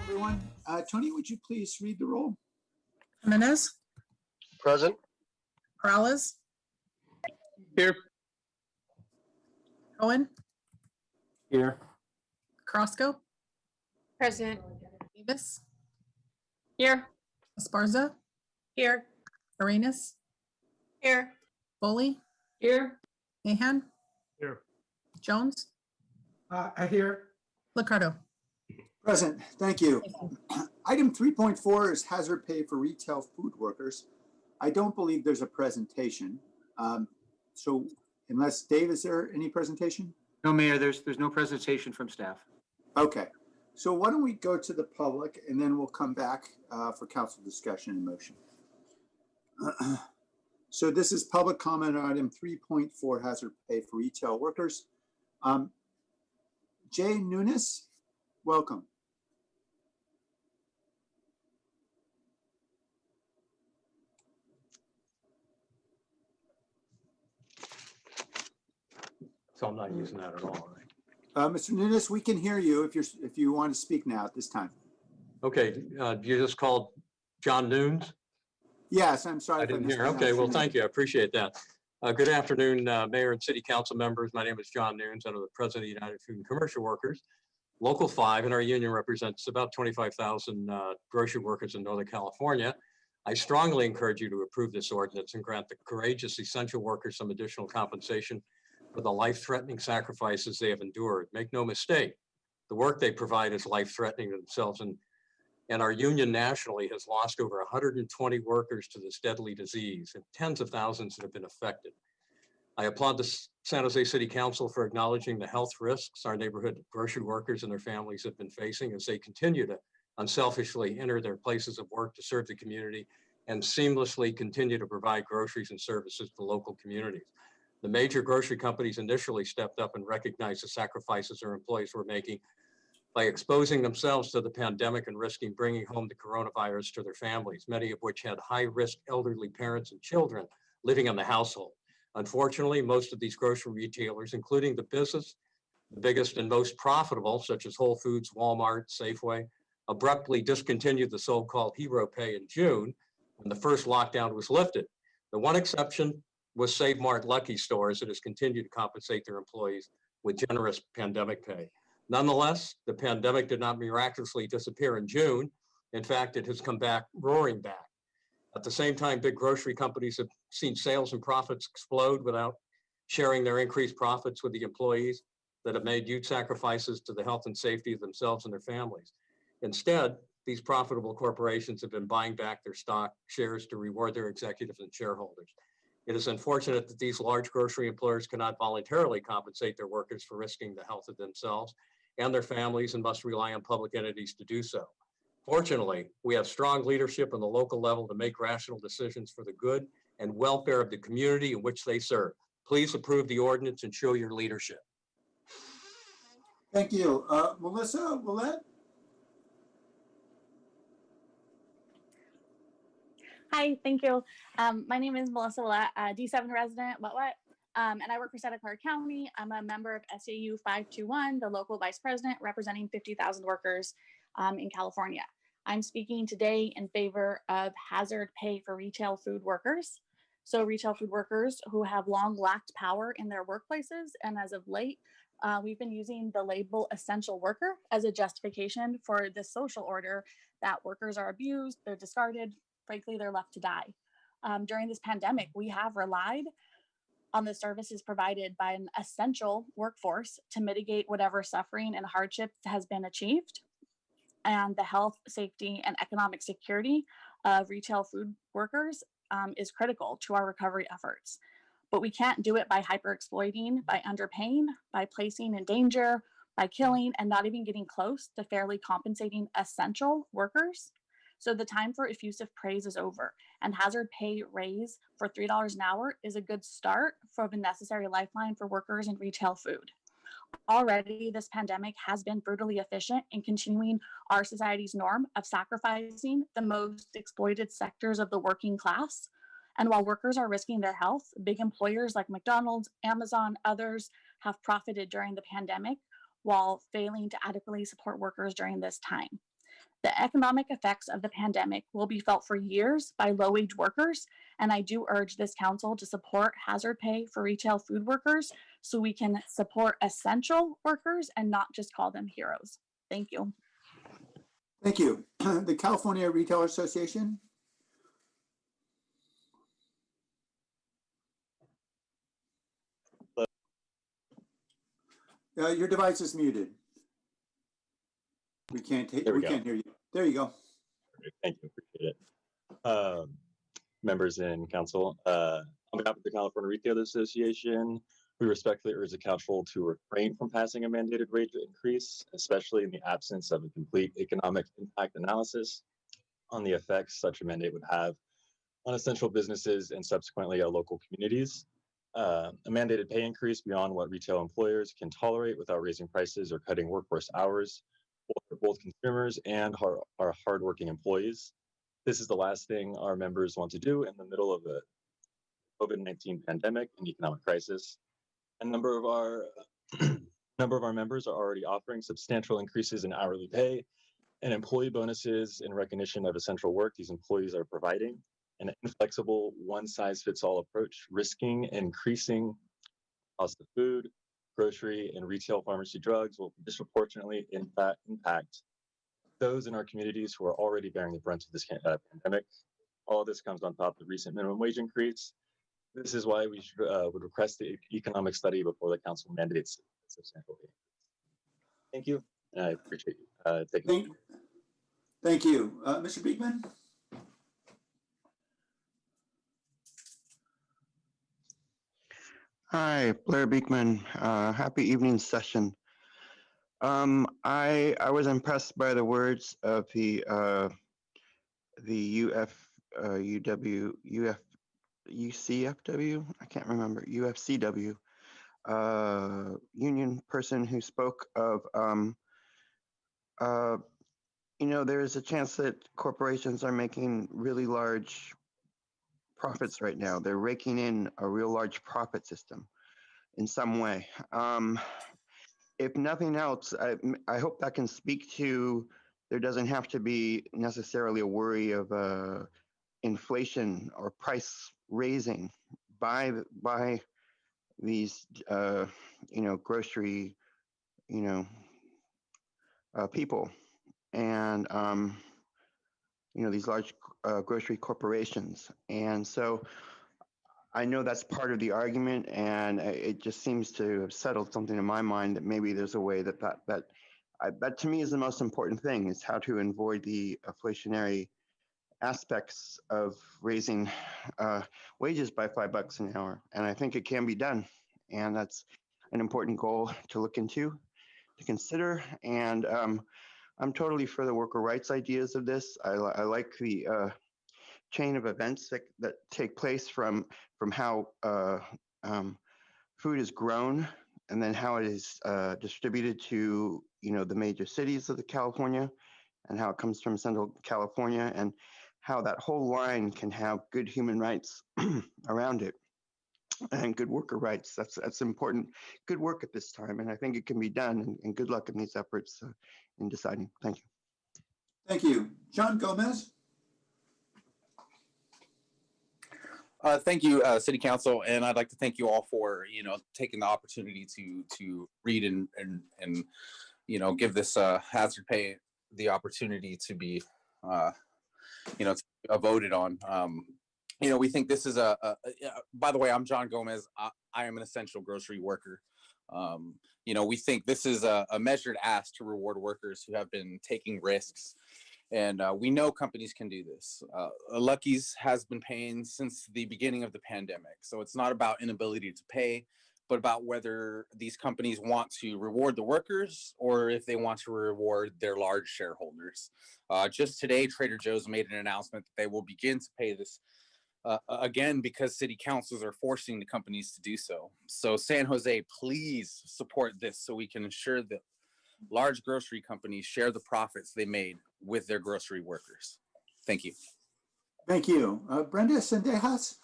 everyone. Tony, would you please read the roll? Jimenez, Present. Perales, Here. Cohen, Here. Carrasco, Present. Davis, Here. Esparza, Here. Arenas, Here. Foley, Here. Mahan, Here. Jones, I hear. Liccardo. Present, thank you. Item 3.4 is hazard pay for retail food workers. I don't believe there's a presentation. So unless Dave, is there any presentation? No, Mayor, there's no presentation from staff. Okay, so why don't we go to the public and then we'll come back for council discussion and motion. So this is public comment on item 3.4, hazard pay for retail workers. Jay Nunes, welcome. So I'm not using that at all, right? Mr. Nunes, we can hear you if you want to speak now at this time. Okay, you just called John Nunes? Yes, I'm sorry. I didn't hear. Okay, well, thank you. I appreciate that. Good afternoon, Mayor and City Council members. My name is John Nunes. I'm the President of the United Food and Commercial Workers, Local 5, and our union represents about 25,000 grocery workers in Northern California. I strongly encourage you to approve this ordinance and grant the courageous essential workers some additional compensation for the life-threatening sacrifices they have endured. Make no mistake, the work they provide is life-threatening to themselves, and our union nationally has lost over 120 workers to this deadly disease and tens of thousands that have been affected. I applaud the San Jose City Council for acknowledging the health risks our neighborhood grocery workers and their families have been facing as they continue to unselfishly enter their places of work to serve the community and seamlessly continue to provide groceries and services to local communities. The major grocery companies initially stepped up and recognized the sacrifices their employees were making by exposing themselves to the pandemic and risking bringing home the coronavirus to their families, many of which had high-risk elderly parents and children living in the household. Unfortunately, most of these grocery retailers, including the biggest and most profitable, such as Whole Foods, Walmart, Safeway, abruptly discontinued the so-called hero pay in June when the first lockdown was lifted. The one exception was Save Mart Lucky Stores that has continued to compensate their employees with generous pandemic pay. Nonetheless, the pandemic did not miraculously disappear in June. In fact, it has come back, roaring back. At the same time, big grocery companies have seen sales and profits explode without sharing their increased profits with the employees that have made huge sacrifices to the health and safety of themselves and their families. Instead, these profitable corporations have been buying back their stock shares to reward their executives and shareholders. It is unfortunate that these large grocery employers cannot voluntarily compensate their workers for risking the health of themselves and their families and must rely on public entities to do so. Fortunately, we have strong leadership on the local level to make rational decisions for the good and welfare of the community in which they serve. Please approve the ordinance and show your leadership. Thank you. Melissa Willett? Hi, thank you. My name is Melissa Willett, D7 resident, and I work for Santa Clara County. I'm a member of SAU 521, the local vice president representing 50,000 workers in California. I'm speaking today in favor of hazard pay for retail food workers. So retail food workers who have long lacked power in their workplaces, and as of late, we've been using the label essential worker as a justification for this social order that workers are abused, they're discarded, frankly, they're left to die. During this pandemic, we have relied on the services provided by an essential workforce to mitigate whatever suffering and hardship has been achieved. And the health, safety, and economic security of retail food workers is critical to our recovery efforts. But we can't do it by hyper-exploiting, by underpaying, by placing in danger, by killing, and not even getting close to fairly compensating essential workers. So the time for effusive praise is over, and hazard pay raise for $3 an hour is a good start for the necessary lifeline for workers in retail food. Already, this pandemic has been brutally efficient in continuing our society's norm of sacrificing the most exploited sectors of the working class. And while workers are risking their health, big employers like McDonald's, Amazon, others have profited during the pandemic while failing to adequately support workers during this time. The economic effects of the pandemic will be felt for years by low-wage workers, and I do urge this council to support hazard pay for retail food workers so we can support essential workers and not just call them heroes. Thank you. Thank you. The California Retailer Association. Your device is muted. We can't take. We can't hear you. There you go. Thank you. Appreciate it. Members and council, on behalf of the California Retailer Association, we respectfully urge the council to refrain from passing a mandated wage increase, especially in the absence of a complete economic impact analysis on the effects such a mandate would have on essential businesses and subsequently our local communities. A mandated pay increase beyond what retail employers can tolerate without raising prices or cutting workforce hours for both consumers and our hardworking employees. This is the last thing our members want to do in the middle of a COVID-19 pandemic and economic crisis. A number of our members are already offering substantial increases in hourly pay and employee bonuses in recognition of essential work these employees are providing. An inflexible one-size-fits-all approach, risking increasing cost of food, grocery, and retail pharmacy drugs will disproportionately impact those in our communities who are already bearing the brunt of this pandemic. All of this comes on top of the recent minimum wage increase. This is why we would request the economic study before the council mandates a substantial pay increase. Thank you, and I appreciate you taking Thank you. Mr. Beekman? Hi, Blair Beekman. Happy evening session. I was impressed by the words of the UCFW, I can't remember, UFCW union person who spoke of, there is a chance that corporations are making really large profits right now. They're raking in a real large profit system in some way. If nothing else, I hope that can speak to, there doesn't have to be necessarily a worry of inflation or price raising by these, grocery, people and, these large grocery corporations. And so I know that's part of the argument, and it just seems to have settled something in my mind that maybe there's a way that to me is the most important thing, is how to avoid the inflationary aspects of raising wages by $5 an hour. And I think it can be done. And that's an important goal to look into, to consider. And I'm totally for the worker rights ideas of this. I like the chain of events that take place from how food is grown and then how it is distributed to the major cities of the California, and how it comes from Central California, and how that whole line can have good human rights around it and good worker rights. That's important. Good work at this time, and I think it can be done. And good luck in these efforts in deciding. Thank you. Thank you. John Gomez? Thank you, City Council, and I'd like to thank you all for taking the opportunity to read and give this hazard pay the opportunity to be voted on. We think this is by the way, I'm John Gomez. I am an essential grocery worker. We think this is a measured ask to reward workers who have been taking risks. And we know companies can do this. Lucky's has been paying since the beginning of the pandemic. So it's not about inability to pay, but about whether these companies want to reward the workers or if they want to reward their large shareholders. Just today, Trader Joe's made an announcement that they will begin to pay this again because city councils are forcing the companies to do so. So San Jose, please support this so we can ensure that large grocery companies share the profits they made with their grocery workers. Thank you. Thank you. Brenda Sendejas?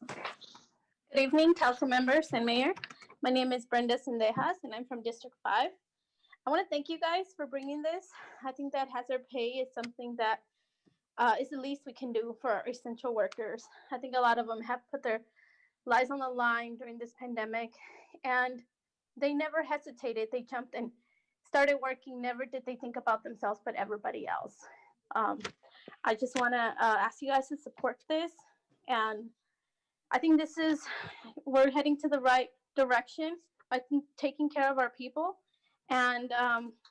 Good evening, council members and mayor. My name is Brenda Sendejas, and I'm from District 5. I want to thank you guys for bringing this. I think that hazard pay is something that is the least we can do for our essential workers. I think a lot of them have put their lives on the line during this pandemic, and they never hesitated. They jumped and started working. Never did they think about themselves, but everybody else. I just want to ask you guys to support this, and I think we're heading to the right direction. I think taking care of our people, and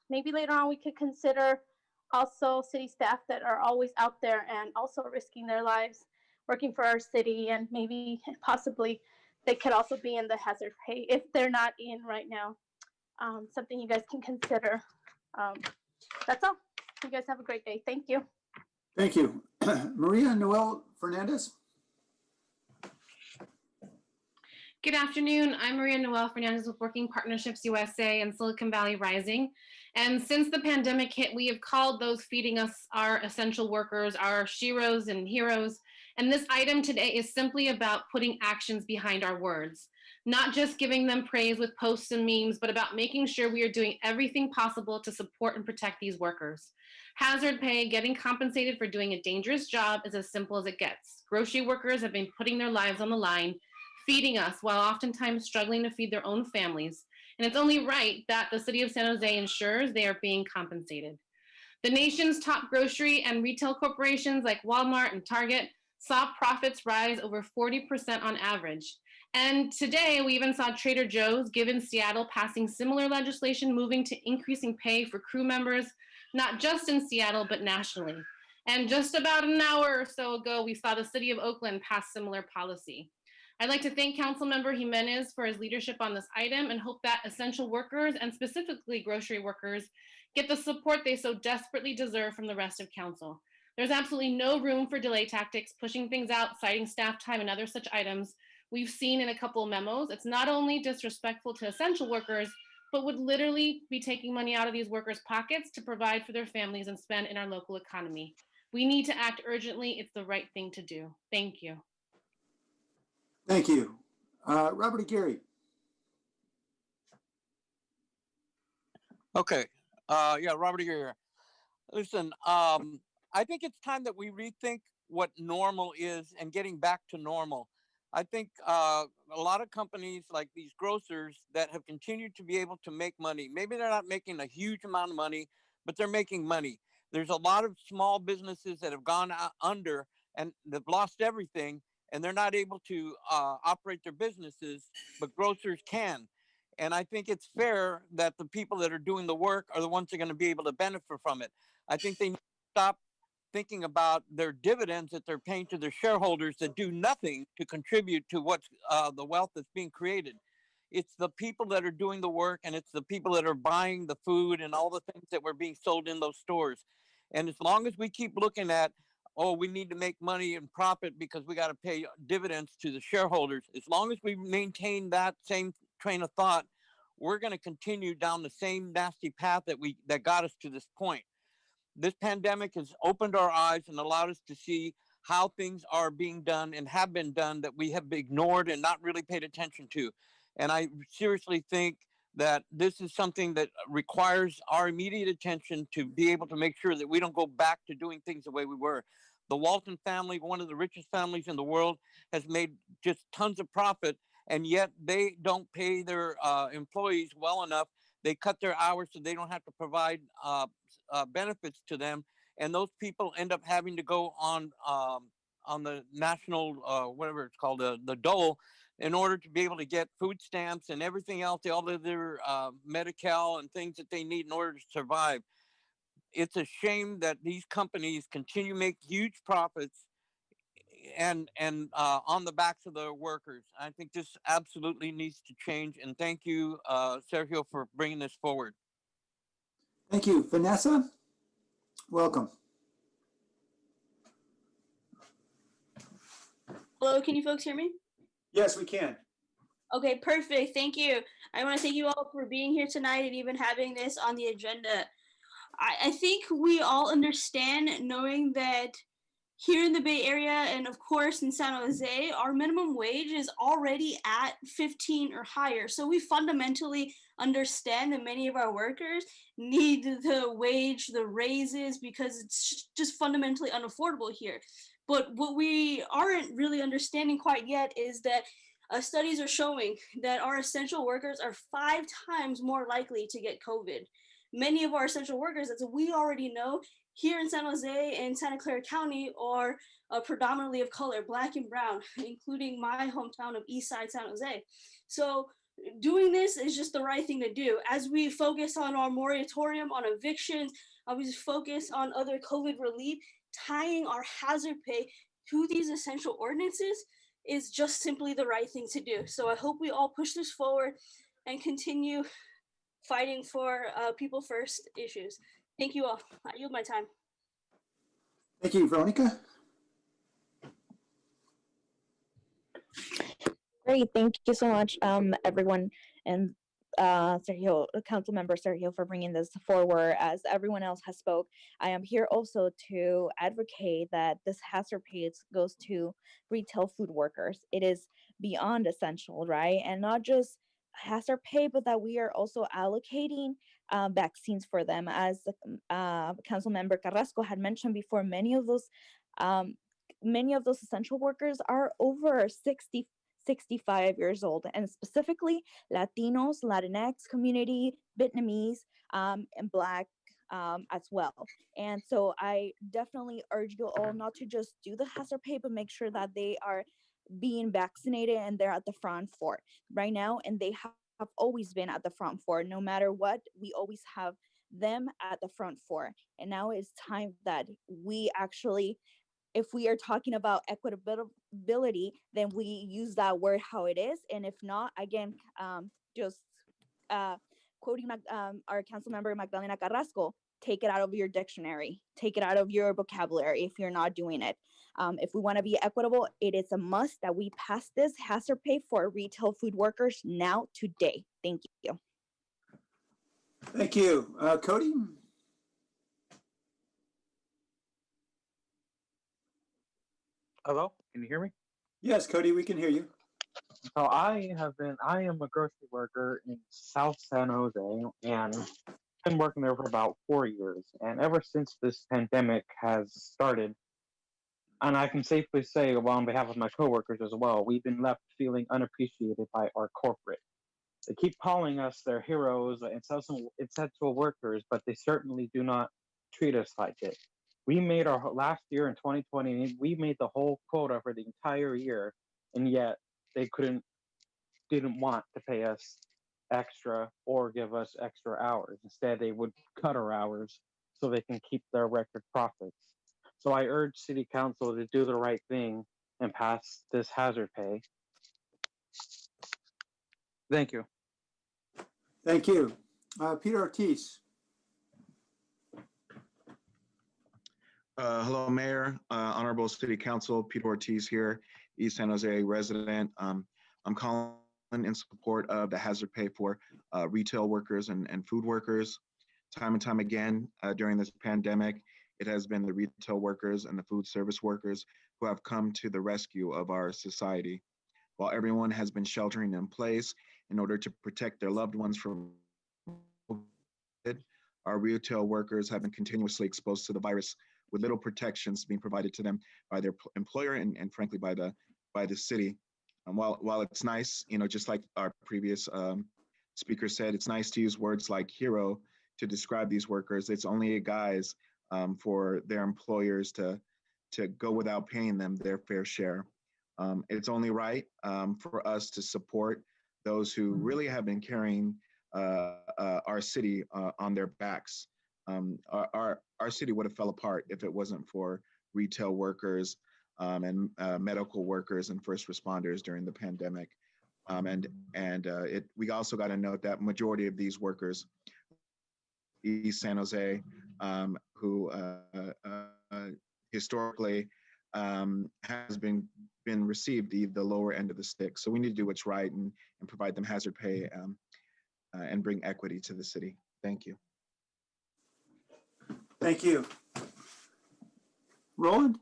maybe later on we could consider also city staff that are always out there and also risking their lives working for our city, and maybe possibly they could also be in the hazard pay if they're not in right now. Something you guys can consider. That's all. You guys have a great day. Thank you. Thank you. Maria Noel Fernandez. Good afternoon. I'm Maria Noel Fernandez with Working Partnerships USA and Silicon Valley Rising. And since the pandemic hit, we have called those feeding us our essential workers, our sheroes and heroes. And this item today is simply about putting actions behind our words, not just giving them praise with posts and memes, but about making sure we are doing everything possible to support and protect these workers. Hazard pay, getting compensated for doing a dangerous job, is as simple as it gets. Grocery workers have been putting their lives on the line, feeding us while oftentimes struggling to feed their own families. And it's only right that the city of San Jose ensures they are being compensated. The nation's top grocery and retail corporations like Walmart and Target saw profits rise over 40% on average. And today we even saw Trader Joe's, given Seattle, passing similar legislation moving to increasing pay for crew members, not just in Seattle, but nationally. And just about an hour or so ago, we saw the city of Oakland pass similar policy. I'd like to thank Councilmember Jimenez for his leadership on this item and hope that essential workers, and specifically grocery workers, get the support they so desperately deserve from the rest of council. There's absolutely no room for delay tactics, pushing things out, citing staff time, and other such items we've seen in a couple of memos. It's not only disrespectful to essential workers, but would literally be taking money out of these workers' pockets to provide for their families and spend in our local economy. We need to act urgently. It's the right thing to do. Thank you. Thank you. Robert Aguirre. Okay. Yeah, Robert here. Listen, I think it's time that we rethink what normal is and getting back to normal. I think a lot of companies like these grocers that have continued to be able to make money, maybe they're not making a huge amount of money, but they're making money. There's a lot of small businesses that have gone under and they've lost everything, and they're not able to operate their businesses, but grocers can. And I think it's fair that the people that are doing the work are the ones that are going to be able to benefit from it. I think they need to stop thinking about their dividends that they're paying to their shareholders that do nothing to contribute to what's the wealth that's being created. It's the people that are doing the work, and it's the people that are buying the food and all the things that were being sold in those stores. And as long as we keep looking at, oh, we need to make money and profit because we got to pay dividends to the shareholders, as long as we maintain that same train of thought, we're going to continue down the same nasty path that got us to this point. This pandemic has opened our eyes and allowed us to see how things are being done and have been done that we have ignored and not really paid attention to. And I seriously think that this is something that requires our immediate attention to be able to make sure that we don't go back to doing things the way we were. The Walton family, one of the richest families in the world, has made just tons of profit, and yet they don't pay their employees well enough. They cut their hours so they don't have to provide benefits to them, and those people end up having to go on the national, whatever it's called, the dole, in order to be able to get food stamps and everything else, all of their Medi-Cal and things that they need in order to survive. It's a shame that these companies continue to make huge profits and on the backs of the workers. I think this absolutely needs to change. And thank you, Sergio, for bringing this forward. Thank you. Vanessa, welcome. Hello, can you folks hear me? Yes, we can. Okay, perfect. Thank you. I want to thank you all for being here tonight and even having this on the agenda. I think we all understand, knowing that here in the Bay Area and of course in San Jose, our minimum wage is already at 15 or higher. So we fundamentally understand that many of our workers need the wage, the raises, because it's just fundamentally unaffordable here. But what we aren't really understanding quite yet is that studies are showing that our essential workers are 5 times more likely to get COVID. Many of our essential workers, as we already know, here in San Jose and Santa Clara County are predominantly of color, Black and brown, including my hometown of Eastside San Jose. So doing this is just the right thing to do. As we focus on our moratorium on evictions, we focus on other COVID relief, tying our hazard pay to these essential ordinances is just simply the right thing to do. So I hope we all push this forward and continue fighting for people first issues. Thank you all. I yield my time. Thank you, Veronica. Great, thank you so much, everyone, and Sergio, Council Member Sergio, for bringing this forward. As everyone else has spoke, I am here also to advocate that this hazard pay goes to retail food workers. It is beyond essential, right? And not just hazard pay, but that we are also allocating vaccines for them. As Council Member Carrasco had mentioned before, many of those essential workers are over 65 years old, and specifically Latinos, Latinx community, Vietnamese, and Black as well. And so I definitely urge you all not to just do the hazard pay, but make sure that they are being vaccinated and they're at the front for it right now. And they have always been at the front for it. No matter what, we always have them at the front for. And now it's time that we actually, if we are talking about equitability, then we use that word how it is. And if not, again, just quoting our council member Magdalena Carrasco, take it out of your dictionary, take it out of your vocabulary if you're not doing it. If we want to be equitable, it is a must that we pass this hazard pay for retail food workers now, today. Thank you. Thank you. Cody? Hello, can you hear me? Yes, Cody, we can hear you. So I am a grocery worker in South San Jose and been working there for about 4 years. And ever since this pandemic has started, and I can safely say, well, on behalf of my coworkers as well, we've been left feeling unappreciated by our corporate. They keep calling us their heroes and essential workers, but they certainly do not treat us like it. We made our last year in 2020, we made the whole quota for the entire year, and yet they didn't want to pay us extra or give us extra hours. Instead, they would cut our hours so they can keep their record profits. So I urge City Council to do the right thing and pass this hazard pay. Thank you. Thank you. Peter Ortiz. Hello, Mayor, Honorable City Council, Peter Ortiz here, East San Jose resident. I'm calling in support of the hazard pay for retail workers and food workers. Time and time again during this pandemic, it has been the retail workers and the food service workers who have come to the rescue of our society. While everyone has been sheltering in place in order to protect their loved ones from COVID, our retail workers have been continuously exposed to the virus with little protections being provided to them by their employer and frankly by the city. While it's nice, just like our previous speaker said, it's nice to use words like hero to describe these workers. It's only a guise for their employers to go without paying them their fair share. It's only right for us to support those who really have been carrying our city on their backs. Our city would have fell apart if it wasn't for retail workers and medical workers and first responders during the pandemic. We also got to note that majority of these workers, East San Jose, who historically has been received the lower end of the stick. So we need to do what's right and provide them hazard pay and bring equity to the city. Thank you. Thank you. Roland?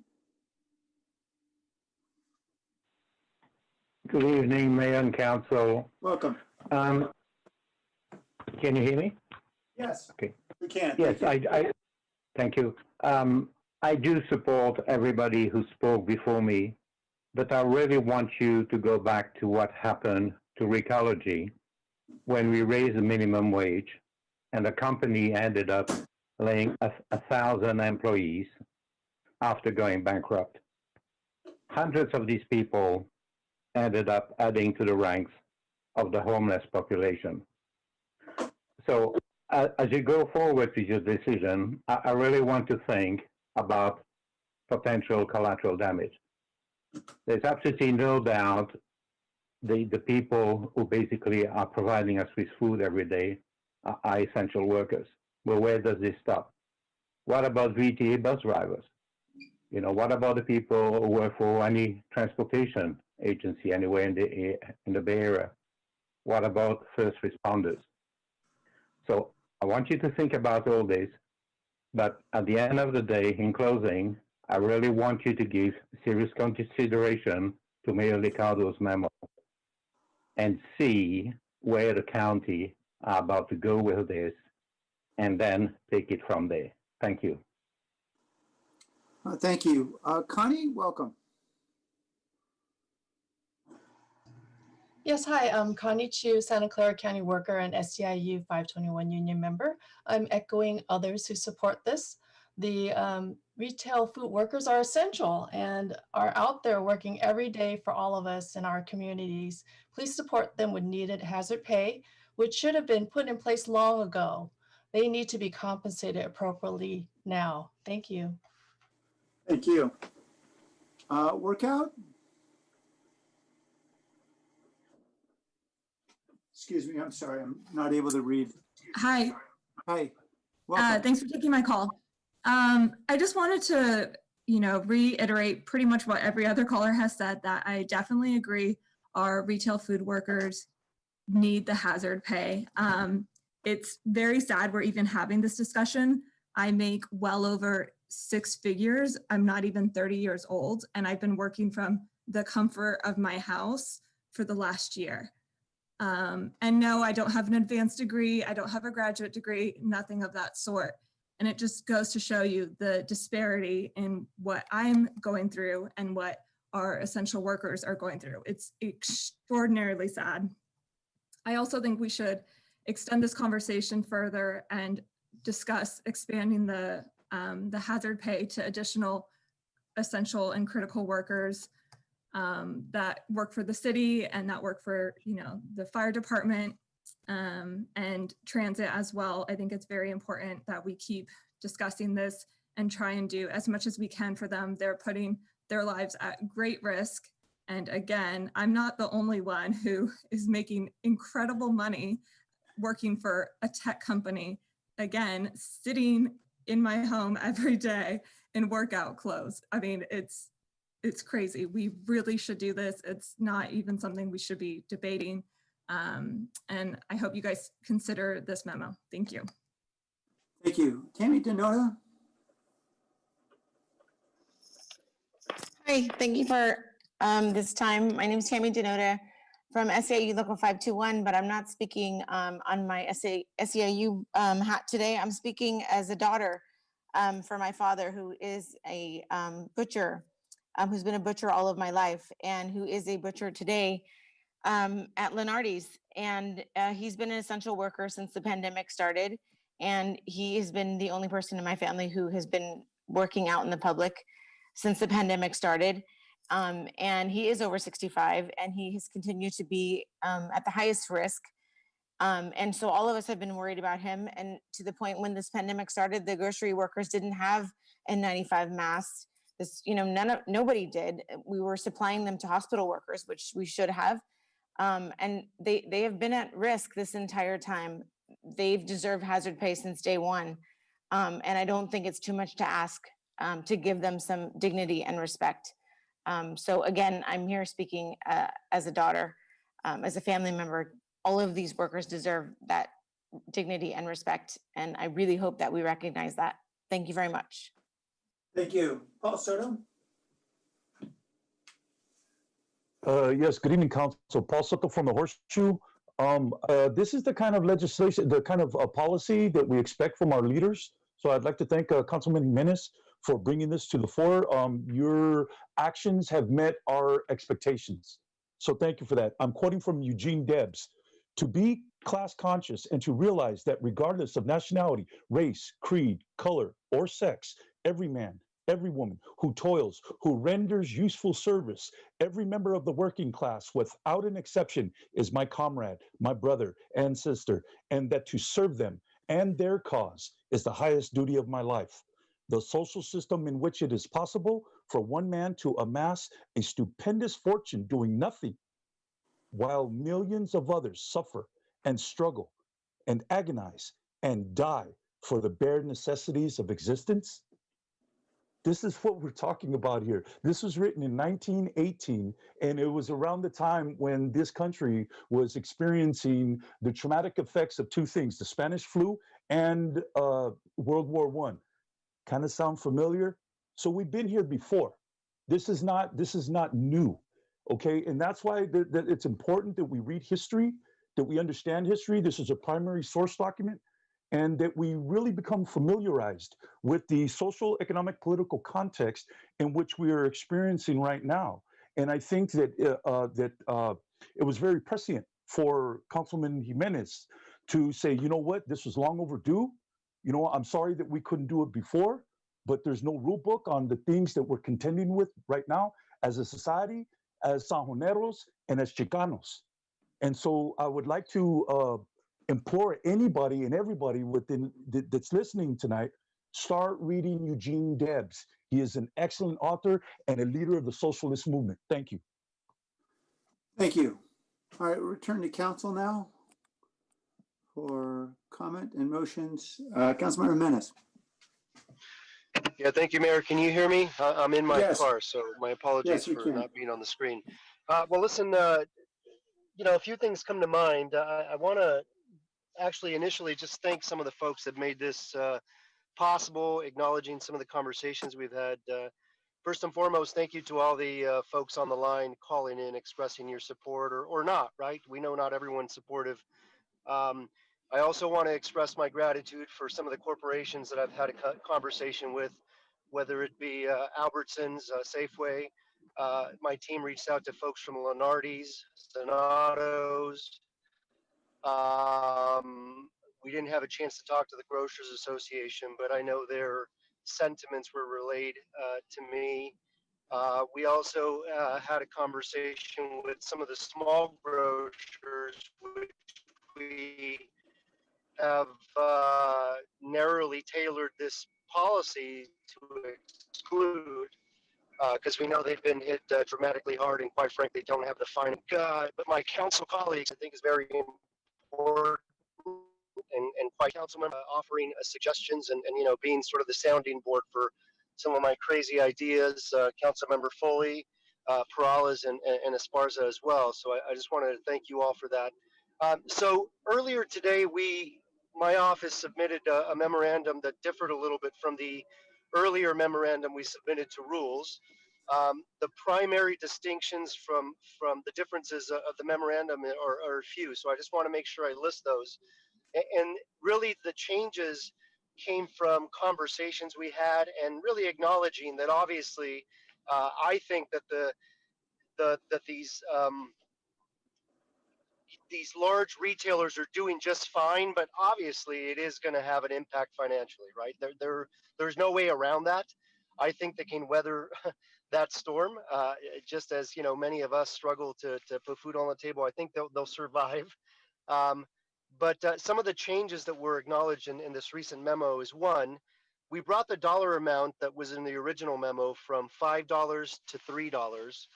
Good evening, Mayor and Council. Welcome. Can you hear me? Yes. Okay. We can. Yes, thank you. I do support everybody who spoke before me, but I really want you to go back to what happened to Recology when we raised the minimum wage and the company ended up laying 1,000 employees after going bankrupt. Hundreds of these people ended up adding to the ranks of the homeless population. So as you go forward with your decision, I really want to think about potential collateral damage. There's absolutely no doubt the people who basically are providing us with food every day are essential workers. But where does this stop? What about VTA bus drivers? You know, what about the people who work for any transportation agency anywhere in the Bay Area? What about first responders? So I want you to think about all this, but at the end of the day, in closing, I really want you to give serious consideration to Mayor Liccardo's memo and see where the county are about to go with this, and then take it from there. Thank you. Thank you. Connie, welcome. Yes, hi, I'm Connie Chu, Santa Clara County worker and SEIU 521 union member. I'm echoing others who support this. The retail food workers are essential and are out there working every day for all of us in our communities. Please support them with needed hazard pay, which should have been put in place long ago. They need to be compensated appropriately now. Thank you. Thank you. Workout? Excuse me, I'm sorry, I'm not able to read. Hi. Hi. Welcome. Thanks for taking my call. I just wanted to, reiterate pretty much what every other caller has said, that I definitely agree our retail food workers need the hazard pay. It's very sad we're even having this discussion. I make well over 6 figures. I'm not even 30 years old, and I've been working from the comfort of my house for the last year. And no, I don't have an advanced degree. I don't have a graduate degree, nothing of that sort. And it just goes to show you the disparity in what I'm going through and what our essential workers are going through. It's extraordinarily sad. I also think we should extend this conversation further and discuss expanding the hazard pay to additional essential and critical workers that work for the city and that work for, the fire department and transit as well. I think it's very important that we keep discussing this and try and do as much as we can for them. They're putting their lives at great risk. And again, I'm not the only one who is making incredible money working for a tech company. Again, sitting in my home every day in workout clothes. I mean, it's crazy. We really should do this. It's not even something we should be debating. And I hope you guys consider this memo. Thank you. Thank you. Tammy Denota? Hi, thank you for this time. My name is Tammy Denota from SEIU Local 521, but I'm not speaking on my SEIU hat today. I'm speaking as a daughter for my father, who is a butcher, who's been a butcher all of my life, and who is a butcher today at Lenardi's. And he's been an essential worker since the pandemic started. And he has been the only person in my family who has been working out in the public since the pandemic started. And he is over 65, and he has continued to be at the highest risk. And so all of us have been worried about him. And to the point when this pandemic started, the grocery workers didn't have N95 masks. Nobody did. We were supplying them to hospital workers, which we should have. And they have been at risk this entire time. They've deserved hazard pay since day one. And I don't think it's too much to ask to give them some dignity and respect. So again, I'm here speaking as a daughter, as a family member. All of these workers deserve that dignity and respect. And I really hope that we recognize that. Thank you very much. Thank you. Paul Soto? Yes, good evening, Council. Paul Soto from the Horseshoe. This is the kind of legislation, the kind of policy that we expect from our leaders. So I'd like to thank Councilman Jimenez for bringing this to the fore. Your actions have met our expectations. So thank you for that. I'm quoting from Eugene Debs. To be class conscious and to realize that regardless of nationality, race, creed, color, or sex, every man, every woman who toils, who renders useful service, every member of the working class, without an exception, is my comrade, my brother and sister, and that to serve them and their cause is the highest duty of my life. The social system in which it is possible for one man to amass a stupendous fortune doing nothing, while millions of others suffer and struggle and agonize and die for the bare necessities of existence. This is what we're talking about here. This was written in 1918, and it was around the time when this country was experiencing the traumatic effects of two things, the Spanish flu and World War I. Kind of sound familiar? So we've been here before. This is not new, okay? And that's why that it's important that we read history, that we understand history. This is a primary source document, and that we really become familiarized with the social, economic, political context in which we are experiencing right now. And I think that it was very prescient for Councilman Jimenez to say, you know what, this was long overdue. You know, I'm sorry that we couldn't do it before, but there's no rule book on the things that we're contending with right now as a society, as Sanjoneros, and as Chicanos. And so I would like to implore anybody and everybody that's listening tonight, start reading Eugene Debs. He is an excellent author and a leader of the socialist movement. Thank you. Thank you. All right, we'll return to council now for comment and motions. Councilmember Menace. Yeah, thank you, Mayor. Can you hear me? I'm in my Yes. car, so my apologies Yes, we for can. not being on the screen. Well, listen, you know, a few things come to mind. I want to actually initially just thank some of the folks that made this possible, acknowledging some of the conversations we've had. First and foremost, thank you to all the folks on the line calling in, expressing your support or not, right? We know not everyone's supportive. I also want to express my gratitude for some of the corporations that I've had a conversation with, whether it be Albertsons, Safeway. My team reached out to folks from Lenardi's, Donato's. We didn't have a chance to talk to the Grocers Association, but I know their sentiments were relayed to me. We also had a conversation with some of the small grocers, which we have narrowly tailored this policy to exclude, because we know they've been hit dramatically hard and quite frankly don't have the funding. But my council colleagues, I think, is very important, and quite councilman offering suggestions and you know, being sort of the sounding board for some of my crazy ideas. Councilmember Foley, Perales, and Esparza as well. So I just wanted to thank you all for that. So earlier today, my office submitted a memorandum that differed a little bit from the earlier memorandum we submitted to rules. The primary distinctions from the differences of the memorandum are few, so I just want to make sure I list those. And really the changes came from conversations we had, and really acknowledging that obviously I think that that these large retailers are doing just fine, but obviously it is going to have an impact financially, right? There's no way around that. I think they can weather that storm, just as, you know, many of us struggle to put food on the table. I think they'll survive. But some of the changes that were acknowledged in this recent memo is, one, we brought the dollar amount that was in the original memo from $5 to $3.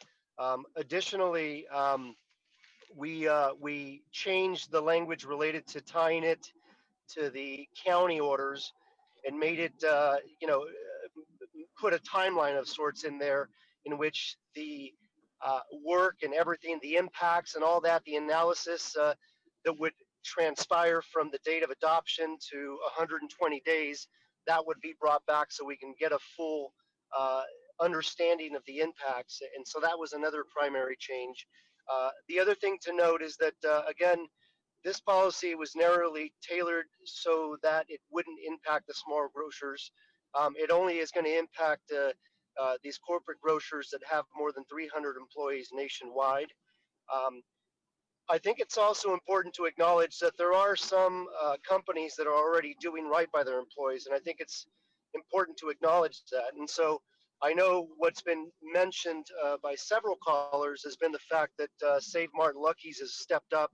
Additionally, we changed the language related to tying it to the county orders and made it, you know, put a timeline of sorts in there in which the work and everything, the impacts and all that, the analysis that would transpire from the date of adoption to 120 days, that would be brought back so we can get a full understanding of the impacts. And so that was another primary change. The other thing to note is that, again, this policy was narrowly tailored so that it wouldn't impact the small grocers. It only is going to impact these corporate grocers that have more than 300 employees nationwide. I think it's also important to acknowledge that there are some companies that are already doing right by their employees, and I think it's important to acknowledge that. And so I know what's been mentioned by several callers has been the fact that Save Mart and Lucky's has stepped up,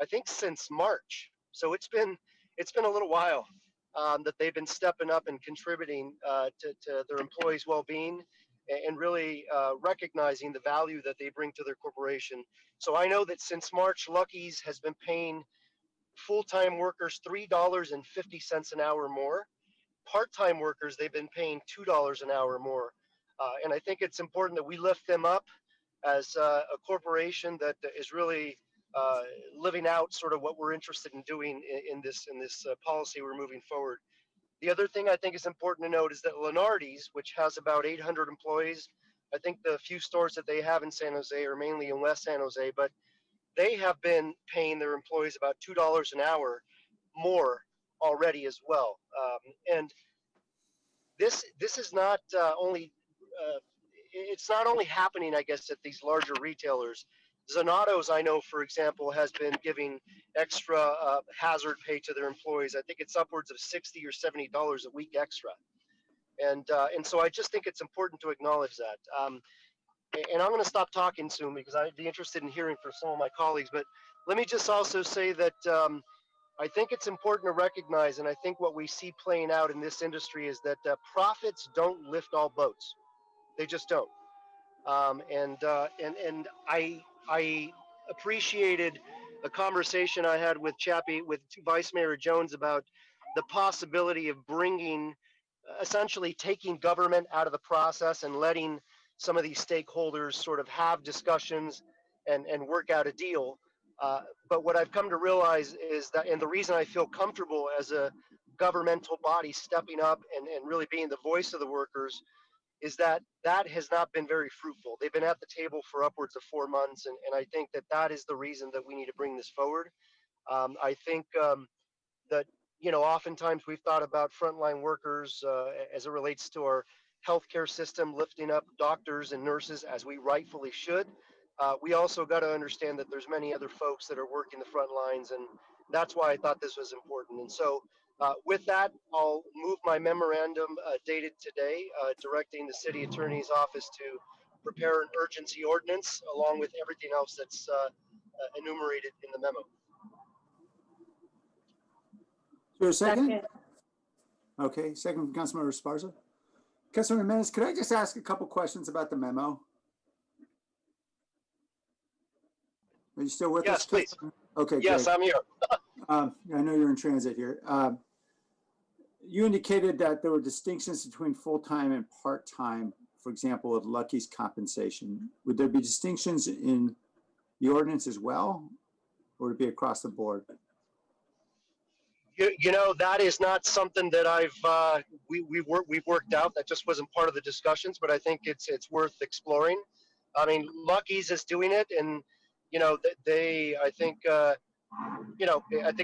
I think, since March. So it's been a little while that they've been stepping up and contributing to their employees' well-being and really recognizing the value that they bring to their corporation. So I know that since March, Lucky's has been paying full-time workers $3.50 an hour more. Part-time workers, they've been paying $2 an hour more. And I think it's important that we lift them up as a corporation that is really living out sort of what we're interested in doing in this policy we're moving forward. The other thing I think is important to note is that Lenardi's, which has about 800 employees, I think the few stores that they have in San Jose are mainly in West San Jose, but they have been paying their employees about $2 an hour more already as well. And this is not it's not only happening, I guess, at these larger retailers. Zanotto's, I know, for example, has been giving extra hazard pay to their employees. I think it's upwards of $60 or $70 a week extra. And so I just think it's important to acknowledge that. And I'm going to stop talking soon because I'd be interested in hearing from some of my colleagues. But let me just also say that I think it's important to recognize, and I think what we see playing out in this industry is that profits don't lift all boats. They just don't. And I appreciated a conversation I had with Vice Mayor Jones about the possibility of bringing, essentially taking government out of the process and letting some of these stakeholders sort of have discussions and work out a deal. But what I've come to realize is that, and the reason I feel comfortable as a governmental body stepping up and really being the voice of the workers, is that has not been very fruitful. They've been at the table for upwards of 4 months, and I think that is the reason that we need to bring this forward. I think that, oftentimes we've thought about frontline workers as it relates to our healthcare system, lifting up doctors and nurses as we rightfully should. We also got to understand that there's many other folks that are working the front lines, and that's why I thought this was important. And so with that, I'll move my memorandum dated today, directing the city attorney's office to prepare an urgency ordinance along with everything else that's enumerated in the memo. Is there a second? Okay, second from Councilmember Esparza. Councilmember Menace, could I just ask a couple questions about the memo? Are you still with us? Yes, please. Okay, yes, great. I'm here. I know you're in transit here. You indicated that there were distinctions between full-time and part-time, for example, of Lucky's compensation. Would there be distinctions in the ordinance as well, or would it be across the board? That is not something that we've worked out. That just wasn't part of the discussions, but I think it's worth exploring. I mean, Lucky's is doing it, and I think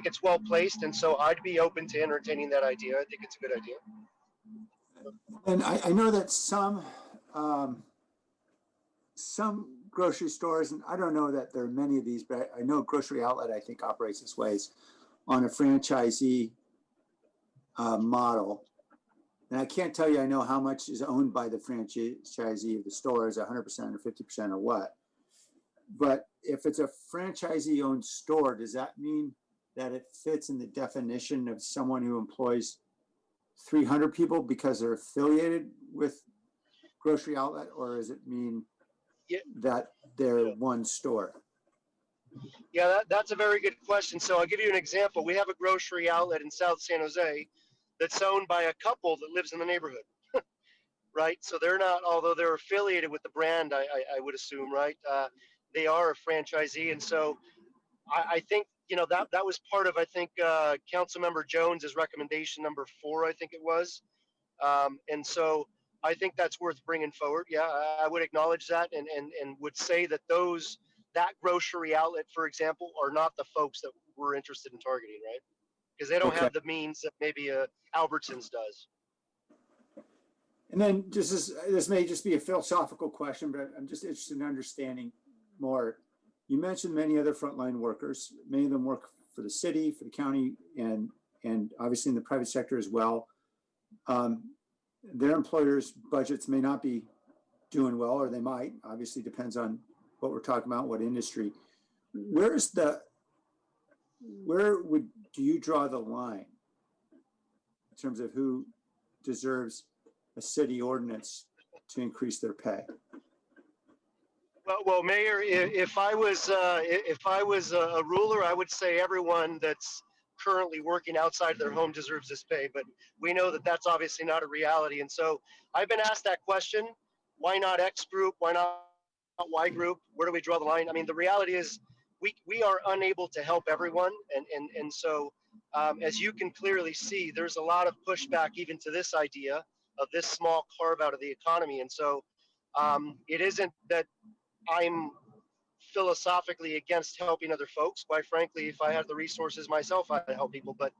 it's well placed, and so I'd be open to entertaining that idea. I think it's a good idea. And I know that some grocery stores, and I don't know that there are many of these, but I know Grocery Outlet, I think, operates this way, on a franchisee model. And I can't tell you I know how much is owned by the franchisee of the store, is 100% or 50% or what. But if it's a franchisee-owned store, does that mean that it fits in the definition of someone who employs 300 people because they're affiliated with Grocery Outlet, or does it mean that they're one store? Yeah, that's a very good question. So I'll give you an example. We have a Grocery Outlet in South San Jose that's owned by a couple that lives in the neighborhood, right? So they're not, although they're affiliated with the brand, I would assume, right? They are a franchisee. And so I think, that was part of, I think, Councilmember Jones's recommendation number 4, I think it was. And so I think that's worth bringing forward. Yeah, I would acknowledge that, and would say that that grocery outlet, for example, are not the folks that we're interested in targeting, right? Because they don't Okay. have the means that maybe Albertsons does. And then this may just be a philosophical question, but I'm just interested in understanding more. You mentioned many other frontline workers. Many of them work for the city, for the county, and obviously in the private sector as well. Their employers' budgets may not be doing well, or they might. Obviously, depends on what we're talking about, what industry. Where do you draw the line in terms of who deserves a city ordinance to increase their pay? Well, Mayor, if I was a ruler, I would say everyone that's currently working outside their home deserves this pay. But we know that that's obviously not a reality. And so I've been asked that question: why not X group? Why not Y group? Where do we draw the line? I mean, the reality is we are unable to help everyone, and so as you can clearly see, there's a lot of pushback even to this idea of this small carve out of the economy. And so it isn't that I'm philosophically against helping other folks. Quite frankly, if I had the resources myself, I'd help people. But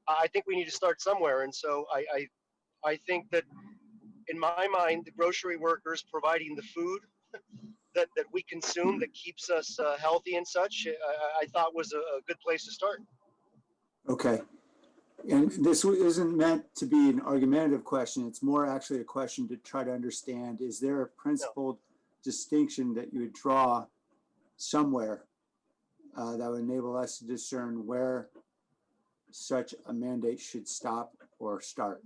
I think we need to start somewhere. And so I think that in my mind, the grocery workers providing the food that we consume that keeps us healthy and such, I thought was a good place to start. Okay. And this isn't meant to be an argumentative question. It's more actually a question to try to understand, is there a principled distinction that you would draw somewhere that would enable us to discern where such a mandate should stop or start?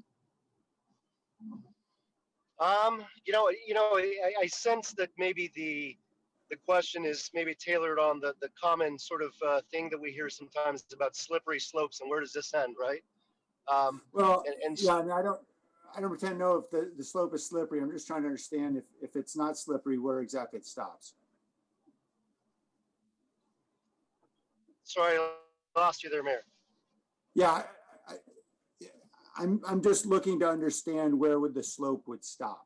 I sense that maybe the question is maybe tailored on the common sort of thing that we hear sometimes about slippery slopes and where does this end, right? Well, yeah, I mean, I don't pretend to know if the slope is slippery. I'm just trying to understand if it's not slippery, where exactly it stops. Sorry, I lost you there, Mayor. Yeah, I'm just looking to understand where the slope would stop.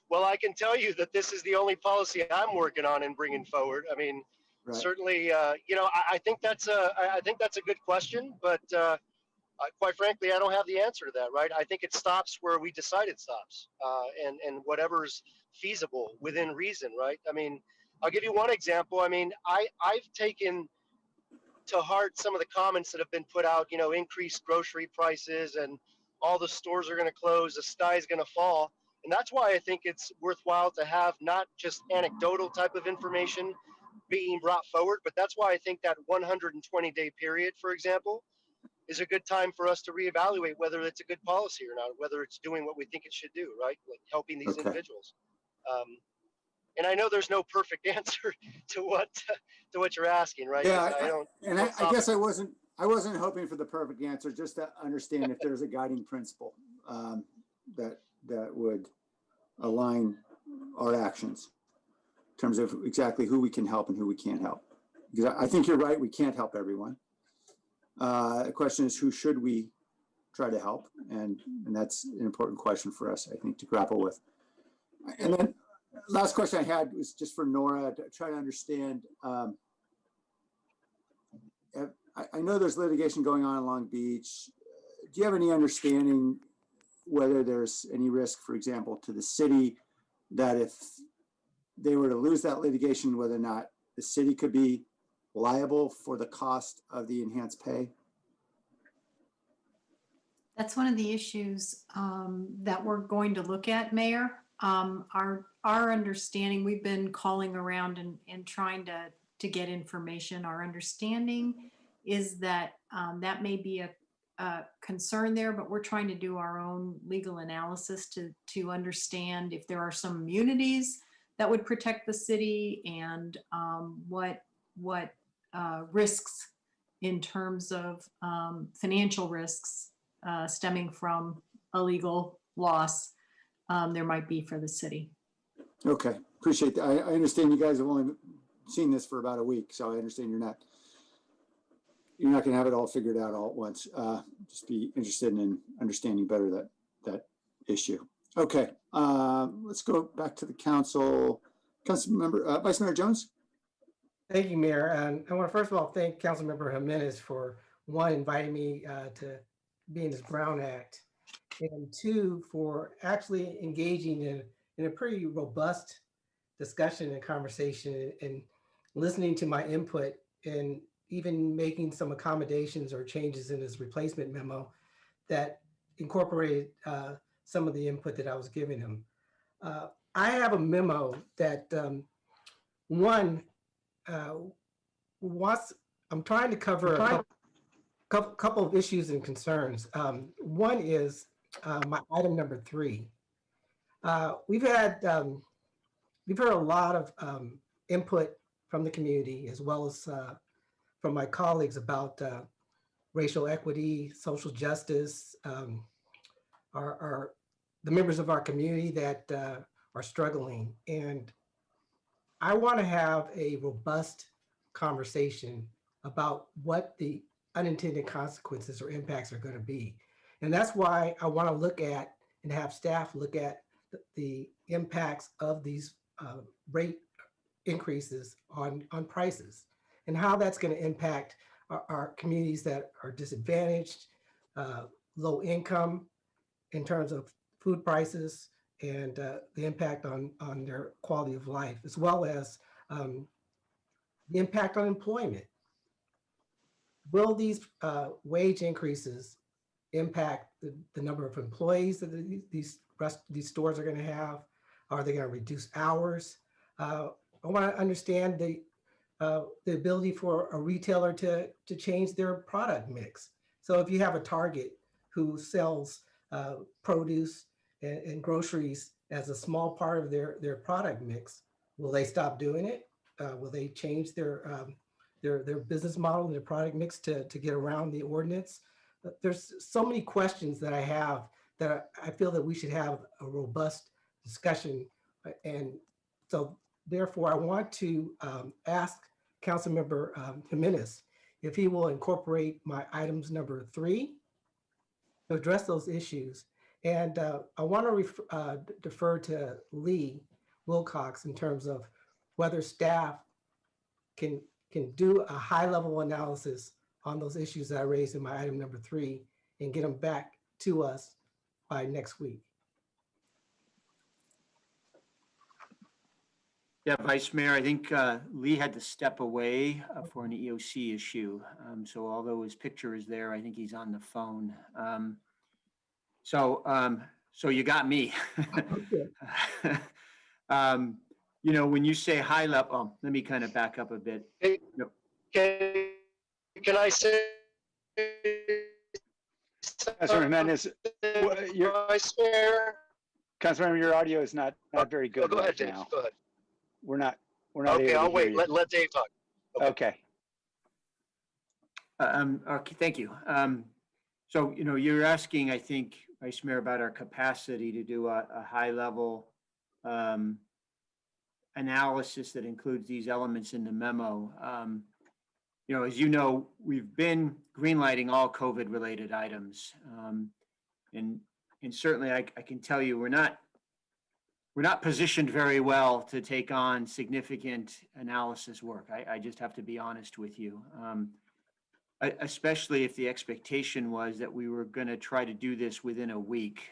Well, I can tell you that this is the only policy I'm working on and bringing forward. I mean, certainly, I think that's a good question, but quite frankly, I don't have the answer to that, right? I think it stops where we decide it stops, and whatever's feasible within reason, right? I mean, I'll give you one example. I mean, I've taken to heart some of the comments that have been put out, increased grocery prices and all the stores are going to close, the sky's going to fall. And that's why I think it's worthwhile to have not just anecdotal type of information being brought forward, but that's why I think that 120-day period, for example, is a good time for us to reevaluate whether it's a good policy or not, whether it's doing what we think it should do, right? Like helping these individuals. And I know there's no perfect answer to what you're asking, right? Yeah, I guess I wasn't hoping for the perfect answer, just to understand if there's a guiding principle that would align our actions in terms of exactly who we can help and who we can't help. Because I think you're right, we can't help everyone. The question is, who should we try to help? And that's an important question for us, I think, to grapple with. And then last question I had was just for Nora to try to understand. I know there's litigation going on in Long Beach. Do you have any understanding whether there's any risk, for example, to the city, that if they were to lose that litigation, whether or not the city could be liable for the cost of the enhanced pay? That's one of the issues that we're going to look at, Mayor. Our understanding, we've been calling around and trying to get information. Our understanding is that that may be a concern there, but we're trying to do our own legal analysis to understand if there are some immunities that would protect the city and what risks in terms of financial risks stemming from a legal loss there might be for the city. Okay, appreciate that. I understand you guys have only seen this for about a week, so I understand you're not going to have it all figured out all at once. Just be interested in understanding better that issue. Okay, let's go back to the council. Councilmember, Vice Mayor Jones. Thank you, Mayor. And I want to first of all thank Councilmember Jimenez for one, inviting me to be in this Brown Act, and two, for actually engaging in a pretty robust discussion and conversation and listening to my input and even making some accommodations or changes in his replacement memo that incorporated some of the input that I was giving him. I have a memo that I'm trying to cover a couple of issues and concerns. One is my item number 3. We've heard a lot of input from the community as well as from my colleagues about racial equity, social justice, the members of our community that are struggling. And I want to have a robust conversation about what the unintended consequences or impacts are going to be. And that's why I want to look at and have staff look at the impacts of these rate increases on prices and how that's going to impact our communities that are disadvantaged, low income in terms of food prices, and the impact on their quality of life, as well as the impact on employment. Will these wage increases impact the number of employees that these stores are going to have? Are they going to reduce hours? I want to understand the ability for a retailer to change their product mix. So if you have a Target who sells produce and groceries as a small part of their product mix, will they stop doing it? Will they change their business model and their product mix to get around the ordinance? There's so many questions that I have that I feel that we should have a robust discussion. And so therefore I want to ask Councilmember Jimenez if he will incorporate my items number 3 to address those issues. And I want to defer to Lee Wilcox in terms of whether staff can do a high-level analysis on those issues that I raised in my item number 3 and get them back to us by next week. Yeah, Vice Mayor, I think Lee had to step away for an EOC issue. So although his picture is there, I think he's on the phone. So you got me. You know, when you say high level, let me kind of back up a bit. Hey, can I say? Councilmember Jimenez, Vice Mayor? Councilmember, your audio is not very good. Go ahead, right Dave. now. Go ahead. We're not. Okay, able I'll to wait. hear you. Let Dave talk. Okay. Okay, thank you. So, you know, you're asking, I think, Vice Mayor, about our capacity to do a high level analysis that includes these elements in the memo. You know, as you know, we've been greenlighting all COVID related items. And certainly I can tell you, we're not positioned very well to take on significant analysis work. I just have to be honest with you. Especially if the expectation was that we were going to try to do this within a week,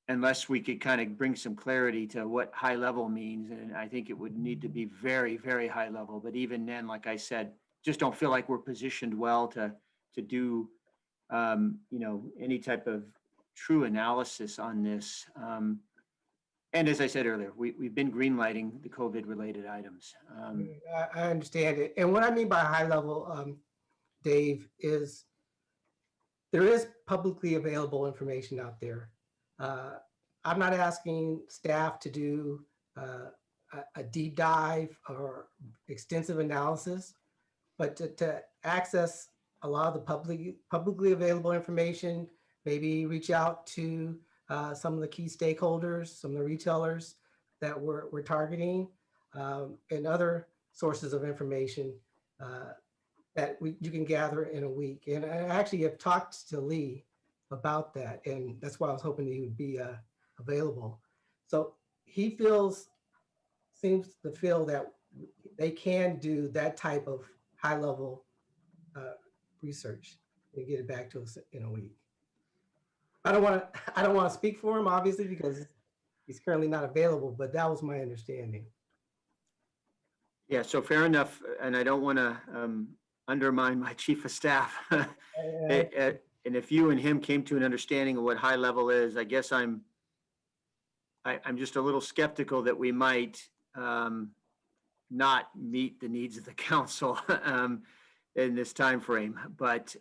unless we could kind of bring some clarity to what high level means. And I think it would need to be very, very high level. But even then, like I said, just don't feel like we're positioned well to do, you know, any type of true analysis on this. And as I said earlier, we've been greenlighting the COVID related items. I understand it. And what I mean by high level, Dave, is there is publicly available information out there. I'm not asking staff to do a deep dive or extensive analysis, but to access a lot of the publicly available information, maybe reach out to some of the key stakeholders, some of the retailers that we're targeting, and other sources of information that you can gather in a week. And I actually have talked to Lee about that. And that's why I was hoping he would be available. So he seems to feel that they can do that type of high level research and get it back to us in a week. I don't want to speak for him, obviously, because he's currently not available, but that was my understanding. Yeah, so fair enough. And I don't want to undermine my chief of staff. And if you and him came to an understanding of what high level is, I guess I'm just a little skeptical that we might not meet the needs of the council in this time frame. But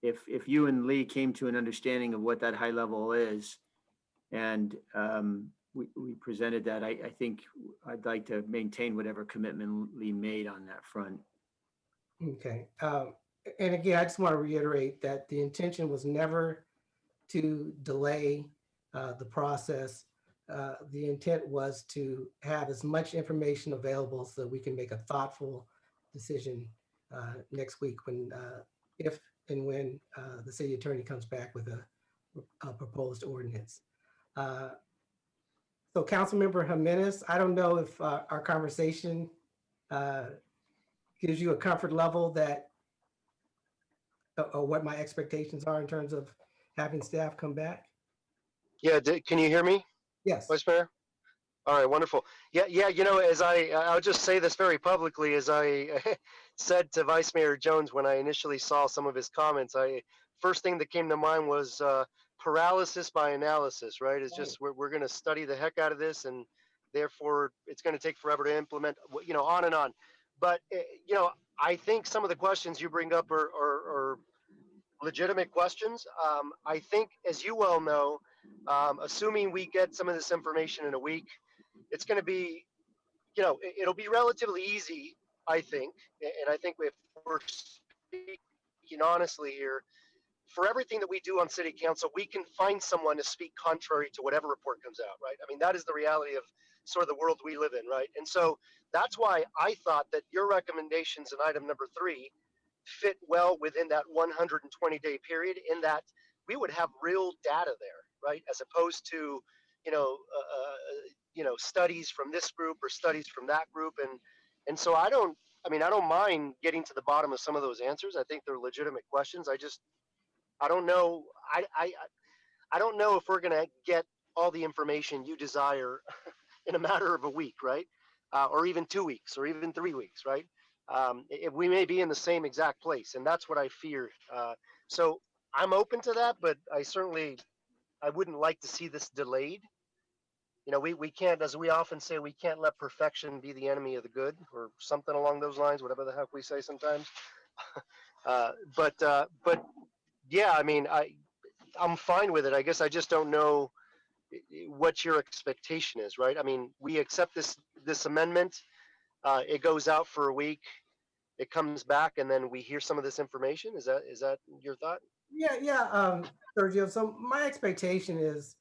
if you and Lee came to an understanding of what that high level is, and we presented that, I think I'd like to maintain whatever commitment Lee made on that front. Okay. And again, I just want to reiterate that the intention was never to delay the process. The intent was to have as much information available so that we can make a thoughtful decision next week when, if and when the city attorney comes back with a proposed ordinance. So Councilmember Jimenez, I don't know if our conversation gives you a comfort level that, or what my expectations are in terms of having staff come back. Yeah, can you hear me? Yes. Vice Mayor? All right, wonderful. Yeah, you know, as I'll just say this very publicly, as I said to Vice Mayor Jones when I initially saw some of his comments, first thing that came to mind was paralysis by analysis, right? It's just, we're going to study the heck out of this, and therefore it's going to take forever to implement, you know, on and on. But, you know, I think some of the questions you bring up are legitimate questions. I think, as you well know, assuming we get some of this information in a week, it's going to be, you know, it'll be relatively easy, I think. And I think if we're speaking honestly here, for everything that we do on city council, we can find someone to speak contrary to whatever report comes out, right? I mean, that is the reality of sort of the world we live in, right? And so that's why I thought that your recommendations in item number 3 fit well within that 120-day period, in that we would have real data there, right? As opposed to, you know, studies from this group or studies from that group. And so I don't mind getting to the bottom of some of those answers. I think they're legitimate questions. I don't know. I don't know if we're going to get all the information you desire in a matter of a week, right? Or even 2 weeks, or even 3 weeks, right? We may be in the same exact place, and that's what I fear. So I'm open to that, but I wouldn't like to see this delayed. You know, we can't, as we often say, we can't let perfection be the enemy of the good, or something along those lines, whatever the heck we say sometimes. But yeah, I mean, I'm fine with it. I guess I just don't know what your expectation is, right? I mean, we accept this amendment. It goes out for a week. It comes back, and then we hear some of this information. Is that your thought? Yeah, Sergio. So my expectation is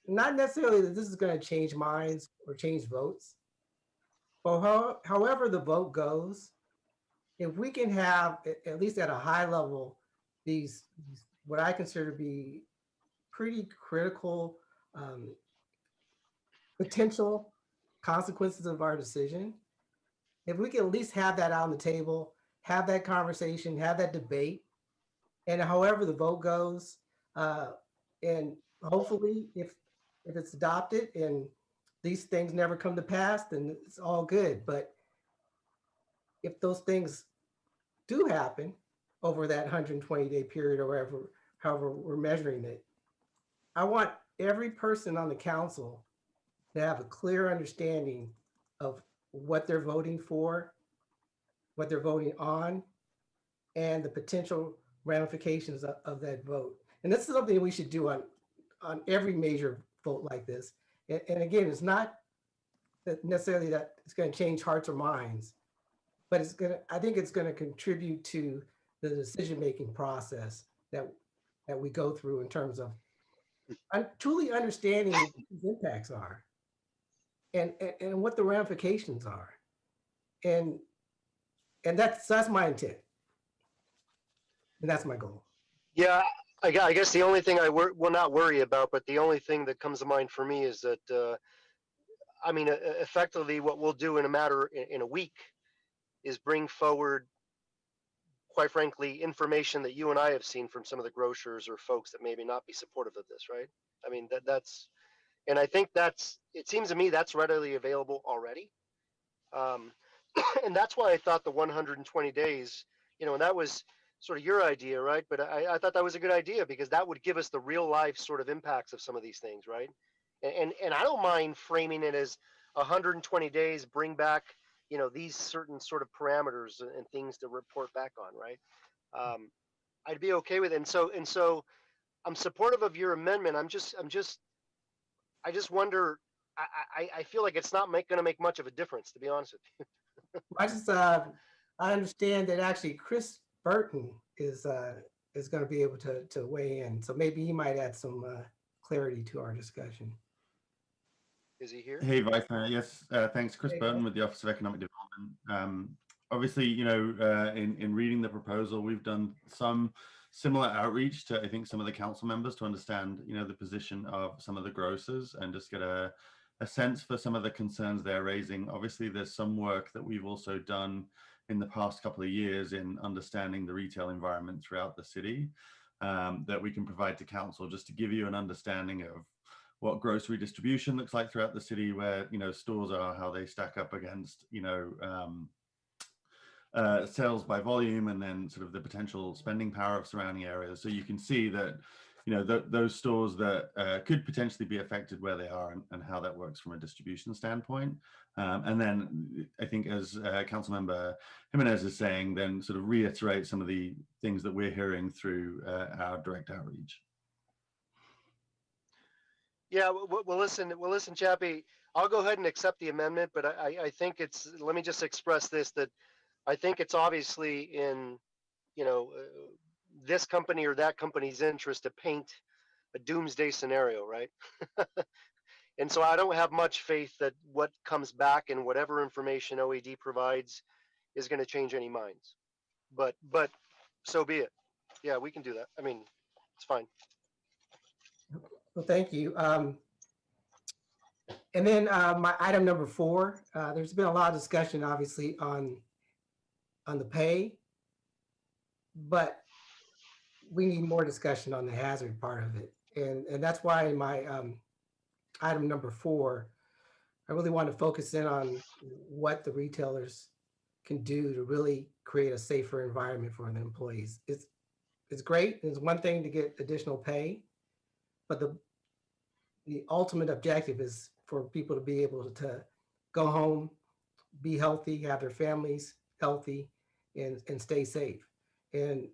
not necessarily that this is going to change minds or change votes, but however the vote goes, if we can have, at least at a high level, these what I consider to be pretty critical potential consequences of our decision, if we can at least have that out on the table, have that conversation, have that debate, and however the vote goes, and hopefully if it's adopted and these things never come to pass, then it's all good. But if those things do happen over that 120-day period, or however we're measuring it, I want every person on the council to have a clear understanding of what they're voting for, what they're voting on, and the potential ramifications of that vote. And this is something we should do on every major vote like this. And again, it's not necessarily that it's going to change hearts or minds, but I think it's going to contribute to the decision-making process that we go through in terms of truly understanding what these impacts are and what the ramifications are. And that's my intent. And that's my goal. Yeah, I guess the only thing will not worry about, but the only thing that comes to mind for me is that, I mean, effectively what we'll do in in a week is bring forward, quite frankly, information that you and I have seen from some of the grocers or folks that maybe not be supportive of this, right? I mean, and I think it seems to me that's readily available already. Um, and that's why I thought the 120 days, and that was sort of your idea, right? But I thought that was a good idea because that would give us the real life sort of impacts of some of these things, right? And I don't mind framing it as 120 days, bring back, these certain sort of parameters and things to report back on, right? I'd be okay with it. And so I'm supportive of your amendment. I just wonder, I feel like it's not going to make much of a difference, to be honest with you. I understand that actually Chris Burton is going to be able to weigh in. So maybe he might add some clarity to our discussion. Is he here? Hey, Vice Mayor. Yes, thanks. Chris Burton with the Office of Economic Development. Obviously, in reading the proposal, we've done some similar outreach to, I think, some of the council members to understand, the position of some of the grocers and just get a sense for some of the concerns they're raising. Obviously, there's some work that we've also done in the past couple of years in understanding the retail environment throughout the city that we can provide to council just to give you an understanding of what grocery distribution looks like throughout the city, where stores are, how they stack up against sales by volume, and then sort of the potential spending power of surrounding areas. So you can see that those stores that could potentially be affected where they are, and how that works from a distribution standpoint. And then I think, as Councilmember Jimenez is saying, then sort of reiterate some of the things that we're hearing through our direct outreach. Yeah, well, listen, Chappie, I'll go ahead and accept the amendment, but I think let me just express this, that I think it's obviously in, this company or that company's interest to paint a doomsday scenario, right? And so I don't have much faith that what comes back and whatever information OED provides is going to change any minds. But so be it. Yeah, we can do that. I mean, it's fine. Well, thank you. And then my item number 4, there's been a lot of discussion, obviously, on the pay, but we need more discussion on the hazard part of it. And that's why in my item number 4, I really want to focus in on what the retailers can do to really create a safer environment for the employees. It's great. It's one thing to get additional pay, but the ultimate objective is for people to be able to go home, be healthy, have their families healthy, and stay safe. And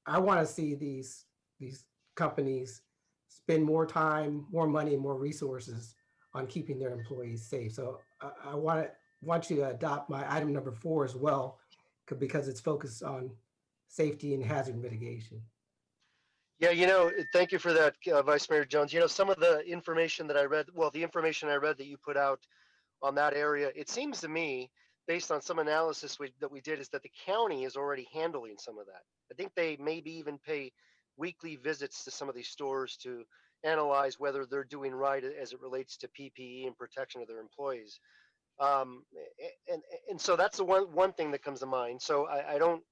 I want to see these companies spend more time, more money, and more resources on keeping their employees safe. So I want you to adopt my item number 4 as well, because it's focused on safety and hazard mitigation. Yeah, thank you for that, Vice Mayor Jones. Some of the information that I read, the information I read that you put out on that area, it seems to me, based on some analysis that we did, is that the county is already handling some of that. I think they maybe even pay weekly visits to some of these stores to analyze whether they're doing right as it relates to PPE and protection of their employees. And so that's the one thing that comes to mind. So I don't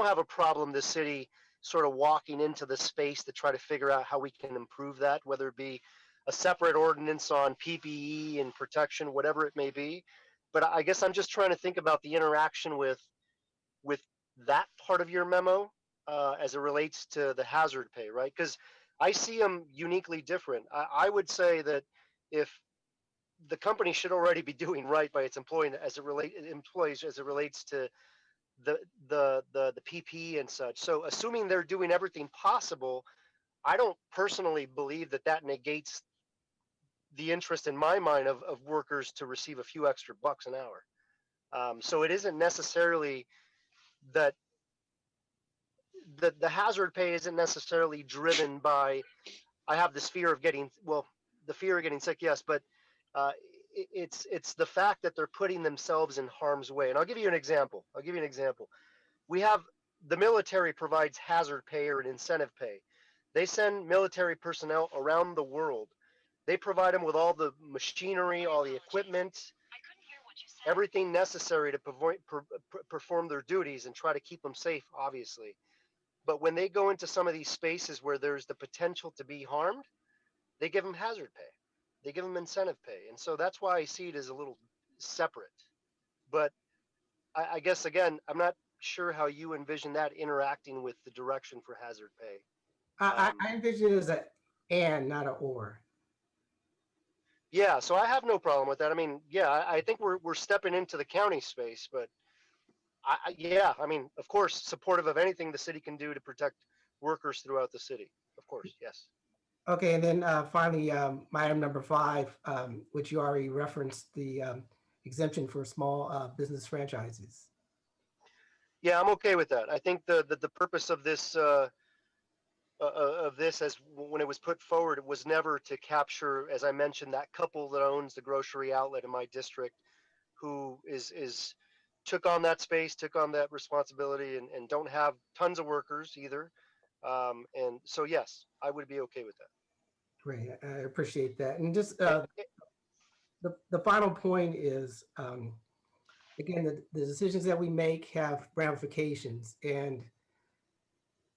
have a problem this city sort of walking into the space to try to figure out how we can improve that, whether it be a separate ordinance on PPE and protection, whatever it may be. But I guess I'm just trying to think about the interaction with that part of your memo as it relates to the hazard pay, right? Because I see them uniquely different. I would say that if the company should already be doing right by its employees as it relates to the PPE and such. So assuming they're doing everything possible, I don't personally believe that negates the interest in my mind of workers to receive a few extra bucks an hour. So it isn't necessarily that the hazard pay isn't necessarily driven by, I have this fear of getting, the fear of getting sick, yes, but it's the fact that they're putting themselves in harm's way. And I'll give you an example. We have the military provides hazard pay or an incentive pay. They send military personnel around the world. They provide them with all the machinery, all the equipment, everything necessary to perform their duties and try to keep them safe, obviously. But when they go into some of these spaces where there's the potential to be harmed, they give them hazard pay. They give them incentive pay. And so that's why I see it as a little separate. But I guess, again, I'm not sure how you envision that interacting with the direction for hazard pay. I envision it as a and, not a or. Yeah, so I have no problem with that. I mean, yeah, I think we're stepping into the county space, but yeah, I mean, of course, supportive of anything the city can do to protect workers throughout the city. Of course, yes. Okay, and then finally, my item number 5, which you already referenced, the exemption for small business franchises. Yeah, I'm okay with that. I think the purpose of this as when it was put forward, it was never to capture, as I mentioned, that couple that owns the grocery outlet in my district, who took on that space, took on that responsibility, and don't have tons of workers either. And so, yes, I would be okay with that. Great, I appreciate that. And just the final point is, again, the decisions that we make have ramifications. And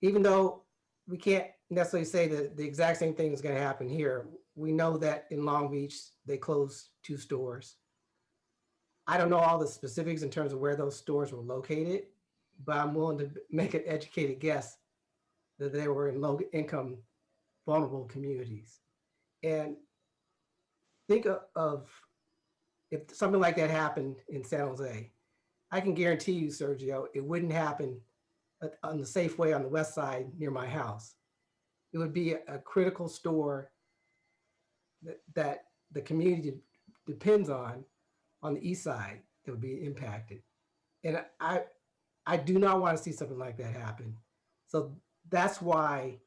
even though we can't necessarily say that the exact same thing is going to happen here, we know that in Long Beach, they closed 2 stores. I don't know all the specifics in terms of where those stores were located, but I'm willing to make an educated guess that they were in low-income, vulnerable communities. And think of if something like that happened in San Jose, I can guarantee you, Sergio, it wouldn't happen on the Safeway on the west side near my house. It would be a critical store that the community depends on the east side that would be impacted. And I do not want to see something like that happen. So that's why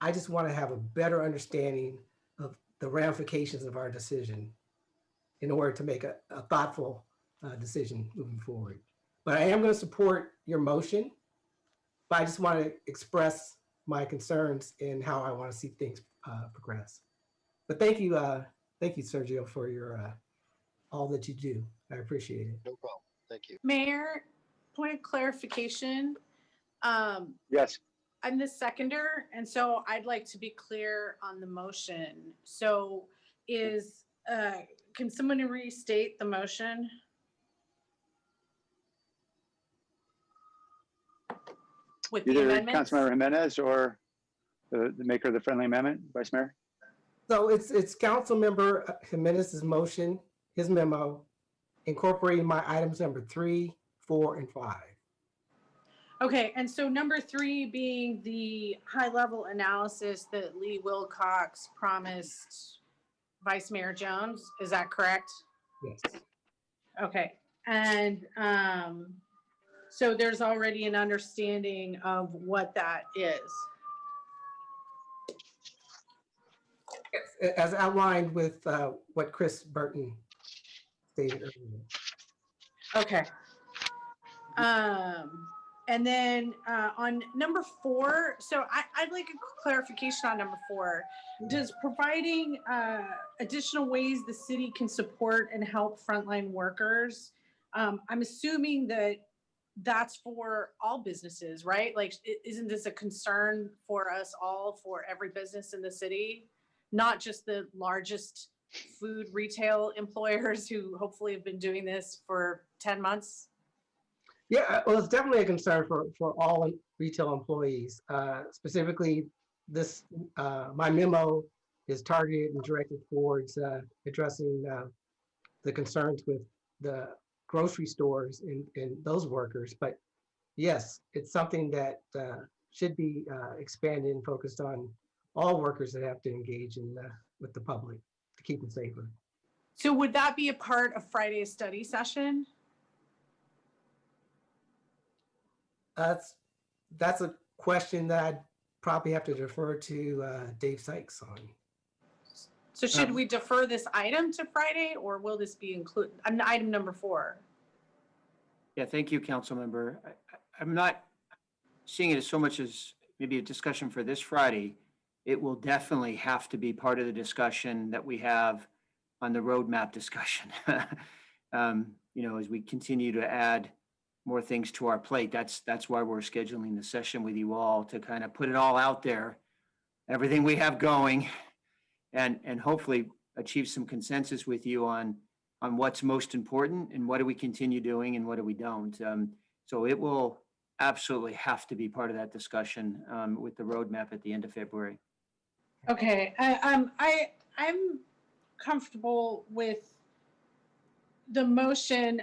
I just want to have a better understanding of the ramifications of our decision in order to make a thoughtful decision moving forward. But I am going to support your motion, but I just want to express my concerns and how I want to see things progress. But thank you, Sergio, for your all that you do. I appreciate it. No problem. Thank you. Mayor, point of clarification. Yes. I'm the seconder, and so I'd like to be clear on the motion. So can someone restate the motion? With the Either amendments? Councilmember Jimenez or the maker of the friendly amendment, Vice Mayor. So it's Councilmember Jimenez's motion, his memo, incorporating my items number 3, 4, and 5. Okay, and so number 3 being the high-level analysis that Lee Wilcox promised Vice Mayor Jones, is that correct? Yes. Okay, and so there's already an understanding of what that is. As outlined with what Chris Burton stated earlier. Okay. And then on number 4, so I'd like a clarification on number 4. Does providing additional ways the city can support and help frontline workers, I'm assuming that that's for all businesses, right? Like, isn't this a concern for us all, for every business in the city, not just the largest food retail employers who hopefully have been doing this for 10 months? Yeah, well, it's definitely a concern for all retail employees. Specifically, my memo is targeted and directed towards addressing the concerns with the grocery stores and those workers. But yes, it's something that should be expanded and focused on all workers that have to engage with the public to keep them safer. So would that be a part of Friday's study session? That's a question that I'd probably have to defer to Dave Sykes on. So should we defer this item to Friday, or will this be included? Item number 4. Yeah, thank you, council member. I'm not seeing it as so much as maybe a discussion for this Friday, it will definitely have to be part of the discussion that we have on the roadmap discussion. As we continue to add more things to our plate, that's why we're scheduling the session with you all, to kind of put it all out there, everything we have going, and hopefully achieve some consensus with you on what's most important and what do we continue doing and what do we don't. So it will absolutely have to be part of that discussion with the roadmap at the end of February. Okay, I'm comfortable with the motion.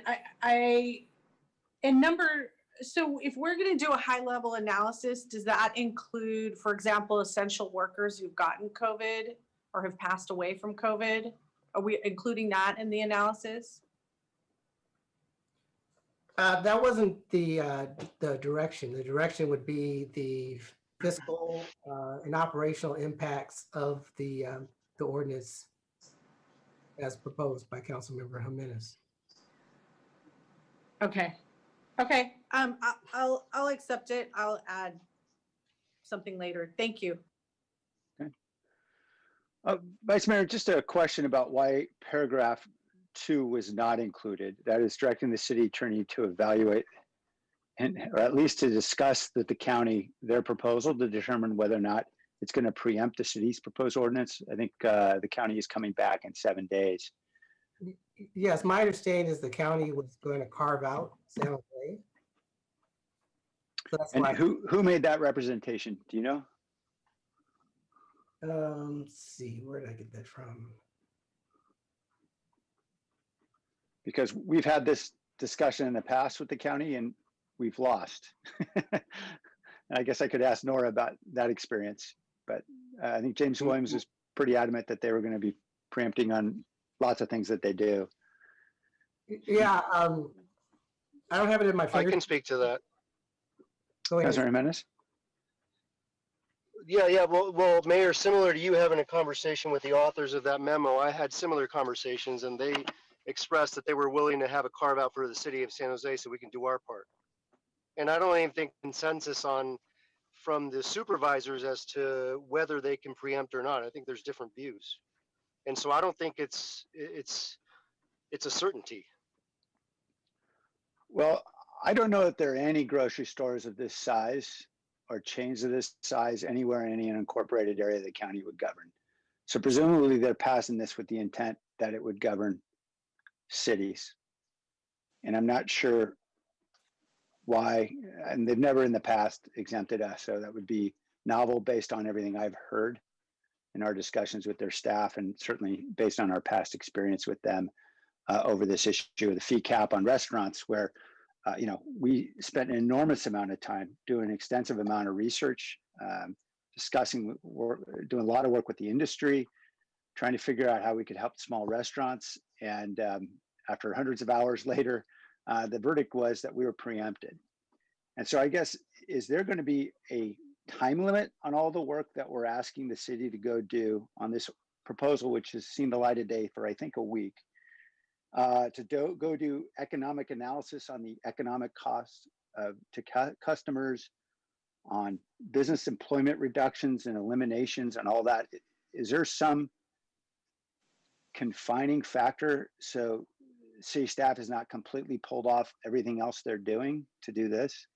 So if we're going to do a high level analysis, does that include, for example, essential workers who've gotten COVID or have passed away from COVID? Are we including that in the analysis? That wasn't the direction. The direction would be the fiscal and operational impacts of the ordinance as proposed by Councilmember Jimenez. Okay. I'll accept it. I'll add something later. Thank you. Vice Mayor, just a question about why paragraph 2 was not included. That is directing the city attorney to evaluate or at least to discuss with the county their proposal to determine whether or not it's going to preempt the city's proposed ordinance. I think the county is coming back in 7 days. Yes, my understanding is the county was going to carve out San Jose. So that's And why. who made that representation? Do you know? Let's see, where did I get that from? Because we've had this discussion in the past with the county and we've lost. I guess I could ask Nora about that experience, but I think James Williams is pretty adamant that they were going to be preempting on lots of things that they do. Yeah, I don't have it in my I fingertips. can speak to that. Go ahead. Councilor Jimenez? Yeah. Well, Mayor, similar to you having a conversation with the authors of that memo, I had similar conversations, and they expressed that they were willing to have a carve out for the city of San Jose so we can do our part. And I don't even think consensus from the supervisors as to whether they can preempt or not. I think there's different views, and so I don't think it's a certainty. Well, I don't know that there are any grocery stores of this size or chains of this size anywhere in any unincorporated area the county would govern. So presumably they're passing this with the intent that it would govern cities. And I'm not sure why, and they've never in the past exempted us. So that would be novel based on everything I've heard in our discussions with their staff, and certainly based on our past experience with them over this issue of the fee cap on restaurants, where we spent an enormous amount of time doing an extensive amount of research, discussing, doing a lot of work with the industry, trying to figure out how we could help small restaurants. And after hundreds of hours later, the verdict was that we were preempted. And so I guess, is there going to be a time limit on all the work that we're asking the city to go do on this proposal, which has seen the light of day for, I think, a week? Go do economic analysis on the economic costs to customers, on business employment reductions and eliminations and all that. Is there some confining factor so city staff is not completely pulled off everything else they're doing to do this?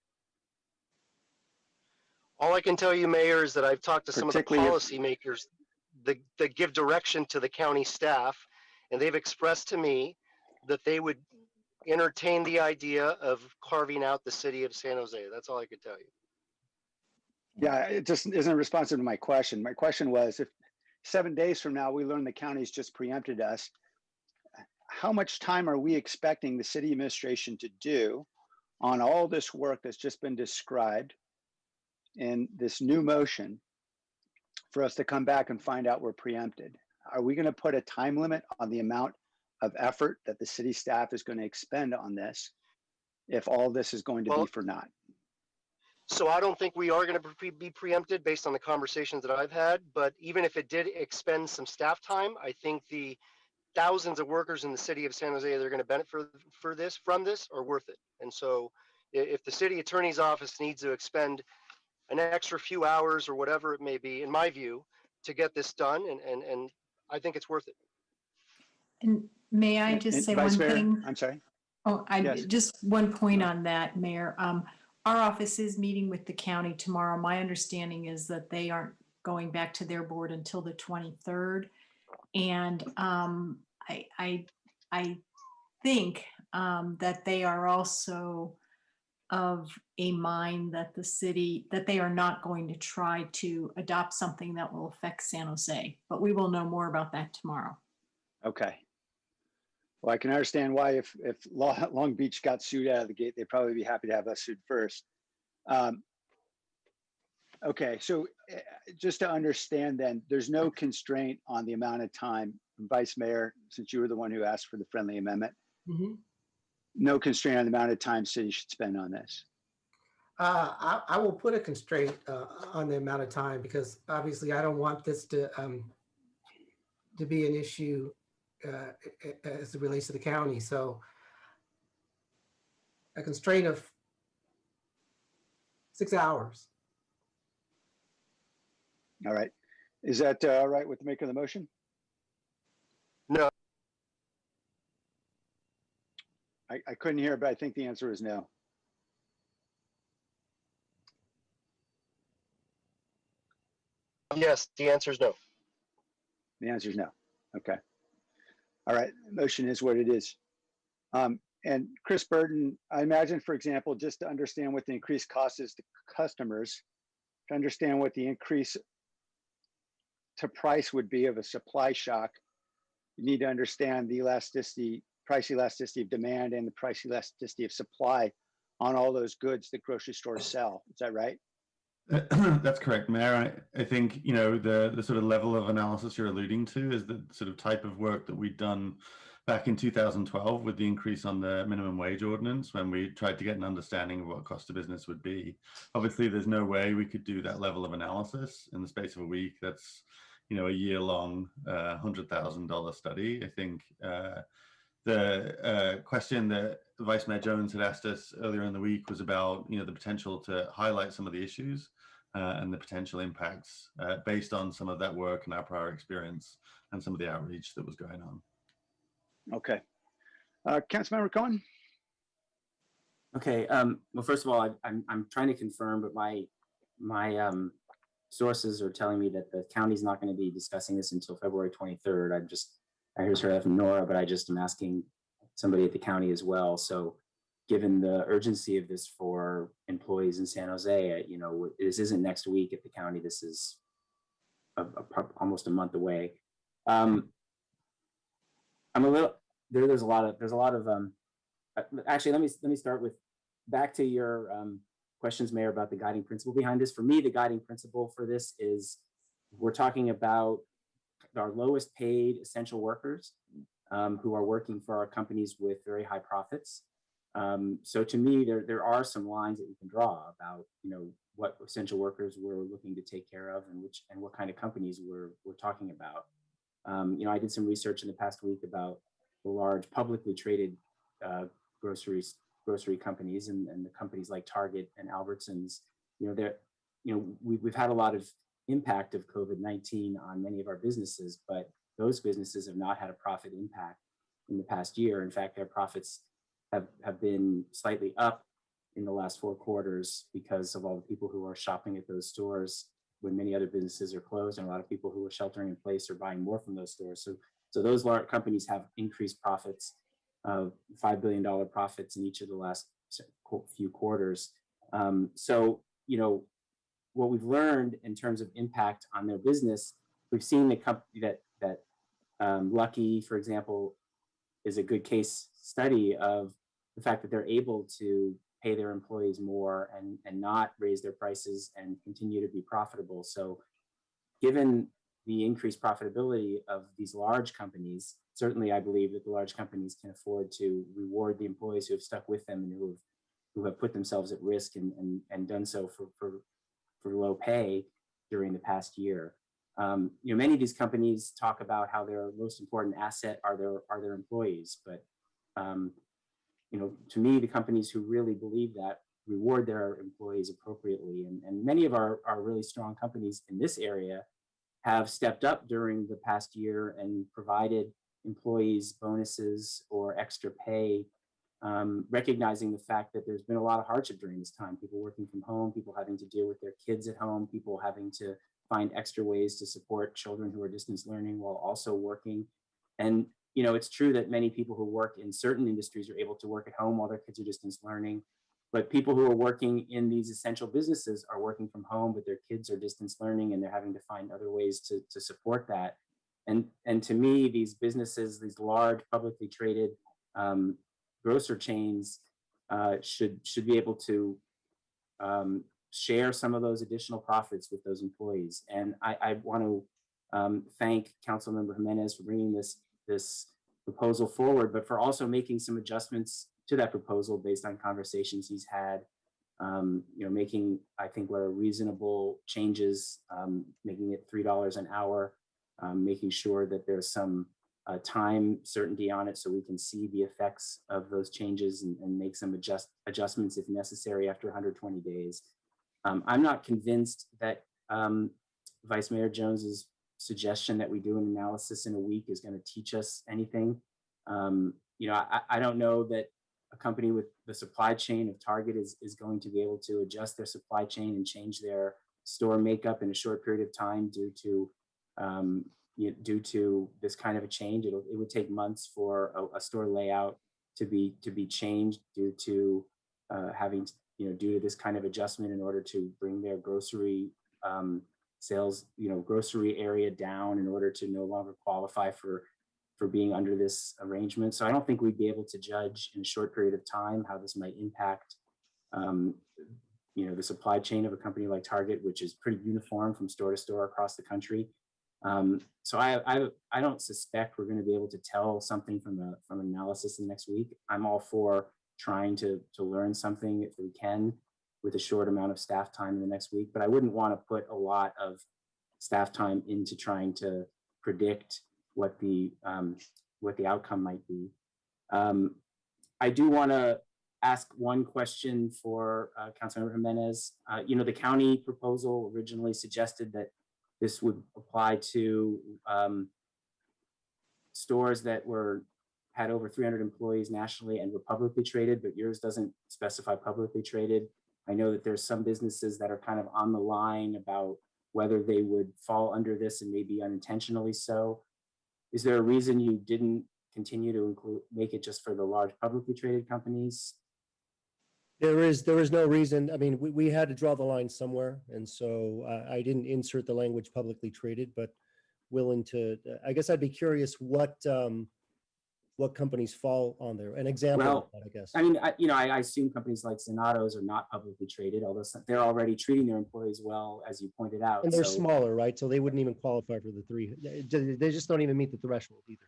All I can tell you, Mayor, is that I've talked to some of the policymakers that give direction to the county staff, and they've expressed to me that they would entertain the idea of carving out the city of San Jose. That's all I could tell you. Yeah, it just isn't responsive to my question. My question was, if 7 days from now we learn the county's just preempted us, how much time are we expecting the city administration to do on all this work that's just been described in this new motion for us to come back and find out we're preempted? Are we going to put a time limit on the amount of effort that the city staff is going to expend on this if all this is going to be for naught? So I don't think we are going to be preempted based on the conversations that I've had, but even if it did expend some staff time, I think the thousands of workers in the city of San Jose that are going to benefit from this are worth it. And so if the city attorney's office needs to expend an extra few hours or whatever it may be, in my view, to get this done. And I think it's worth it. And may I just And say Vice one Mayor, thing? I'm sorry. Oh, Yes. just one point on that, Mayor. Our office is meeting with the county tomorrow. My understanding is that they aren't going back to their board until the 23rd. And I think that they are also of a mind that the city, that they are not going to try to adopt something that will affect San Jose. But we will know more about that tomorrow. Okay. Well, I can understand why if Long Beach got sued out of the gate, they'd probably be happy to have us sued first. Okay, so just to understand then, there's no constraint on the amount of time, Vice Mayor, since you were the one who asked for the friendly amendment, no constraint on the amount of time city should spend on this. I will put a constraint on the amount of time because obviously I don't want this to be an issue as it relates to the county. So a constraint of 6 hours. All right. Is that all right with the maker of the motion? No. I couldn't hear, but I think the answer is no. Yes, the answer is no. The answer is no. Okay. All right. Motion is what it is. And Chris Burton, I imagine, for example, just to understand what the increased cost is to customers, to understand what the increase to price would be of a supply shock, you need to understand the elasticity, price elasticity of demand and the price elasticity of supply on all those goods that grocery stores sell. Is that right? That's correct, Mayor. I think, you know, the sort of level of analysis you're alluding to is the sort of type of work that we'd done back in 2012 with the increase on the minimum wage ordinance when we tried to get an understanding of what cost of business would be. Obviously, there's no way we could do that level of analysis in the space of a week. That's, you know, a year-long $100,000 study. I think the question that Vice Mayor Jones had asked us earlier in the week was about, you know, the potential to highlight some of the issues and the potential impacts based on some of that work and our prior experience and some of the outreach that was going on. Okay. Councilmember Cohen? Okay. Well, first of all, I'm trying to confirm, but my sources are telling me that the county's not going to be discussing this until February 23rd. I just heard that from Nora, but I just am asking somebody at the county as well. So given the urgency of this for employees in San Jose, you know, this isn't next week at the county. This is almost a month away. I'm a little, there's a lot of, actually, let me start with back to your questions, Mayor, about the guiding principle behind this. For me, the guiding principle for this is we're talking about our lowest paid essential workers who are working for our companies with very high profits. So to me, there are some lines that we can draw about, you know, what essential workers we're looking to take care of and what kind of companies we're talking about. You know, I did some research in the past week about the large publicly traded grocery companies and the companies like Target and Albertsons. You know, we've had a lot of impact of COVID-19 on many of our businesses, but those businesses have not had a profit impact in the past year. In fact, their profits have been slightly up in the last 4 quarters because of all the people who are shopping at those stores when many other businesses are closed, and a lot of people who are sheltering in place are buying more from those stores. So those large companies have increased profits, $5 billion profits in each of the last few quarters. So, you know, what we've learned in terms of impact on their business, we've seen the company that Lucky, for example, is a good case study of the fact that they're able to pay their employees more and not raise their prices and continue to be profitable. So given the increased profitability of these large companies, certainly I believe that the large companies can afford to reward the employees who have stuck with them and who have put themselves at risk and done so for low pay during the past year. You know, many of these companies talk about how their most important asset are their employees, but you know, to me, the companies who really believe that reward their employees appropriately. And many of our really strong companies in this area have stepped up during the past year and provided employees bonuses or extra pay, recognizing the fact that there's been a lot of hardship during this time. People working from home, people having to deal with their kids at home, people having to find extra ways to support children who are distance learning while also working. And it's true that many people who work in certain industries are able to work at home while their kids are distance learning. But people who are working in these essential businesses are working from home, but their kids are distance learning and they're having to find other ways to support that. And to me, these businesses, these large publicly traded grocer chains should be able to share some of those additional profits with those employees. And I want to thank Councilmember Jimenez for bringing this proposal forward, but for also making some adjustments to that proposal based on conversations he's had, making, I think, what are reasonable changes, making it $3 an hour, making sure that there's some time certainty on it so we can see the effects of those changes and make some adjustments if necessary after 120 days. I'm not convinced that Vice Mayor Jones's suggestion that we do an analysis in a week is going to teach us anything. I don't know that a company with the supply chain of Target is going to be able to adjust their supply chain and change their store makeup in a short period of time due to this kind of a change. It would take months for a store layout to be changed due to having due to this kind of adjustment in order to bring their grocery sales, grocery area down in order to no longer qualify for being under this arrangement. So I don't think we'd be able to judge in a short period of time how this might impact, the supply chain of a company like Target, which is pretty uniform from store to store across the country. So I don't suspect we're going to be able to tell something from analysis in the next week. I'm all for trying to learn something if we can with a short amount of staff time in the next week, but I wouldn't want to put a lot of staff time into trying to predict what the outcome might be. I do want to ask one question for Councilmember Jimenez. The county proposal originally suggested that this would apply to stores that had over 300 employees nationally and were publicly traded, but yours doesn't specify publicly traded. I know that there's some businesses that are kind of on the line about whether they would fall under this and maybe unintentionally so. Is there a reason you didn't continue to make it just for the large publicly traded companies? There is no reason. I mean, we had to draw the line somewhere. And so I didn't insert the language publicly traded, but willing to, I guess I'd be curious what companies fall on there. An example of that, I guess. I mean, I assume companies like Sonatos are not publicly traded, although they're already treating their employees well, as you pointed out. And they're smaller, right? So they wouldn't even qualify for the three. They just don't even meet the threshold either.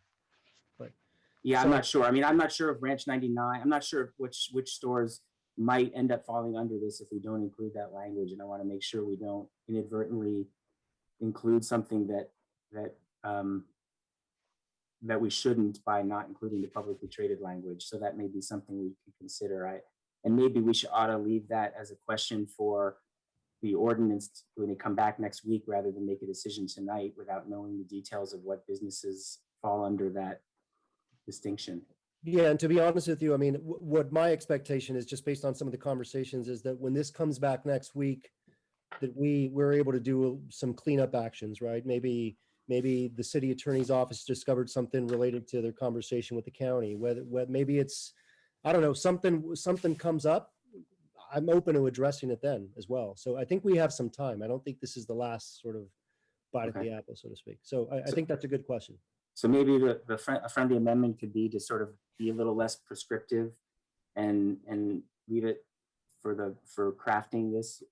But yeah, I'm not sure. I mean, I'm not sure if Ranch 99, I'm not sure which stores might end up falling under this if we don't include that language. And I want to make sure we don't inadvertently include something that we shouldn't by not including the publicly traded language. So that may be something we could consider. And maybe we ought to leave that as a question for the ordinance when they come back next week, rather than make a decision tonight without knowing the details of what businesses fall under that distinction. yeah, and to be honest with you, I mean, what my expectation is, just based on some of the conversations, is that when this comes back next week, that we're able to do some cleanup actions, right? Maybe the city attorney's office discovered something related to their conversation with the county. Whether maybe it's, I don't know, something comes up. I'm open to addressing it then as well. So I think we have some time. I don't think this is the last sort of bite at the apple, so to speak. So I think that's a good question. So maybe a friendly amendment could be to sort of be a little less prescriptive and leave it for crafting this,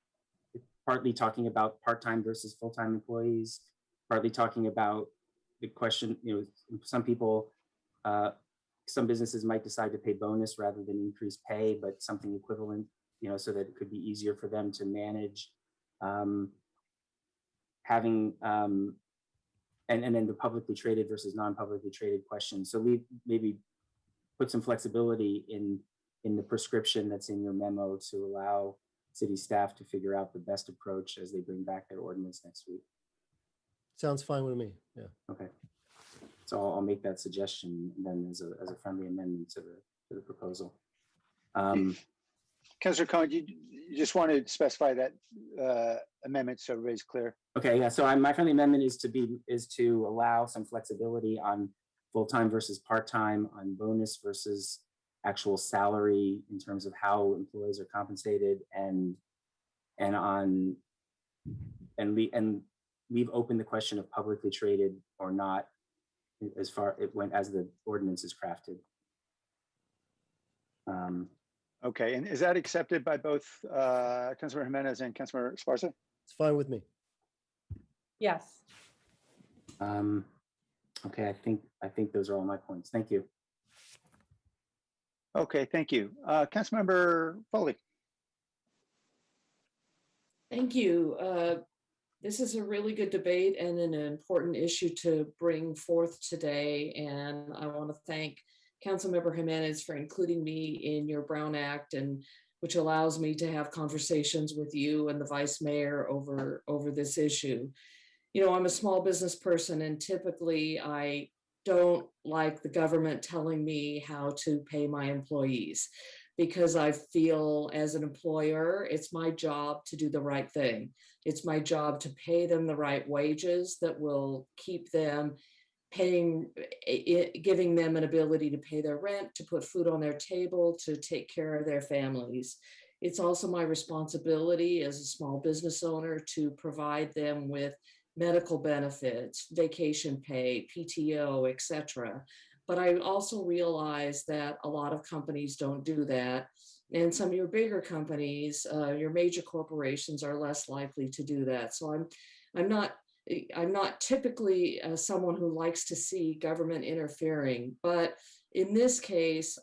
partly talking about part-time versus full-time employees, partly talking about the question, some people, some businesses might decide to pay bonus rather than increase pay, but something equivalent, so that it could be easier for them to manage. And then the publicly traded versus non-publicly traded question. So we maybe put some flexibility in in the prescription that's in your memo to allow city staff to figure out the best approach as they bring back their ordinance next week. Sounds fine with me. Yeah. Okay. So I'll make that suggestion then as a friendly amendment to the proposal. Councilor Cohen, you just want to specify that amendment so everybody's clear. Okay, yeah. So my friendly amendment is to allow some flexibility on full-time versus part-time, on bonus versus actual salary in terms of how employees are compensated, and leave open the question of publicly traded or not as far as the ordinance is crafted. Okay, and is that accepted by both Councilmember Jimenez and Councilmember Esparza? It's fine with me. Yes. Okay, I think those are all my points. Thank you. Okay, thank you. Councilmember Foley. Thank you. This is a really good debate and an important issue to bring forth today. And I want to thank Councilmember Jimenez for including me in your Brown Act, and which allows me to have conversations with you and the Vice Mayor over this issue. You know, I'm a small business person, and typically I don't like the government telling me how to pay my employees, because I feel as an employer, it's my job to do the right thing. It's my job to pay them the right wages that will keep them giving them an ability to pay their rent, to put food on their table, to take care of their families. It's also my responsibility as a small business owner to provide them with medical benefits, vacation pay, PTO, etc. But I also realize that a lot of companies don't do that. And some of your bigger companies, your major corporations, are less likely to do that. So I'm not typically someone who likes to see government interfering, but in this case,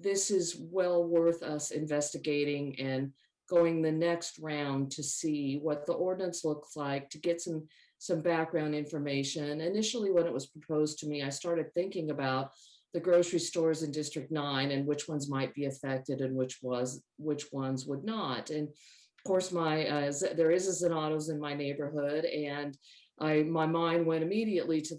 this is well worth us investigating and going the next round to see what the ordinance looks like, to get some background information. Initially, when it was proposed to me, I started thinking about the grocery stores in District 9 and which ones might be affected and which ones would not. And of course, there is a Zanotto's in my neighborhood, and my mind went immediately to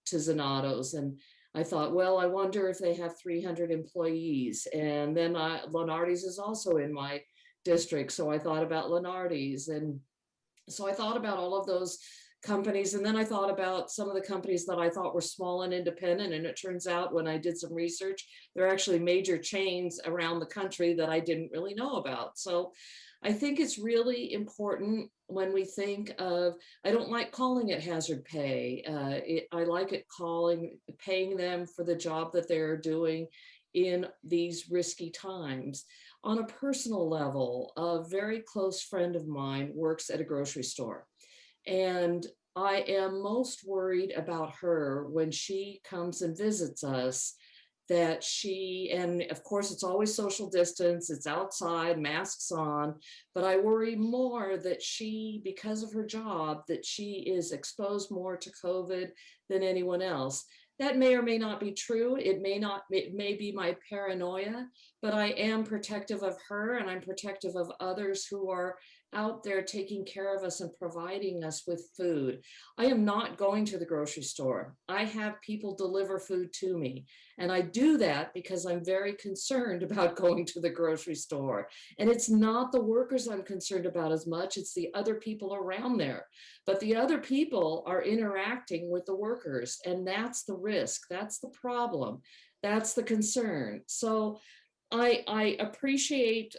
Zanotto's, and I thought, well, I wonder if they have 300 employees. And then Lenardi's is also in my district, so I thought about Lenardi's, and so I thought about all of those companies, and then I thought about some of the companies that I thought were small and independent, and it turns out when I did some research, they're actually major chains around the country that I didn't really know about. So I think it's really important when we think of, I don't like calling it hazard pay. I like it paying them for the job that they're doing in these risky times. On a personal level, a very close friend of mine works at a grocery store, and I am most worried about her when she comes and visits us, that and of course it's always social distance, it's outside, masks on, but I worry more that she, because of her job, that she is exposed more to COVID than anyone else. That may or may not be true. It may be my paranoia, but I am protective of her, and I'm protective of others who are out there taking care of us and providing us with food. I am not going to the grocery store. I have people deliver food to me, and I do that because I'm very concerned about going to the grocery store. And it's not the workers I'm concerned about as much, it's the other people around there. But the other people are interacting with the workers, and that's the risk, that's the problem, that's the concern. So I appreciate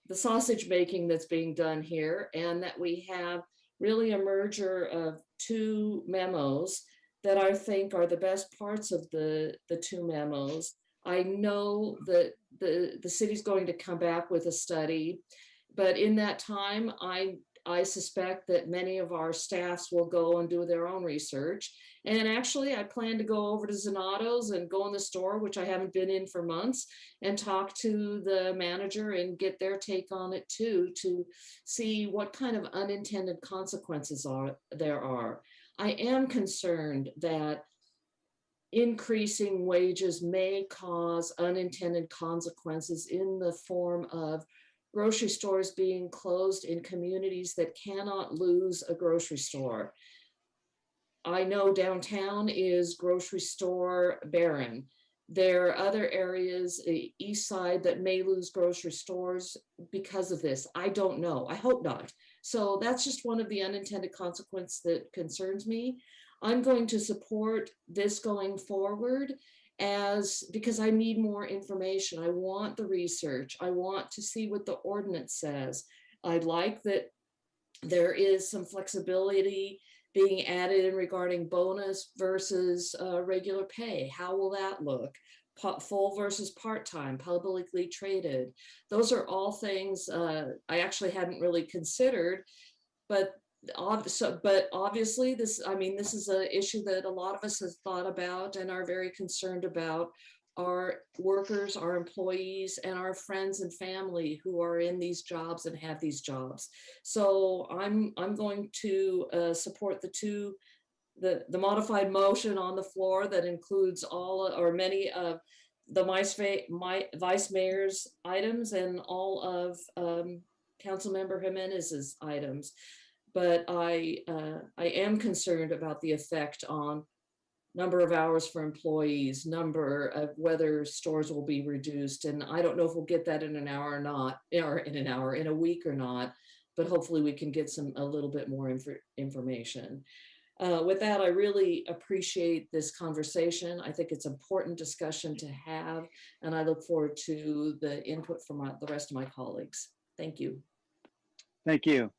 the sausage making that's being done here, and that we have really a merger of two memos that I think are the best parts of the two memos. I know that the city's going to come back with a study, but in that time, I suspect that many of our staffs will go and do their own research. And actually, I plan to go over to Zanotto's and go in the store, which I haven't been in for months, and talk to the manager and get their take on it too, to see what kind of unintended consequences there are. I am concerned that increasing wages may cause unintended consequences in the form of grocery stores being closed in communities that cannot lose a grocery store. I know downtown is grocery store barren. There are other areas, east side, that may lose grocery stores because of this. I don't know. I hope not. So that's just one of the unintended consequences that concerns me. I'm going to support this going forward because I need more information. I want the research. I want to see what the ordinance says. I'd like that there is some flexibility being added in regarding bonus versus regular pay. How will that look? Full versus part-time, publicly traded. Those are all things I actually hadn't really considered, but obviously this is an issue that a lot of us have thought about and are very concerned about. Our workers, our employees, and our friends and family who are in these jobs and have these jobs. So I'm going to support the modified motion on the floor that includes all or many of the vice mayor's items and all of Councilmember Jimenez's items. But I am concerned about the effect on number of hours for employees, number of whether stores will be reduced. And I don't know if we'll get that in an hour or not, or in a week or not, but hopefully we can get a little bit more information. With that, I really appreciate this conversation. I think it's an important discussion to have, and I look forward to the input from the rest of my colleagues. Thank you. Thank you.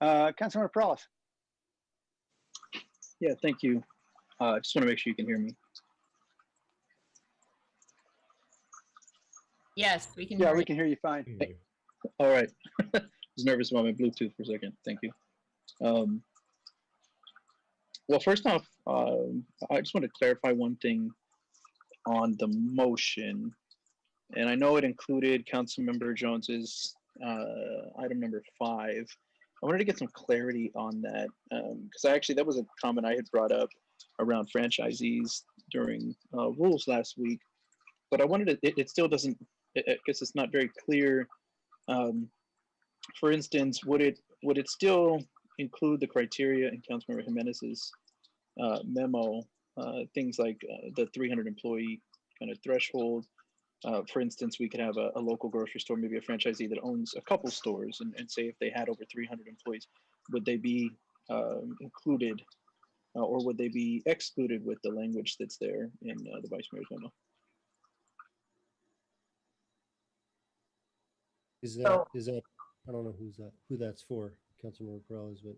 Councilmember Perales. Yeah, thank you. I just want to make sure you can hear me. Yes, we can. Yeah, we can hear you fine. All right. I was nervous about my Bluetooth for a second. Thank you. Well, first off, I just want to clarify one thing on the motion. And I know it included Councilmember Jones's item number 5. I wanted to get some clarity on that because that was a comment I had brought up around franchisees during rules last week. But I wanted to, it still doesn't, I guess it's not very clear. For instance, would it still include the criteria in Councilmember Jimenez's memo, things like the 300 employee kind of threshold? For instance, we could have a local grocery store, maybe a franchisee that owns a couple stores, and say if they had over 300 employees, would they be included or would they be excluded with the language that's there in the Vice Mayor's memo? Is that, I don't know who that's for, Councilmember Perales, but.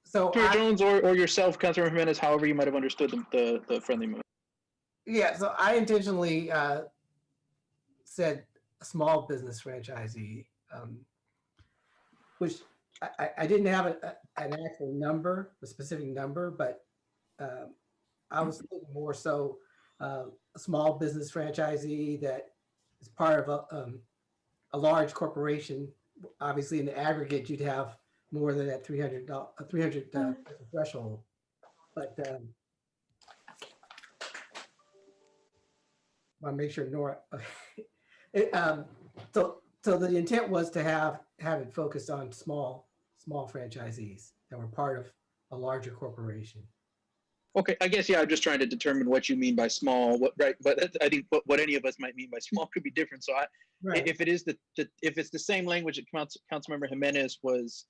So Jones or yourself, Councilmember Jimenez, however you might have understood the friendly memo. Yeah, so I intentionally said a small business franchisee, which I didn't have an actual number, a specific number, but I was thinking more so a small business franchisee that is part of a large corporation. Obviously, in the aggregate, you'd have more than that 300 threshold, but I want to make sure Nora. So the intent was to have it focused on small franchisees that were part of a larger corporation. Okay, I guess, yeah, I'm just trying to determine what you mean by small, right? But I think what any of us might mean by small could be different. So if it is if it's the same language that Councilmember Jimenez was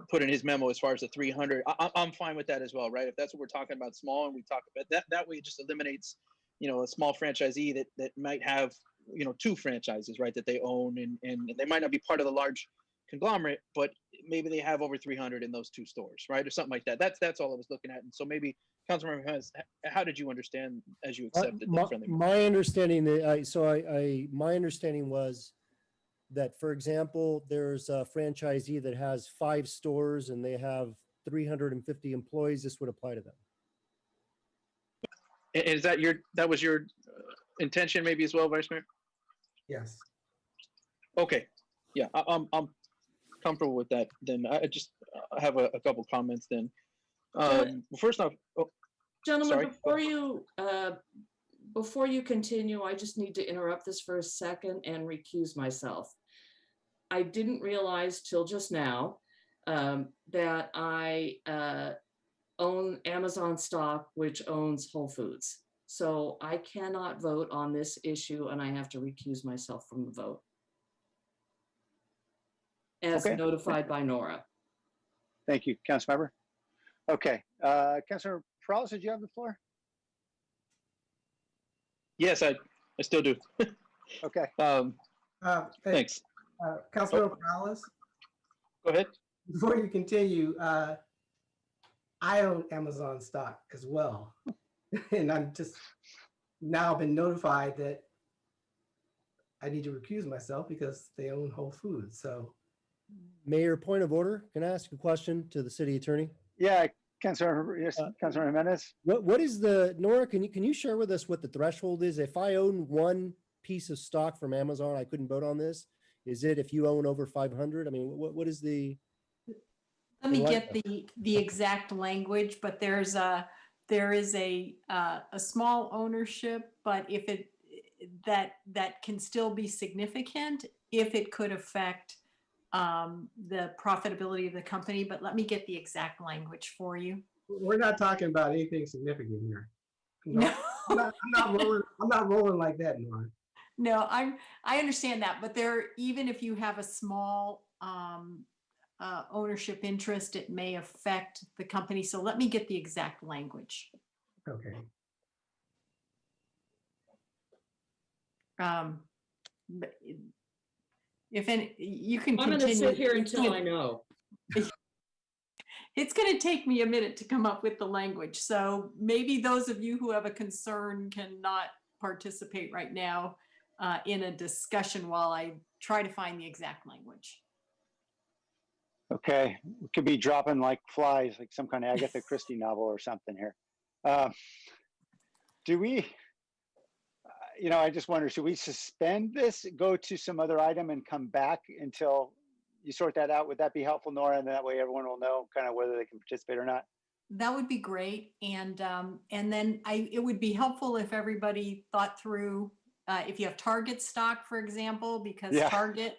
put in his memo as far as the 300, I'm fine with that as well, right? If that's what we're talking about, small, and we talk about that way, it just eliminates, a small franchisee that might have, 2 franchises, right, that they own, and they might not be part of the large conglomerate, but maybe they have over 300 in those 2 stores, right, or something like that. That's all I was looking at. And so maybe Councilmember Jimenez, how did you understand as you accepted the friendly? My understanding, my understanding was that, for example, there's a franchisee that has 5 stores and they have 350 employees. This would apply to them. Is that was your intention maybe as well, Vice Mayor? Yes. Okay. Yeah, I'm comfortable with that. Then I just have a couple comments then. First off, Gentlemen, Sorry. before you continue, I just need to interrupt this for a second and recuse myself. I didn't realize till just now that I own Amazon stock, which owns Whole Foods. So I cannot vote on this issue and I have to recuse myself from the vote. As Okay. notified by Nora. Thank you, Councilmember. Okay, Councilmember Perales, did you have the floor? Yes, I still do. Okay. Thanks. Councilmember Perales, Go ahead. before you continue, I own Amazon stock as well. And I'm just now been notified that I need to recuse myself because they own Whole Foods. So, Mayor, point of order. Can I ask a question to the city attorney? Yeah, Councilmember, yes, Councilmember Jimenez. What is the, Nora, can you share with us what the threshold is? If I own one piece of stock from Amazon, I couldn't vote on this? Is it if you own over 500? I mean, what is the? Let me get the exact language, but there is a small ownership, but if it that can still be significant if it could affect the profitability of the company. But let me get the exact language for you. we're not talking about anything significant here. No. I'm not rolling like that, Nora. No, I understand that, but even if you have a small ownership interest, it may affect the company. So let me get the exact language. Okay. But if any, you can I'm continue. going to sit here until I know. It's going to take me a minute to come up with the language. So maybe those of you who have a concern cannot participate right now in a discussion while I try to find the exact language. Okay, we could be dropping like flies, like some kind of Agatha Christie novel or something here. Do we, I just wonder, should we suspend this, go to some other item and come back until you sort that out? Would that be helpful, Nora? And that way everyone will know kind of whether they can participate or not. That would be great. And then it would be helpful if everybody thought through, if you have Target stock, for example, because Target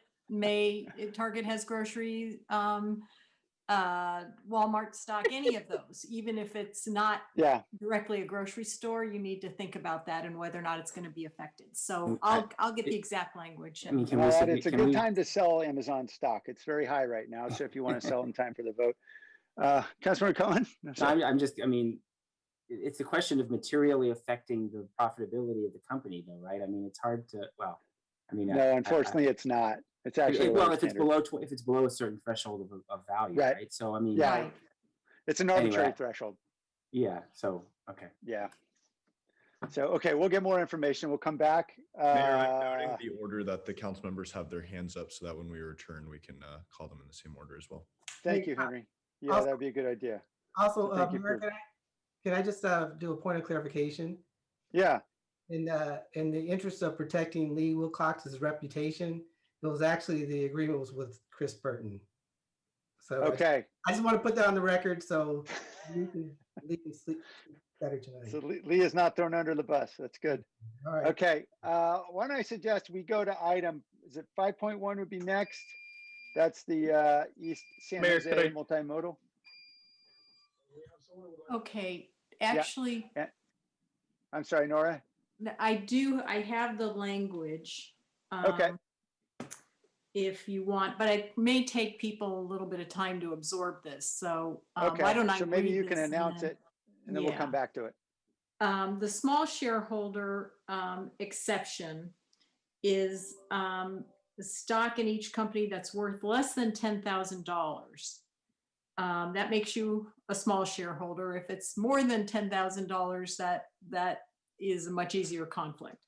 has grocery, Walmart stock, any of those, even if it's not directly a grocery store, you need to think about that and whether or not it's going to be affected. So I'll get the exact language. It's a good time to sell Amazon stock. It's very high right now. So if you want to sell in time for the vote. Councilmember Cohen? It's a question of materially affecting the profitability of the company though, right? I mean, it's hard to, no, unfortunately it's not. It's actually if it's below a certain threshold of value, right? So it's an arbitrary threshold. Yeah. So okay. Yeah. So okay, we'll get more information. We'll come back. Mayor, I'm noting the order that the council members have their hands up, so that when we return, we can call them in the same order as well. Thank you, Henry. Yeah, that'd be a good idea. Also, can I just do a point of clarification? Yeah. In the interest of protecting Lee Wilcox's reputation, it was actually the agreement was with Chris Burton. So okay, I just want to put that on the record so Lee can sleep better tonight. So Lee is not thrown under the bus. That's good. All right. Okay. Why don't I suggest we go to item? Is it 5.1 would be next? That's the East San Jose multimodal. Okay, actually, I'm sorry, Nora. I have the language. Okay. If you want, but it may take people a little bit of time to absorb this. So why don't I? So maybe you can announce it, and then we'll come back to it. The small shareholder exception is the stock in each company that's worth less than $10,000. That makes you a small shareholder. If it's more than $10,000, that is a much easier conflict.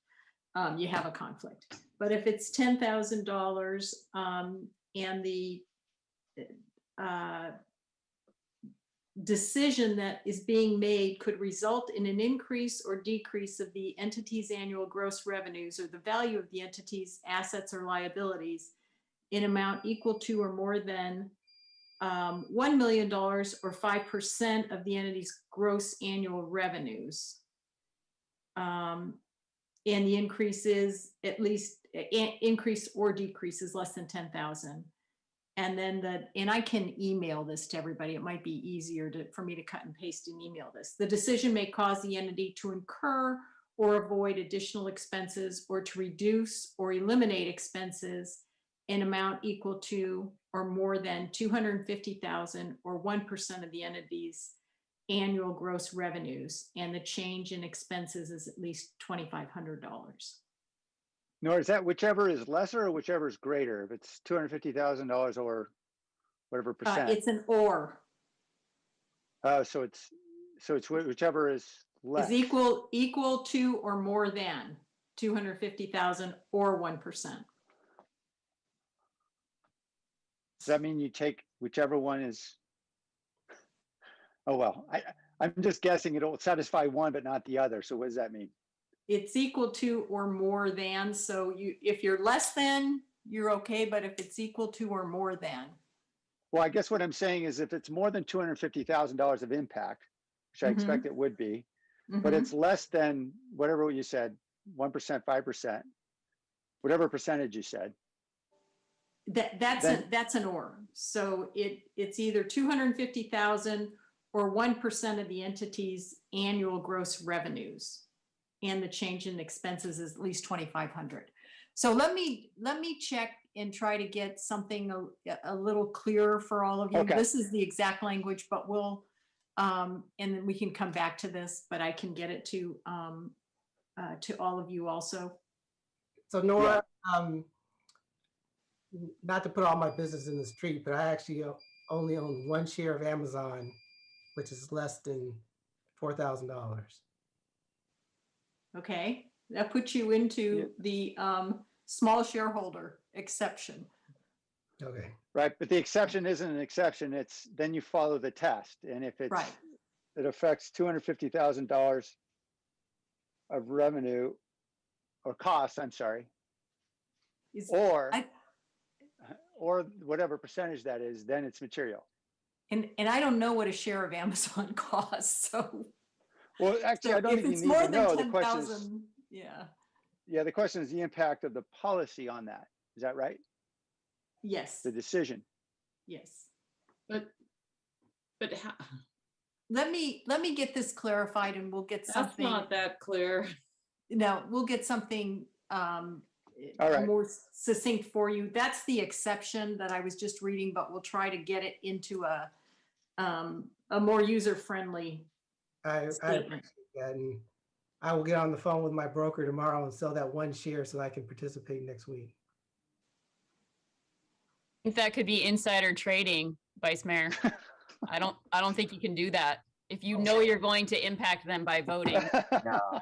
You have a conflict. But if it's $10,000 and the decision that is being made could result in an increase or decrease of the entity's annual gross revenues or the value of the entity's assets or liabilities in amount equal to or more than $1 million or 5% of the entity's gross annual revenues. And the increase is at least increase or decrease is less than 10,000. And then and I can email this to everybody. It might be easier for me to cut and paste and email this. The decision may cause the entity to incur or avoid additional expenses or to reduce or eliminate expenses in amount equal to or more than 250,000 or 1% of the entity's annual gross revenues, and the change in expenses is at least $2,500. Nor is that whichever is lesser or whichever is greater? If it's $250,000 or whatever percent. It's an or. So it's whichever is less. Is equal to or more than 250,000 or 1%. Does that mean you take whichever one is? Oh, well, I'm just guessing it'll satisfy one, but not the other. So what does that mean? It's equal to or more than. So if you're less than, you're okay. But if it's equal to or more than. Well, I guess what I'm saying is if it's more than $250,000 of impact, which I expect it would be, but it's less than whatever you said, 1%, 5%, whatever percentage you said. That's an or. So it's either 250,000 or 1% of the entity's annual gross revenues, and the change in expenses is at least 2,500. So let me check and try to get something a little clearer for all of you. Okay. This is the exact language, but we'll and then we can come back to this, but I can get it to all of you also. So Nora, not to put all my business in the street, but I actually only own one share of Amazon, which is less than $4,000. Okay, that puts you into the small shareholder exception. Okay. Right, but the exception isn't an exception. It's then you follow the test, and if it affects $250,000 of revenue or costs, I'm sorry, or whatever percentage that is, then it's material. And I don't know what a share of Amazon costs, so. Well, actually, So I don't if think it's you need more to than know. The question is, 10,000, yeah. The question is the impact of the policy on that. Is that right? Yes. The decision. Yes. But how? Let me get this clarified, and we'll get something. That's not that clear. No, we'll get something All right. more succinct for you. That's the exception that I was just reading, but we'll try to get it into a more user-friendly I appreciate that, and I will get on the phone with my broker tomorrow and sell that one share so I can participate next week. If that could be insider trading, Vice Mayor. I don't think you can do that. If you know you're going to impact them by voting. No.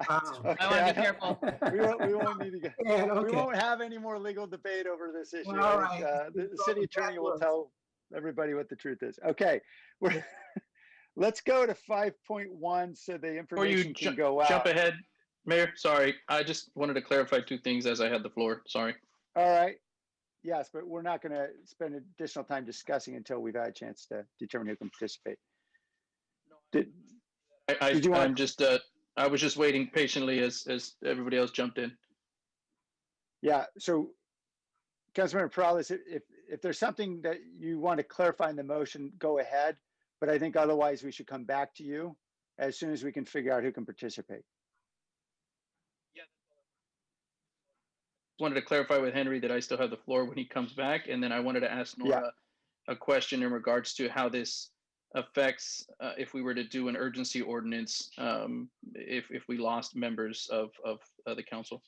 I want to be careful. We won't need to get. We won't have any more legal debate over this issue. Well, all right. The city attorney will tell everybody what the truth is. Okay, let's go to 5.1 so the information can go out. Jump ahead, Mayor. Sorry, I just wanted to clarify two things as I had the floor. Sorry. All right. Yes, but we're not going to spend additional time discussing until we've had a chance to determine who can participate. I was just waiting patiently as everybody else jumped in. Yeah. So, Councilmember Perales, if there's something that you want to clarify in the motion, go ahead. But I think otherwise we should come back to you as soon as we can figure out who can participate. Wanted to clarify with Henry that I still have the floor when he comes back, and then I wanted to ask Nora a question in regards to how this affects if we were to do an urgency ordinance if we lost members of the council.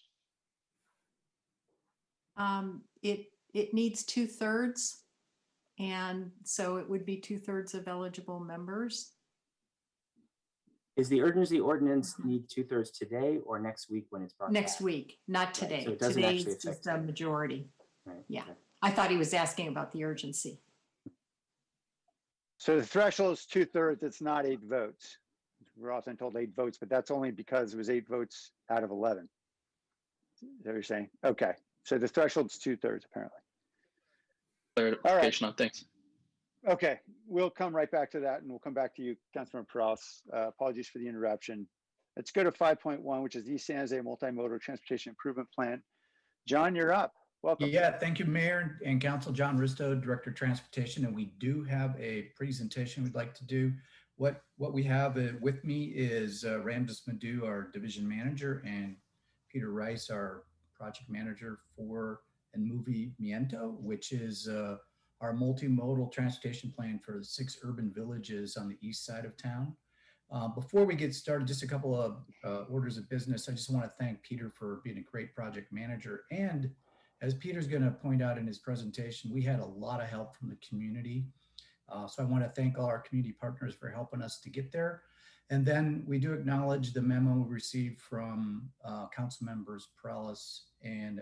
It needs 2/3, and so it would be 2/3 of eligible members. Is the urgency ordinance need 2/3 today or next week when it's brought Next back? week, not today. Right, so it doesn't Today actually is affect just a majority. Right, Yeah, okay. I thought he was asking about the urgency. So the threshold is 2/3. It's not 8 votes. We're often told 8 votes, but that's only because it was 8 votes out of 11. Is that what you're saying? Okay. So the threshold's 2/3 apparently. Clarification on things. Okay, we'll come right back to that and we'll come back to you, Councilman Perales. Apologies for the interruption. Let's go to 5.1, which is the East San Jose Multimodal Transportation Improvement Plan. John, you're up. Welcome. Yeah, thank you, Mayor and Council. John Risto, Director of Transportation, and we do have a presentation we'd like to do. What we have with me is Ramses Madhu, our Division Manager, and Peter Rice, our Project Manager for and Movimiento, which is our multimodal transportation plan for the 6 urban villages on the east side of town. Before we get started, just a couple of orders of business. I just want to thank Peter for being a great project manager. And as Peter's going to point out in his presentation, we had a lot of help from the community. So I want to thank all our community partners for helping us to get there. And then we do acknowledge the memo we received from Council Members Perales and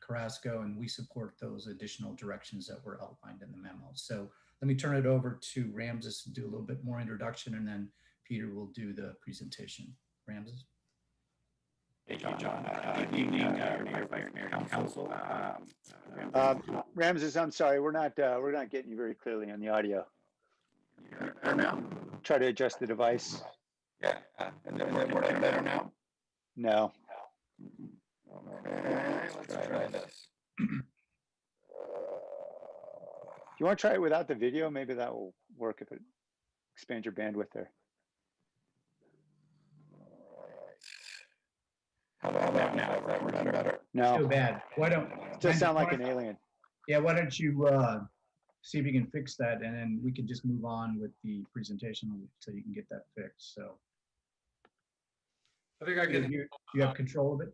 Carrasco, and we support those additional directions that were outlined in the memo. So let me turn it over to Ramses to do a little bit more introduction, and then Peter will do the presentation. Ramses. Thank you, John. Good evening, Mayor and Council. Ramses, I'm sorry, we're not getting you very clearly on the audio. Try to adjust the device. Yeah, and then working better now. No. Okay, let's try this. Do you want to try it without the video? Maybe that will work if it expands your bandwidth there. How about now? Is that working better? No. Too bad. Why don't Still sound like an alien. Yeah, why don't you see if you can fix that, and then we can just move on with the presentation so you can get that fixed. So I think I can. You have control of it?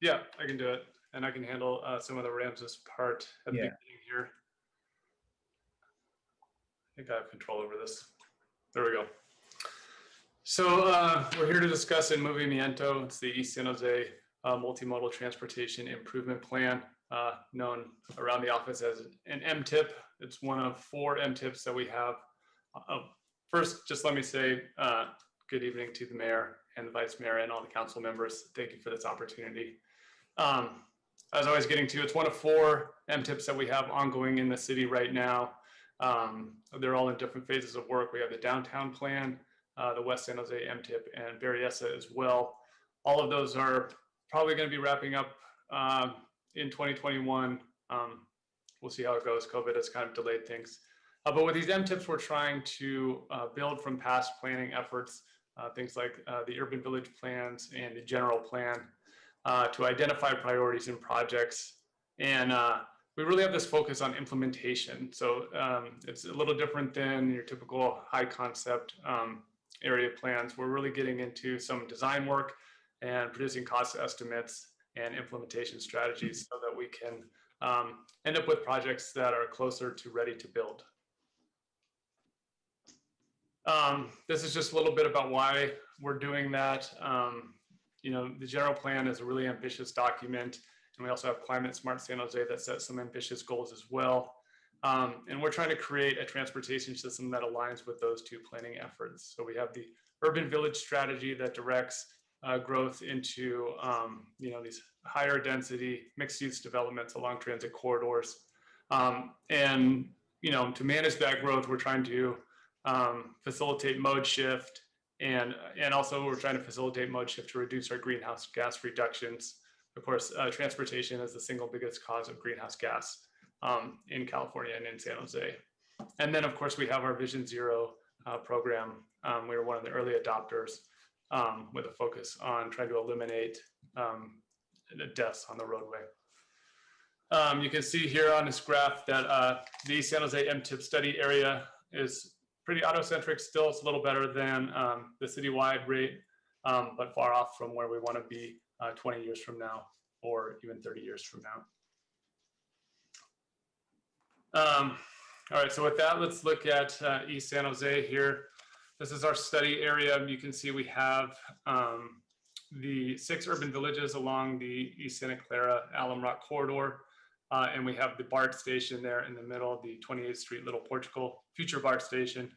Yeah, I can do it. And I can handle some of the Ramses part at the beginning here. I think I have control over this. There we go. So we're here to discuss in Movimiento. It's the East San Jose Multimodal Transportation Improvement Plan, known around the office as an MTIP. It's one of 4 MTIPs that we have. First, just let me say good evening to the mayor and the vice mayor and all the council members. Thank you for this opportunity. As I was getting to, it's one of 4 MTIPs that we have ongoing in the city right now. They're all in different phases of work. We have the downtown plan, the West San Jose MTIP, and Berryessa as well. All of those are probably going to be wrapping up in 2021. We'll see how it goes. COVID has kind of delayed things. But with these MTIPs, we're trying to build from past planning efforts, things like the urban village plans and the general plan, to identify priorities and projects. And we really have this focus on implementation. So it's a little different than your typical high concept area plans. We're really getting into some design work and producing cost estimates and implementation strategies so that we can end up with projects that are closer to ready to build. This is just a little bit about why we're doing that. You know, the general plan is a really ambitious document, and we also have Climate Smart San Jose that sets some ambitious goals as well. And we're trying to create a transportation system that aligns with those 2 planning efforts. So we have the urban village strategy that directs growth into you know, these higher density mixed use developments along transit corridors. And you know, to manage that growth, we're trying to facilitate mode shift, and also we're trying to facilitate mode shift to reduce our greenhouse gas reductions. Of course, transportation is the single biggest cause of greenhouse gas in California and in San Jose. And then of course we have our Vision Zero program. We were one of the early adopters with a focus on trying to eliminate the deaths on the roadway. You can see here on this graph that the San Jose MTIP study area is pretty autocentric still. It's a little better than the citywide rate, but far off from where we want to be 20 years from now, or even 30 years from now. All right, so with that, let's look at East San Jose here. This is our study area. You can see we have the 6 urban villages along the East Santa Clara Alum Rock corridor. And we have the BART station there in the middle, the 28th Street Little Portugal future BART station.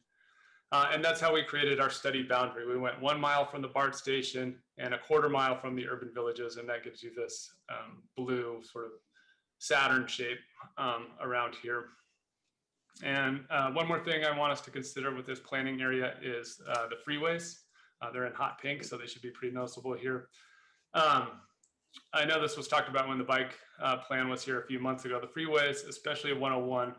And that's how we created our study boundary. We went 1 mile from the BART station and a 1/4 mile from the urban villages. And that gives you this blue sort of Saturn shape around here. And one more thing I want us to consider with this planning area is the freeways. They're in hot pink, so they should be pretty noticeable here. I know this was talked about when the bike plan was here a few months ago. The freeways, especially 101,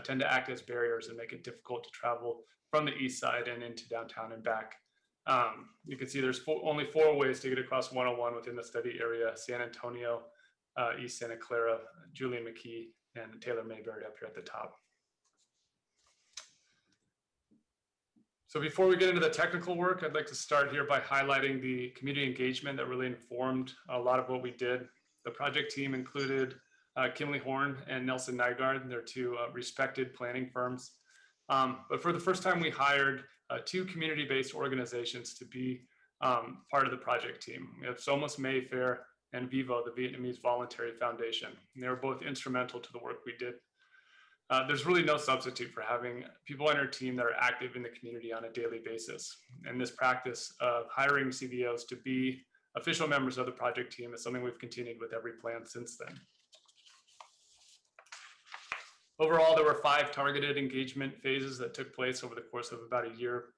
tend to act as barriers and make it difficult to travel from the east side and into downtown and back. You can see there's only 4 ways to get across 101 within the study area: San Antonio, East Santa Clara, Julian McKee, and Taylor Mayberry up here at the top. So before we get into the technical work, I'd like to start here by highlighting the community engagement that really informed a lot of what we did. The project team included Kimley Horn and Nelson Nygaard. They're 2 respected planning firms. But for the first time, we hired 2 community-based organizations to be part of the project team. We have Somos Mayfair and Vivo, the Vietnamese Voluntary Foundation. And they were both instrumental to the work we did. There's really no substitute for having people on our team that are active in the community on a daily basis. And this practice of hiring CVOs to be official members of the project team is something we've continued with every plan since then. Overall, there were 5 targeted engagement phases that took place over the course of about a year.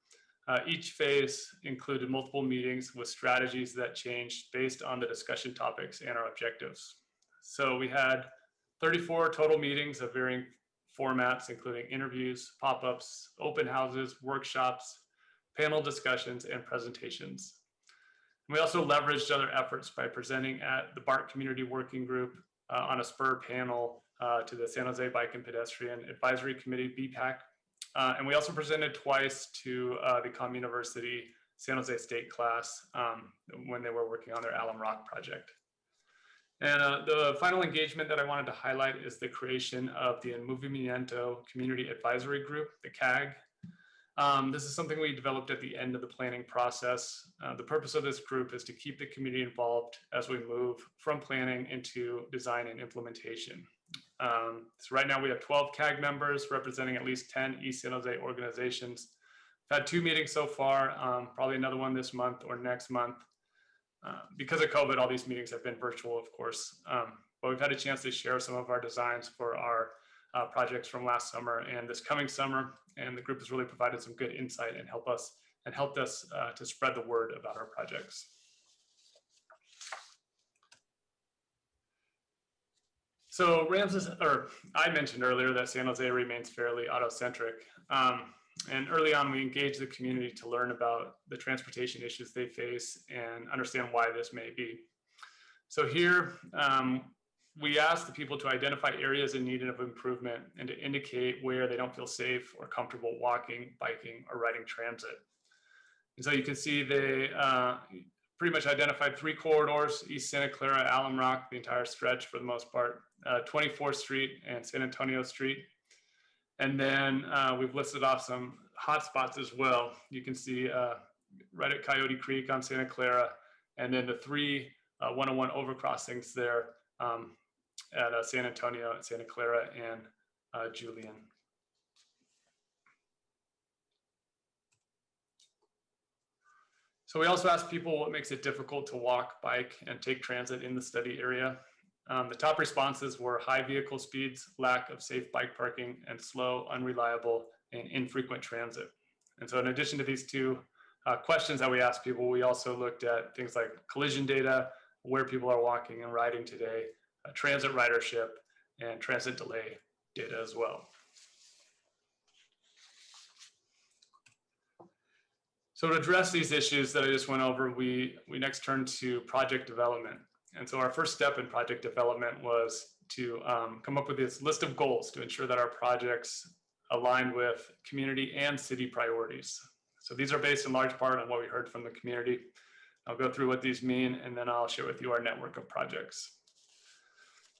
Each phase included multiple meetings with strategies that changed based on the discussion topics and our objectives. So we had 34 total meetings of varying formats, including interviews, pop-ups, open houses, workshops, panel discussions, and presentations. And we also leveraged other efforts by presenting at the BART Community Working Group on a spur panel to the San Jose Bike and Pedestrian Advisory Committee, BPAC. And we also presented twice to the Com University San Jose State class when they were working on their Alum Rock project. And the final engagement that I wanted to highlight is the creation of the Movimiento Community Advisory Group, the CAG. This is something we developed at the end of the planning process. The purpose of this group is to keep the community involved as we move from planning into design and implementation. So right now we have 12 CAG members representing at least 10 East San Jose organizations. We've had 2 meetings so far, probably another one this month or next month. Because of COVID, all these meetings have been virtual, of course, but we've had a chance to share some of our designs for our projects from last summer and this coming summer, and the group has really provided some good insight and helped us to spread the word about our projects. So I mentioned earlier that San Jose remains fairly auto-centric. And early on, we engaged the community to learn about the transportation issues they face and understand why this may be. So here, we asked the people to identify areas in need of improvement and to indicate where they don't feel safe or comfortable walking, biking, or riding transit. And so you can see they pretty much identified 3 corridors: East Santa Clara, Alum Rock, the entire stretch for the most part, 24th Street and San Antonio Street. And then we've listed off some hotspots as well. You can see right at Coyote Creek on Santa Clara, and then the 3 101 overcrossings there at San Antonio, Santa Clara, and Julian. So we also asked people what makes it difficult to walk, bike, and take transit in the study area. The top responses were high vehicle speeds, lack of safe bike parking, and slow, unreliable, and infrequent transit. And so in addition to these 2 questions that we asked people, we also looked at things like collision data, where people are walking and riding today, transit ridership, and transit delay data as well. So to address these issues that I just went over, we next turned to project development. And so our first step in project development was to come up with this list of goals to ensure that our projects aligned with community and city priorities. So these are based in large part on what we heard from the community. I'll go through what these mean, and then I'll share with you our network of projects.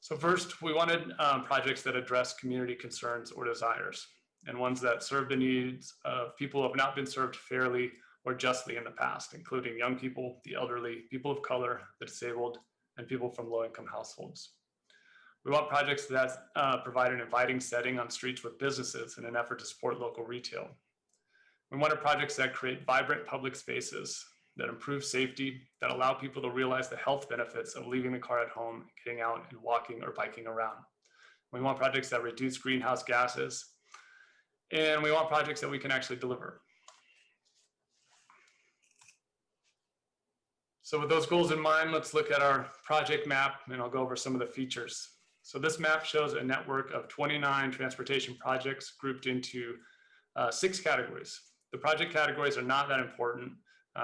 So first, we wanted projects that address community concerns or desires, and ones that serve the needs of people who have not been served fairly or justly in the past, including young people, the elderly, people of color, the disabled, and people from low-income households. We want projects that provide an inviting setting on streets with businesses in an effort to support local retail. We wanted projects that create vibrant public spaces, that improve safety, that allow people to realize the health benefits of leaving the car at home, getting out and walking or biking around. We want projects that reduce greenhouse gases, And we want projects that we can actually deliver. So with those goals in mind, let's look at our project map, and I'll go over some of the features. So this map shows a network of 29 transportation projects grouped into 6 categories. The project categories are not that important.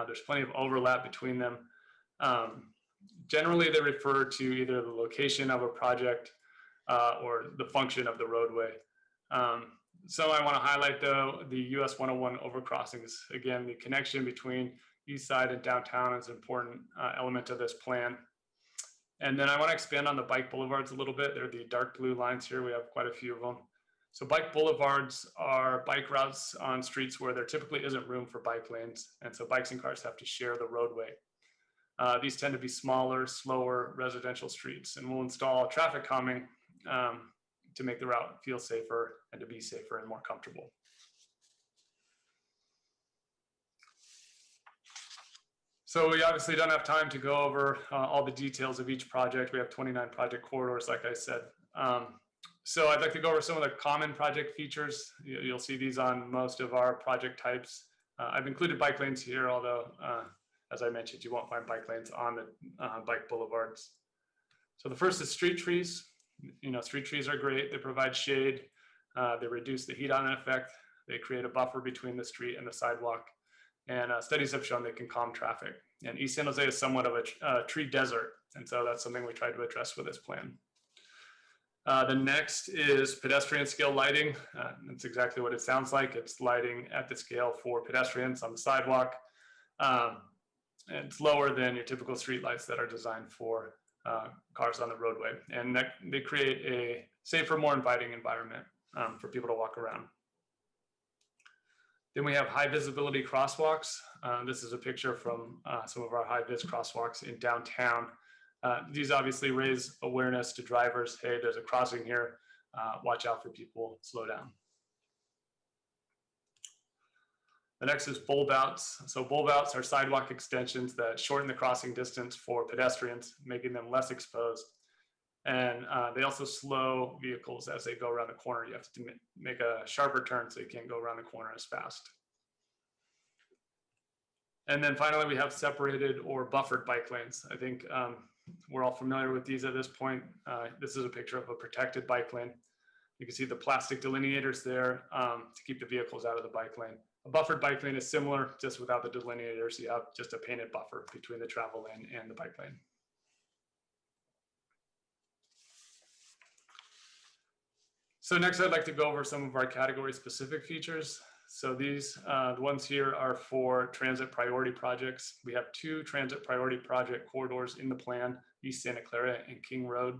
There's plenty of overlap between them. Generally, they refer to either the location of a project or the function of the roadway. So I want to highlight, though, the US 101 overcrossings. Again, the connection between East Side and downtown is an important element of this plan. And then I want to expand on the bike boulevards a little bit. They're the dark blue lines here. We have quite a few of them. So bike boulevards are bike routes on streets where there typically isn't room for bike lanes. And so bikes and cars have to share the roadway. These tend to be smaller, slower residential streets, and we'll install traffic calming to make the route feel safer and to be safer and more comfortable. So we obviously don't have time to go over all the details of each project. We have 29 project corridors, like I said. So I'd like to go over some of the common project features. You'll see these on most of our project types. I've included bike lanes here, although, as I mentioned, you won't find bike lanes on the bike boulevards. So the first is street trees. Street trees are great. They provide shade. They reduce the heat on effect. They create a buffer between the street and the sidewalk. And studies have shown they can calm traffic. And East San Jose is somewhat of a tree desert. And so that's something we tried to address with this plan. The next is pedestrian scale lighting. That's exactly what it sounds like. It's lighting at the scale for pedestrians on the sidewalk. And it's lower than your typical street lights that are designed for cars on the roadway. And they create a safer, more inviting environment for people to walk around. Then we have high visibility crosswalks. This is a picture from some of our high vis crosswalks in downtown. These obviously raise awareness to drivers. Hey, there's a crossing here. Watch out for people, slow down. The next is bulb outs. So bulb outs are sidewalk extensions that shorten the crossing distance for pedestrians, making them less exposed. And they also slow vehicles as they go around the corner. You have to make a sharper turn so you can't go around the corner as fast. And then finally, we have separated or buffered bike lanes. I think we're all familiar with these at this point. This is a picture of a protected bike lane. You can see the plastic delineators there to keep the vehicles out of the bike lane. A buffered bike lane is similar, just without the delineators. You have just a painted buffer between the travel lane and the bike lane. So next, I'd like to go over some of our category-specific features. So these, the ones here are for transit priority projects. We have 2 transit priority project corridors in the plan, East Santa Clara and King Road.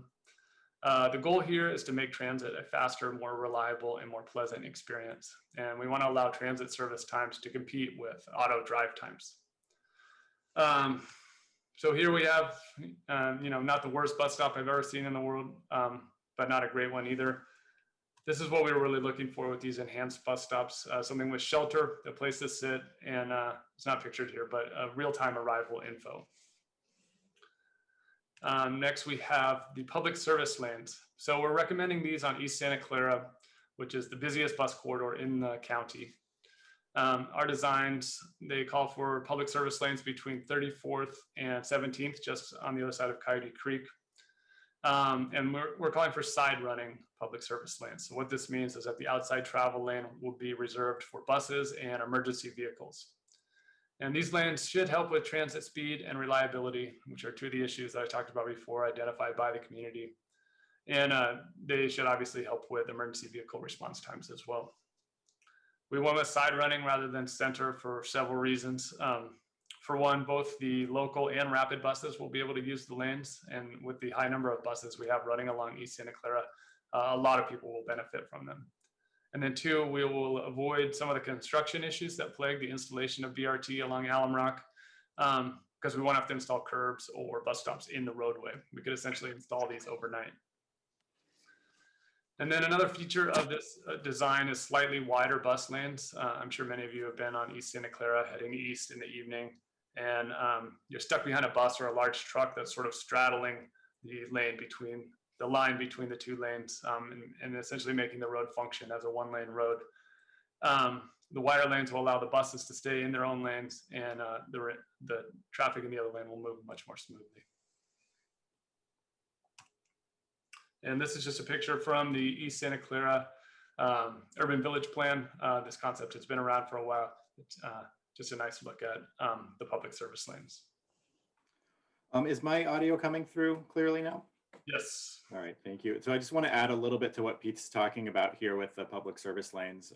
The goal here is to make transit a faster, more reliable, and more pleasant experience. And we want to allow transit service times to compete with auto drive times. So here we have, not the worst bus stop I've ever seen in the world, but not a great one either. This is what we were really looking for with these enhanced bus stops, something with shelter, a place to sit, and it's not pictured here, but real-time arrival info. Next, we have the public service lanes. So we're recommending these on East Santa Clara, which is the busiest bus corridor in the county. Our designs, they call for public service lanes between 34th and 17th, just on the other side of Coyote Creek. And we're calling for side running public service lanes. So what this means is that the outside travel lane will be reserved for buses and emergency vehicles. And these lanes should help with transit speed and reliability, which are 2 of the issues that I talked about before, identified by the community. And they should obviously help with emergency vehicle response times as well. We went with side running rather than center for several reasons. For one, both the local and rapid buses will be able to use the lanes. And with the high number of buses we have running along East Santa Clara, a lot of people will benefit from them. And then 2, we will avoid some of the construction issues that plague the installation of BRT along Alum Rock, because we won't have to install curbs or bus stops in the roadway. We could essentially install these overnight. And then another feature of this design is slightly wider bus lanes. I'm sure many of you have been on East Santa Clara heading east in the evening, and you're stuck behind a bus or a large truck that's sort of straddling the line between the 2 lanes, and essentially making the road function as a 1-lane road. The wider lanes will allow the buses to stay in their own lanes, and the traffic in the other lane will move much more smoothly. And this is just a picture from the East Santa Clara Urban Village Plan. This concept has been around for a while. It's just a nice look at the public service lanes. Is my audio coming through clearly now? Yes. All right, thank you. So I just want to add a little bit to what Pete's talking about here with the public service lanes.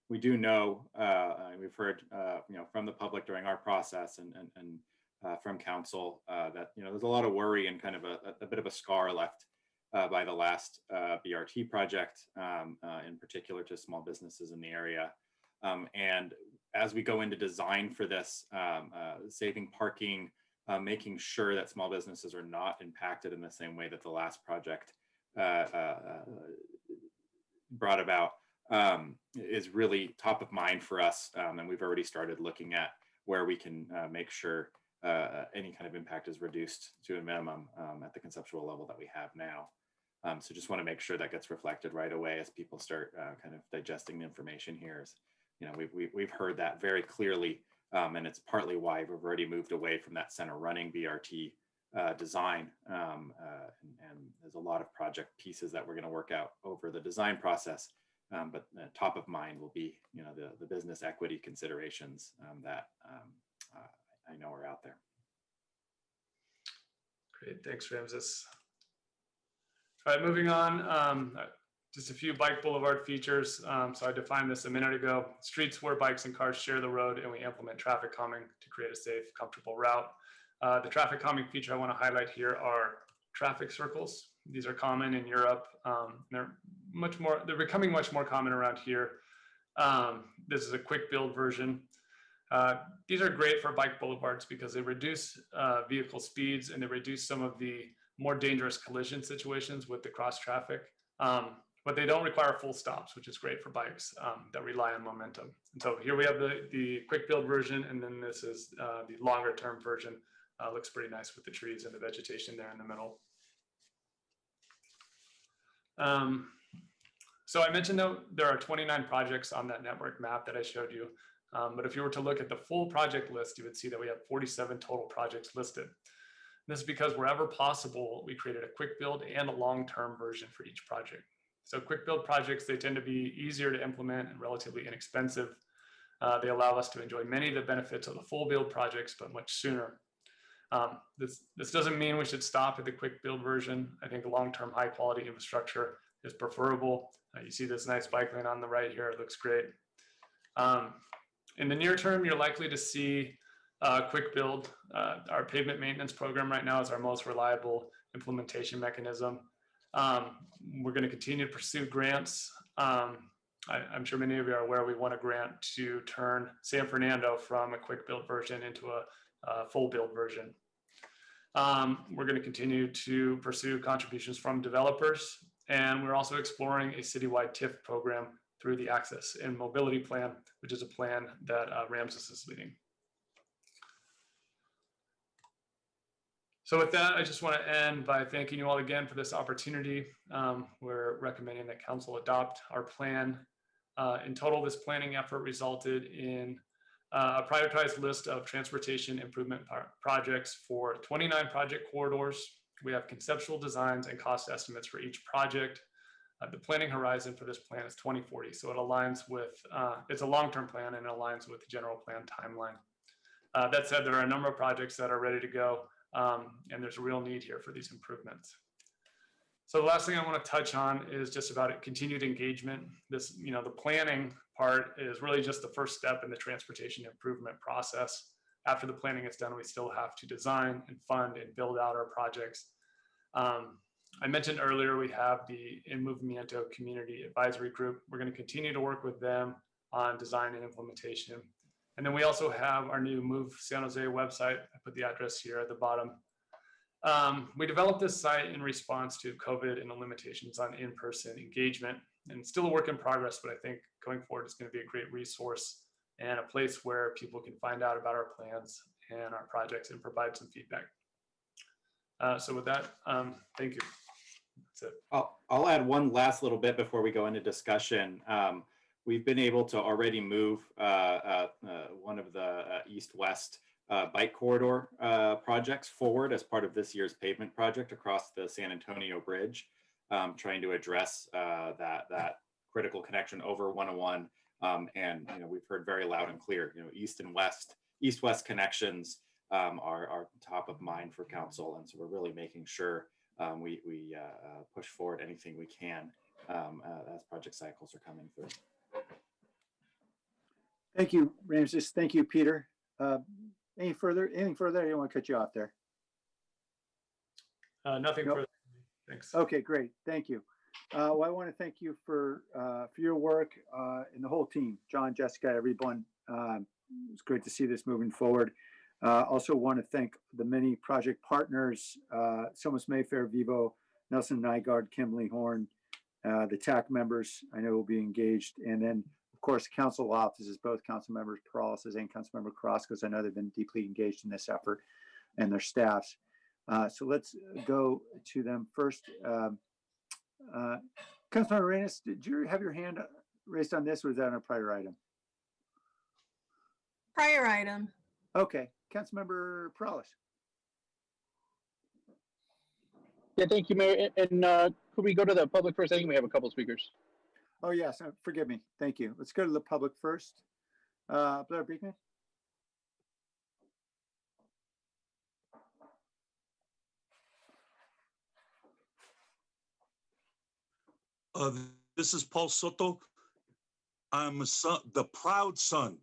We do know, we've heard, from the public during our process and from council that, there's a lot of worry and kind of a bit of a scar left by the last BRT project, in particular to small businesses in the area. And as we go into design for this, saving parking, making sure that small businesses are not impacted in the same way that the last project brought about, is really top of mind for us. And we've already started looking at where we can make sure any kind of impact is reduced to a minimum at the conceptual level that we have now. So just want to make sure that gets reflected right away as people start kind of digesting the information here. We've heard that very clearly, and it's partly why we've already moved away from that center running BRT design. And there's a lot of project pieces that we're going to work out over the design process. But top of mind will be, the business equity considerations that I know are out there. Great, thanks, Ramses. All right, moving on. Just a few bike boulevard features. So I defined this a minute ago. Streets where bikes and cars share the road, and we implement traffic calming to create a safe, comfortable route. The traffic calming feature I want to highlight here are traffic circles. These are common in Europe. They're becoming much more common around here. This is a quick build version. These are great for bike boulevards because they reduce vehicle speeds and they reduce some of the more dangerous collision situations with the cross traffic. But they don't require full stops, which is great for bikes that rely on momentum. And so here we have the quick build version, and then this is the longer term version. Looks pretty nice with the trees and the vegetation there in the middle. So I mentioned though, there are 29 projects on that network map that I showed you. But if you were to look at the full project list, you would see that we have 47 total projects listed. This is because wherever possible, we created a quick build and a long-term version for each project. So quick build projects, they tend to be easier to implement and relatively inexpensive. They allow us to enjoy many of the benefits of the full build projects, but much sooner. This doesn't mean we should stop at the quick build version. I think long-term high quality infrastructure is preferable. You see this nice bike lane on the right here, it looks great. In the near term, you're likely to see quick build. Our pavement maintenance program right now is our most reliable implementation mechanism. We're going to continue to pursue grants. I'm sure many of you are aware we won a grant to turn San Fernando from a quick build version into a full build version. We're going to continue to pursue contributions from developers, and we're also exploring a citywide TIF program through the Access and Mobility Plan, which is a plan that Ramses is leading. So with that, I just want to end by thanking you all again for this opportunity. We're recommending that council adopt our plan. In total, this planning effort resulted in a prioritized list of transportation improvement projects for 29 project corridors. We have conceptual designs and cost estimates for each project. The planning horizon for this plan is 2040, so it aligns with, it's a long-term plan and it aligns with the general plan timeline. That said, there are a number of projects that are ready to go. And there's a real need here for these improvements. So the last thing I want to touch on is just about continued engagement. This, the planning part is really just the first step in the transportation improvement process. After the planning is done, we still have to design and fund and build out our projects. I mentioned earlier, we have the In Movimiento Community Advisory Group. We're going to continue to work with them on design and implementation. And then we also have our new Move San Jose website. I put the address here at the bottom. We developed this site in response to COVID and the limitations on in-person engagement, and it's still a work in progress, but I think going forward, it's going to be a great resource and a place where people can find out about our plans and our projects and provide some feedback. So with that, thank you. That's it. I'll add one last little bit before we go into discussion. we've been able to already move one of the east-west bike corridor projects forward as part of this year's pavement project across the San Antonio Bridge, trying to address that critical connection over 101. And we've heard very loud and clear, east and west, east-west connections are top of mind for council, and so we're really making sure we push forward anything we can as project cycles are coming through. Thank you, Ramses. Thank you, Peter. Anything further? I didn't want to cut you off there. Nothing Nope. further. Thanks. Okay, great. Thank you. Well, I want to thank you for your work and the whole team, John, Jessica, everyone. It's great to see this moving forward. Also want to thank the many project partners, Somas Mayfair, Vivo, Nelson Nygaard, Kimberly Horn, the TAC members I know will be engaged. And then, of course, council offices, both council members Paralysis and council member Cross, because I know they've been deeply engaged in this effort, and their staffs. So let's go to them first. Councilmember Reyes, did you have your hand raised on this, or was that on a prior item? Prior item. Okay, Councilmember Paralysis. Yeah, thank you, Mayor. And could we go to the public first? I think we have a couple speakers. Oh, yes, forgive me. Thank you. Let's go to the public first. Blair Beekman. This is Paul Soto. I'm a son, the proud son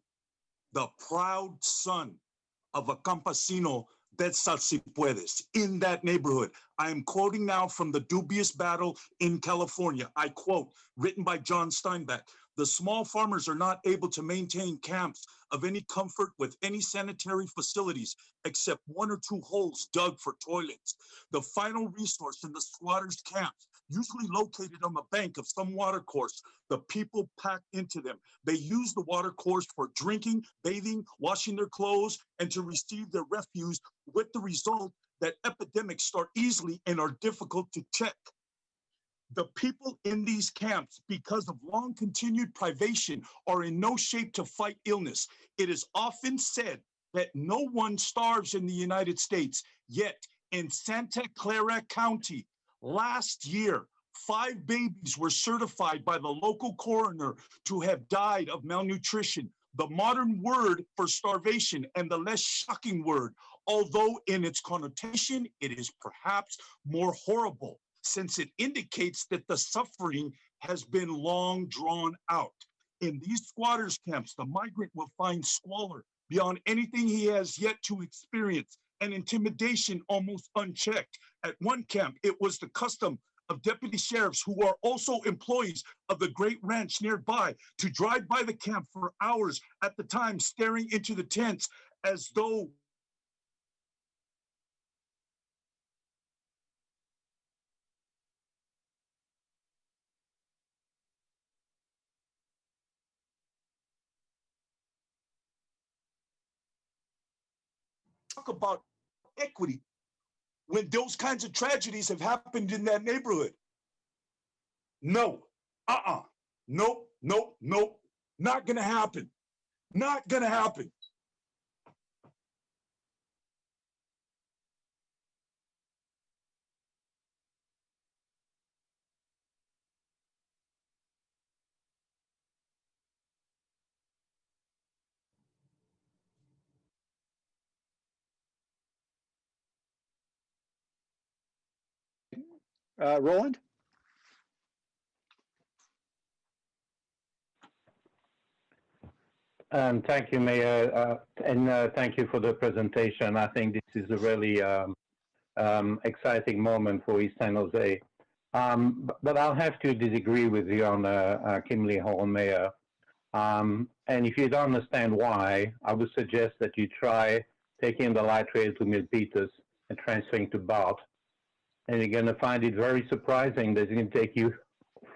of a campesino de Salsipuedes in that neighborhood. I am quoting now from The Dubious Battle in California. I quote, written by John Steinbeck. The small farmers are not able to maintain camps of any comfort with any sanitary facilities except 1 or 2 holes dug for toilets. The final resource in the squatters' camps, usually located on the bank of some water course, the people pack into them. They use the water course for drinking, bathing, washing their clothes, and to receive their refuse, with the result that epidemics start easily and are difficult to check. The people in these camps, because of long continued privation, are in no shape to fight illness. It is often said that no one starves in the United States, yet in Santa Clara County, last year, 5 babies were certified by the local coroner to have died of malnutrition. The modern word for starvation, and the less shocking word, although in its connotation, it is perhaps more horrible, since it indicates that the suffering has been long drawn out. In these squatters' camps, the migrant will find squalor beyond anything he has yet to experience, and intimidation almost unchecked. At one camp, it was the custom of deputy sheriffs, who are also employees of the Great Ranch nearby, to drive by the camp for hours at the time, staring into the tents as though talk about equity when those kinds of tragedies have happened in that neighborhood. No, nope, nope, nope, not gonna happen, not gonna happen. Roland? Thank you, Mayor, and thank you for the presentation. I think this is a really exciting moment for East San Jose. But I'll have to disagree with you on Kimberly Horn, Mayor. And if you don't understand why, I would suggest that you try taking the light rail to Milpitas and transferring to BART. And you're going to find it very surprising that it's going to take you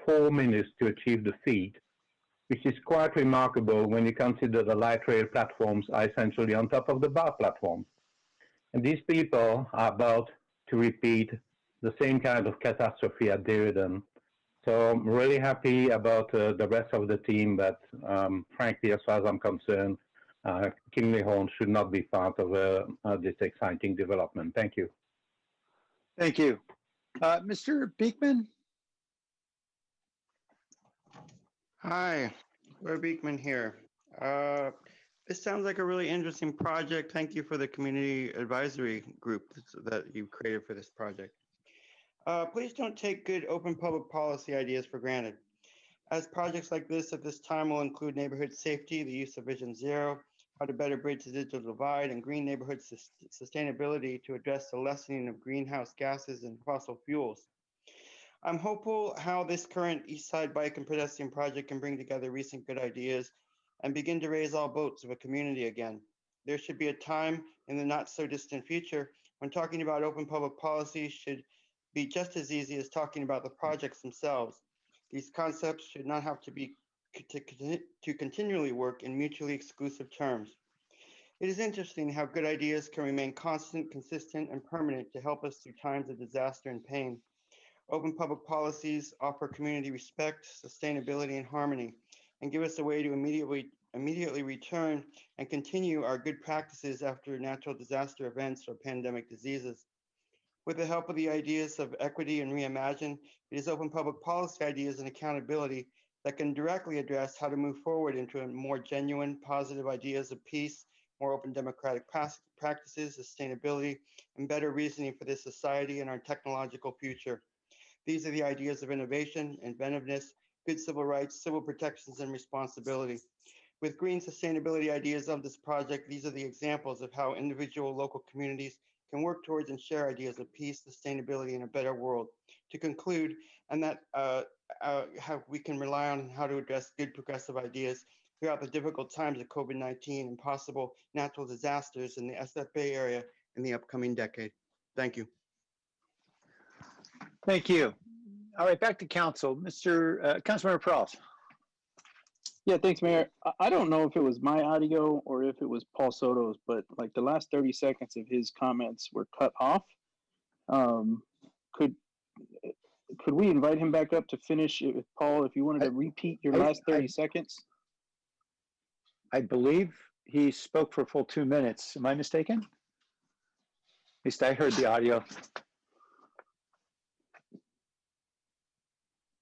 4 minutes to achieve the feat, which is quite remarkable when you consider the light rail platforms are essentially on top of the BART platforms. And these people are about to repeat the same kind of catastrophe at Deridan. So I'm really happy about the rest of the team, but frankly, as far as I'm concerned, Kingley Horn should not be part of this exciting development. Thank you. Thank you. Mr. Beekman? Hi, Blair Beekman here. This sounds like a really interesting project. Thank you for the community advisory group that you created for this project. Please don't take good open public policy ideas for granted. As projects like this at this time will include neighborhood safety, the use of Vision Zero, how to better bridge the digital divide, and green neighborhood sustainability to address the lessening of greenhouse gases and fossil fuels. I'm hopeful how this current East Side Bike and Pedestrian Project can bring together recent good ideas and begin to raise all boats of a community again. There should be a time in the not so distant future when talking about open public policy should be just as easy as talking about the projects themselves. These concepts should not have to continually work in mutually exclusive terms. It is interesting how good ideas can remain constant, consistent, and permanent to help us through times of disaster and pain. Open public policies offer community respect, sustainability, and harmony, and give us a way to immediately return and continue our good practices after natural disaster events or pandemic diseases. With the help of the ideas of equity and reimagine, it is open public policy ideas and accountability that can directly address how to move forward into a more genuine, positive ideas of peace, more open democratic practices, sustainability, and better reasoning for this society and our technological future. These are the ideas of innovation, inventiveness, good civil rights, civil protections, and responsibility. With green sustainability ideas of this project, these are the examples of how individual local communities can work towards and share ideas of peace, sustainability, and a better world. To conclude, and that how we can rely on how to address good progressive ideas throughout the difficult times of COVID-19 and possible natural disasters in the SF Bay Area in the upcoming decade. Thank you. Thank you. All right, back to council. Councilmember Peralta. Yeah, thanks, Mayor. I don't know if it was my audio or if it was Paul Soto's, but like the last 30 seconds of his comments were cut off. Could we invite him back up to finish it, Paul, if you wanted to repeat your last 30 seconds? I believe he spoke for a full 2 minutes. Am I mistaken? At least I heard the audio.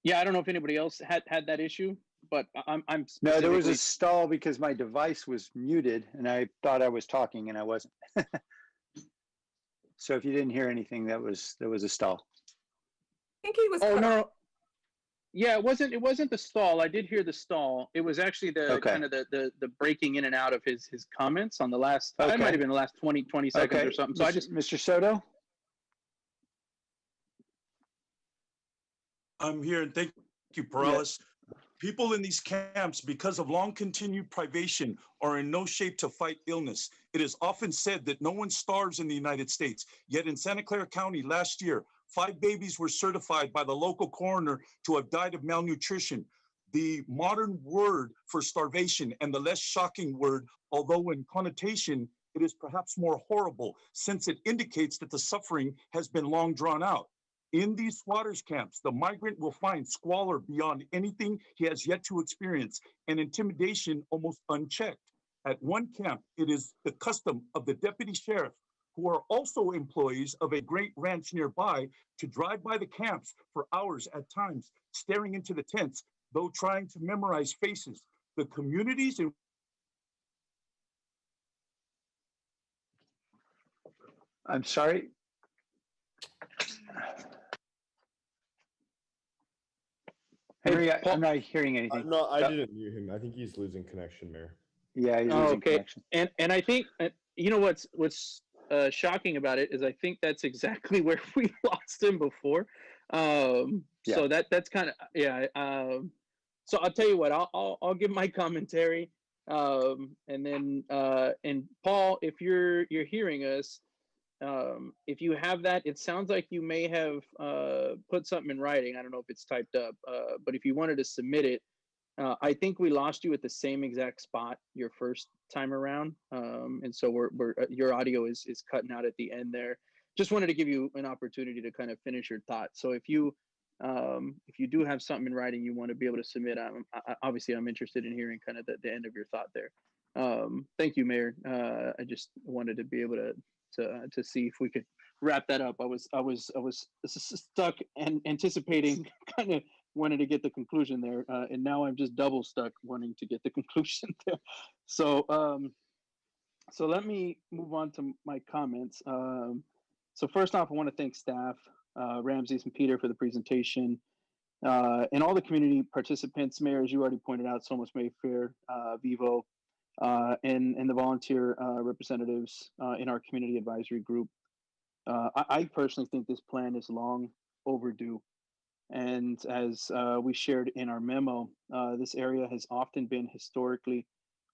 Yeah, I don't know if anybody else had that issue, but I'm No, there was a stall because my device was muted and I thought I was talking and I wasn't. So if you didn't hear anything, there was a stall. I think he was. Oh no. Yeah, it wasn't the stall. I did hear the stall. It was actually the kind of the breaking in and out of his comments on the last. It might have been the last 20 seconds or something. So I just Mr. Soto. I'm here and thank you, Perales. Yeah. People in these camps, because of long continued privation, are in no shape to fight illness. It is often said that no one starves in the United States. Yet in Santa Clara County last year, 5 babies were certified by the local coroner to have died of malnutrition. The modern word for starvation and the less shocking word, although in connotation, it is perhaps more horrible since it indicates that the suffering has been long drawn out. In these squatters' camps, the migrant will find squalor beyond anything he has yet to experience and intimidation almost unchecked. At one camp, it is the custom of the deputy sheriff, who are also employees of a great ranch nearby, to drive by the camps for hours at times, staring into the tents, though trying to memorize faces. The communities in I'm sorry. Henry, I'm not hearing anything. No, I didn't mute him. I think he's losing connection, Mayor. Yeah, he's losing connection. And I think you know what's shocking about it is I think that's exactly where we lost him before. So that's kind of so I'll tell you what, I'll give my commentary, and then and Paul, if you're hearing us. If you have that, it sounds like you may have put something in writing. I don't know if it's typed up, but if you wanted to submit it, I think we lost you at the same exact spot your first time around, and so your audio is cutting out at the end there. Just wanted to give you an opportunity to kind of finish your thought. So if you if you do have something in writing you want to be able to submit, obviously I'm interested in hearing kind of the end of your thought there. Thank you, Mayor. I just wanted to be able to see if we could wrap that up. I was stuck and anticipating, kind of wanted to get the conclusion there, and now I'm just double stuck wanting to get the conclusion there. So so let me move on to my comments. So first off, I want to thank staff, Ramses and Peter, for the presentation, and all the community participants. Mayor, as you already pointed out, Somos Mayfair, Vivo, and the volunteer representatives in our community advisory group. I personally think this plan is long overdue. And as we shared in our memo, this area has often been historically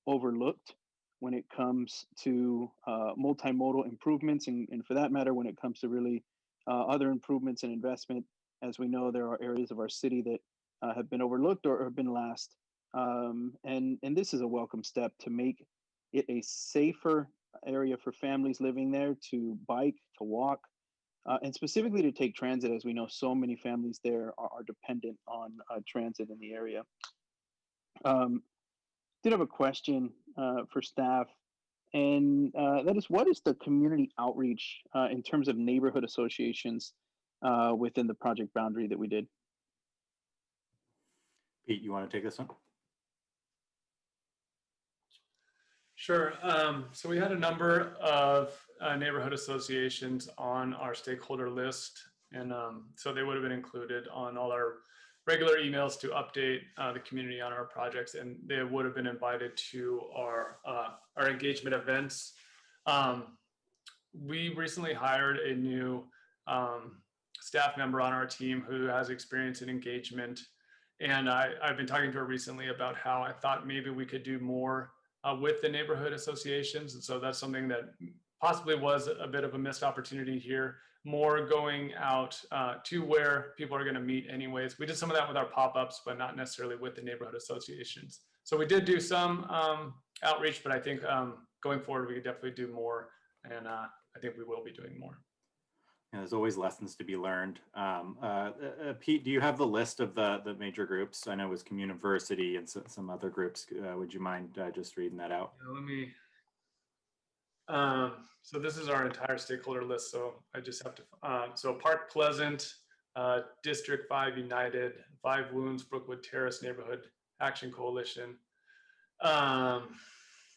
overlooked when it comes to multimodal improvements, and for that matter, when it comes to really other improvements and investment. As we know, there are areas of our city that have been overlooked or have been last. And this is a welcome step to make it a safer area for families living there to bike, to walk, and specifically to take transit, as we know so many families there are dependent on transit in the area. Did have a question for staff, and that is, what is the community outreach in terms of neighborhood associations within the project boundary that we did? Pete, you want to take this one? Sure. So we had a number of neighborhood associations on our stakeholder list, and so they would have been included on all our regular emails to update the community on our projects, and they would have been invited to our engagement events. We recently hired a new staff member on our team who has experience in engagement, and I've been talking to her recently about how I thought maybe we could do more with the neighborhood associations. And so that's something that possibly was a bit of a missed opportunity here, more going out to where people are going to meet anyways. We did some of that with our pop-ups, but not necessarily with the neighborhood associations. So we did do some outreach, but I think going forward, we could definitely do more. And I think we will be doing more. And there's always lessons to be learned. Pete, do you have the list of the major groups? I know it was Communiversity and some other groups. Would you mind just reading that out? Yeah, let me. So this is our entire stakeholder list. So I just have to. So Park Pleasant, District 5 United, 5 Wounds, Brookwood Terrace Neighborhood Action Coalition,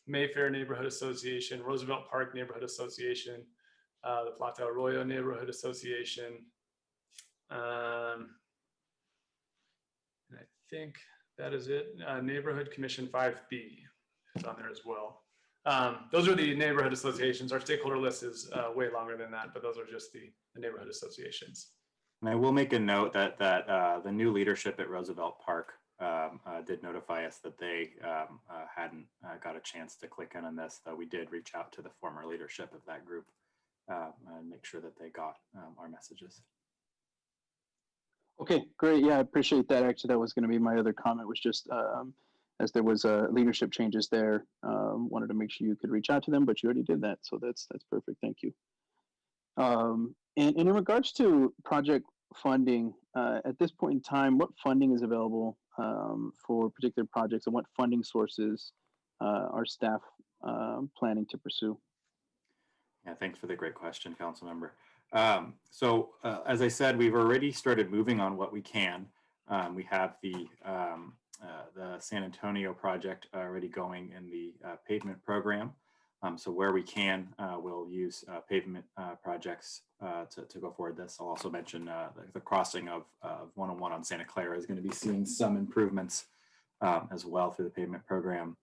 Mayfair Neighborhood Association, Roosevelt Park Neighborhood Association, the Plata Arroyo Neighborhood Association. And I think that is it. Neighborhood Commission 5B is on there as well. Those are the neighborhood associations. Our stakeholder list is way longer than that, but those are just the neighborhood associations. And I will make a note that the new leadership at Roosevelt Park did notify us that they hadn't got a chance to click in on this, though we did reach out to the former leadership of that group and make sure that they got our messages. Okay, great. Yeah, I appreciate that. Actually, that was going to be my other comment, was just as there was leadership changes there, wanted to make sure you could reach out to them, but you already did that. So that's perfect. Thank you. And in regards to project funding, at this point in time, what funding is available for particular projects, and what funding sources are staff planning to pursue? Yeah, thanks for the great question, Council Member. So as I said, we've already started moving on what we can. We have the San Antonio project already going in the pavement program. So where we can, we'll use pavement projects to go forward this. I'll also mention the crossing of 101 on Santa Clara is going to be seeing some improvements as well through the pavement program.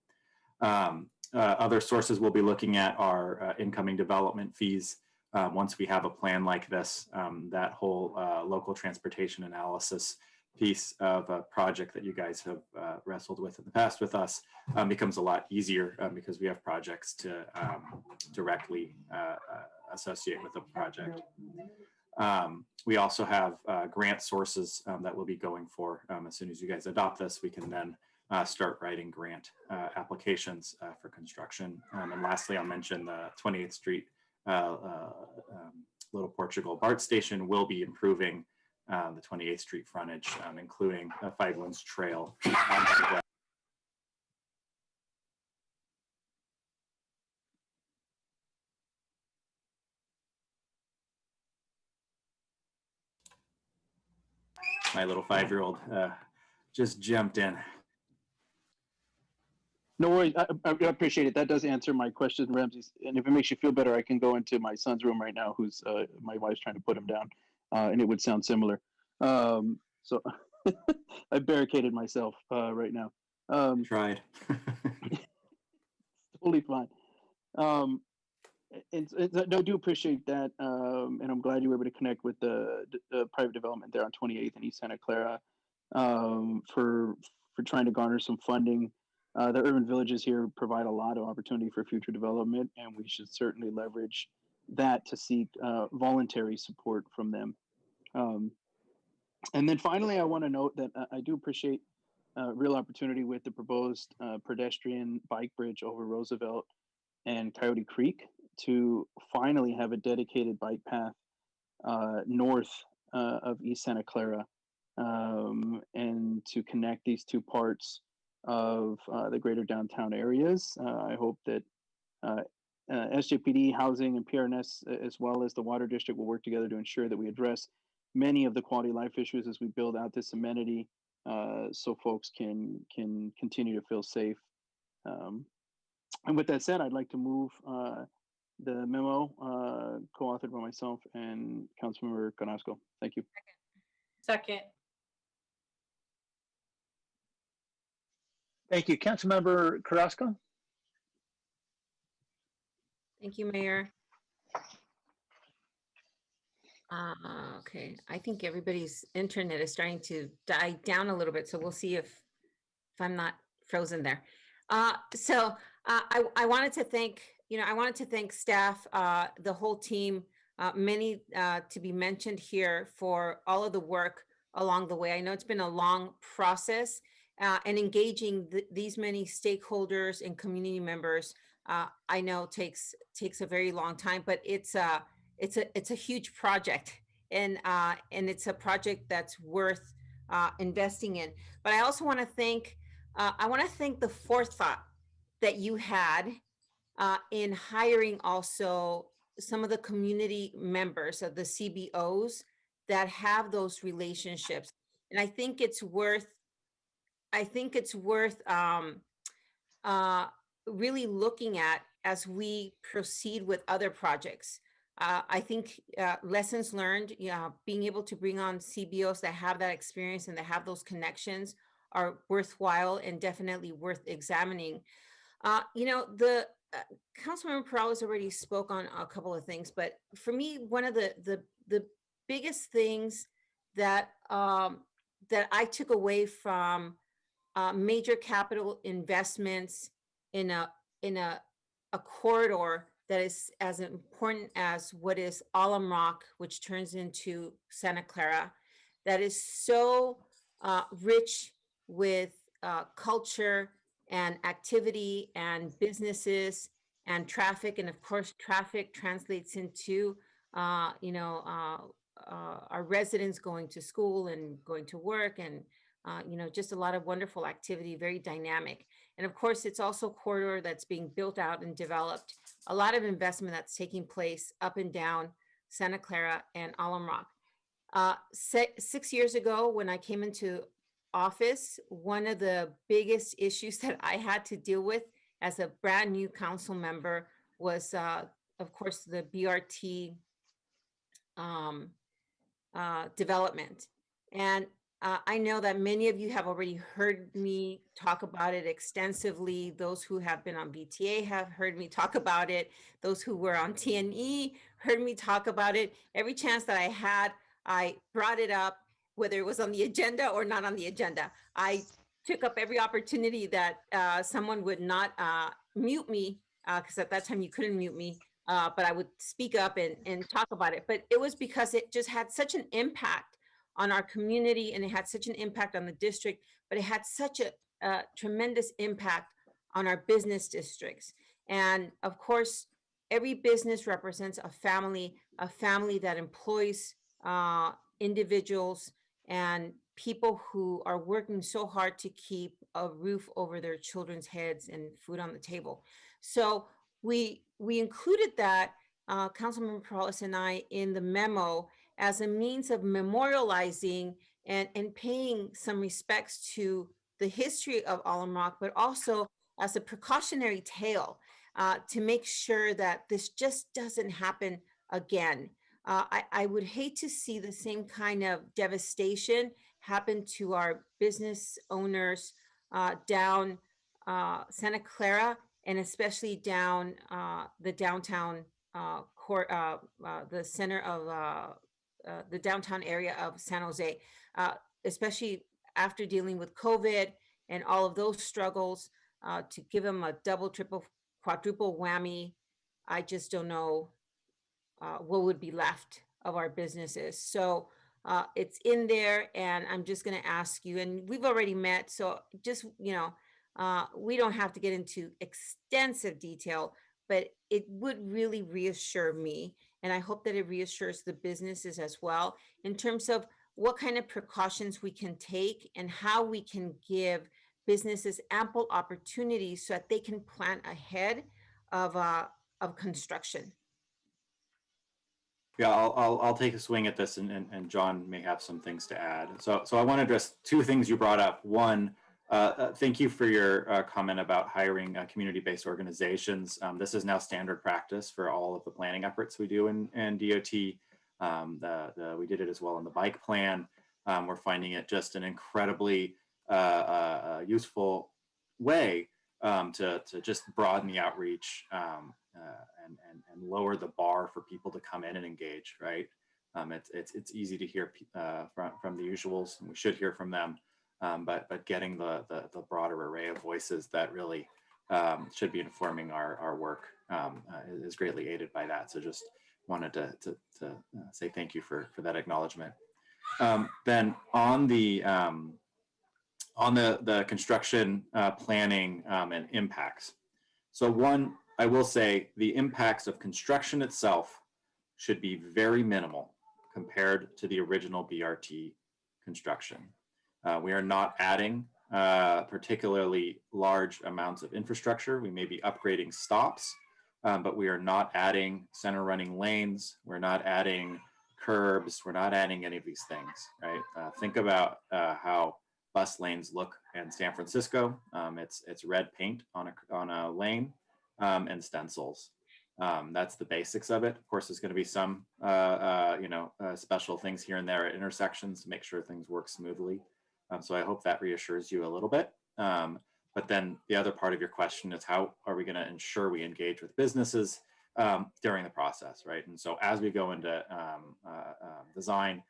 Other sources we'll be looking at are incoming development fees. Once we have a plan like this, that whole local transportation analysis piece of a project that you guys have wrestled with in the past with us becomes a lot easier because we have projects to directly associate with the project. We also have grant sources that we'll be going for. As soon as you guys adopt this, we can then start writing grant applications for construction. And lastly, I'll mention the 28th Street Little Portugal BART station will be improving the 28th Street frontage, including a Five Winds Trail. My little 5-year-old just jumped in. No worries. I appreciate it. That does answer my question, Ramsey. And if it makes you feel better, I can go into my son's room right now, who's my wife's trying to put him down, and it would sound similar. So I barricaded myself right now. Tried. Totally fine. And I do appreciate that, and I'm glad you were able to connect with the private development there on 28th and East Santa Clara for trying to garner some funding. The urban villages here provide a lot of opportunity for future development, and we should certainly leverage that to seek voluntary support from them. And then finally, I want to note that I do appreciate real opportunity with the proposed pedestrian bike bridge over Roosevelt and Coyote Creek to finally have a dedicated bike path north of East Santa Clara, and to connect these two parts of the greater downtown areas. I hope that SJPD, Housing, and PRNS, as well as the Water District, will work together to ensure that we address many of the quality of life issues as we build out this amenity, so folks can continue to feel safe. And with that said, I'd like to move the memo co-authored by myself and Councilmember Carrasco. Thank you. Second. Thank you. Councilmember Carrasco? Thank you, Mayor. Okay, I think everybody's internet is starting to die down a little bit, so we'll see if I'm not frozen there. I wanted to thank staff, the whole team, many to be mentioned here for all of the work along the way. I know it's been a long process, and engaging these many stakeholders and community members, I know takes a very long time, but it's a huge project, and it's a project that's worth investing in. But I also want to thank the forethought that you had in hiring also some of the community members of the CBOs that have those relationships, and I think it's worth really looking at as we proceed with other projects. I think lessons learned, being able to bring on CBOs that have that experience and that have those connections are worthwhile and definitely worth examining. The Councilmember Peralez already spoke on a couple of things, but for me, one of the biggest things that that I took away from major capital investments in a corridor that is as important as what is Alum Rock, which turns into Santa Clara, that is so rich with culture and activity and businesses and traffic. And of course, traffic translates into, our residents going to school and going to work, and just a lot of wonderful activity, very dynamic. And of course, it's also a corridor that's being built out and developed. A lot of investment that's taking place up and down Santa Clara and Alum Rock. 6 years ago, when I came into office, one of the biggest issues that I had to deal with as a brand new council member was, of course, the BRT development. And I know that many of you have already heard me talk about it extensively. Those who have been on BTA have heard me talk about it. Those who were on TNE heard me talk about it. Every chance that I had, I brought it up, whether it was on the agenda or not on the agenda. I took up every opportunity that someone would not mute me, because at that time you couldn't mute me, but I would speak up and talk about it. But it was because it just had such an impact on our community, and it had such an impact on the district, but it had such a tremendous impact on our business districts. And of course, every business represents a family that employs individuals and people who are working so hard to keep a roof over their children's heads and food on the table. So we included that, Councilmember Perales and I, in the memo as a means of memorializing and paying some respects to the history of Alum Rock, but also as a precautionary tale to make sure that this just doesn't happen again. I would hate to see the same kind of devastation happen to our business owners down Santa Clara, and especially down the downtown the center of the downtown area of San Jose, especially after dealing with COVID and all of those struggles. To give them a double, triple, quadruple whammy, I just don't know what would be left of our businesses. So it's in there, and I'm just going to ask you, and we've already met, so just, we don't have to get into extensive detail, but it would really reassure me, and I hope that it reassures the businesses as well, in terms of what kind of precautions we can take and how we can give businesses ample opportunities so that they can plan ahead of construction. Yeah, I'll take a swing at this, and John may have some things to add. So I want to address two things you brought up. One, thank you for your comment about hiring community-based organizations. This is now standard practice for all of the planning efforts we do in DOT. We did it as well in the bike plan. We're finding it just an incredibly useful way to just broaden the outreach and lower the bar for people to come in and engage, right? It's easy to hear from the usuals, and we should hear from them, but getting the broader array of voices that really should be informing our work is greatly aided by that. So just wanted to say thank you for that acknowledgement. Then on the construction planning and impacts. So one, I will say the impacts of construction itself should be very minimal compared to the original BRT construction. We are not adding particularly large amounts of infrastructure. We may be upgrading stops, but we are not adding center running lanes. We're not adding curbs. We're not adding any of these things, right? Think about how bus lanes look in San Francisco. It's red paint on a lane and stencils. That's the basics of it. Of course, there's going to be some special things here and there at intersections to make sure things work smoothly. So I hope that reassures you a little bit. But then the other part of your question is, how are we going to ensure we engage with businesses during the process, right? And so as we go into design,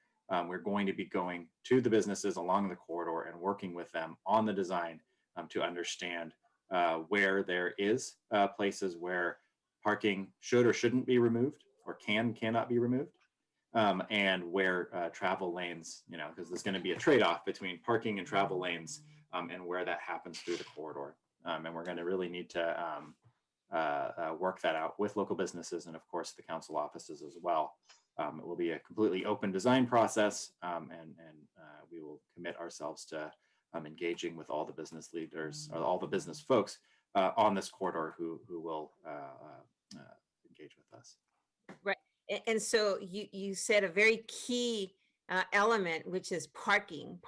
we're going to be going to the businesses along the corridor and working with them on the design to understand where there is places where parking should or shouldn't be removed, or cannot be removed, and where travel lanes, because there's going to be a trade-off between parking and travel lanes and where that happens through the corridor. And we're going to really need to work that out with local businesses and, of course, the council offices as well. It will be a completely open design process, and we will commit ourselves to engaging with all the business leaders or all the business folks on this corridor who will engage with us. Right. And so you said a very key element, which is parking.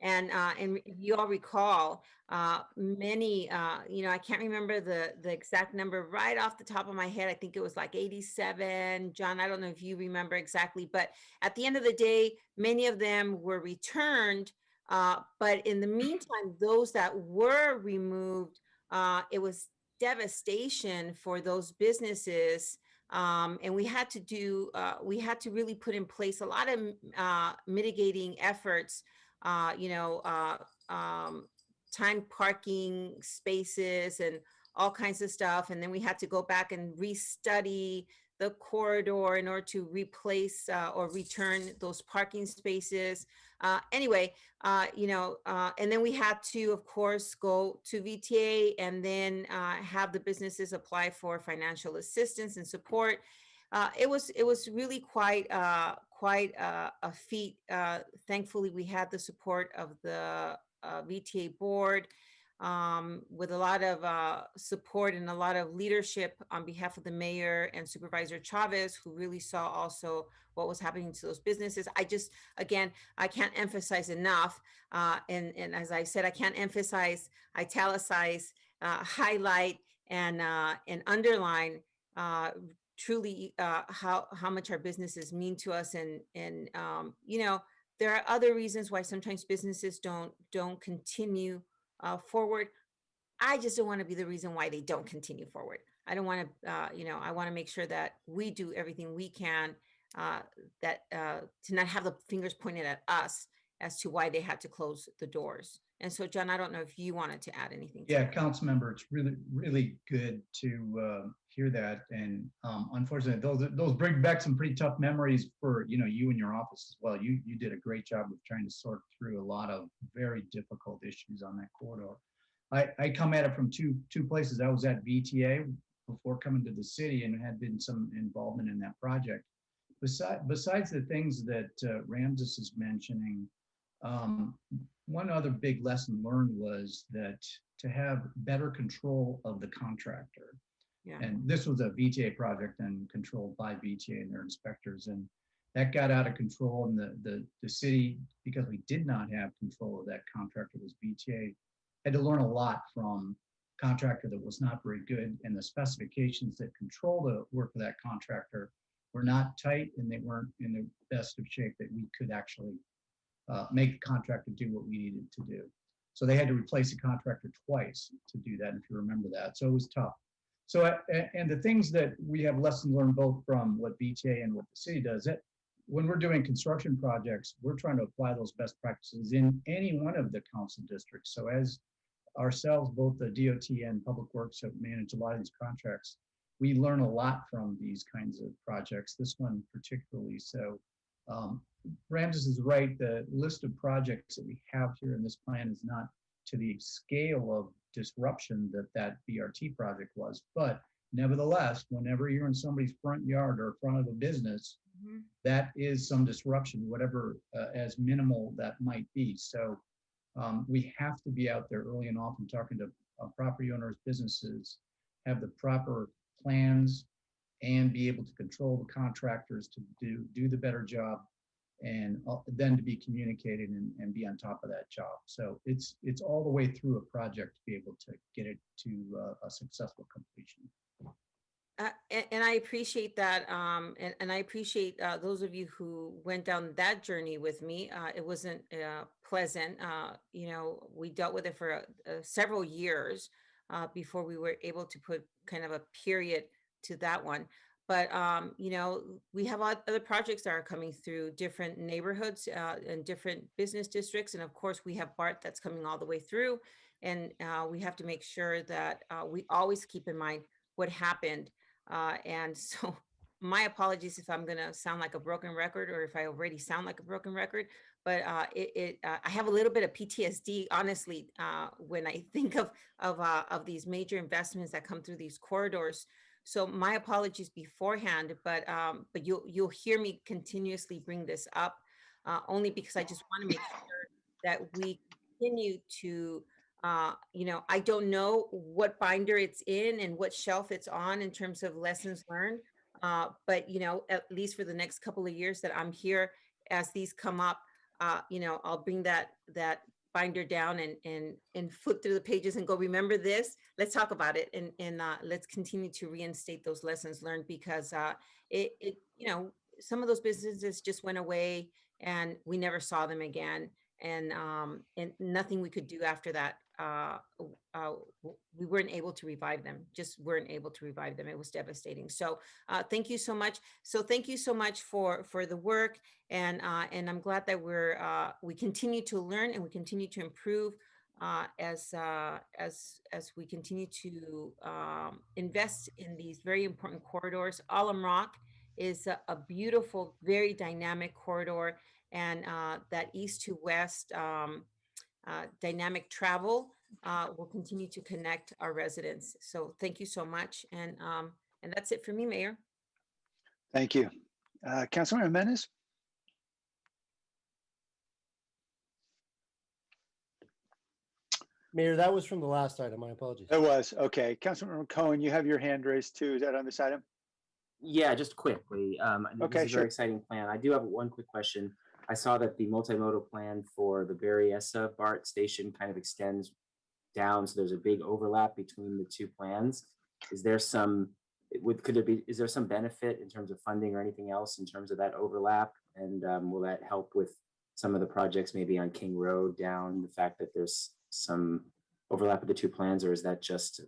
And if you all recall, many, I can't remember the exact number right off the top of my head. I think it was like 87. John, I don't know if you remember exactly, but at the end of the day, many of them were returned. But in the meantime, those that were removed, it was devastation for those businesses. And we had to really put in place a lot of mitigating efforts, time parking spaces and all kinds of stuff. And then we had to go back and restudy the corridor in order to replace or return those parking spaces. And then we had to, of course, go to VTA and then have the businesses apply for financial assistance and support. It was really quite a feat. Thankfully, we had the support of the VTA board, with a lot of support and a lot of leadership on behalf of the mayor and Supervisor Chavez, who really saw also what was happening to those businesses. Again, I can't emphasize enough, and as I said, I can't emphasize, italicize, highlight, and underline truly how much our businesses mean to us, and there are other reasons why sometimes businesses don't continue forward. I just don't want to be the reason why they don't continue forward. I don't want to, I want to make sure that we do everything we can to not have the fingers pointed at us as to why they had to close the doors. And so, John, I don't know if you wanted to add anything. Yeah, council member, it's really good to hear that. And unfortunately, those bring back some pretty tough memories for you and your office as well. You did a great job of trying to sort through a lot of very difficult issues on that corridor. I come at it from two places. I was at VTA before coming to the city and had been some involvement in that project. Besides the things that Ramses is mentioning, one other big lesson learned was that to have better control of the contractor. Yeah. And this was a VTA project and controlled by VTA and their inspectors. And that got out of control. And the city, because we did not have control of that contractor, was VTA, had to learn a lot from a contractor that was not very good. And the specifications that control the work of that contractor were not tight, and they weren't in the best of shape that we could actually make the contractor do what we needed to do. So they had to replace the contractor twice to do that, if you remember that. So it was tough. So, and the things that we have lessons learned both from what BTA and what the city does, that when we're doing construction projects, we're trying to apply those best practices in any one of the council districts. So as ourselves, both the DOT and Public Works have managed a lot of these contracts, we learn a lot from these kinds of projects, this one particularly. So Ramses is right, the list of projects that we have here in this plan is not to the scale of disruption that BRT project was, but nevertheless, whenever you're in somebody's front yard or front of a business, that is some disruption, whatever as minimal that might be. So we have to be out there early and often talking to property owners, businesses, have the proper plans, and be able to control the contractors to do the better job, and then to be communicated and be on top of that job. So it's all the way through a project to be able to get it to a successful completion. And I appreciate that. And I appreciate those of you who went down that journey with me. It wasn't pleasant. We dealt with it for several years before we were able to put kind of a period to that one. But, we have other projects that are coming through different neighborhoods and different business districts. And of course, we have BART that's coming all the way through. And we have to make sure that we always keep in mind what happened. And so my apologies if I'm going to sound like a broken record, or if I already sound like a broken record, but I have a little bit of PTSD, honestly, when I think of these major investments that come through these corridors. So my apologies beforehand, but you'll hear me continuously bring this up, only because I just want to make sure that we continue to, I don't know what binder it's in and what shelf it's on in terms of lessons learned, but at least for the next couple of years that I'm here, as these come up, I'll bring that binder down and flip through the pages and go, remember this, let's talk about it, and let's continue to reinstate those lessons learned, because some of those businesses just went away and we never saw them again, and nothing we could do after that. We weren't able to revive them, just weren't able to revive them. It was devastating. So thank you so much. So thank you so much for the work, and I'm glad that we continue to learn and we continue to improve as we continue to invest in these very important corridors. Alum Rock is a beautiful, very dynamic corridor, and that east to west dynamic travel will continue to connect our residents. So thank you so much. And that's it for me, Mayor. Thank you. Councilmember Jimenez? Mayor, that was from the last item. My apologies. It was, okay. Councilmember Cohen, you have your hand raised too. Is that on this item? Yeah, just quickly. Okay, This is a sure. very exciting plan. I do have one quick question. I saw that the multimodal plan for the Berryessa BART station kind of extends down, so there's a big overlap between the two plans. Is there some, is there some benefit in terms of funding or anything else in terms of that overlap? And will that help with some of the projects maybe on King Road down, the fact that there's some overlap of the two plans, or is that just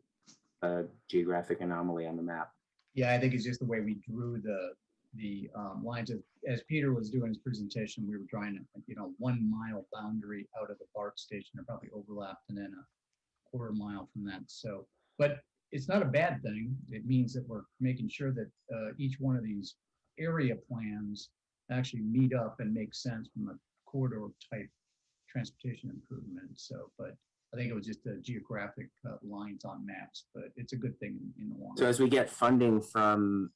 a geographic anomaly on the map? Yeah, I think it's just the way we drew the lines. As Peter was doing his presentation, we were drawing a 1 mile boundary out of the BART station. They're probably overlapped, and then a quarter mile from that. So, but it's not a bad thing. It means that we're making sure that each one of these area plans actually meet up and make sense from a corridor type transportation improvement. So, but I think it was just the geographic lines on maps, but it's a good thing in the long run. So as we get funding from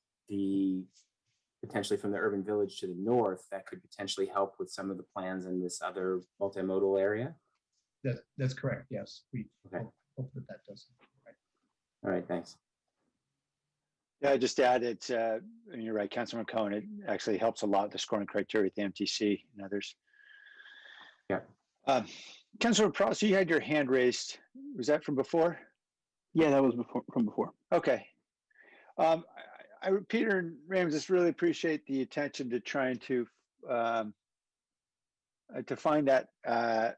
potentially from the urban village to the north, that could potentially help with some of the plans in this other multimodal area? That's correct, yes. We hope that does. Right. All right, thanks. Yeah, I just add it's, and you're right, Councilman Cohen, it actually helps a lot, the scoring criteria at the MTC and others. Yeah. Councilor Pross, you had your hand raised. Was that from before? Yeah, that was from before. Okay. Peter and Rams, just really appreciate the attention to trying to find that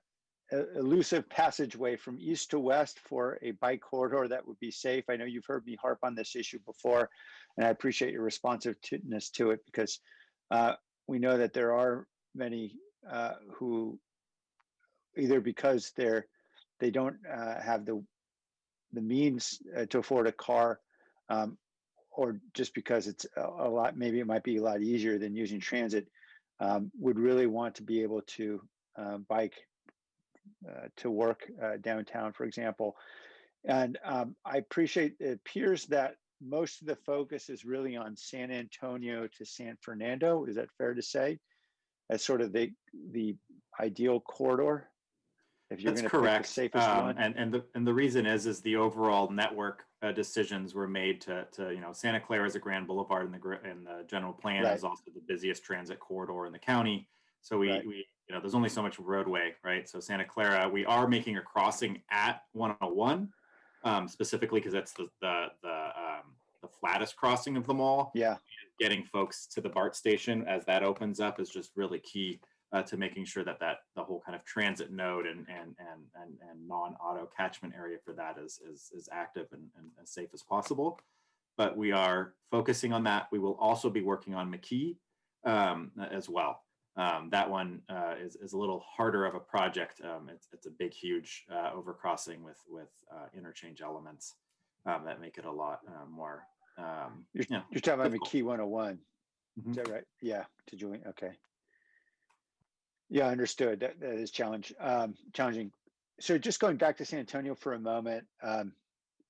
elusive passageway from east to west for a bike corridor that would be safe. I know you've heard me harp on this issue before, and I appreciate your responsiveness to it, because we know that there are many who, either because they don't have the means to afford a car, or just because it's a lot, maybe it might be a lot easier than using transit, would really want to be able to bike to work downtown, for example. And I appreciate, it appears that most of the focus is really on San Antonio to San Fernando. Is that fair to say? As sort of the ideal corridor? If you're That's going to pick correct. the safest one. And the reason is the overall network decisions were made to Santa Clara is a grand boulevard, and the general plan Right. is also the busiest transit corridor in the county. So we there's only so much roadway, right? So Santa Clara, we are making a crossing at 101, specifically because that's the flattest crossing of them all. Yeah. Getting folks to the BART station as that opens up is just really key to making sure that the whole kind of transit node and non-auto catchment area for that is active and as safe as possible. But we are focusing on that. We will also be working on McKee as well. That one is a little harder of a project. It's a big, huge overcrossing with interchange elements that make it a lot more. You're talking about McKee 101. Mm-hmm. Is that right? Yeah, to join. Okay. Yeah, understood. That is challenging. So just going back to San Antonio for a moment,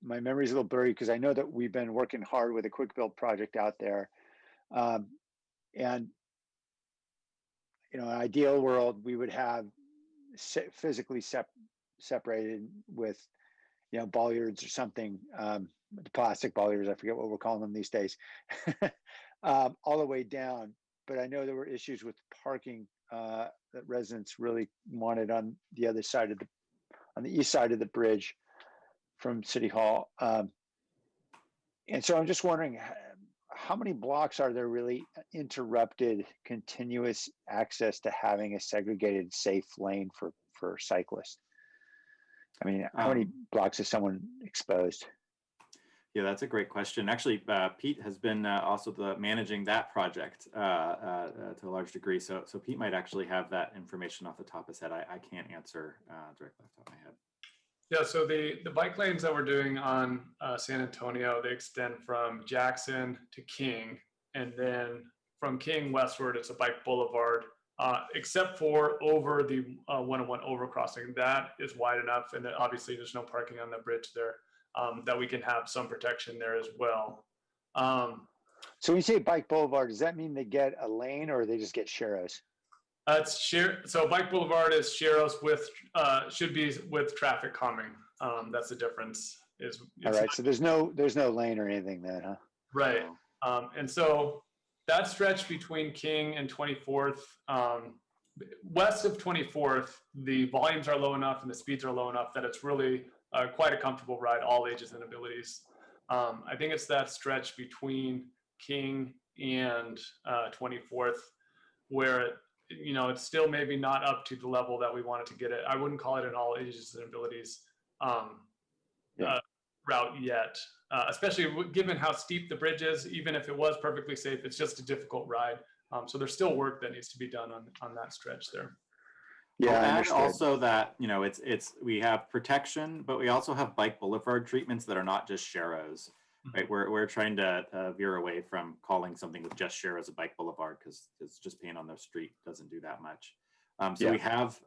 my memory is a little blurry because I know that we've been working hard with a quick build project out there. And, an ideal world, we would have physically separated with, bollards or something, the plastic bollards, I forget what we're calling them these days, all the way down. But I know there were issues with parking that residents really wanted on the other side of on the east side of the bridge from City Hall. And so I'm just wondering, how many blocks are there really interrupted continuous access to having a segregated safe lane for cyclists? I mean, how many blocks is someone exposed? Yeah, that's a great question. Actually, Pete has been also managing that project to a large degree. So Pete might actually have that information off the top of his head. I can't answer directly off the top of my head. Yeah, so the bike lanes that we're doing on San Antonio, they extend from Jackson to King, and then from King westward, it's a bike boulevard, except for over the 101 overcrossing. That is wide enough, and then obviously there's no parking on the bridge there, that we can have some protection there as well. So when you say bike boulevard, does that mean they get a lane or they just get sharrows? It's so Bike Boulevard is Sharrows with, should be with traffic calming. That's the difference. All right, so there's no lane or anything then, huh? Right. And so that stretch between King and 24th, west of 24th, the volumes are low enough and the speeds are low enough that it's really quite a comfortable ride, all ages and abilities. I think it's that stretch between King and 24th where it's still maybe not up to the level that we wanted to get it. I wouldn't call it an all ages and abilities route yet, especially given how steep the bridge is. Even if it was perfectly safe, it's just a difficult ride. So there's still work that needs to be done on that stretch there. Yeah, and also that we have protection, but we also have bike boulevard treatments that are not just sharrows. Right, we're trying to veer away from calling something with just sharrows a bike boulevard because it's just paint on the street doesn't do that much. So we have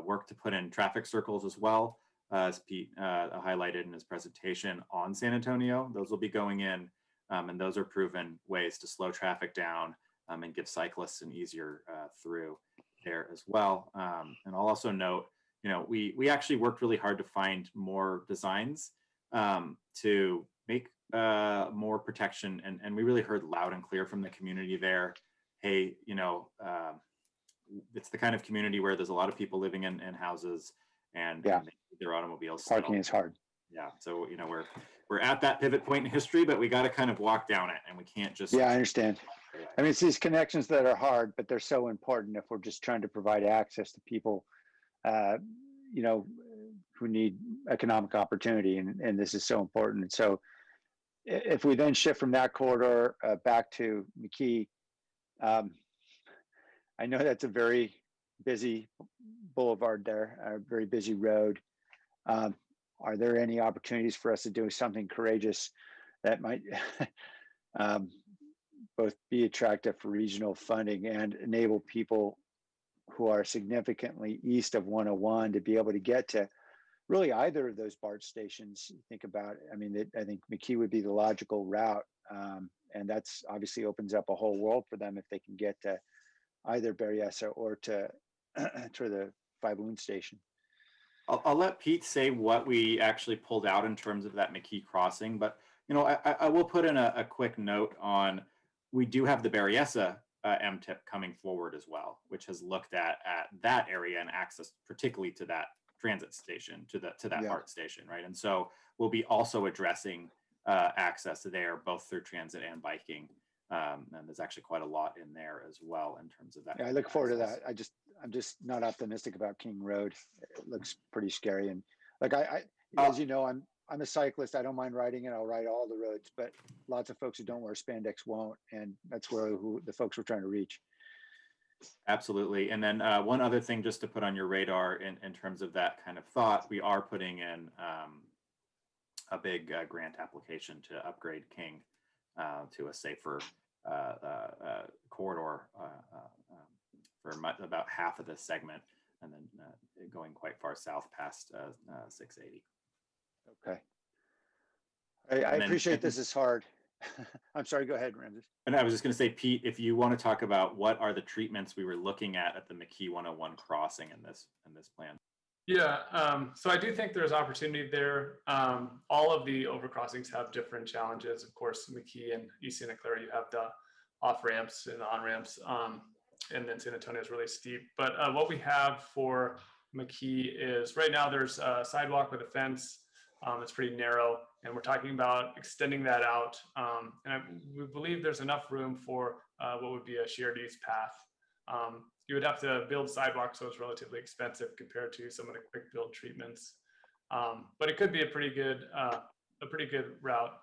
work to put in traffic circles as well, as Pete highlighted in his presentation on San Antonio. Those will be going in, and those are proven ways to slow traffic down and give cyclists an easier through there as well. And I'll also note, we actually worked really hard to find more designs to make more protection. And we really heard loud and clear from the community there. Hey, it's the kind of community where there's a lot of people living in houses and they need their automobiles. Parking is hard. Yeah. So, we're at that pivot point in history, but we got to kind of walk down it and we can't just. Yeah, I understand. I mean, it's these connections that are hard, but they're so important if we're just trying to provide access to people, who need economic opportunity, and this is so important. And so if we then shift from that corridor back to McKee, I know that's a very busy boulevard there, a very busy road. Are there any opportunities for us to do something courageous that might both be attractive for regional funding and enable people who are significantly east of 101 to be able to get to really either of those BART stations? Think about it. I mean, I think McKee would be the logical route. And that's obviously opens up a whole world for them if they can get to either Berryessa or to the Five Loon station. I'll let Pete say what we actually pulled out in terms of that McKee crossing, but I will put in a quick note on, we do have the Berryessa MTIP coming forward as well, which has looked at that area and access particularly to that transit station, to that BART station, right? And so we'll be also addressing access there, both through transit and biking. And there's actually quite a lot in there as well in terms of that. Yeah, I look forward to that. I'm just not optimistic about King Road. It looks pretty scary. And like as you know, I'm a cyclist. I don't mind riding it. I'll ride all the roads, but lots of folks who don't wear spandex won't. And that's who the folks we're trying to reach. Absolutely. And then one other thing just to put on your radar in terms of that kind of thought, we are putting in a big grant application to upgrade King to a safer corridor for about half of this segment, and then going quite far south past 680. Okay. I appreciate this is hard. I'm sorry, go ahead, Ramses. And I was just going to say, Pete, if you want to talk about what are the treatments we were looking at the McKee 101 crossing in this plan. Yeah, so I do think there's opportunity there. All of the overcrossings have different challenges. Of course, McKee and East Santa Clara, you have the off ramps and the on ramps, and then San Antonio is really steep. But what we have for McKee is right now there's a sidewalk with a fence. It's pretty narrow, and we're talking about extending that out. We believe there's enough room for what would be a shared use path. You would have to build sidewalks, so it's relatively expensive compared to some of the quick build treatments. But it could be a pretty good route.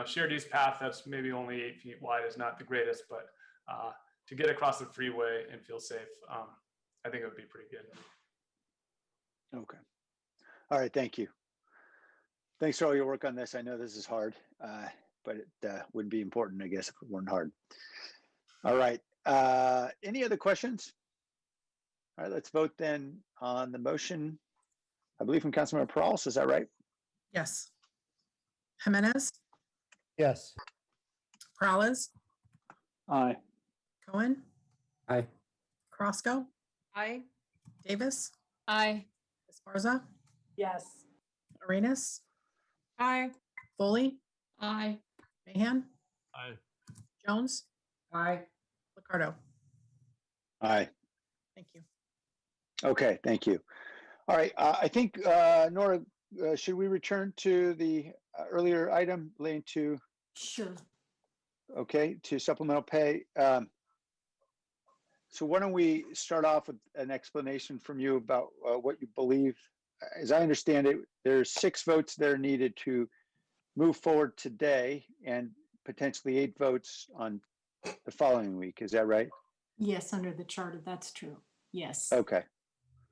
Shared use path that's maybe only 8 feet wide is not the greatest, but to get across the freeway and feel safe, I think it would be pretty good. Okay. All right. Thank you. Thanks for all your work on this. I know this is hard, but it wouldn't be important, I guess, if it weren't hard. All right. Any other questions? All right, let's vote then on the motion. I believe from Councilmember Perales, is that right? Yes. Jimenez, Yes. Peralez, Aye. Cohen, Aye. Crosco, Aye. Davis, Aye. Esparza, Yes. Arenas, Aye. Foley, Aye. Mahan, Aye. Jones, Aye. Ricardo. Aye. Thank you. Okay, thank you. All right, I think, Nora, should we return to the earlier item relating to, Sure. okay, to supplemental pay? So why don't we start off with an explanation from you about what you believe? As I understand it, there's 6 votes that are needed to move forward today and potentially 8 votes on the following week. Is that right? Yes, under the charter, that's true. Yes. Okay.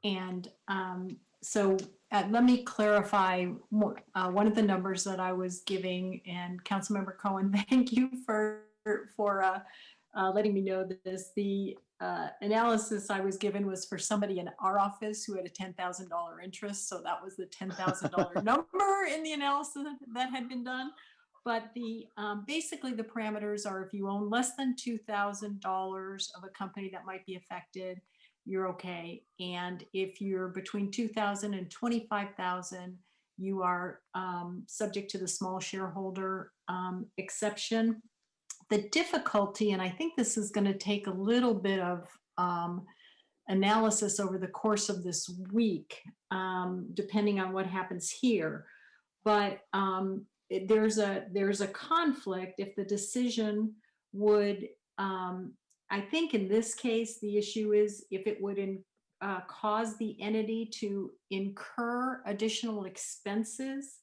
And so let me clarify one of the numbers that I was giving, and Councilmember Cohen, thank you for letting me know this. The analysis I was given was for somebody in our office who had a $10,000 interest. So that was the $10,000 number in the analysis that had been done. But the basically the parameters are if you own less than $2,000 of a company that might be affected, you're okay. And if you're between 2,000 and 25,000, you are subject to the small shareholder exception. The difficulty, and I think this is going to take a little bit of analysis over the course of this week, depending on what happens here. But there's a conflict if the decision would, I think in this case, the issue is if it would cause the entity to incur additional expenses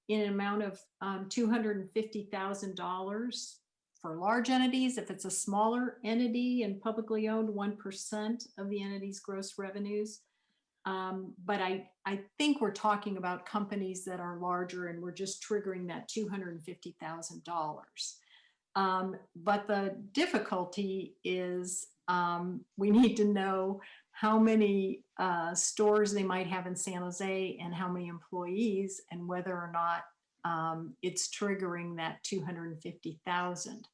in an amount of $250,000 for large entities. If it's a smaller entity and publicly owned, 1% of the entity's gross revenues. But I think we're talking about companies that are larger and we're just triggering that $250,000. But the difficulty is we need to know how many stores they might have in San Jose and how many employees and whether or not it's triggering that 250,000.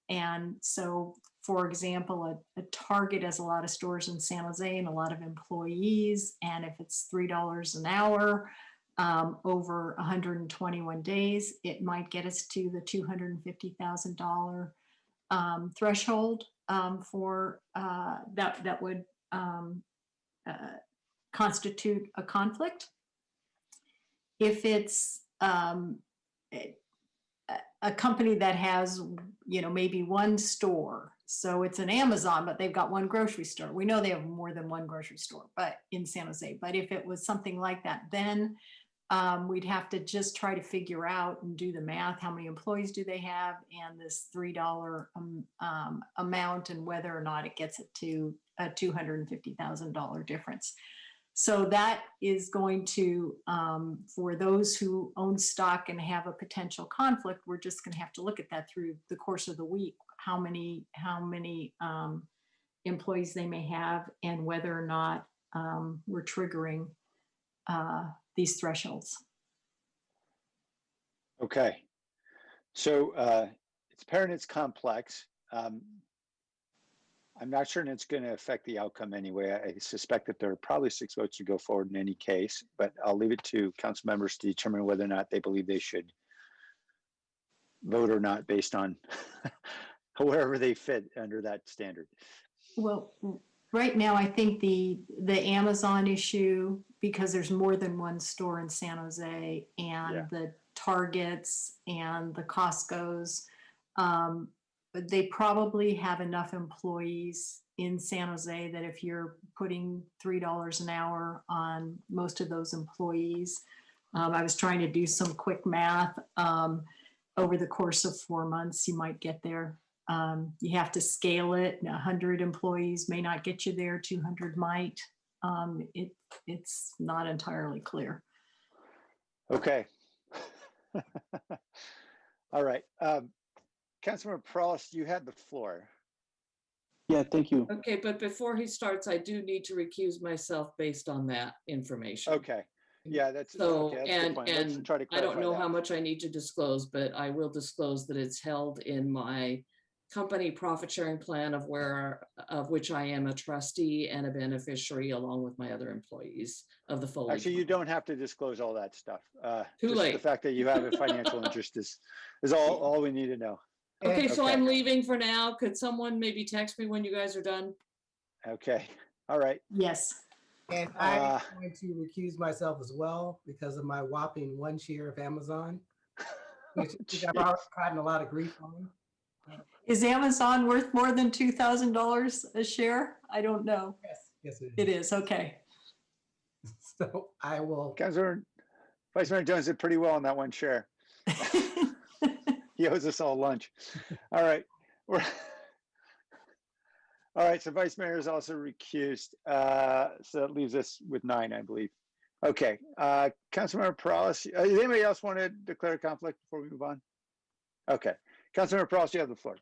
And so, for example, a Target has a lot of stores in San Jose and a lot of employees. And if it's $3 an hour over 121 days, it might get us to the $250,000 threshold for that would constitute a conflict. If it's a company that has, maybe one store, so it's an Amazon, but they've got one grocery store. We know they have more than one grocery store, but in San Jose. But if it was something like that, then we'd have to just try to figure out and do the math. How many employees do they have, and this $3 amount, and whether or not it gets it to a $250,000 difference. So that is going to, for those who own stock and have a potential conflict, we're just going to have to look at that through the course of the week, how many employees they may have and whether or not we're triggering these thresholds. Okay. So it's apparent it's complex. I'm not sure it's going to affect the outcome anyway. I suspect that there are probably 6 votes to go forward in any case, but I'll leave it to council members to determine whether or not they believe they should vote or not based on wherever they fit under that standard. Well, right now, I think the Amazon issue, because there's more than one store in San Jose, and the Targets and the Costco's, they probably have enough employees in San Jose that if you're putting $3 an hour on most of those employees, I was trying to do some quick math. Over the course of 4 months, you might get there. You have to scale it. 100 employees may not get you there. 200 might. It's not entirely clear. Okay. All right. Councilmember Peralez, you had the floor. Yeah, thank you. Okay, but before he starts, I do need to recuse myself based on that information. Okay. Yeah, that's So, okay. That's a good point. Let's and try to I don't clarify know that. how much I need to disclose, but I will disclose that it's held in my company profit sharing plan of which I am a trustee and a beneficiary along with my other employees of the Foley. Actually, you don't have to disclose all that stuff. Too Just late. the fact that you have a financial interest is all we need to know. Okay, so I'm leaving for now. Could someone maybe text me when you guys are done? Okay. All right. Yes. And I'm going to recuse myself as well because of my whopping 1 share of Amazon, which I've already gotten a lot of grief on. Is Amazon worth more than $2,000 a share? I don't know. Yes, It is. Okay. So I will. Councilor Vice Mayor Jones did pretty well on that 1 share. He owes us all lunch. All right. All right. So Vice Mayor is also recused. So that leaves us with 9, I believe. Okay. Councilmember Perales, does anybody else want to declare a conflict before we move on? Okay. Councilmember Perales, you have the floor.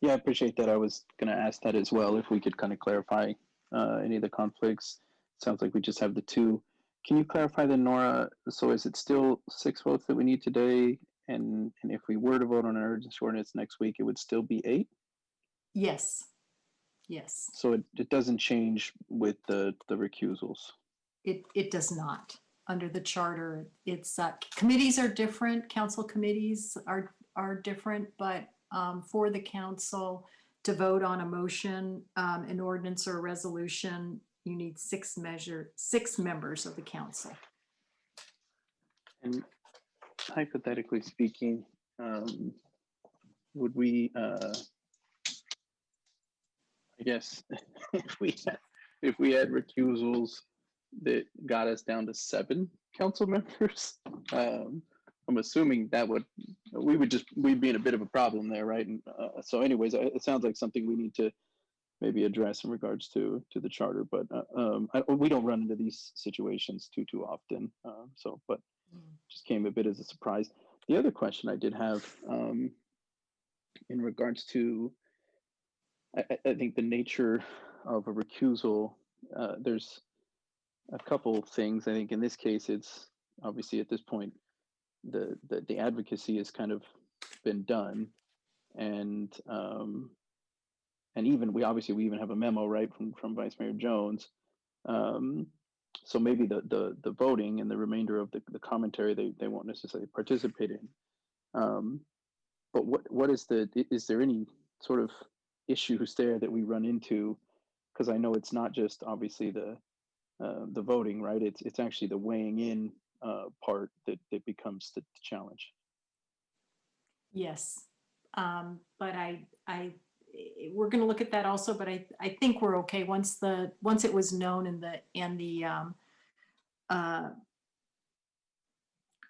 Yeah, I appreciate that. I was going to ask that as well, if we could kind of clarify any of the conflicts. Sounds like we just have the 2. Can you clarify then, Nora? So is it still 6 votes that we need today? And if we were to vote on an urgency ordinance next week, it would still be 8? Yes. Yes. So it doesn't change with the recusals? It does not. Under the charter, it's committees are different. Council committees are different, but for the council to vote on a motion, an ordinance or a resolution, you need 6 members of the council. And hypothetically speaking, would we, I guess, if we had recusals that got us down to 7 council members, I'm assuming that we'd be in a bit of a problem there, right? And so anyways, it sounds like something we need to maybe address in regards to the charter, but we don't run into these situations too often. But just came a bit as a surprise. The other question I did have in regards to, I think the nature of a recusal, there's a couple things. I think in this case, it's obviously at this point, the advocacy has kind of been done, and even we even have a memo, right, from Vice Mayor Jones. So maybe the voting and the remainder of the commentary they won't necessarily participate in. But what is there any sort of issues there that we run into? Because I know it's not just obviously the voting, right? It's actually the weighing in part that becomes the challenge. Yes, but we're going to look at that also. But I think we're okay once it was known and the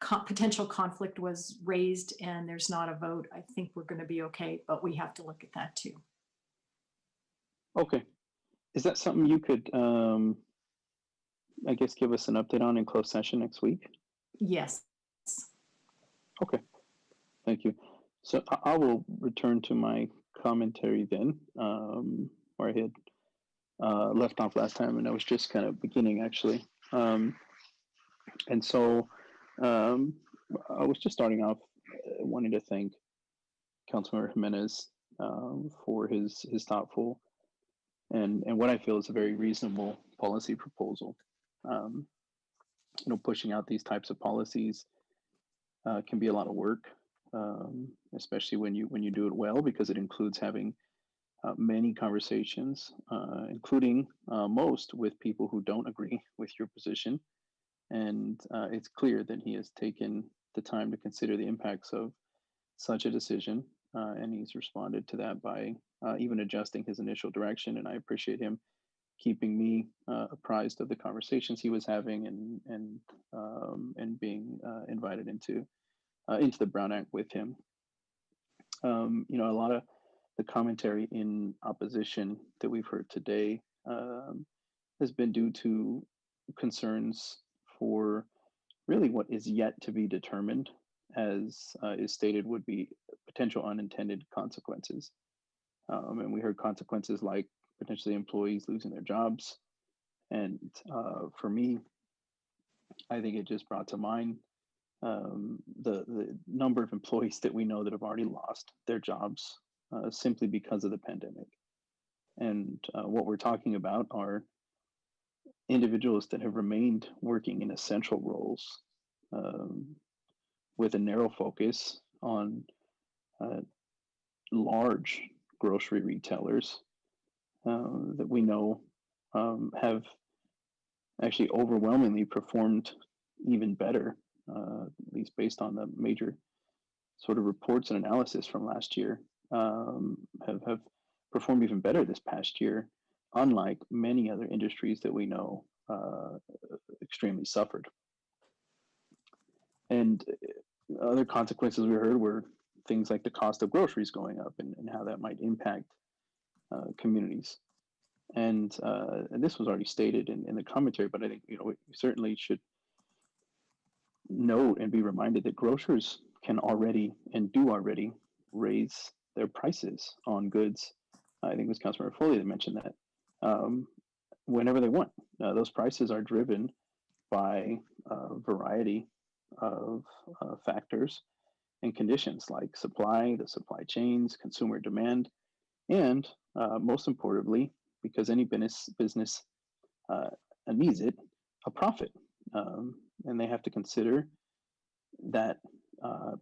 potential conflict was raised and there's not a vote. I think we're going to be okay, but we have to look at that too. Okay, is that something you could, I guess, give us an update on in closed session next week? Yes. Okay, thank you. So I will return to my commentary then, where I had left off last time, and I was just kind of beginning actually. And so I was just starting off wanting to thank Councilmember Jimenez for his thoughtful and what I feel is a very reasonable policy proposal. Pushing out these types of policies can be a lot of work, especially when you do it well, because it includes having many conversations, including most with people who don't agree with your position. And it's clear that he has taken the time to consider the impacts of such a decision, and he's responded to that by even adjusting his initial direction. And I appreciate him keeping me apprised of the conversations he was having and being invited into the Brown Act with him. A lot of the commentary in opposition that we've heard today has been due to concerns for really what is yet to be determined, as is stated, would be potential unintended consequences. And we heard consequences like potentially employees losing their jobs. And for me, I think it just brought to mind the number of employees that we know that have already lost their jobs simply because of the pandemic. And what we're talking about are individuals that have remained working in essential roles with a narrow focus on uh, large grocery retailers that we know have actually overwhelmingly performed even better, at least based on the major sort of reports and analysis from last year, have performed even better this past year, unlike many other industries that we know extremely suffered. And other consequences we heard were things like the cost of groceries going up and how that might impact communities. And this was already stated in the commentary, but I think we certainly should note and be reminded that grocers can already and do already raise their prices on goods. I think it was Councilmember Foley that mentioned that whenever they want. Those prices are driven by a variety of factors and conditions like supply, the supply chains, consumer demand, and most importantly, because any business needs it, a profit. And they have to consider that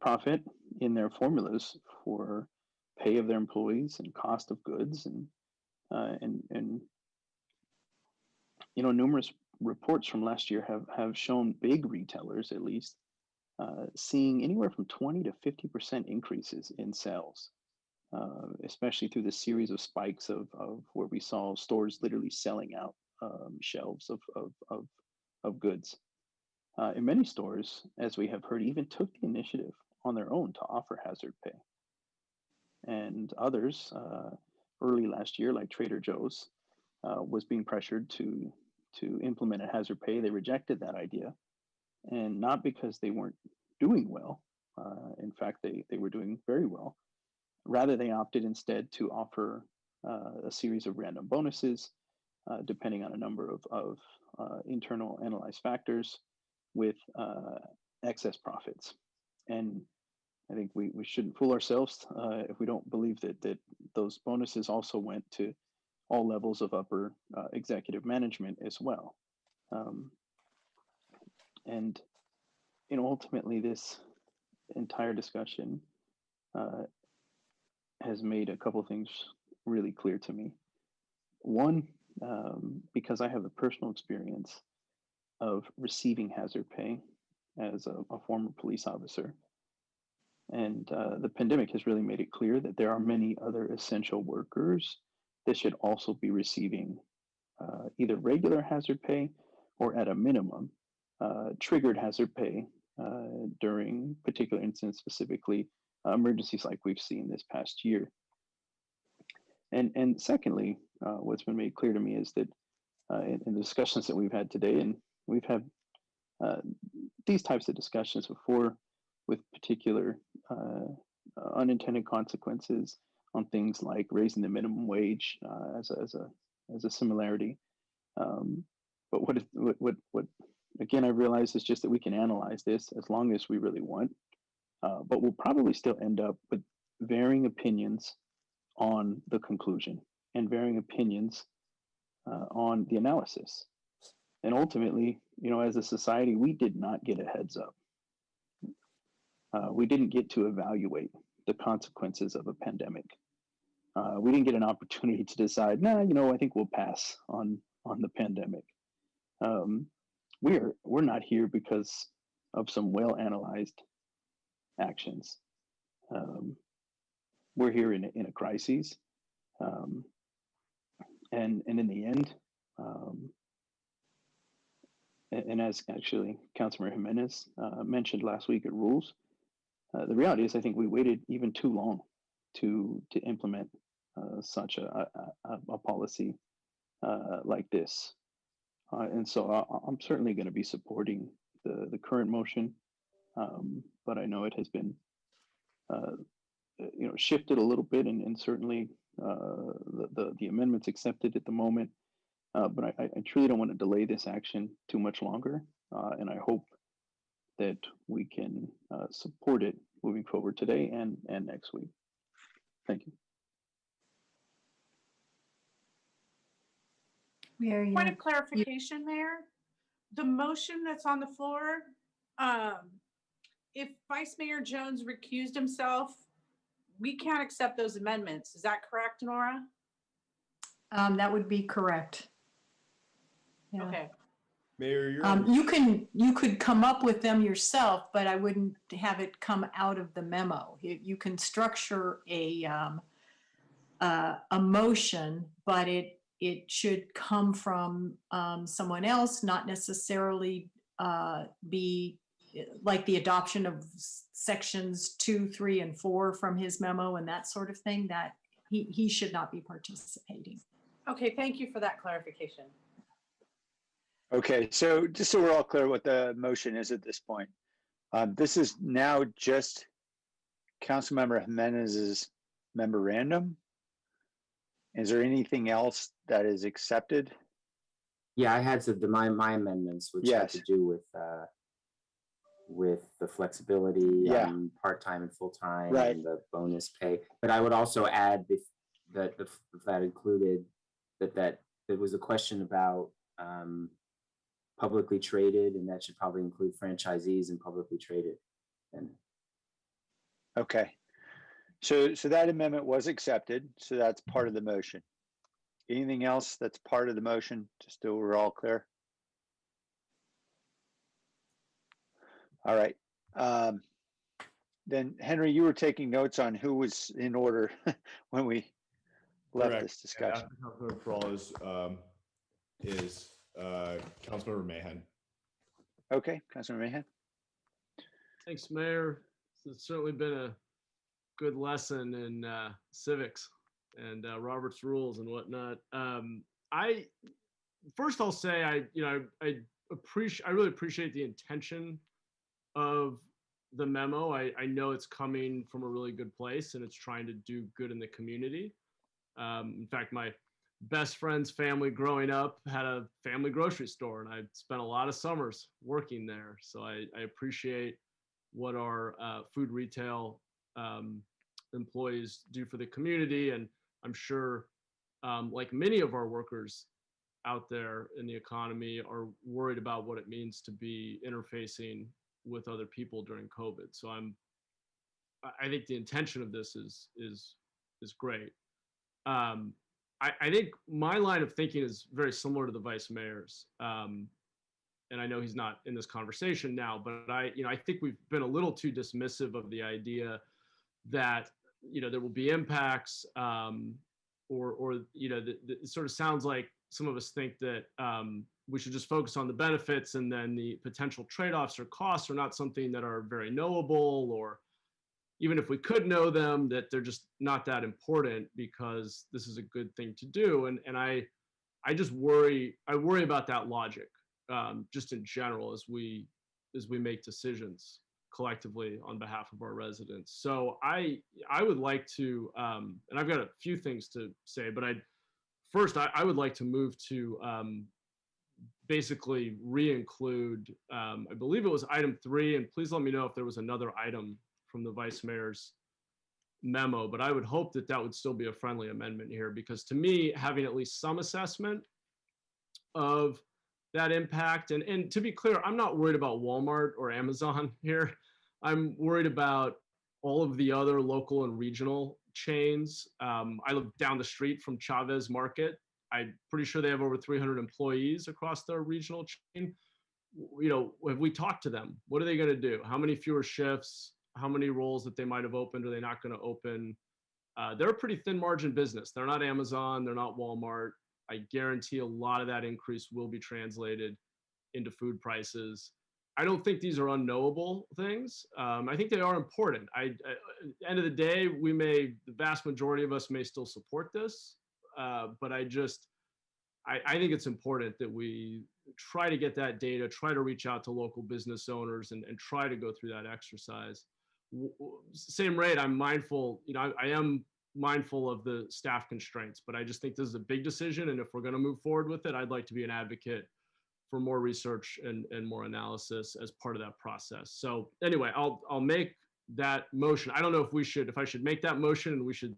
profit in their formulas for pay of their employees and cost of goods and numerous reports from last year have shown big retailers at least seeing anywhere from 20 to 50% increases in sales, especially through the series of spikes of where we saw stores literally selling out shelves of goods. In many stores, as we have heard, even took the initiative on their own to offer hazard pay. And others, early last year, like Trader Joe's, was being pressured to implement a hazard pay. They rejected that idea, and not because they weren't doing well. In fact, they were doing very well. Rather, they opted instead to offer a series of random bonuses, depending on a number of internal analyzed factors with excess profits. And I think we shouldn't fool ourselves if we don't believe that those bonuses also went to all levels of upper executive management as well. And ultimately, this entire discussion has made a couple of things really clear to me. One, because I have the personal experience of receiving hazard pay as a former police officer. And the pandemic has really made it clear that there are many other essential workers that should also be receiving either regular hazard pay or at a minimum triggered hazard pay during particular incidents, specifically emergencies like we've seen this past year. And secondly, what's been made clear to me is that in the discussions that we've had today, and we've had these types of discussions before with particular unintended consequences on things like raising the minimum wage as a similarity. But what again I realize is just that we can analyze this as long as we really want, but we'll probably still end up with varying opinions on the conclusion and varying opinions on the analysis. And ultimately, as a society, we did not get a heads up. We didn't get to evaluate the consequences of a pandemic. We didn't get an opportunity to decide, I think we'll pass on the pandemic. We're not here because of some well-analyzed actions. We're here in a crisis. And in the end, and as actually Councilmember Jimenez mentioned last week at Rules, the reality is I think we waited even too long to implement such a policy like this. And so I'm certainly going to be supporting the current motion, but I know it has been shifted a little bit, and certainly the amendments accepted at the moment. But I truly don't want to delay this action too much longer. and I hope that we can support it moving forward today and next week. Thank you. Point of clarification, Mayor. The motion that's on the floor, if Vice Mayor Jones recused himself, we can't accept those amendments. Is that correct, Nora? That would be correct. Yeah. Okay. Mayor, you're you could come up with them yourself, but I wouldn't have it come out of the memo. You can structure a motion, but it should come from someone else, not necessarily be like the adoption of sections 2, 3, and 4 from his memo and that sort of thing. That he should not be participating. Okay, thank you for that clarification. Okay, so just so we're all clear what the motion is at this point. This is now just Councilmember Jimenez's memorandum. Is there anything else that is accepted? Yeah, I had my amendments, which had to do with the flexibility, part-time and full-time, and the bonus pay. But I would also add that included that there was a question about publicly traded, and that should probably include franchisees and publicly traded. And okay, so that amendment was accepted, so that's part of the motion. Anything else that's part of the motion, just so we're all clear? All right. Then Henry, you were taking notes on who was in order when we left this discussion. Yeah, Councilmember Peralta is Councilmember Mahan. Okay, Councilmember Mahan. Thanks, Mayor. It's certainly been a good lesson in civics and Robert's rules and whatnot. I'll say I really appreciate the intention of the memo. I know it's coming from a really good place and it's trying to do good in the community. In fact, my best friend's family growing up had a family grocery store, and I spent a lot of summers working there. So I appreciate what our food retail employees do for the community. And I'm sure, like many of our workers out there in the economy, are worried about what it means to be interfacing with other people during COVID. So I think the intention of this is great. I think my line of thinking is very similar to the vice mayor's. And I know he's not in this conversation now, but I think we've been a little too dismissive of the idea that, there will be impacts, it sort of sounds like some of us think that we should just focus on the benefits, and then the potential trade-offs or costs are not something that are very knowable, or even if we could know them, that they're just not that important because this is a good thing to do. And I worry about that logic, just in general, as we make decisions collectively on behalf of our residents. So I would like to, and I've got a few things to say, but I would like to move to basically re-include, I believe it was item 3, and please let me know if there was another item from the vice mayor's memo, but I would hope that that would still be a friendly amendment here, because to me, having at least some assessment of that impact, and to be clear, I'm not worried about Walmart or Amazon here. I'm worried about all of the other local and regional chains. I live down the street from Chavez Market. I'm pretty sure they have over 300 employees across their regional chain. Have we talked to them? What are they going to do? How many fewer shifts? How many roles that they might have opened are they not going to open? They're a pretty thin margin business. They're not Amazon. They're not Walmart. I guarantee a lot of that increase will be translated into food prices. I don't think these are unknowable things. I think they are important. At the end of the day, the vast majority of us may still support this, but I think it's important that we try to get that data, try to reach out to local business owners, and try to go through that exercise. Same rate, I'm mindful, I am mindful of the staff constraints, but I just think this is a big decision. And if we're going to move forward with it, I'd like to be an advocate more research and more analysis as part of that process. So anyway, I'll make that motion. I don't know if I should make that motion and we should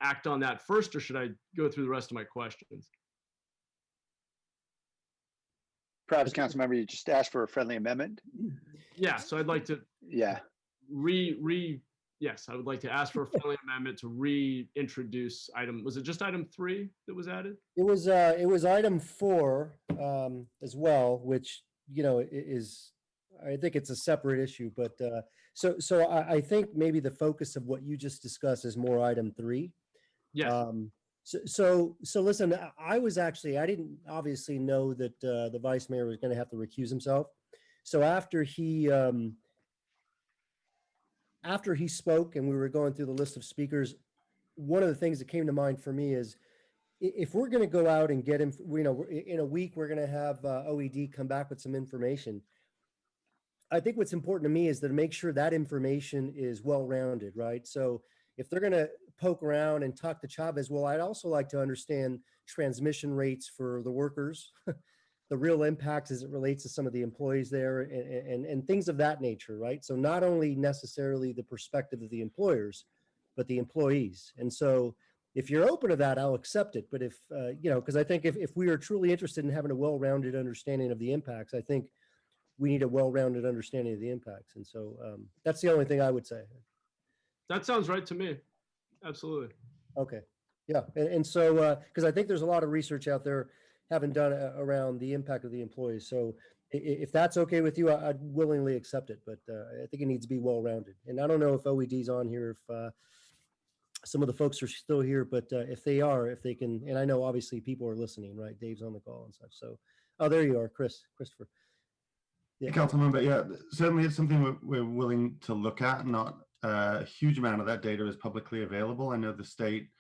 act on that first, or should I go through the rest of my questions? Perhaps, council member, you just asked for a friendly amendment. Yeah, so I'd like to Yeah. Yes, I would like to ask for a friendly amendment to reintroduce was it just item 3 that was added? It was item 4 as well, which, you know, I think it's a separate issue, but so I think maybe the focus of what you just discussed is more item 3. Yes. So listen, I didn't obviously know that the vice mayor was going to have to recuse himself. So after he spoke and we were going through the list of speakers, one of the things that came to mind for me is if we're going to go out and get him, you know, in a week, we're going to have OED come back with some information. I think what's important to me is to make sure that information is well-rounded, right? So if they're going to poke around and talk to Chavez, well, I'd also like to understand transmission rates for the workers, the real impacts as it relates to some of the employees there and things of that nature, right? So not only necessarily the perspective of the employers, but the employees. And so if you're open to that, I'll accept it. But if, you know, because I think if we are truly interested in having a well-rounded understanding of the impacts, I think we need a well-rounded understanding of the impacts. And so that's the only thing I would say. That sounds right to me. Absolutely. Okay. Yeah. And so, because I think there's a lot of research out there having done around the impact of the employees. So if that's okay with you, I'd willingly accept it, but I think it needs to be well-rounded. And I don't know if OED's on here, if some of the folks are still here, but if they are, if they can, and I know obviously people are listening, right? Dave's on the call and such. So, oh, there you are, Christopher. Yeah. Councilmember, yeah, certainly it's something we're willing to look at. Not a huge amount of that data is publicly available. I know the state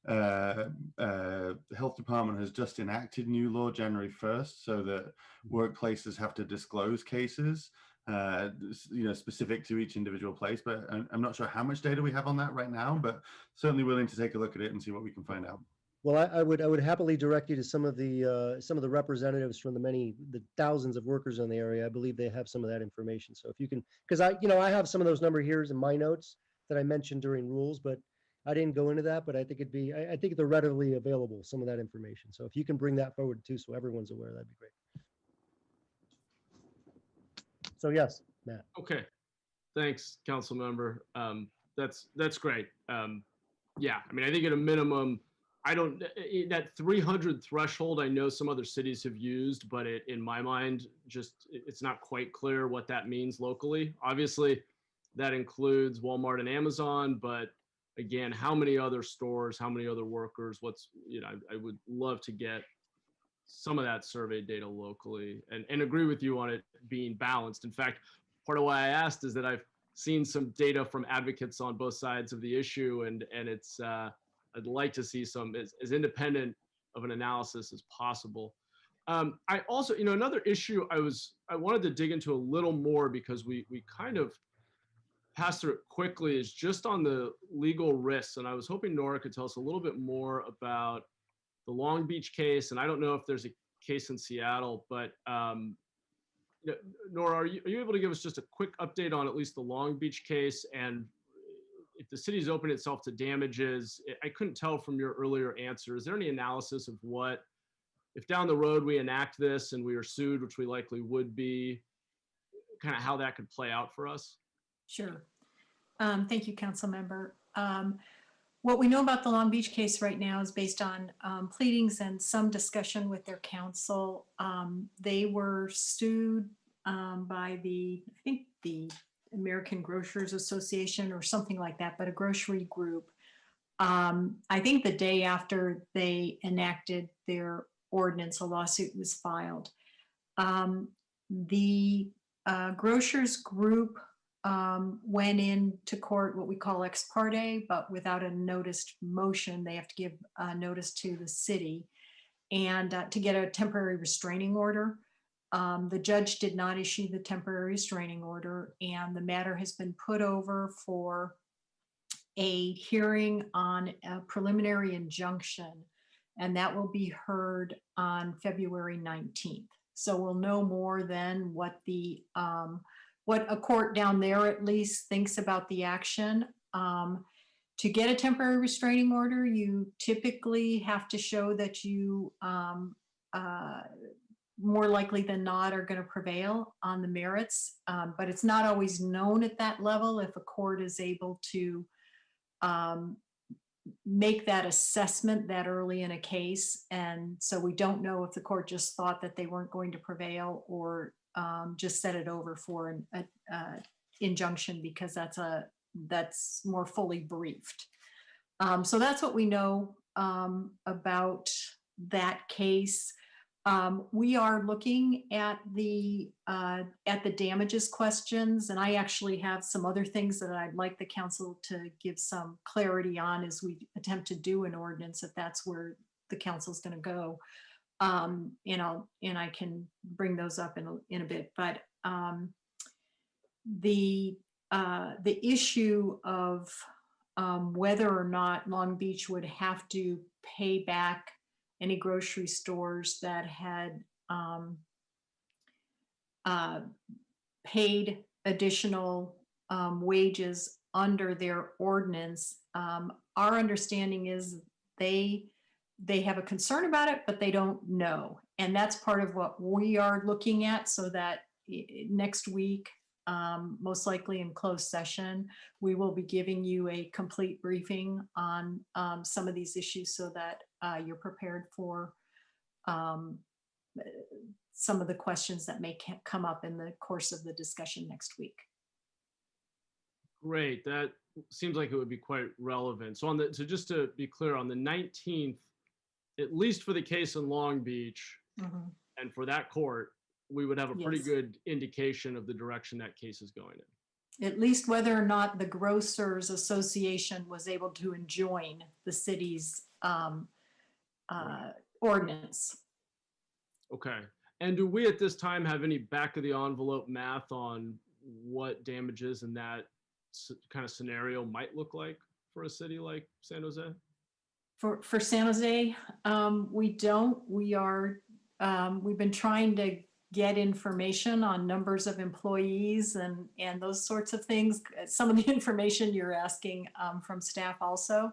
health department has just enacted new law January 1st, so that workplaces have to disclose cases, you know, specific to each individual place. But I'm not sure how much data we have on that right now, but certainly willing to take a look at it and see what we can find out. Well, I would happily direct you to some of the representatives from the thousands of workers in the area. I believe they have some of that information. So if you can, because I have some of those number here in my notes that I mentioned during rules, but I didn't go into that. But I think I think they're readily available, some of that information. So if you can bring that forward too, so everyone's aware, that'd be great. So yes, Matt. Okay. Thanks, council member. That's great. Yeah, I mean, I think at a minimum, that 300 threshold, I know some other cities have used, but in my mind, it's not quite clear what that means locally. Obviously, that includes Walmart and Amazon, but again, how many other stores, how many other workers, I would love to get some of that survey data locally and agree with you on it being balanced. In fact, part of why I asked is that I've seen some data from advocates on both sides of the issue, and it's, I'd like to see some as independent of an analysis as possible. I also, another issue I wanted to dig into a little more because we kind of passed through it quickly is just on the legal risks. And I was hoping Nora could tell us a little bit more about the Long Beach case. And I don't know if there's a case in Seattle, but Nora, are you able to give us just a quick update on at least the Long Beach case? And if the city's opened itself to damages, I couldn't tell from your earlier answer, is there any analysis of what, if down the road we enact this and we are sued, which we likely would be, kind of how that could play out for us? Sure. Thank you, council member. What we know about the Long Beach case right now is based on pleadings and some discussion with their counsel. They were sued by I think the American Grocers Association or something like that, but a grocery group. I think the day after they enacted their ordinance, a lawsuit was filed. The grocers group went into court, what we call ex parte, but without a noticed motion. They have to give notice to the city and to get a temporary restraining order. The judge did not issue the temporary restraining order, and the matter has been put over for a hearing on a preliminary injunction, and that will be heard on February 19th. So we'll know more then what what a court down there at least thinks about the action. To get a temporary restraining order, you typically have to show that you more likely than not are going to prevail on the merits, but it's not always known at that level if a court is able to make that assessment that early in a case. And so we don't know if the court just thought that they weren't going to prevail or just set it over for an injunction because that's more fully briefed. So that's what we know about that case. We are looking at the damages questions, and I actually have some other things that I'd like the council to give some clarity on as we attempt to do an ordinance, if that's where the council's going to go. And I can bring those up in a bit, but the issue of whether or not Long Beach would have to pay back any grocery stores that had paid additional wages under their ordinance. Our understanding is they have a concern about it, but they don't know. And that's part of what we are looking at, so that next week, most likely in closed session, we will be giving you a complete briefing on some of these issues so that you're prepared for some of the questions that may come up in the course of the discussion next week. Great, that seems like it would be quite relevant. So so just to be clear, on the 19th, at least for the case in Long Beach, and for that court, we would have a pretty good indication of the direction that case is going in. At least whether or not the Grocers Association was able to enjoin the city's ordinance. Okay. And do we at this time have any back of the envelope math on what damages in that kind of scenario might look like for a city like San Jose? For San Jose, we don't. We've been trying to get information on numbers of employees and those sorts of things. Some of the information you're asking from staff also.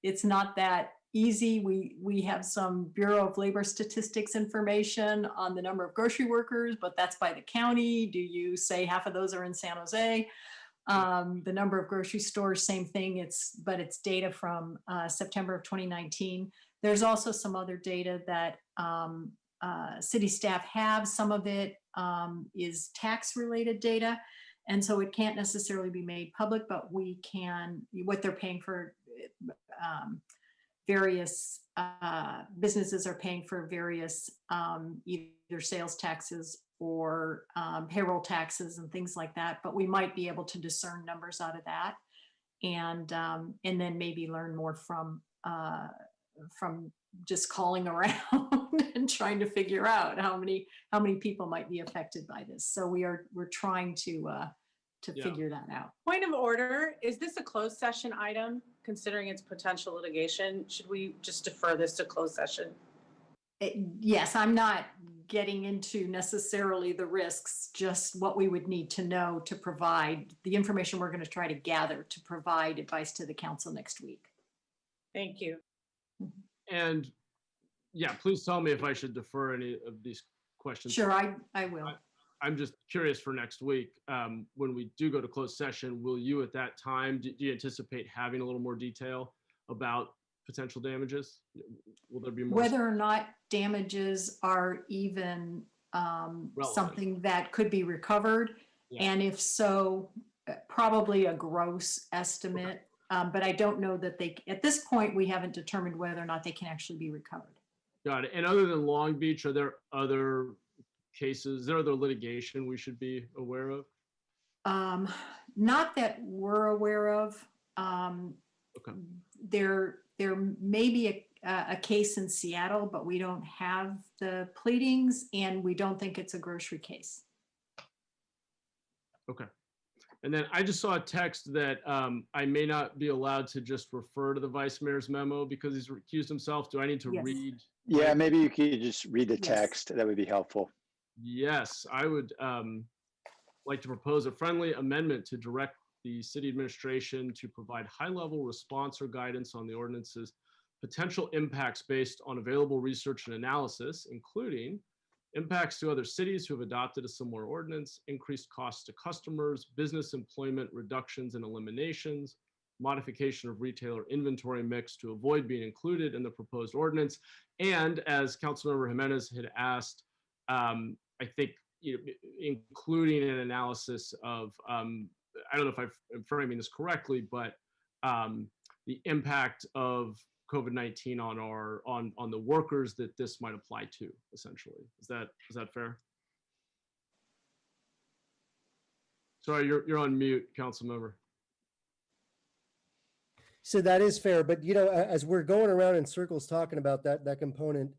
It's not that easy. We have some Bureau of Labor Statistics information on the number of grocery workers, but that's by the county. Do you say half of those are in San Jose? The number of grocery stores, same thing. But it's data from September of 2019. There's also some other data that city staff have. Some of it is tax-related data, and so it can't necessarily be made public, but we can, what they're paying for, various businesses are paying for various either sales taxes or payroll taxes and things like that, but we might be able to discern numbers out of that, and then maybe learn more from just calling around and trying to figure out how many people might be affected by this. So we're trying to figure that out. Point of order, is this a closed session item, considering its potential litigation? Should we just defer this to closed session? Yes, I'm not getting into necessarily the risks, just what we would need to know to provide the information we're going to try to gather to provide advice to the council next week. Thank you. And yeah, please tell me if I should defer any of these questions. Sure, I will. I'm just curious for next week, when we do go to closed session, will you at that time, do you anticipate having a little more detail about potential damages? Will there be more? Whether or not damages are even something that could be recovered, and if so, probably a gross estimate. But I don't know that at this point, we haven't determined whether or not they can actually be recovered. Got it. And other than Long Beach, are there other cases, is there other litigation we should be aware of? Not that we're aware of. Okay. There may be a case in Seattle, but we don't have the pleadings, and we don't think it's a grocery case. Okay. And then I just saw a text that I may not be allowed to just refer to the vice mayor's memo because he's recused himself. Do I need to Yes. read? Yeah, maybe you could just read the Yes. text. That would be helpful. Yes, I would like to propose a friendly amendment to direct the city administration to provide high-level response or guidance on the ordinance's potential impacts based on available research and analysis, including impacts to other cities who have adopted a similar ordinance, increased costs to customers, business employment reductions and eliminations, modification of retailer inventory mix to avoid being included in the proposed ordinance. And as Councilmember Jimenez had asked, I think including an analysis of, I don't know if I'm framing this correctly, but the impact of COVID-19 on the workers that this might apply to, essentially. Is that fair? Sorry, you're on mute, Councilmember. So that is fair, but as we're going around in circles talking about that component,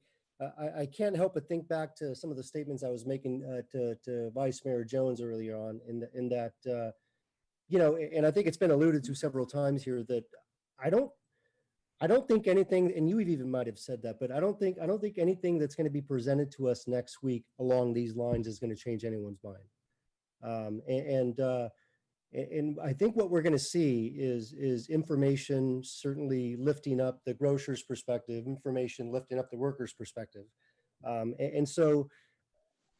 I can't help but think back to some of the statements I was making to Vice Mayor Jones earlier on, in that and I think it's been alluded to several times here that I don't think anything, and you even might have said that, but I don't think anything that's going to be presented to us next week along these lines is going to change anyone's mind. And I think what we're going to see is information certainly lifting up the grocer's perspective, information lifting up the worker's perspective. And so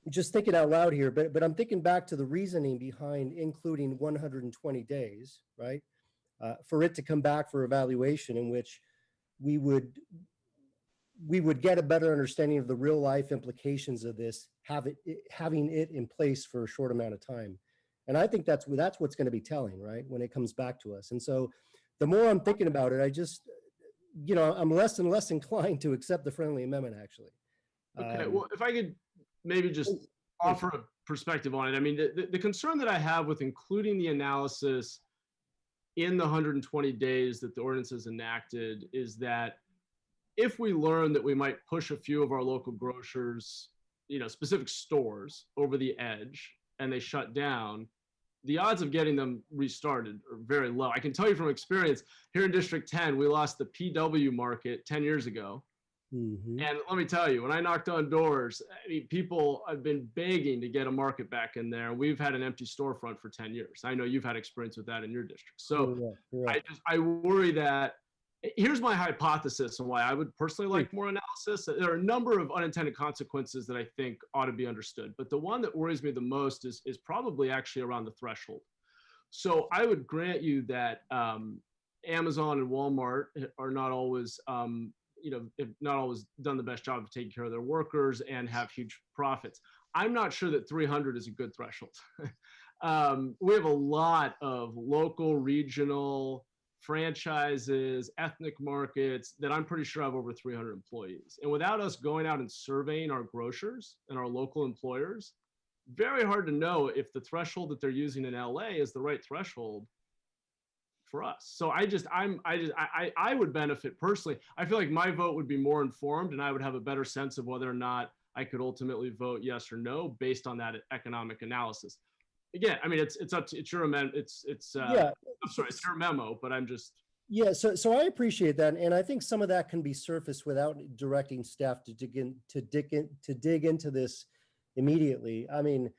just thinking out loud here, but I'm thinking back to the reasoning behind including 120 days, right? For it to come back for evaluation, in which we would get a better understanding of the real life implications of this, having it in place for a short amount of time. And I think that's what's going to be telling, right, when it comes back to us. And so the more I'm thinking about it, I just, I'm less and less inclined to accept the friendly amendment, actually. Okay, well, if I could maybe just offer a perspective on it. I mean, the concern that I have with including the analysis in the 120 days that the ordinance is enacted is that if we learn that we might push a few of our local grocers, specific stores over the edge and they shut down, the odds of getting them restarted are very low. I can tell you from experience, here in District 10, we lost the PW market 10 years ago. Mm-hmm. And let me tell you, when I knocked on doors, I mean, people have been begging to get a market back in there. We've had an empty storefront for 10 years. I know you've had experience with that in your district. So I worry that, here's my hypothesis on why I would personally like more analysis. There are a number of unintended consequences that I think ought to be understood, but the one that worries me the most is probably actually around the threshold. So I would grant you that Amazon and Walmart are not always, have not always done the best job of taking care of their workers and have huge profits. I'm not sure that 300 is a good threshold. We have a lot of local, regional, franchises, ethnic markets that I'm pretty sure have over 300 employees. And without us going out and surveying our grocers and our local employers, very hard to know if the threshold that they're using in LA is the right threshold for us. So I would benefit personally. I feel like my vote would be more informed and I would have a better sense of whether or not I could ultimately vote yes or no based on that economic analysis. Again, I mean, it's your amendment. It's your memo, but I'm just. Yeah, so I appreciate that, and I think some of that can be surfaced without directing staff to dig into this immediately. I mean,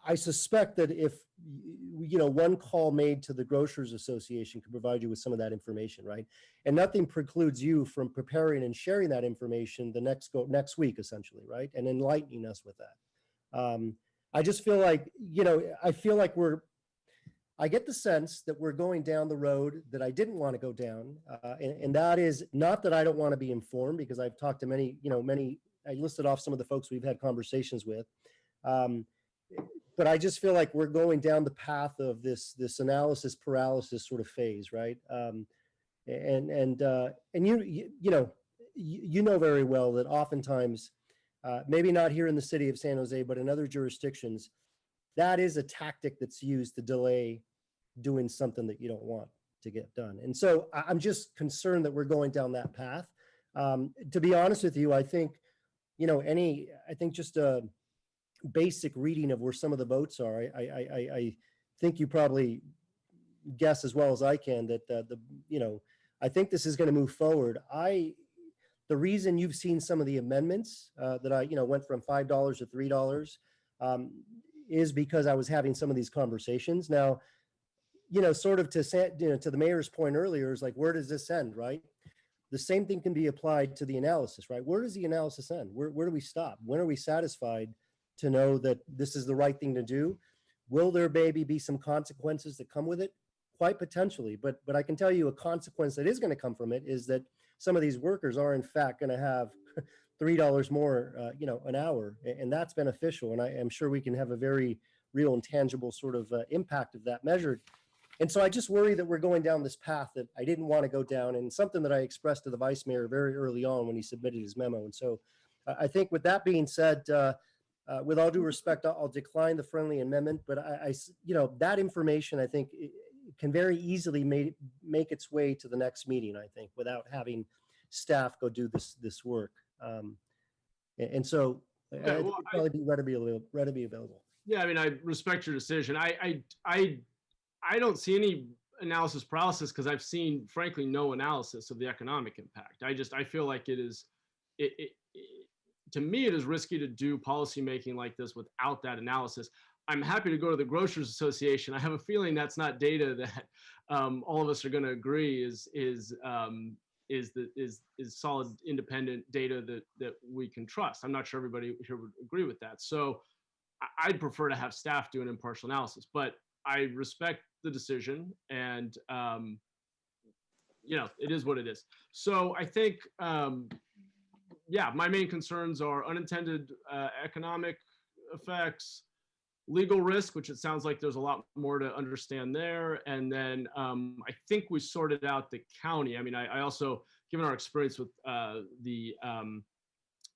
I suspect that if one call made to the Grocers Association could provide you with some of that information, right? And nothing precludes you from preparing and sharing that information the next week, essentially, right? And enlightening us with that. I just feel like, I get the sense that we're going down the road that I didn't want to go down. And that is not that I don't want to be informed, because I've talked to many, I listed off some of the folks we've had conversations with. But I just feel like we're going down the path of this analysis paralysis sort of phase, right? And you know very well that oftentimes, maybe not here in the city of San Jose, but in other jurisdictions, that is a tactic that's used to delay doing something that you don't want to get done. And so I'm just concerned that we're going down that path. To be honest with you, I think, I think just a basic reading of where some of the votes are, think you probably guess as well as I can that I think this is going to move forward. The reason you've seen some of the amendments that I went from $5 to $3 is because I was having some of these conversations. Now, sort of to the mayor's point earlier, is like, where does this end, right? The same thing can be applied to the analysis, right? Where does the analysis end? Where do we stop? When are we satisfied to know that this is the right thing to do? Will there maybe be some consequences that come with it? Quite potentially, but I can tell you a consequence that is going to come from it is that some of these workers are in fact going to have $3 more, an hour, and that's beneficial. And I am sure we can have a very real and tangible sort of impact of that measured. And so I just worry that we're going down this path that I didn't want to go down, and something that I expressed to the vice mayor very early on when he submitted his memo. And so I think with that being said, with all due respect, I'll decline the friendly amendment, but that information, I think, can very easily make its way to the next meeting, I think, without having staff go do this work. And so Yeah, it'd well, probably be readily available. Yeah, I mean, I respect your decision. I don't see any analysis paralysis because I've seen, frankly, no analysis of the economic impact. I feel like to me, it is risky to do policymaking like this without that analysis. I'm happy to go to the Grocers Association. I have a feeling that's not data that all of us are going to agree is solid, independent data that we can trust. I'm not sure everybody here would agree with that. So I'd prefer to have staff do an impartial analysis, but I respect the decision, and it is what it is. So I think, my main concerns are unintended economic effects, legal risk, which it sounds like there's a lot more to understand there. And then I think we sorted out the county. I mean, I also, given our experience with the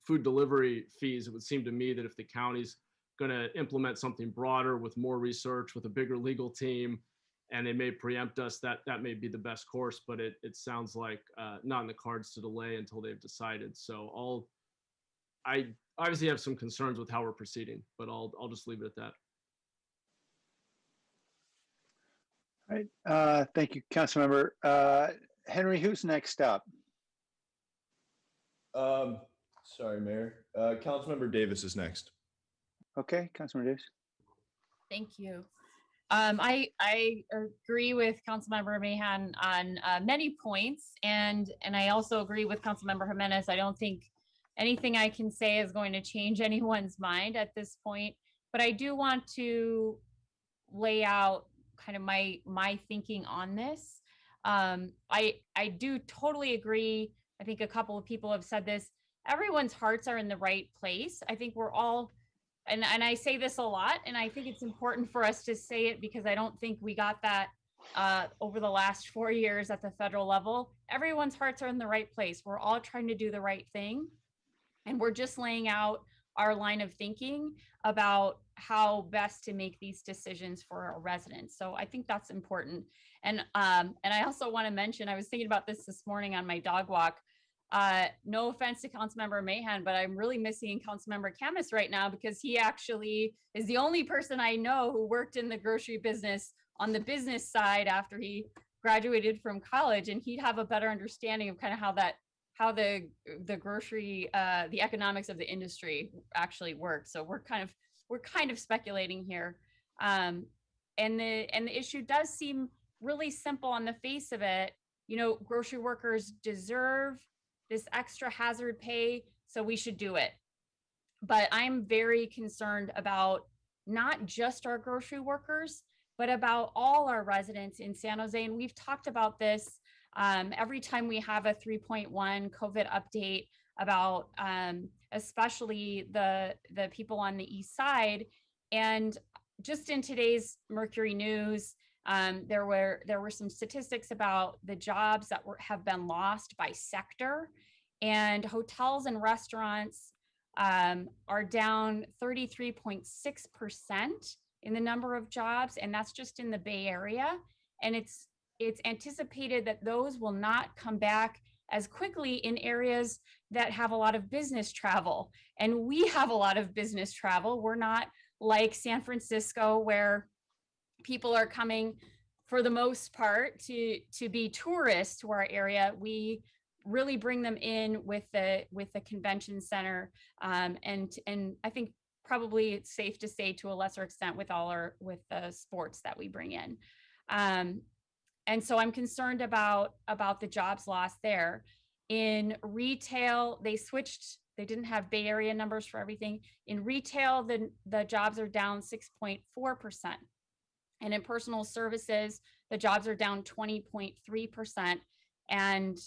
food delivery fees, it would seem to me that if the county's going to implement something broader with more research, with a bigger legal team, and they may preempt us, that may be the best course, but it sounds like not in the cards to delay until they've decided. So I obviously have some concerns with how we're proceeding, but I'll just leave it at that. All right. Thank you, Councilmember. Henry, who's next up? Sorry, Mayor. Councilmember Davis is next. Okay, Councilmember Davis. Thank you. I agree with Councilmember Mahan on many points, and I also agree with Councilmember Jimenez. I don't think anything I can say is going to change anyone's mind at this point, but I do want to lay out kind of my thinking on this. I do totally agree. I think a couple of people have said this. Everyone's hearts are in the right place. I think we're all, and I say this a lot, and I think it's important for us to say it because I don't think we got that over the last 4 years at the federal level. Everyone's hearts are in the right place. We're all trying to do the right thing. And we're just laying out our line of thinking about how best to make these decisions for our residents. So I think that's important. And I also want to mention, I was thinking about this morning on my dog walk. No offense to Councilmember Mahan, but I'm really missing Councilmember Camus right now because he actually is the only person I know who worked in the grocery business on the business side after he graduated from college, and he'd have a better understanding of kind of how the grocery, the economics of the industry actually works. So we're kind of speculating here. And the issue does seem really simple on the face of it. Grocery workers deserve this extra hazard pay, so we should do it. But I'm very concerned about not just our grocery workers, but about all our residents in San Jose. And we've talked about this every time we have a 3.1 COVID update about especially the people on the east side. And just in today's Mercury News, there were some statistics about the jobs that have been lost by sector, and hotels and restaurants are down 33.6% in the number of jobs, and that's just in the Bay Area. And it's anticipated that those will not come back as quickly in areas that have a lot of business travel. And we have a lot of business travel. We're not like San Francisco, where people are coming for the most part to be tourists to our area, we really bring them in with the convention center, and I think probably it's safe to say to a lesser extent with the sports that we bring in. And so I'm concerned about the jobs lost there. In retail, they didn't have Bay Area numbers for everything. In retail, the jobs are down 6.4%. And in personal services, the jobs are down 20.3%. And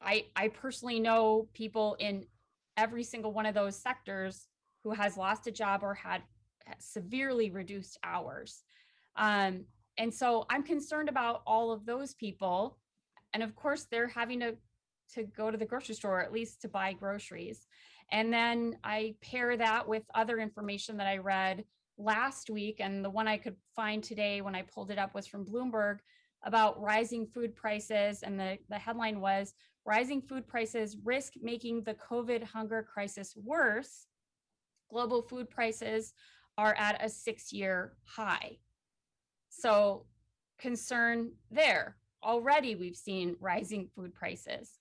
I personally know people in every single one of those sectors who has lost a job or had severely reduced hours. And so I'm concerned about all of those people. And of course, they're having to go to the grocery store, at least to buy groceries. And then I pair that with other information that I read last week. And the one I could find today when I pulled it up was from Bloomberg about rising food prices. And the headline was, "Rising food prices risk making the COVID hunger crisis worse. Global food prices are at a 6-year high." So concern there. Already we've seen rising food prices.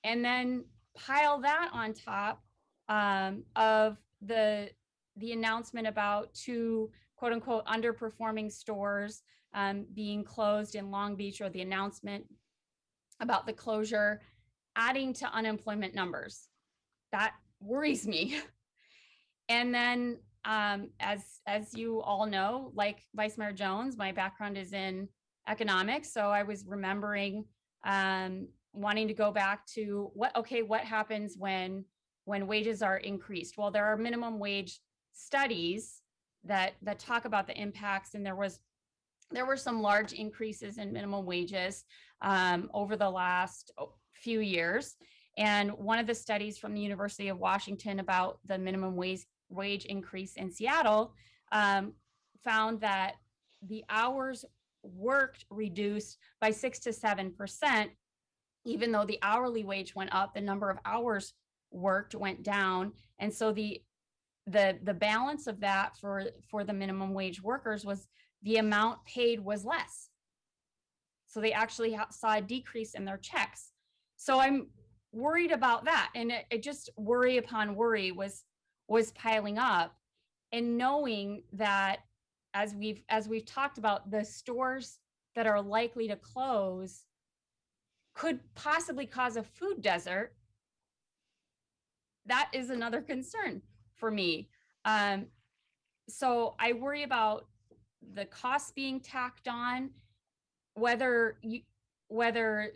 And then pile that on top of the announcement about 2 quote unquote underperforming stores being closed in Long Beach, or the announcement about the closure, adding to unemployment numbers. That worries me. And then as you all know, like Vice Mayor Jones, my background is in economics. So I was remembering wanting to go back to what happens when wages are increased. Well, there are minimum wage studies that talk about the impacts, and there were some large increases in minimum wages over the last few years. And one of the studies from the University of Washington about the minimum wage increase in Seattle found that the hours worked reduced by 6 to 7%. Even though the hourly wage went up, the number of hours worked went down. And so the balance of that for the minimum wage workers was the amount paid was less. So they actually saw a decrease in their checks. So I'm worried about that. And it just worry upon worry was piling up. And knowing that as we've talked about, the stores that are likely to close could possibly cause a food desert, that is another concern for me. So I worry about the costs being tacked on, whether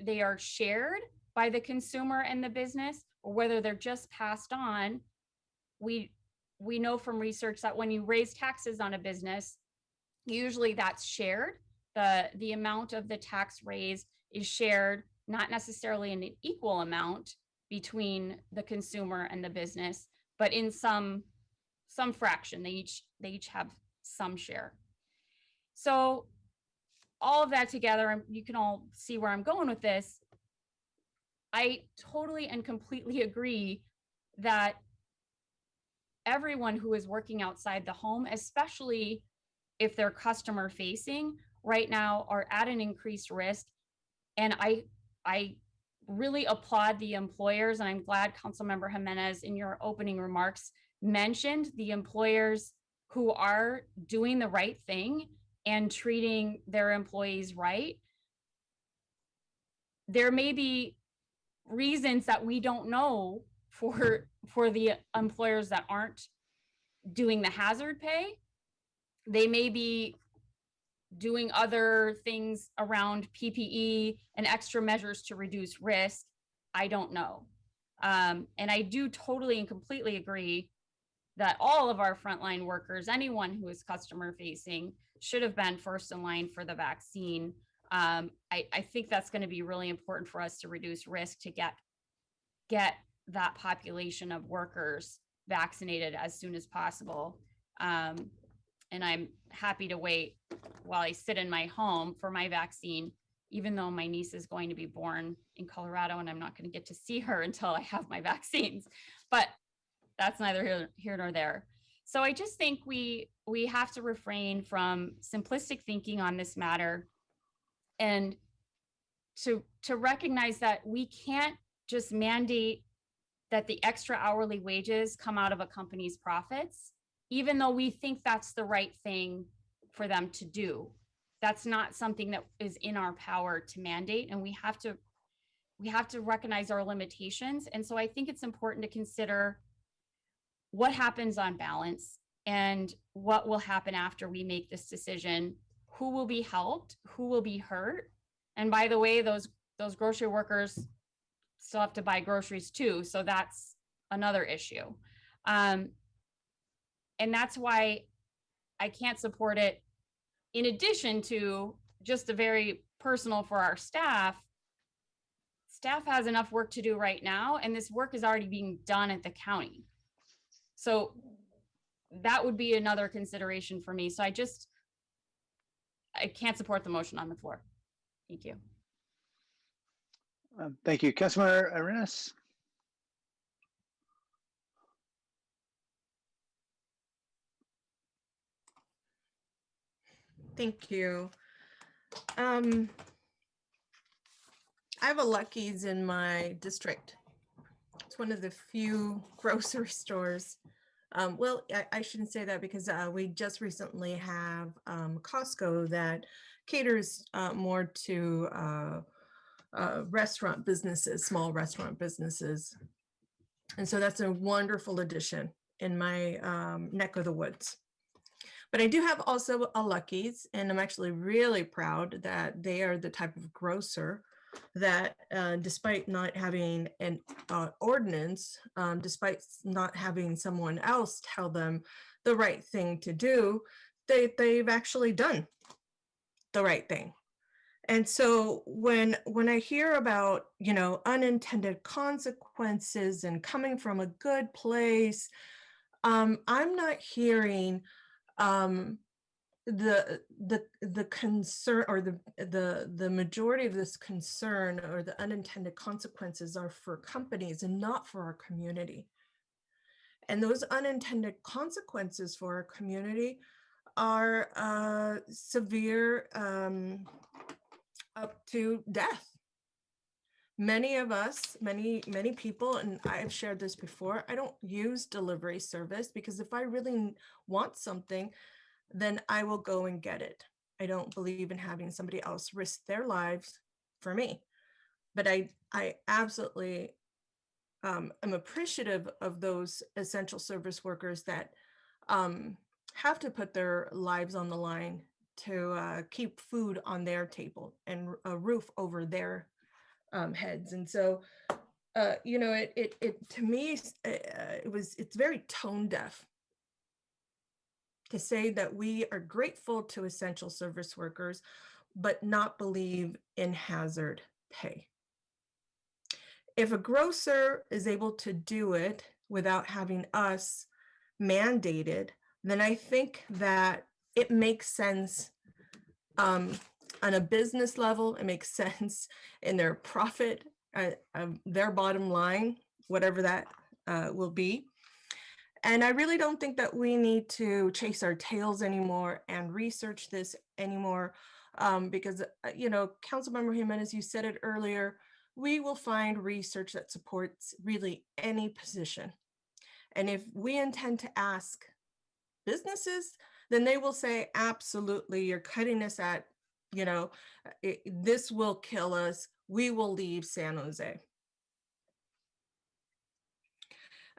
they are shared by the consumer and the business, or whether they're just passed on. We know from research that when you raise taxes on a business, usually that's shared. The amount of the tax raised is shared, not necessarily in an equal amount between the consumer and the business, but in some fraction. They each have some share. So all of that together, you can all see where I'm going with this. I totally and completely agree that everyone who is working outside the home, especially if they're customer facing right now, are at an increased risk. And I really applaud the employers, and I'm glad Councilmember Jimenez in your opening remarks mentioned the employers who are doing the right thing and treating their employees right. There may be reasons that we don't know for the employers that aren't doing the hazard pay. They may be doing other things around PPE and extra measures to reduce risk. I don't know. And I do totally and completely agree that all of our frontline workers, anyone who is customer facing, should have been first in line for the vaccine. I think that's going to be really important for us to reduce risk, to get that population of workers vaccinated as soon as possible. And I'm happy to wait while I sit in my home for my vaccine, even though my niece is going to be born in Colorado and I'm not going to get to see her until I have my vaccines. But that's neither here nor there. So I just think we have to refrain from simplistic thinking on this matter, and to recognize that we can't just mandate that the extra hourly wages come out of a company's profits, even though we think that's the right thing for them to do. That's not something that is in our power to mandate, and we have to recognize our limitations. And so I think it's important to consider what happens on balance and what will happen after we make this decision. Who will be helped? Who will be hurt? And by the way, those grocery workers still have to buy groceries too. So that's another issue. And that's why I can't support it. In addition to just a very personal for our staff has enough work to do right now, and this work is already being done at the county. So that would be another consideration for me. So I can't support the motion on the floor. Thank you. Thank you. Councilmember Arenas. Thank you. I have a Lucky's in my district. It's one of the few grocery stores. Well, I shouldn't say that because we just recently have Costco that caters more to restaurant businesses, small restaurant businesses. And so that's a wonderful addition in my neck of the woods. But I do have also a Lucky's, and I'm actually really proud that they are the type of grocer that despite not having an ordinance, despite not having someone else tell them the right thing to do, they've actually done the right thing. And so when I hear about, you know, unintended consequences and coming from a good place, I'm not hearing the concern, or the majority of this concern or the unintended consequences are for companies and not for our community. And those unintended consequences for our community are severe, up to death. Many of us, many people, and I've shared this before, I don't use delivery service because if I really want something, then I will go and get it. I don't believe in having somebody else risk their lives for me. But I absolutely am appreciative of those essential service workers that have to put their lives on the line to keep food on their table and a roof over their heads. And so, you know, it to me, it's very tone deaf to say that we are grateful to essential service workers, but not believe in hazard pay. If a grocer is able to do it without having us mandated, then I think that it makes sense on a business level. It makes sense in their profit, their bottom line, whatever that will be. And I really don't think that we need to chase our tails anymore and research this anymore, because, you know, Councilmember Jimenez, you said it earlier, we will find research that supports really any position. And if we intend to ask businesses, then they will say, absolutely, you're cutting us at, you know, this will kill us. We will leave San Jose.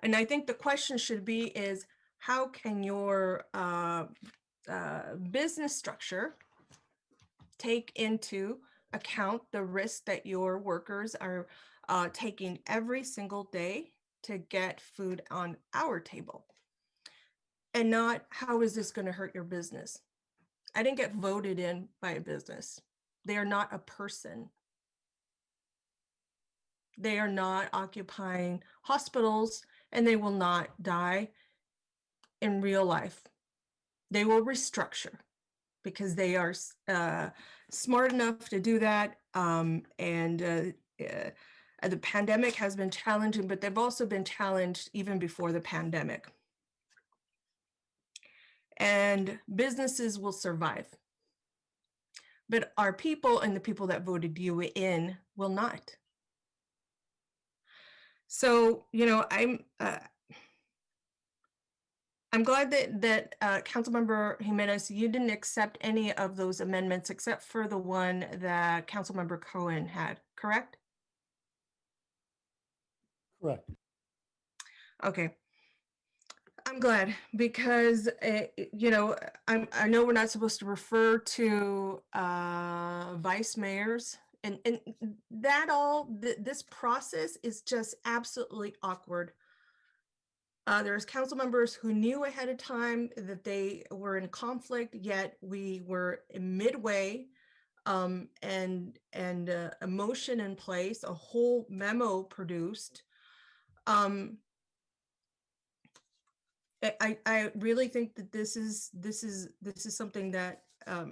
And I think the question should be is, how can your business structure take into account the risk that your workers are taking every single day to get food on our table? And not, how is this going to hurt your business? I didn't get voted in by a business. They are not a person. They are not occupying hospitals, and they will not die in real life. They will restructure because they are smart enough to do that. The pandemic has been challenging, but they've also been challenged even before the pandemic. and businesses will survive. But our people and the people that voted you in will not. So, you know, I'm glad that Councilmember Jimenez, you didn't accept any of those amendments except for the one that Councilmember Cohen had, correct? Correct. Okay. I'm glad because, you know, I know we're not supposed to refer to vice mayors and this process is just absolutely awkward. There's council members who knew ahead of time that they were in conflict, yet we were midway and a motion in place, a whole memo produced. I really think that this is something that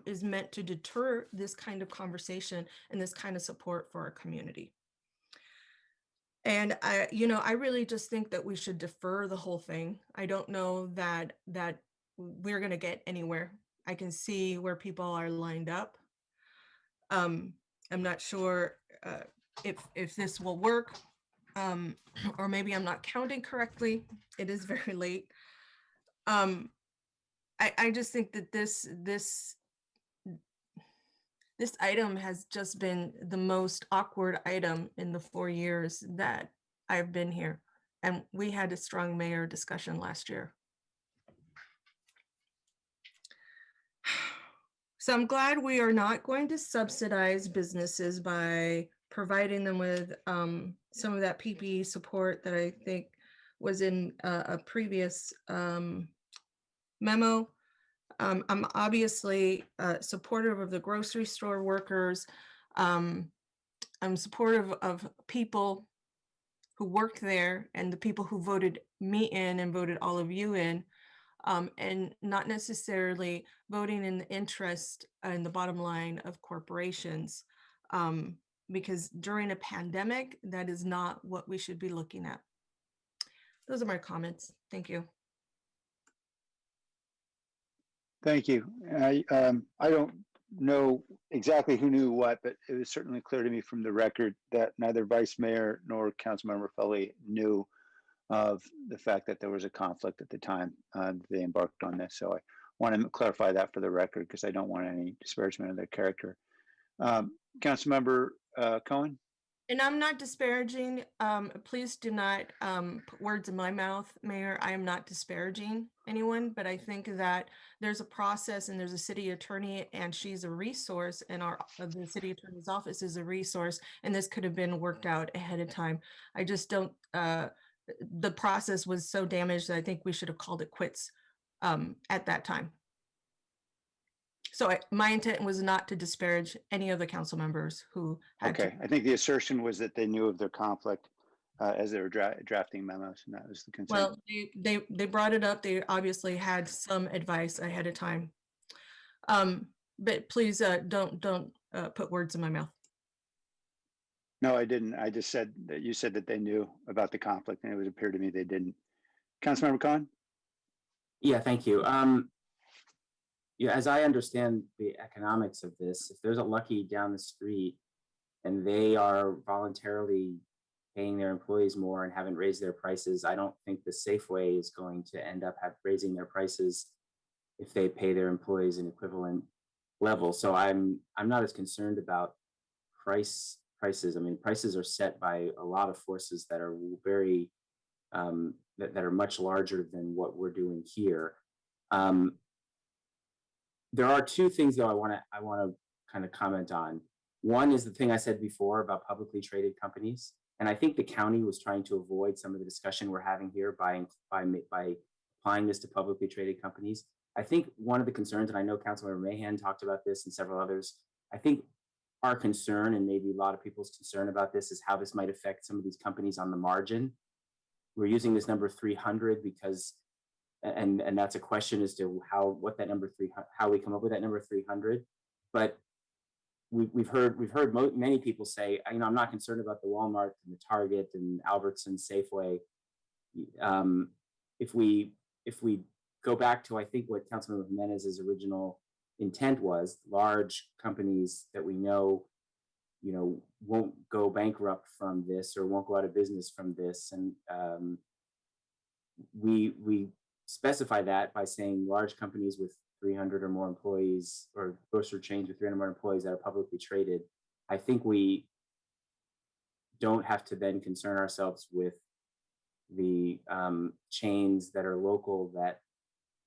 is meant to deter this kind of conversation and this kind of support for our community. And I really just think that we should defer the whole thing. I don't know that we're going to get anywhere. I can see where people are lined up. I'm not sure if this will work, or maybe I'm not counting correctly. It is very late. I just think that this item has just been the most awkward item in the 4 years that I've been here. And we had a strong mayor discussion last year. So I'm glad we are not going to subsidize businesses by providing them with some of that PPE support that I think was in a previous memo. I'm obviously supportive of the grocery store workers. I'm supportive of people who work there and the people who voted me in and voted all of you in, and not necessarily voting in the interest and the bottom line of corporations, because during a pandemic, that is not what we should be looking at. Those are my comments. Thank you. Thank you. I don't know exactly who knew what, but it was certainly clear to me from the record that neither Vice Mayor nor Councilmember Foley knew of the fact that there was a conflict at the time they embarked on this. So I want to clarify that for the record because I don't want any disparagement of their character. Councilmember Cohen? And I'm not disparaging. Please do not put words in my mouth, Mayor. I am not disparaging anyone, but I think that there's a process and there's a city attorney and she's a resource and the city attorney's office is a resource and this could have been worked out ahead of time. I just don't, the process was so damaged that I think we should have called it quits at that time. So my intent was not to disparage any of the council members who had Okay, I think the assertion was that they knew of their conflict as they were drafting memos, and that was the concern. Well, they brought it up. They obviously had some advice ahead of time. But please don't put words in my mouth. No, I didn't. I just said that you said that they knew about the conflict, and it would appear to me they didn't. Councilmember Cohen? Yeah, thank you. Yeah, as I understand the economics of this, if there's a Lucky down the street and they are voluntarily paying their employees more and haven't raised their prices, I don't think the Safeway is going to end up raising their prices if they pay their employees an equivalent level. So I'm not as concerned about prices. I mean, prices are set by a lot of forces that are very that are much larger than what we're doing here. There are two things though I want to kind of comment on. One is the thing I said before about publicly traded companies, and I think the county was trying to avoid some of the discussion we're having here by applying this to publicly traded companies. I think one of the concerns, and I know Councilmember Mahan talked about this and several others, I think our concern and maybe a lot of people's concern about this is how this might affect some of these companies on the margin. We're using this number 300 because and that's a question as to how we come up with that number 300. But we've heard many people say, I'm not concerned about the Walmart and the Target and Albertsons, Safeway. If we go back to, I think, what Councilmember Jimenez's original intent was. Large companies that we know, won't go bankrupt from this or won't go out of business from this. And we specify that by saying large companies with 300 or more employees, or grocery chains with 300 or more employees that are publicly traded. I think we don't have to then concern ourselves with the chains that are local that,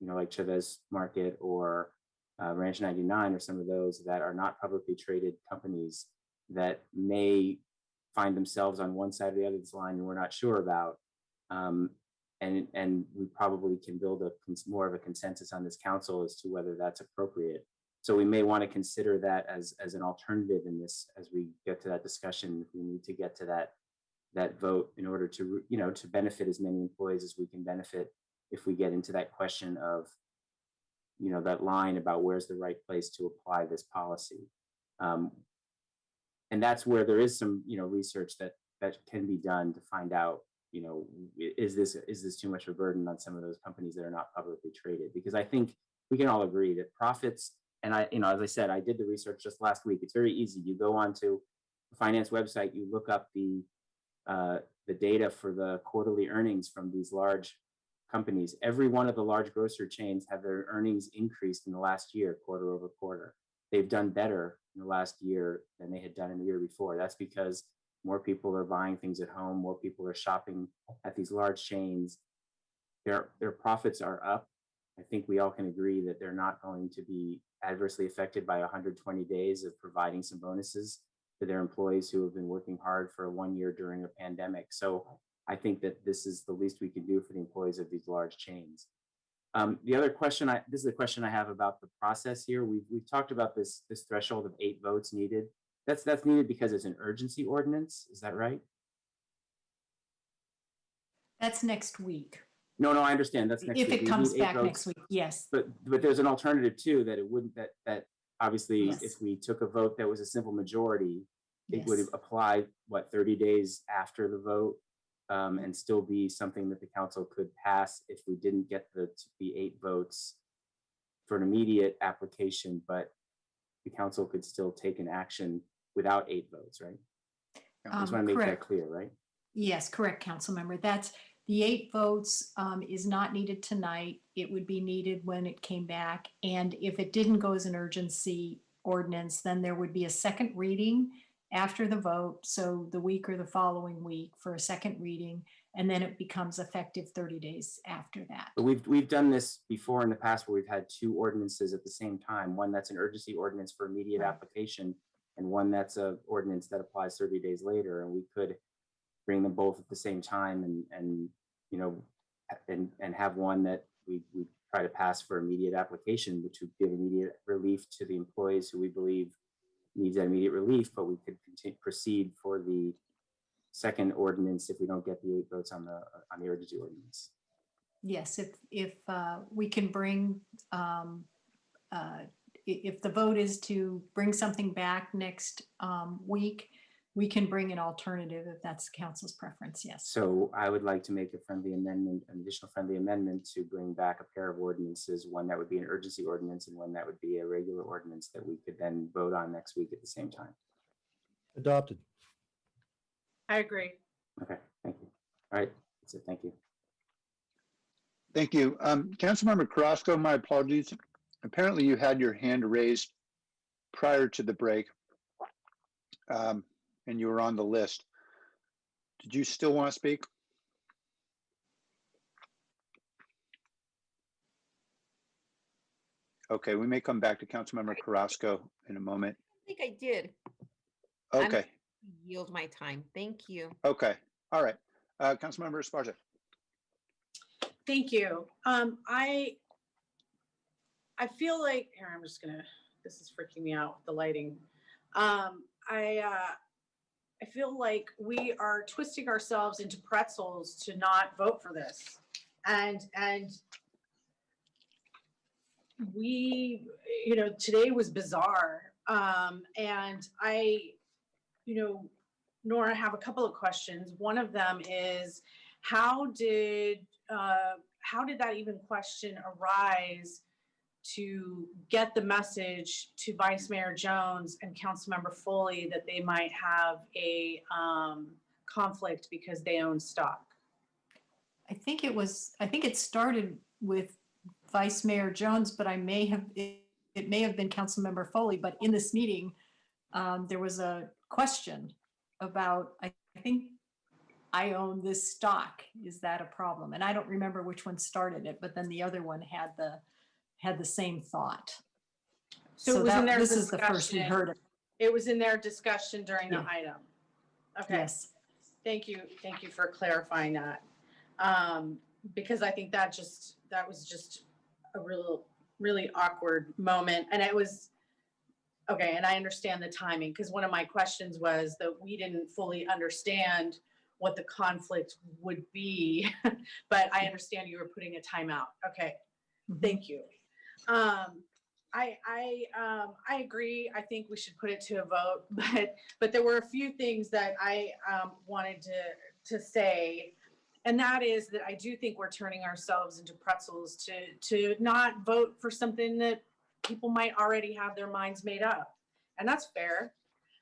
like Chavez Market or Ranch 99 or some of those that are not publicly traded companies that may find themselves on one side or the other of this line and we're not sure about. And we probably can build more of a consensus on this council as to whether that's appropriate. So we may want to consider that as an alternative in this, as we get to that discussion, if we need to get to that vote in order to, to benefit as many employees as we can benefit, if we get into that question of, that line about where's the right place to apply this policy. And that's where there is some, research that can be done to find out, is this too much of a burden on some of those companies that are not publicly traded? Because I think we can all agree that profits, and as I said, I did the research just last week. It's very easy. You go onto the finance website, you look up the data for the quarterly earnings from these large companies. Every one of the large grocery chains have their earnings increased in the last year, quarter over quarter. They've done better in the last year than they had done in the year before. That's because more people are buying things at home, more people are shopping at these large chains. Their profits are up. I think we all can agree that they're not going to be adversely affected by 120 days of providing some bonuses to their employees who have been working hard for 1 year during a pandemic. So I think that this is the least we can do for the employees of these large chains. The other question, this is a question I have about the process here. We've talked about this threshold of 8 votes needed. That's needed because it's an urgency ordinance. Is that right? That's next week. No, I understand. That's next week. If it comes back next week, yes. But there's an alternative too, that it wouldn't, that obviously Yes. if we took a vote that was a simple majority, it Yes. would apply, 30 days after the vote, and still be something that the council could pass if we didn't get the 8 votes for an immediate application, but the council could still take an action without 8 votes, right? I just want to make that Correct. clear, right? Yes, correct, council member. That's the 8 votes is not needed tonight. It would be needed when it came back. And if it didn't go as an urgency ordinance, then there would be a second reading after the vote. So the week or the following week for a second reading, and then it becomes effective 30 days after that. But we've done this before in the past where we've had 2 ordinances at the same time. One that's an urgency ordinance for immediate application, and one that's a ordinance that applies 30 days later. And we could bring them both at the same time and have one that we try to pass for immediate application, which would give immediate relief to the employees who we believe needs that immediate relief, but we could proceed for the second ordinance if we don't get the 8 votes on the urgency ordinance. Yes, if we can bring, if the vote is to bring something back next week, we can bring an alternative if that's the council's preference, yes. So I would like to make a friendly amendment, an additional friendly amendment to bring back a pair of ordinances, one that would be an urgency ordinance and one that would be a regular ordinance that we could then vote on next week at the same time. Adopted. I agree. Okay, thank you. All right, that's it, thank you. Thank you. Councilmember Carrasco, my apologies. Apparently you had your hand raised prior to the break, and you were on the list. Did you still want to speak? Okay, we may come back to Councilmember Carrasco in a moment. I think I did. Okay, Yield my time. Thank you. okay, all right. Councilmember Esparza. Thank you. I feel like, here, I'm just gonna, this is freaking me out, the lighting. I feel like we are twisting ourselves into pretzels to not vote for this. And we, today was bizarre. And Nora, I have a couple of questions. One of them is, how did how did that even question arise to get the message to Vice Mayor Jones and Councilmember Foley that they might have a conflict because they own stock? I think it started with Vice Mayor Jones, but it may have been Councilmember Foley, but in this meeting, there was a question about, I think I own this stock. Is that a problem? And I don't remember which one started it, but then the other one had the same thought. So it was in their this is the first we discussion. heard it. It was in their discussion during the Yeah. item. Okay. Yes. Thank you for clarifying that. Because I think that was just a really awkward moment. And it was, okay, and I understand the timing, because one of my questions was that we didn't fully understand what the conflict would be, but I understand you were putting a timeout. Okay, thank you. I agree. I think we should put it to a vote, but there were a few things that I wanted to say, and that is that I do think we're turning ourselves into pretzels to not vote for something that people might already have their minds made up, and that's fair.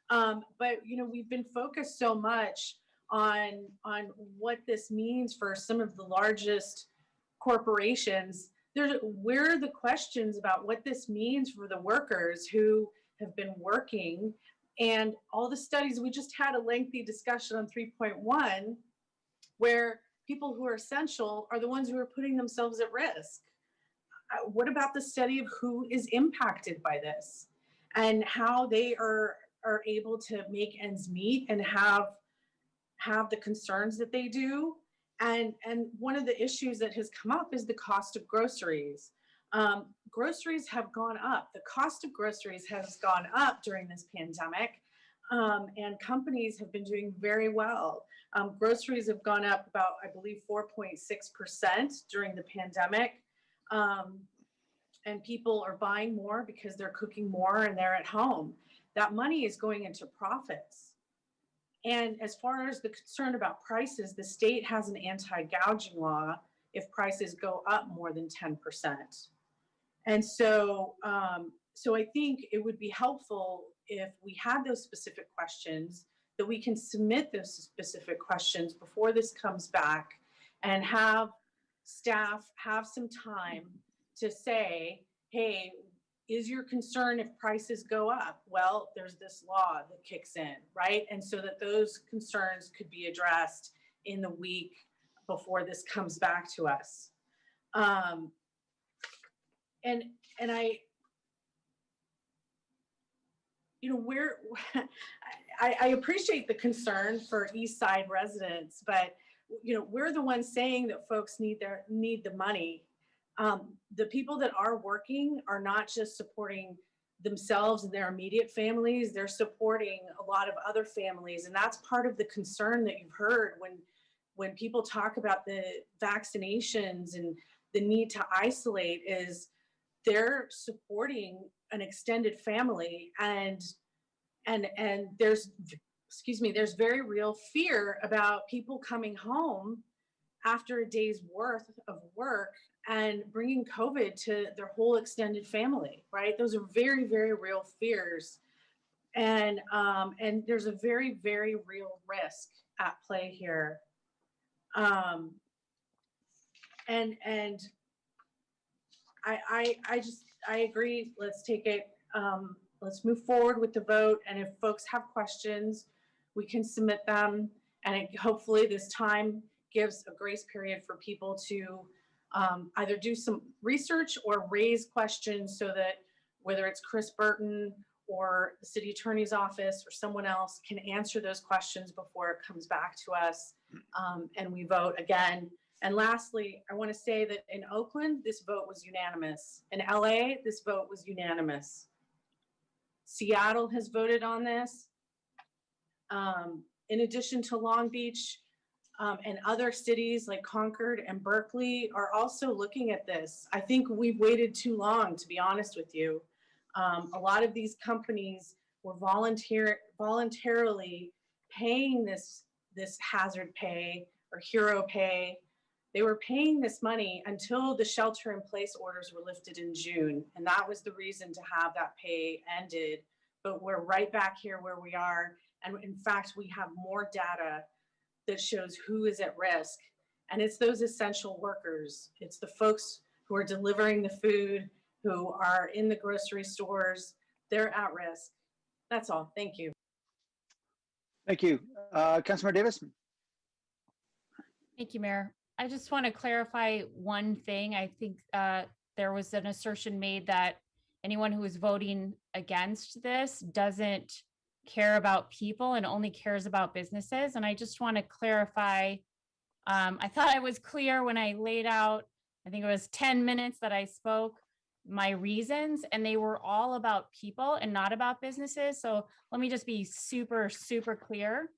But we've been focused so much on what this means for some of the largest corporations. Where are the questions about what this means for the workers who have been working, and all the studies? We just had a lengthy discussion on 3.1 where people who are essential are the ones who are putting themselves at risk. What about the study of who is impacted by this and how they are able to make ends meet and have the concerns that they do? And one of the issues that has come up is the cost of groceries. Groceries have gone up. The cost of groceries has gone up during this pandemic, and companies have been doing very well. Groceries have gone up about, I believe, 4.6% during the pandemic. And people are buying more because they're cooking more and they're at home. That money is going into profits. And as far as the concern about prices, the state has an anti-gouging law if prices go up more than 10%. And so, so I think it would be helpful if we had those specific questions, that we can submit those specific questions before this comes back, and have staff have some time to say, hey, is your concern if prices go up? Well, there's this law that kicks in, right? And so that those concerns could be addressed in the week before this comes back to us. And I, I appreciate the concern for East Side residents, but we're the ones saying that folks need the money. The people that are working are not just supporting themselves and their immediate families, they're supporting a lot of other families. And that's part of the concern that you've heard when people talk about the vaccinations and the need to isolate, is they're supporting an extended family, and there's very real fear about people coming home after a day's worth of work and bringing COVID to their whole extended family, right? Those are very, very real fears. And there's a very, very real risk at play here. I agree. Let's take it, let's move forward with the vote. And if folks have questions, we can submit them. And hopefully this time gives a grace period for people to either do some research or raise questions, so that whether it's Chris Burton or the city attorney's office or someone else can answer those questions before it comes back to us, and we vote again. And lastly, I want to say that in Oakland, this vote was unanimous. In LA, this vote was unanimous. Seattle has voted on this. In addition to Long Beach, and other cities like Concord and Berkeley are also looking at this. I think we've waited too long, to be honest with you. A lot of these companies were voluntarily paying this hazard pay or hero pay They were paying this money until the shelter in place orders were lifted in June. And that was the reason to have that pay ended. But we're right back here where we are. And in fact, we have more data that shows who is at risk. And it's those essential workers. It's the folks who are delivering the food, who are in the grocery stores. They're at risk. That's all. Thank you. Thank you. Councilmember Davis? Thank you, Mayor. I just want to clarify one thing. I think there was an assertion made that anyone who is voting against this doesn't care about people and only cares about businesses. And I just want to clarify, I thought I was clear when I laid out, I think it was 10 minutes that I spoke my reasons, and they were all about people and not about businesses. So let me just be super, super clear.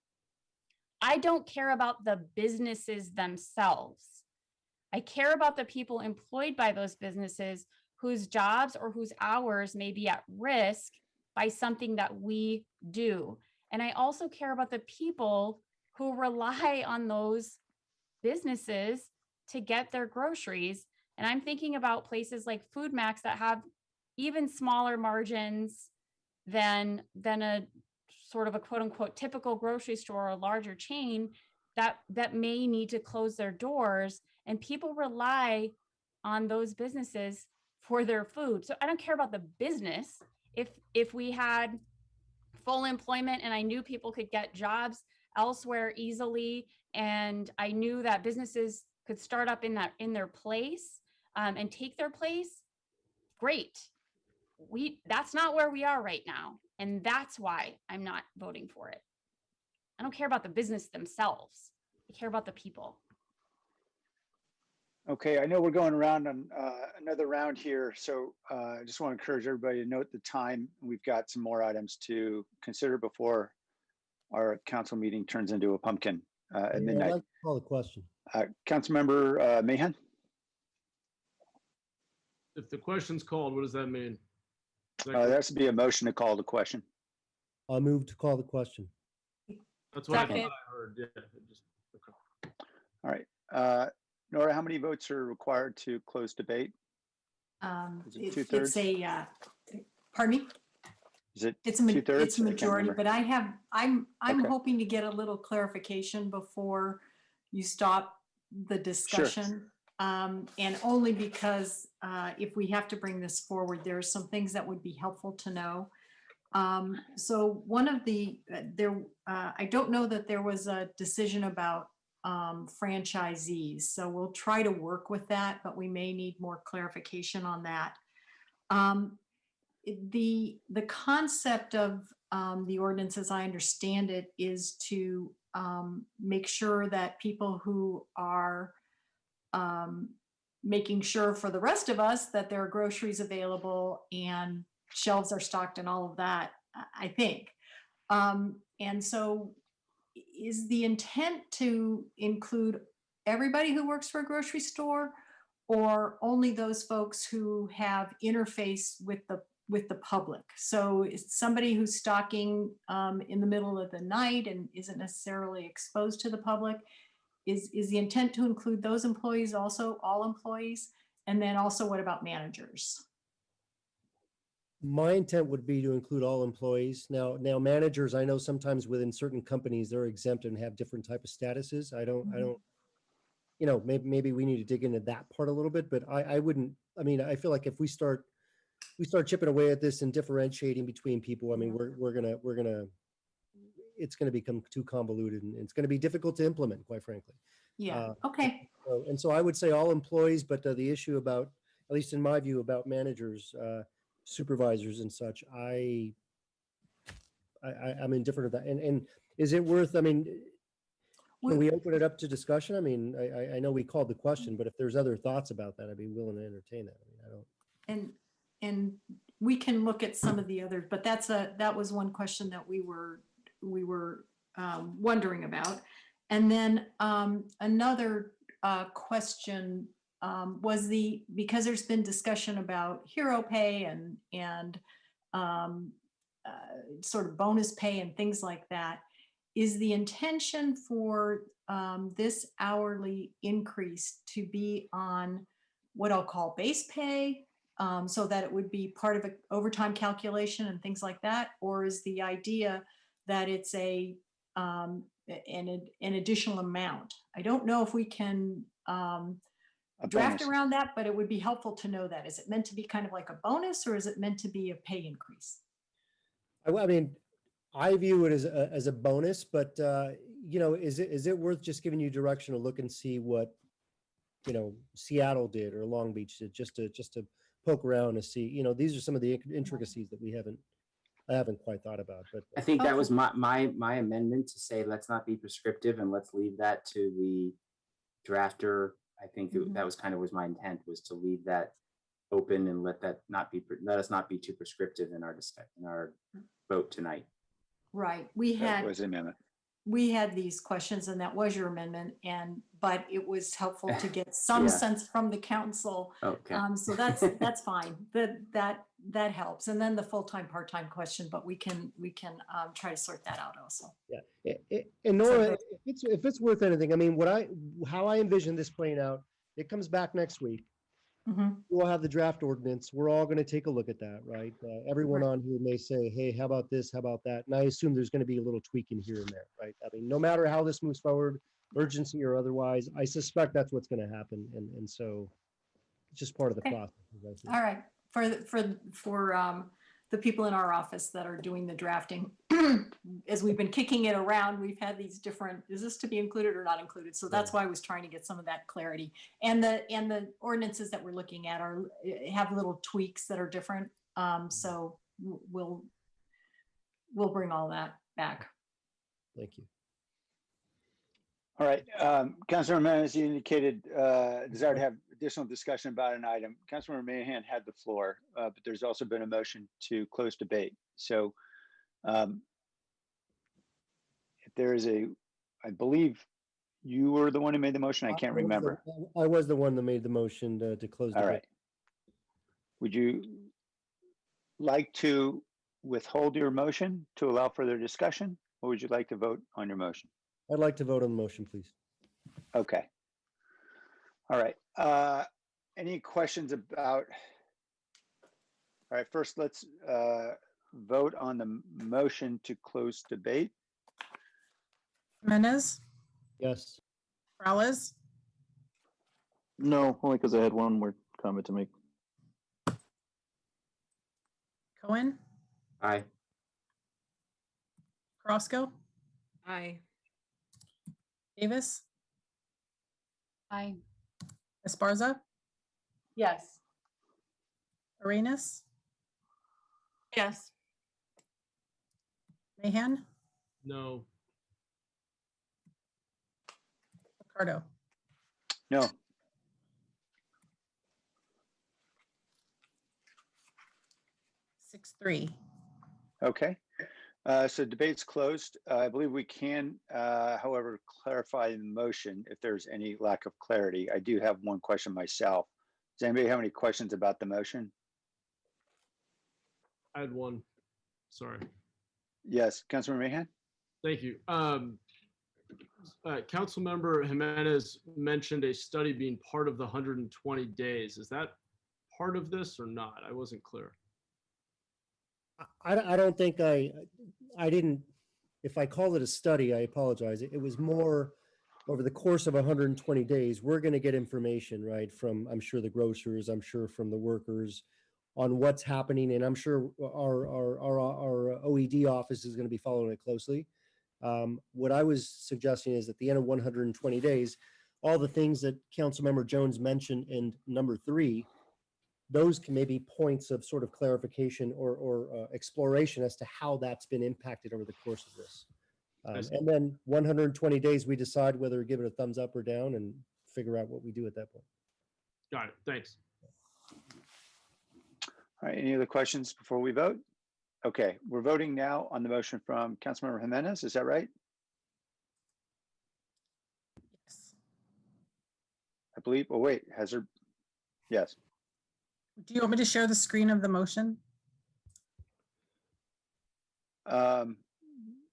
I don't care about the businesses themselves. I care about the people employed by those businesses whose jobs or whose hours may be at risk by something that we do. And I also care about the people who rely on those businesses to get their groceries. And I'm thinking about places like Food Max that have even smaller margins than a sort of a quote unquote typical grocery store or larger chain that may need to close their doors, and people rely on those businesses for their food. So I don't care about the business. If we had full employment and I knew people could get jobs elsewhere easily, and I knew that businesses could start up in their place and take their place, great. That's not where we are right now. And that's why I'm not voting for it. I don't care about the business themselves. I care about the people. Okay, I know we're going around on another round here, so I just want to encourage everybody to note the time. We've got some more items to consider before our council meeting turns into a pumpkin at midnight. I'd like to call the question. Councilmember Mahan? If the question's called, what does that mean? There has to be a motion to call the question. I'll move to call the question. That's what I thought I heard. Yeah. Okay. All right. Nora, how many votes are required to close debate? Is it two-thirds? Pardon me? Is it it's two-thirds? a majority, but I'm Okay. hoping to get a little clarification before you stop the discussion. And only because if we have to bring this forward, there are some things that would be helpful to know. So one of I don't know that there was a decision about franchisees. So we'll try to work with that, but we may need more clarification on that. The concept of the ordinance, as I understand it, is to make sure that people who are making sure for the rest of us that there are groceries available and shelves are stocked and all of that, I think. And so is the intent to include everybody who works for a grocery store, or only those folks who have interface with the public? So it's somebody who's stocking in the middle of the night and isn't necessarily exposed to the public. Is the intent to include those employees also, all employees? And then also, what about managers? My intent would be to include all employees. Now managers, I know sometimes within certain companies, they're exempt and have different type of statuses. I don't, you know, maybe we need to dig into that part a little bit, but I wouldn't, I mean, I feel like if we start chipping away at this and differentiating between people, I mean, it's going to become too convoluted, and it's going to be difficult to implement, quite frankly. Yeah. Okay. So I would say all employees, but the issue about, at least in my view, about managers, supervisors and such, I'm indifferent of that. And is it worth, I mean, can we open it up to discussion? I mean, I know we called the question, but if there's other thoughts about that, I'd be willing to entertain that. I mean, I don't. And we can look at some of the others, but that was one question that we were wondering about. And then another question was because there's been discussion about hero pay and sort of bonus pay and things like that. is the intention for this hourly increase to be on what I'll call base pay, so that it would be part of an overtime calculation and things like that? Or is the idea that it's an additional amount? I don't know if we can draft bonus. around that, but it would be helpful to know that. Is it meant to be kind of like a bonus, or is it meant to be a pay increase? I mean, I view it as a bonus, but is it worth just giving you direction to look and see what Seattle did or Long Beach did, just to poke around and see? These are some of the intricacies that I haven't quite thought about. But I think that was my amendment to say, let's not be prescriptive and let's leave that to the drafter. I think that was my intent, was to leave that open and let us not be too prescriptive in our vote tonight. Right. That was the amendment. We had these questions, and that was your amendment, but it was helpful to get some sense from the council. Okay. So that's fine. That helps. And then the full-time, part-time question, but we can try to sort that out also. Yeah. And Nora, if it's worth anything, I mean, how I envision this playing out, it comes back next week. We'll have the draft ordinance. We're all going to take a look at that, right? Everyone on here may say, hey, how about this? How about that? And I assume there's going to be a little tweaking here and there, right? I mean, no matter how this moves forward, urgency or otherwise, I suspect that's what's going to happen. And so it's just part of the process. All right. For the people in our office that are doing the drafting, as we've been kicking it around, we've had these different, is this to be included or not included? So that's why I was trying to get some of that clarity. And the ordinances that we're looking at have little tweaks that are different. So we'll bring all that back. Thank you. All right, Councilmember Menace, you indicated desire to have additional discussion about an item. Councilmember Mahan had the floor, but there's also been a motion to close debate. So if there is I believe you were the one who made the motion. I can't remember. I was the one that made the motion to close debate. All right. Would you like to withhold your motion to allow further discussion, or would you like to vote on your motion? I'd like to vote on the motion, please. Okay. All right. Any questions about? All right, first let's vote on the motion to close debate. Jimenez, Yes. Morales, No, only because I had one more comment to make. Cohen, Aye. Crosco, Aye. Davis, Aye. Esparza, Yes. Arenas, Yes. Mahan, No. Ricardo. No. Six, three. Okay. So debate's closed. I believe we can, however, clarify the motion if there's any lack of clarity. I do have one question myself. Does anybody have any questions about the motion? I had one. Sorry. Yes, Councilmember Mahan? Thank you. Councilmember Jimenez mentioned a study being part of the 120 days. Is that part of this or not? I wasn't clear. I don't think I didn't, if I call it a study, I apologize. It was more over the course of 120 days, we're going to get information, right, from, I'm sure, the grocers, I'm sure from the workers on what's happening. And I'm sure our OED office is going to be following it closely. What I was suggesting is at the end of 120 days, all the things that Councilmember Jones mentioned in number 3, those can maybe points of sort of clarification or exploration as to how that's been impacted over the course of this. And then 120 days, we decide whether to give it a thumbs up or down and figure out what we do at that point. Got it. Thanks. All right, any other questions before we vote? Okay, we're voting now on the motion from Councilmember Jimenez. Is that right? Yes. I believe, oh wait, has there, yes. Do you want me to share the screen of the motion?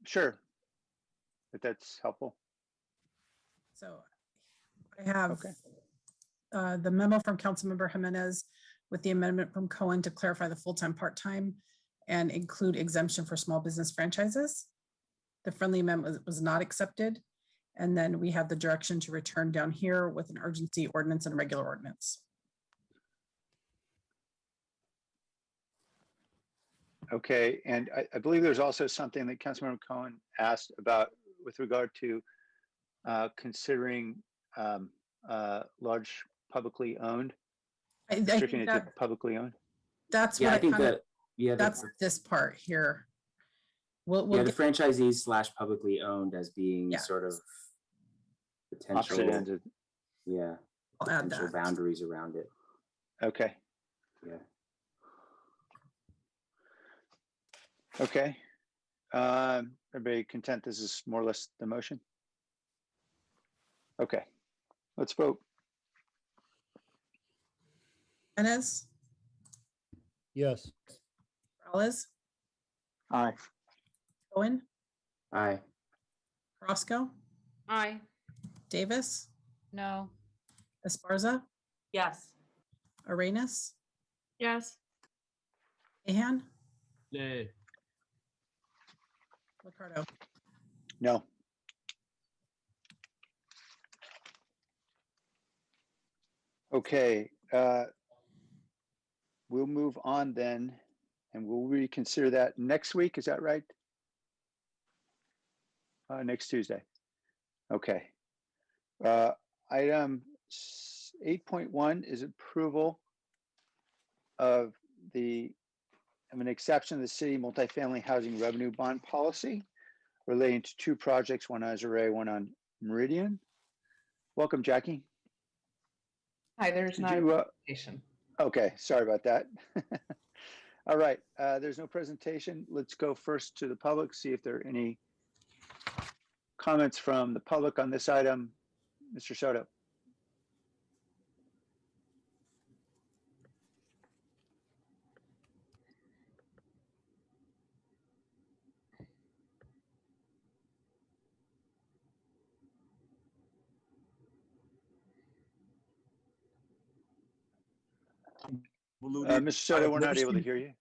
Sure. if that's helpful. So I have Okay. the memo from Councilmember Jimenez with the amendment from Cohen to clarify the full-time, part-time and include exemption for small business franchises. The friendly amendment was not accepted. And then we have the direction to return down here with an urgency ordinance and a regular ordinance. Okay, and I believe there's also something that Councilmember Cohen asked about with regard to considering large publicly owned, restricting it to publicly owned. That's Yeah, what I think kinda- that, yeah, that's this part here. We'll yeah, the get- franchisees / publicly owned as being Yeah. sort of Opposite potential, ends of, yeah, I'll add potential that. boundaries around it. okay, Yeah. okay. Everybody content? This is more or less the motion? Okay, let's vote. Jimenez, Yes. Morales, Aye. Cohen, Aye. Roscoe, Aye. Davis, No. Esparza, Yes. Arenas, Yes. Mahan, Nay. Ricardo. No. Okay, we'll move on then, and we'll reconsider that next week, is that right? Next Tuesday. Okay. Item 8.1 is approval of an exception to the city multifamily housing revenue bond policy relating to two projects, one on Desiree, one on Meridian. Welcome, Jackie. Hi, there's Did not you, a presentation. Okay, sorry about that. All right, there's no presentation. Let's go first to the public, see if there are any comments from the public on this item. Mr. Soto. Mr. Soto, we're not able to hear you.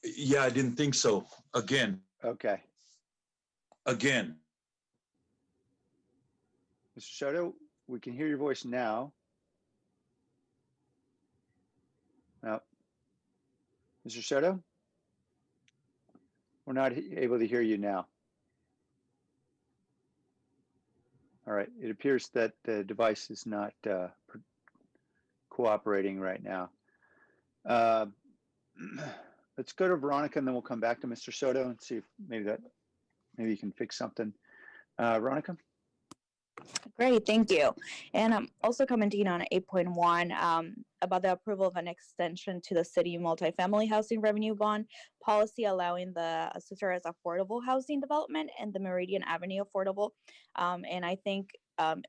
Yeah, I didn't think so. Again, Okay. again. Mr. Soto, we can hear your voice now. No. Mr. Soto? We're not able to hear you now. All right, it appears that the device is not cooperating right now. Let's go to Veronica and then we'll come back to Mr. Soto and see if maybe you can fix something. Veronica? Great, thank you. And I'm also commenting on 8.1 about the approval of an extension to the city multifamily housing revenue bond policy, allowing the assessor as affordable housing development and the Meridian Avenue affordable. And I think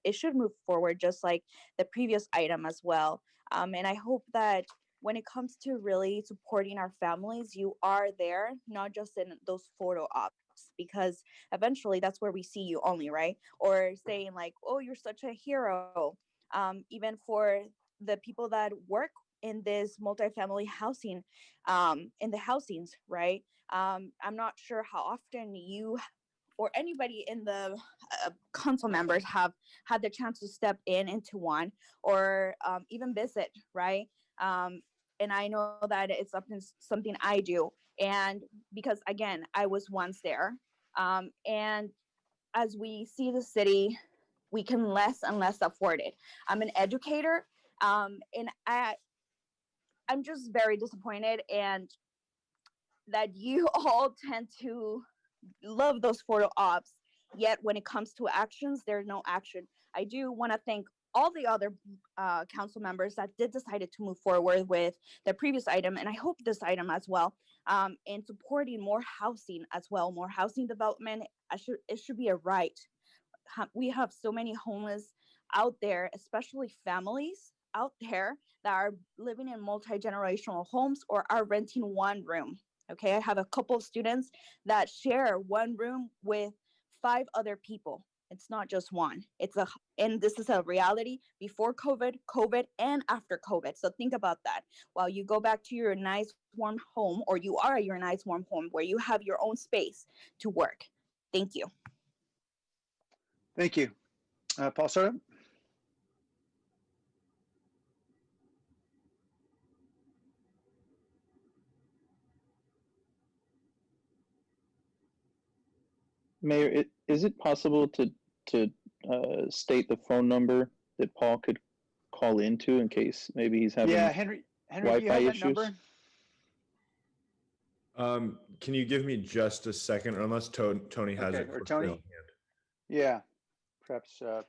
it should move forward just like the previous item as well. And I hope that when it comes to really supporting our families, you are there, not just in those photo ops, because eventually that's where we see you only, right? Or saying like, oh, you're such a hero. Even for the people that work in this multifamily housing, in the housings, right? I'm not sure how often you or anybody in the council members have had the chance to step into one or even visit, right? And I know that it's something I do. And because again, I was once there. And as we see the city, we can less and less afford it. I'm an educator, and I'm just very disappointed and that you all tend to love those photo ops, yet when it comes to actions, there's no action. I do want to thank all the other council members that did decided to move forward with the previous item, and I hope this item as well, in supporting more housing as well, more housing development. It should be a right. We have so many homeless out there, especially families out there that are living in multi-generational homes or are renting one room. Okay, I have a couple of students that share one room with 5 other people. It's not just one. And this is a reality before COVID, and after COVID. So think about that. While you go back to your nice warm home, or you are at your nice warm home where you have your own space to work. Thank you. Thank you. Paul Soto? Mayor, is it possible to state the phone number that Paul could call into in case maybe he's having Yeah, Henry, do you Wi-Fi have that issues? number? Can you give me just a second, or unless Tony has Okay, it? or quickly Tony? on hand. Yeah, perhaps. I Yeah,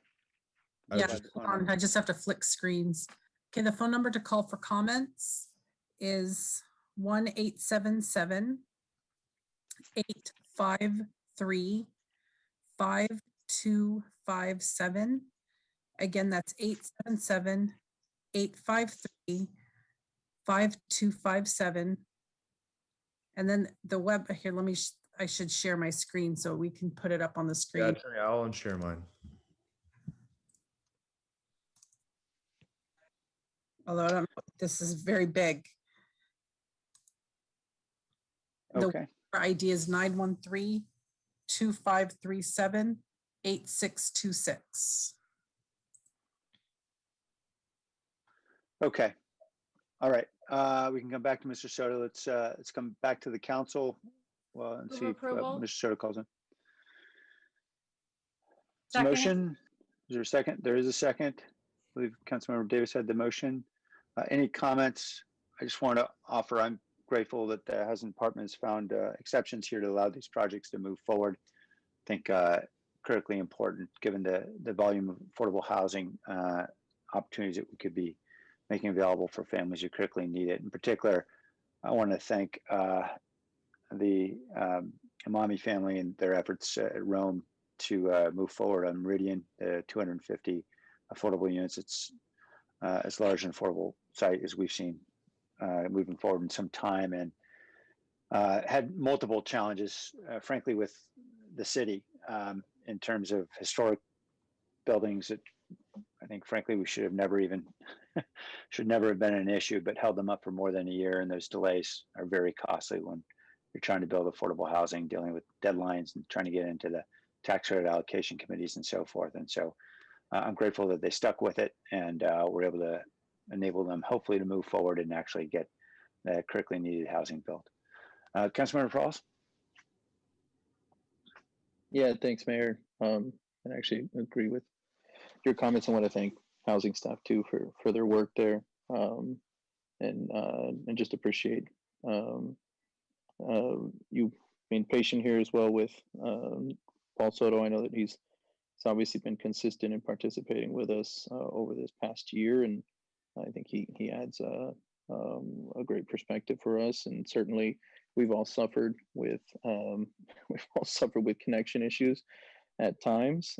was just- hold on, I just have to flick screens. Okay, the phone number to call for comments is 1-877-853-5257. Again, that's 877-853-5257. And then the web here, I should share my screen so we can put it up on the screen. Yeah, Tony, I'll unshare mine. Although I don't know, this is very big. Okay. The ID is 913-2537-8626. Okay. All right. We can come back to Mr. Soto. Let's come back to the council. Well, and Move see if approval. Mr. Soto calls in. Second. Motion. Is there a second? There is a second. I believe Councilmember Davis had the motion. Any comments? I just want to offer, I'm grateful that the housing department has found exceptions here to allow these projects to move forward. I think critically important given the volume of affordable housing opportunities that we could be making available for families who critically need it. In particular, I want to thank the Imami family and their efforts at Rome to move forward on Meridian, 250 affordable units. It's as large an affordable site as we've seen moving forward in some time, and had multiple challenges, frankly, with the city in terms of historic buildings that I think, frankly, we should never have been an issue, but held them up for more than a year. And those delays are very costly when you're trying to build affordable housing, dealing with deadlines and trying to get into the tax credit allocation committees and so forth. And so I'm grateful that they stuck with it, and we're able to enable them hopefully to move forward and actually get the critically needed housing built. Councilmember Frost? Yeah, thanks, Mayor. I actually agree with your comments. I want to thank housing staff too for their work there, and just appreciate you being patient here as well with Paul Soto. I know that he's obviously been consistent in participating with us over this past year, and I think he adds a great perspective for us. And certainly, we've all suffered with connection issues at times,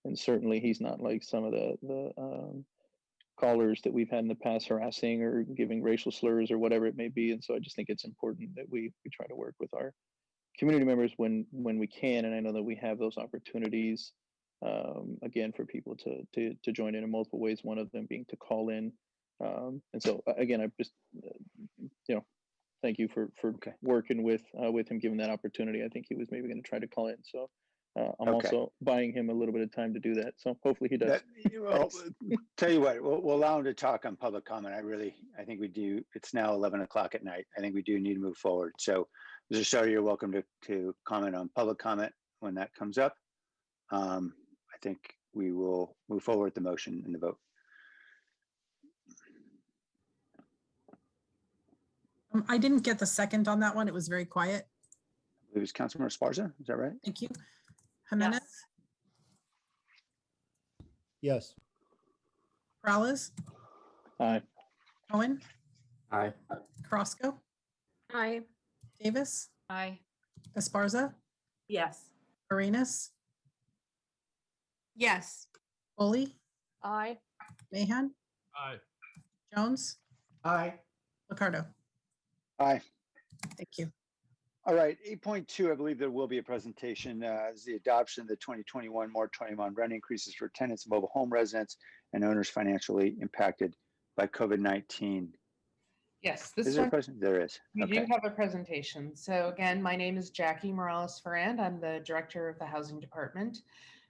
and certainly he's not like some of the callers that we've had in the past harassing or giving racial slurs or whatever it may be. And so I just think it's important that we try to work with our community members when we can. And I know that we have those opportunities, again, for people to join in multiple ways, one of them being to call in. And so again, I just, thank you for working with him, given that opportunity. I think he was maybe going to try to call in. So I'm also buying him a little bit of time to do that. So hopefully he does. Well, tell you what, we'll allow him to talk on public comment. I think we do. It's now 11 o'clock at night. I think we do need to move forward. So Mr. Soto, you're welcome to comment on public comment when that comes up. I think we will move forward with the motion and the vote. I didn't get the second on that one. It was very quiet. It was Councilmember Esparza. Is that right? Thank you. Jimenez? Yes. Morales? Aye. Cohen? Aye. Crosco? Aye. Davis? Aye. Esparza? Yes. Arenas? Yes. Foley? Aye. Mahan? Aye. Jones? Aye. Ricardo? Aye. Thank you. All right, 8.2, I believe there will be a presentation, is the adoption of the 2021 moratorium on rent increases for tenants, mobile home residents, and owners financially impacted by COVID-19. Yes, this Is there a one, question? There is. we do Okay. have a presentation. So again, my name is Jackie Morales-Ferrand. I'm the Director of the Housing Department.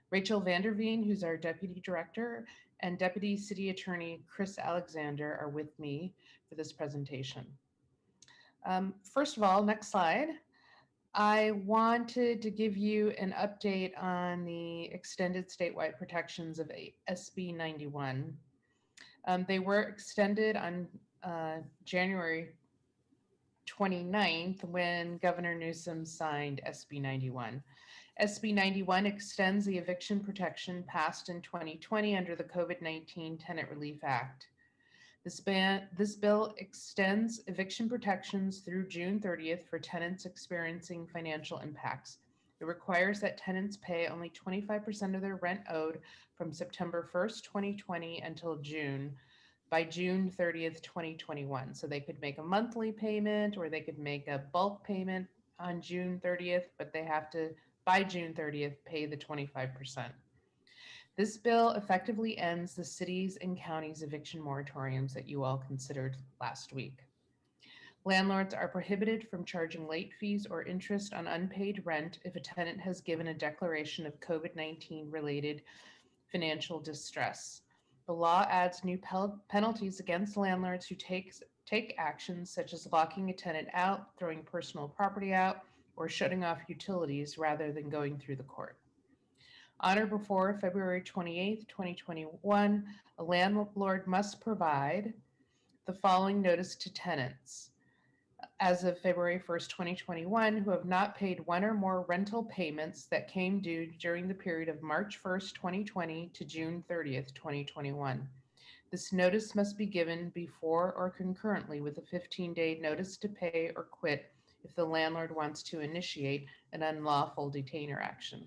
Rachel Vanderveen, who's our Deputy Director, and Deputy City Attorney Chris Alexander are with me for this presentation. First of all, next slide. I wanted to give you an update on the extended statewide protections of SB 91. They were extended on January 29th when Governor Newsom signed SB 91. SB 91 extends the eviction protection passed in 2020 under the COVID-19 Tenant Relief Act. This bill extends eviction protections through June 30th for tenants experiencing financial impacts. It requires that tenants pay only 25% of their rent owed from September 1st, 2020 until by June 30th, 2021. So they could make a monthly payment or they could make a bulk payment on June 30th, but they have to, by June 30th, pay the 25%. This bill effectively ends the cities and counties eviction moratoriums that you all considered last week. Landlords are prohibited from charging late fees or interest on unpaid rent if a tenant has given a declaration of COVID-19 related financial distress. The law adds new penalties against landlords who take actions such as locking a tenant out, throwing personal property out, or shutting off utilities rather than going through the court. On or before February 28th, 2021, a landlord must provide the following notice to tenants. As of February 1st, 2021, who have not paid one or more rental payments that came due during the period of March 1st, 2020 to June 30th, 2021. This notice must be given before or concurrently with a 15-day notice to pay or quit if the landlord wants to initiate an unlawful detainer action.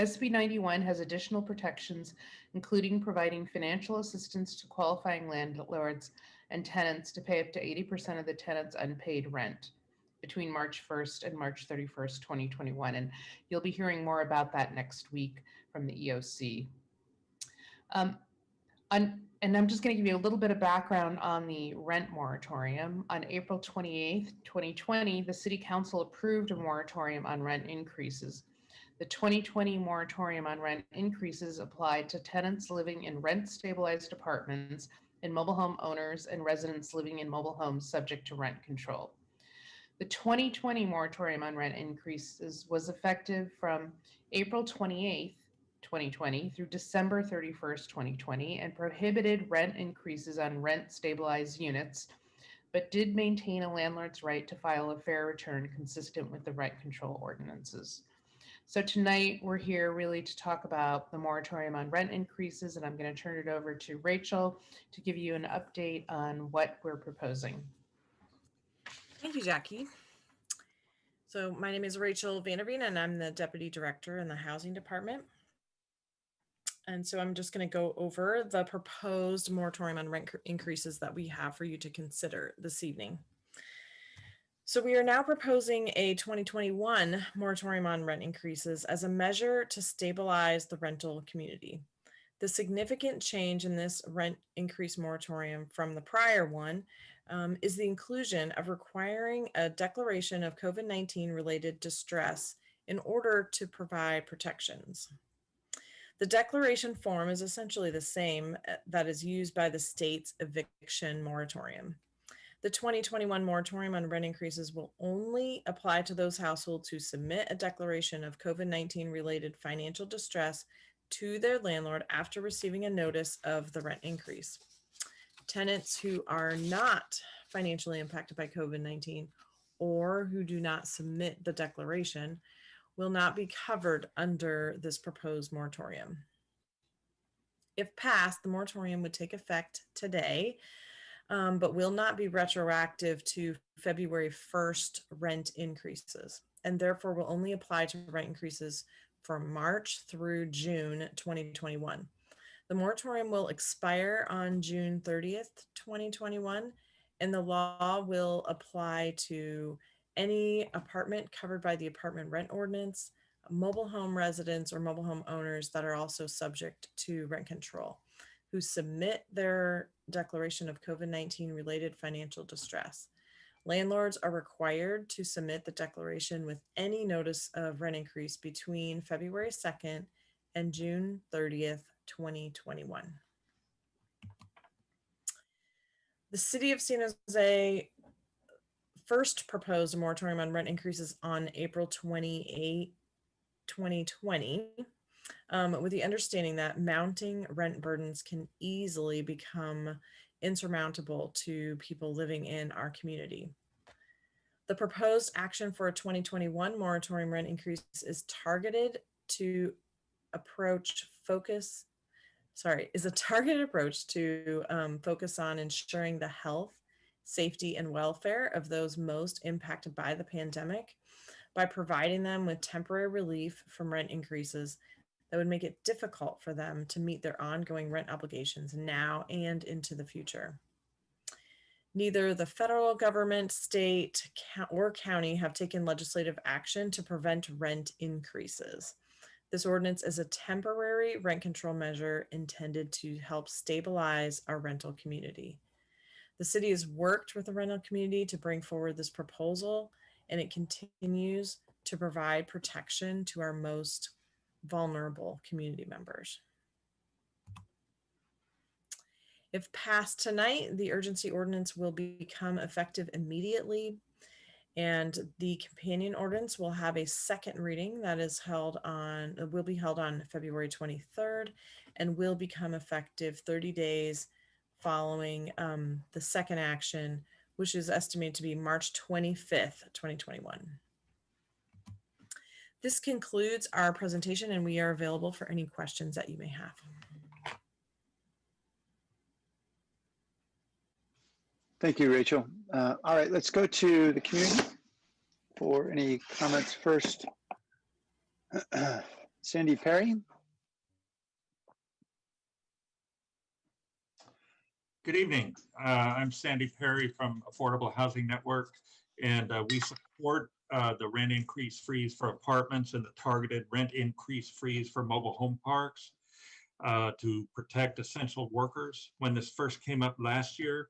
SB 91 has additional protections, including providing financial assistance to qualifying landlords and tenants to pay up to 80% of the tenant's unpaid rent between March 1st and March 31st, 2021. And you'll be hearing more about that next week from the EOC. And I'm just going to give you a little bit of background on the rent moratorium. On April 28th, 2020, the City Council approved a moratorium on rent increases. The 2020 moratorium on rent increases applied to tenants living in rent-stabilized apartments and mobile home owners and residents living in mobile homes subject to rent control. The 2020 moratorium on rent increases was effective from April 28th, 2020 through December 31st, 2020, and prohibited rent increases on rent-stabilized units, but did maintain a landlord's right to file a fair return consistent with the rent control ordinances. So tonight we're here really to talk about the moratorium on rent increases, and I'm going to turn it over to Rachel to give you an update on what we're proposing. Thank you, Jackie. So my name is Rachel Vanderveen, and I'm the Deputy Director in the Housing Department. And so I'm just going to go over the proposed moratorium on rent increases that we have for you to consider this evening. So we are now proposing a 2021 moratorium on rent increases as a measure to stabilize the rental community. The significant change in this rent increase moratorium from the prior one is the inclusion of requiring a declaration of COVID-19 related distress in order to provide protections. The declaration form is essentially the same that is used by the state's eviction moratorium. The 2021 moratorium on rent increases will only apply to those households who submit a declaration of COVID-19 related financial distress to their landlord after receiving a notice of the rent increase. Tenants who are not financially impacted by COVID-19 or who do not submit the declaration will not be covered under this proposed moratorium. If passed, the moratorium would take effect today, but will not be retroactive to February 1st rent increases, and therefore will only apply to rent increases from March through June 2021. The moratorium will expire on June 30th, 2021, and the law will apply to any apartment covered by the apartment rent ordinance, mobile home residents or mobile home owners that are also subject to rent control, who submit their declaration of COVID-19 related financial distress. Landlords are required to submit the declaration with any notice of rent increase between February 2nd and June 30th, 2021. The City of San Jose first proposed a moratorium on rent increases on April 28, 2020, with the understanding that mounting rent burdens can easily become insurmountable to people living in our community. The proposed action for a 2021 moratorium rent increase is targeted to focus on ensuring the health, safety, and welfare of those most impacted by the pandemic by providing them with temporary relief from rent increases that would make it difficult for them to meet their ongoing rent obligations now and into the future. Neither the federal government, state, or county have taken legislative action to prevent rent increases. This ordinance is a temporary rent control measure intended to help stabilize our rental community. The city has worked with the rental community to bring forward this proposal, and it continues to provide protection to our most vulnerable community members. If passed tonight, the urgency ordinance will become effective immediately, and the companion ordinance will have a second reading that will be held on February 23rd and will become effective 30 days following the second action, which is estimated to be March 25th, 2021. This concludes our presentation, and we are available for any questions that you may have. Thank you, Rachel. All right, let's go to the community for any comments first. Sandy Perry. Good evening. I'm Sandy Perry from Affordable Housing Network, and we support the rent increase freeze for apartments and the targeted rent increase freeze for mobile home parks to protect essential workers. When this first came up last year,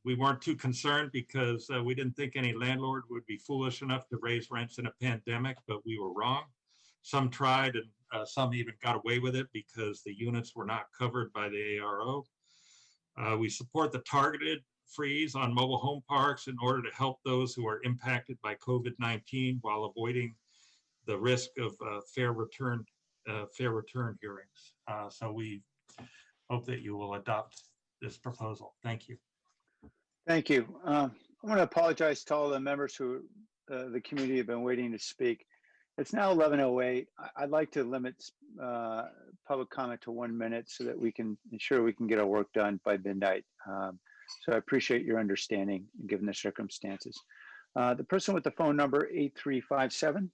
we weren't too concerned because we didn't think any landlord would be foolish enough to raise rents in a pandemic, but we were wrong. Some tried, and some even got away with it because the units were not covered by the ARO. We support the targeted freeze on mobile home parks in order to help those who are impacted by COVID-19 while avoiding the risk of fair return hearings. So we hope that you will adopt this proposal. Thank you. Thank you. I want to apologize to all the members who the community have been waiting to speak. It's now 11:08. I'd like to limit public comment to 1 minute so that we can ensure we can get our work done by midnight. So I appreciate your understanding given the circumstances. The person with the phone number 8357.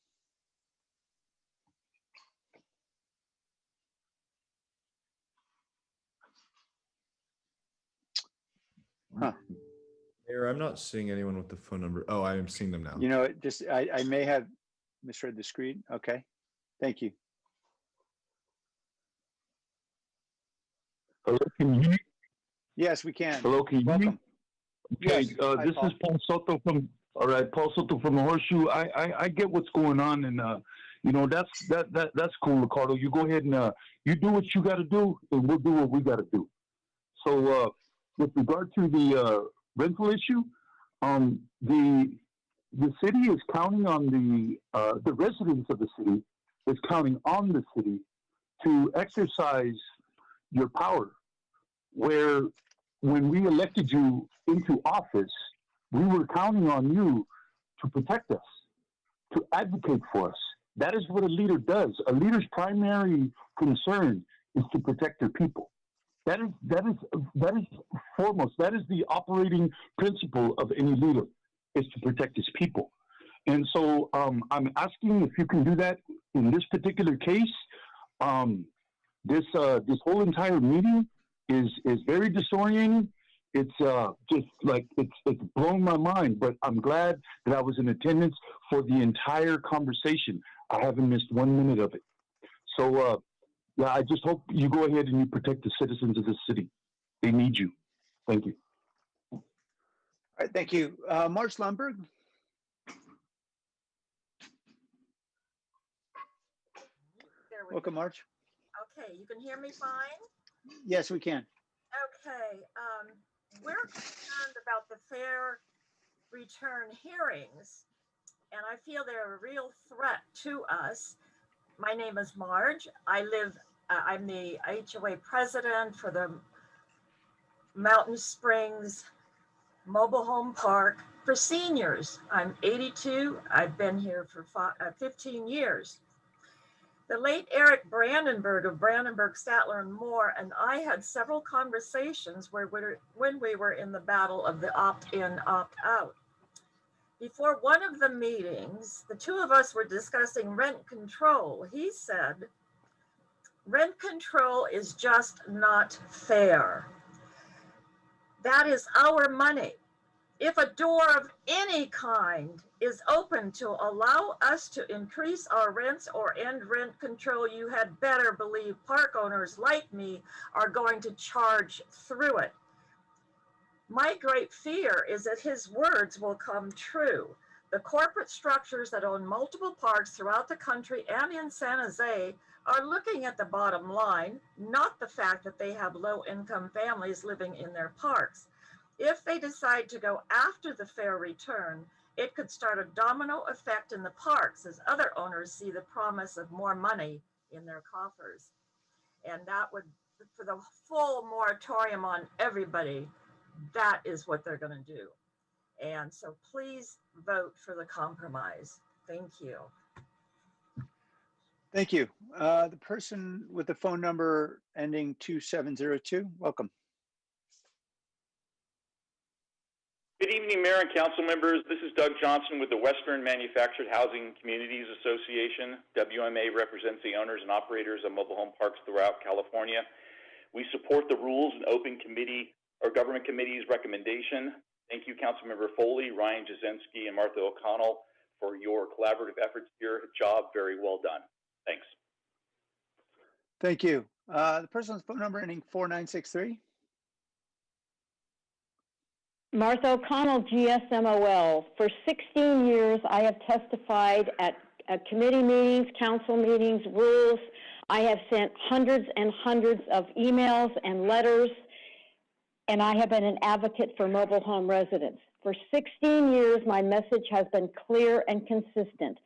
Huh. Mayor, I'm not seeing anyone with the phone number. Oh, I am seeing them now. You know, I may have misread the screen. Okay, thank you. Hello, can you hear me? Yes, we can. Hello, can you hear me? Okay, Yes. Hi, this Paul. is Paul Soto from. All right, Paul Soto from the Horseshoe. I get what's going on, and you know that's cool, Ricardo. You go ahead and you do what you got to do, and we'll do what we got to do. So with regard to the rental issue, the city is counting on the residents of the city is counting on the city to exercise your power. Where when we elected you into office, we were counting on you to protect us, to advocate for us. That is what a leader does. A leader's primary concern is to protect their people. That is foremost. That is the operating principle of any leader, is to protect his people. And so I'm asking if you can do that in this particular case. This whole entire meeting is very disorienting. it's just like it's blown my mind. But I'm glad that I was in attendance for the entire conversation. I haven't missed 1 minute of it. So yeah, I just hope you go ahead and you protect the citizens of this city. They need you. Thank you. All right, thank you. March Lundberg. Welcome, March. Okay, you can hear me fine? Yes, we can. Okay, we're concerned about the fair return hearings, and I feel they're a real threat to us. My name is Marge. I'm the HOA president for the Mountain Springs Mobile Home Park for seniors. I'm 82. I've been here for 15 years. The late Eric Brandenburg of Brandenburg, Statler and Moore and I had several conversations when we were in the battle of the opt-in, opt-out. Before one of the meetings, the two of us were discussing rent control. He said, rent control is just not fair. That is our money. If a door of any kind is open to allow us to increase our rents or end rent control, you had better believe park owners like me are going to charge through it. My great fear is that his words will come true. The corporate structures that own multiple parks throughout the country and in San Jose are looking at the bottom line, not the fact that they have low-income families living in their parks. If they decide to go after the fair return, it could start a domino effect in the parks as other owners see the promise of more money in their coffers. And that would, for the full moratorium on everybody, that is what they're going to do. And so please vote for the compromise. Thank you. Thank you. The person with the phone number ending 2702, welcome. Good evening, Mayor and council members. This is Doug Johnson with the Western Manufactured Housing Communities Association. WMA represents the owners and operators of mobile home parks throughout California. We support the Rules and Open Committee or Government Committee's recommendation. Thank you, Councilmember Foley, Ryan Jasinski, and Martha O'Connell for your collaborative efforts here. Job very well done. Thanks. Thank you. The person with the phone number ending 4963. Martha O'Connell, GSMOL. For 16 years, I have testified at committee meetings, council meetings, rules. I have sent hundreds and hundreds of emails and letters, and I have been an advocate for mobile home residents. For 16 years, my message has been clear and consistent.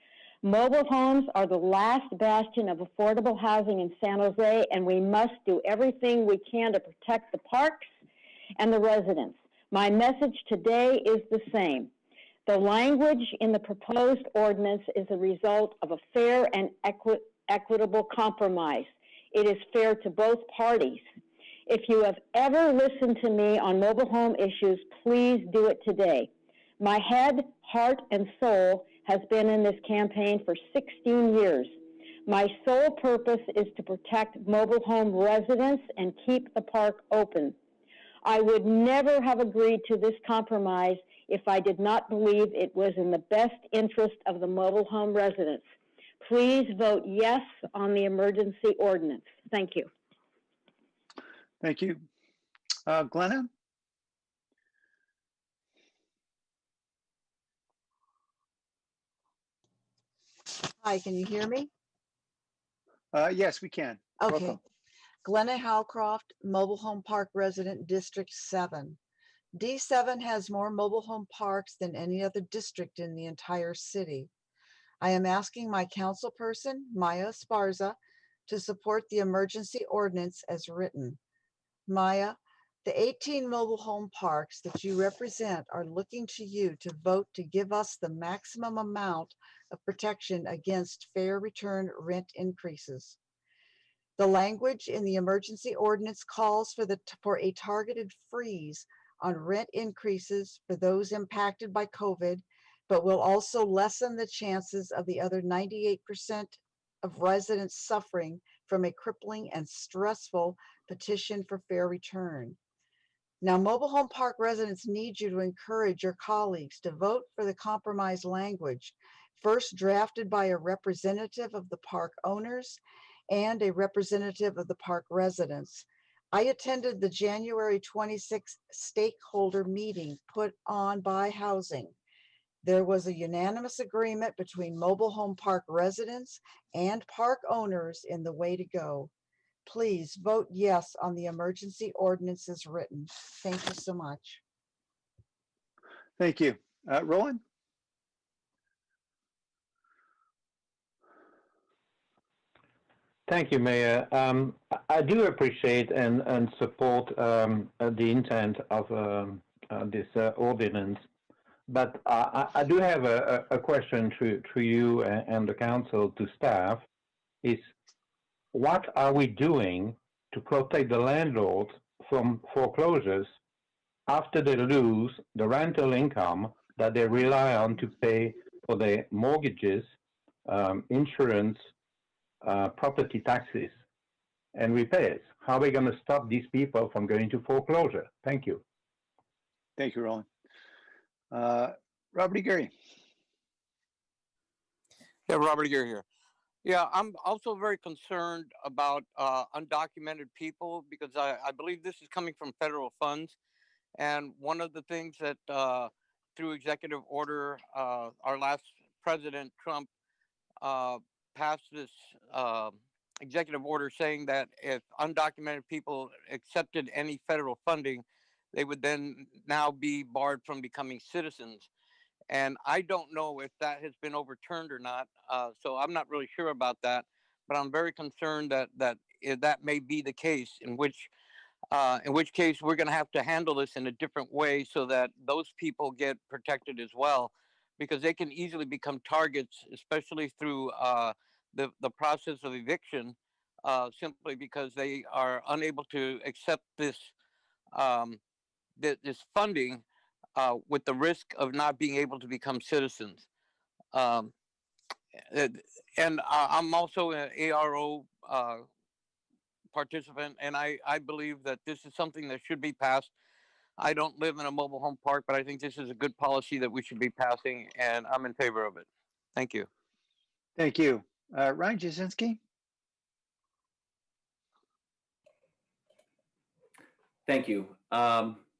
Mobile homes are the last bastion of affordable housing in San Jose, and we must do everything we can to protect the parks and the residents. My message today is the same. The language in the proposed ordinance is a result of a fair and equitable compromise. It is fair to both parties. If you have ever listened to me on mobile home issues, please do it today. My head, heart, and soul has been in this campaign for 16 years. My sole purpose is to protect mobile home residents and keep the park open. I would never have agreed to this compromise if I did not believe it was in the best interest of the mobile home residents. Please vote yes on the emergency ordinance. Thank you. Thank you. Glenna? Hi, can you hear me? Yes, we can. Okay. Welcome. Glenna Howcroft, Mobile Home Park Resident, District 7. D7 has more mobile home parks than any other district in the entire city. I am asking my councilperson, Maya Esparza, to support the emergency ordinance as written. Maya, the 18 mobile home parks that you represent are looking to you to vote to give us the maximum amount of protection against fair return rent increases. The language in the emergency ordinance calls for a targeted freeze on rent increases for those impacted by COVID, but will also lessen the chances of the other 98% of residents suffering from a crippling and stressful petition for fair return. Now, mobile home park residents need you to encourage your colleagues to vote for the compromise language, first drafted by a representative of the park owners and a representative of the park residents. I attended the January 26th stakeholder meeting put on by Housing. There was a unanimous agreement between mobile home park residents and park owners in the way to go. Please vote yes on the emergency ordinances written. Thank you so much. Thank you. Roland? Thank you, Mayor. I do appreciate and support the intent of this ordinance, but I do have a question to you and the council to staff is what are we doing to protect the landlords from foreclosures after they lose the rental income that they rely on to pay for their mortgages, insurance, property taxes, and repairs? How are we going to stop these people from going to foreclosure? Thank you. Thank you, Roland. Robert E. Gary. Yeah, Robert Gear here. Yeah, I'm also very concerned about undocumented people because I believe this is coming from federal funds. And one of the things that through executive order, our last president, Trump, passed this executive order saying that if undocumented people accepted any federal funding, they would then now be barred from becoming citizens. And I don't know if that has been overturned or not. So I'm not really sure about that, but I'm very concerned that if that may be the case, in which case we're going to have to handle this in a different way so that those people get protected as well, because they can easily become targets, especially through the process of eviction, simply because they are unable to accept this this funding with the risk of not being able to become citizens. And I'm also an ARO participant, and I believe that this is something that should be passed. I don't live in a mobile home park, but I think this is a good policy that we should be passing, and I'm in favor of it. Thank you. Thank you. Ryan Jasinski. Thank you.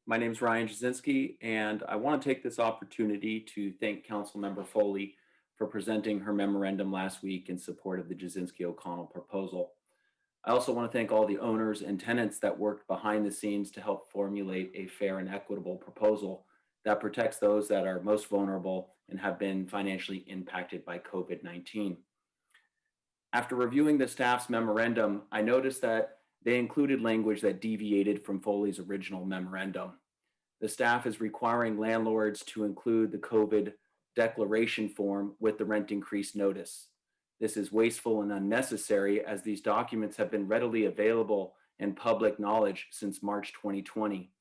My name is Ryan Jasinski, and I want to take this opportunity to thank Councilmember Foley for presenting her memorandum last week in support of the Jasinski-O'Connell proposal. I also want to thank all the owners and tenants that worked behind the scenes to help formulate a fair and equitable proposal that protects those that are most vulnerable and have been financially impacted by COVID-19. After reviewing the staff's memorandum, I noticed that they included language that deviated from Foley's original memorandum. The staff is requiring landlords to include the COVID declaration form with the rent increase notice. This is wasteful and unnecessary as these documents have been readily available and public knowledge since March 2020.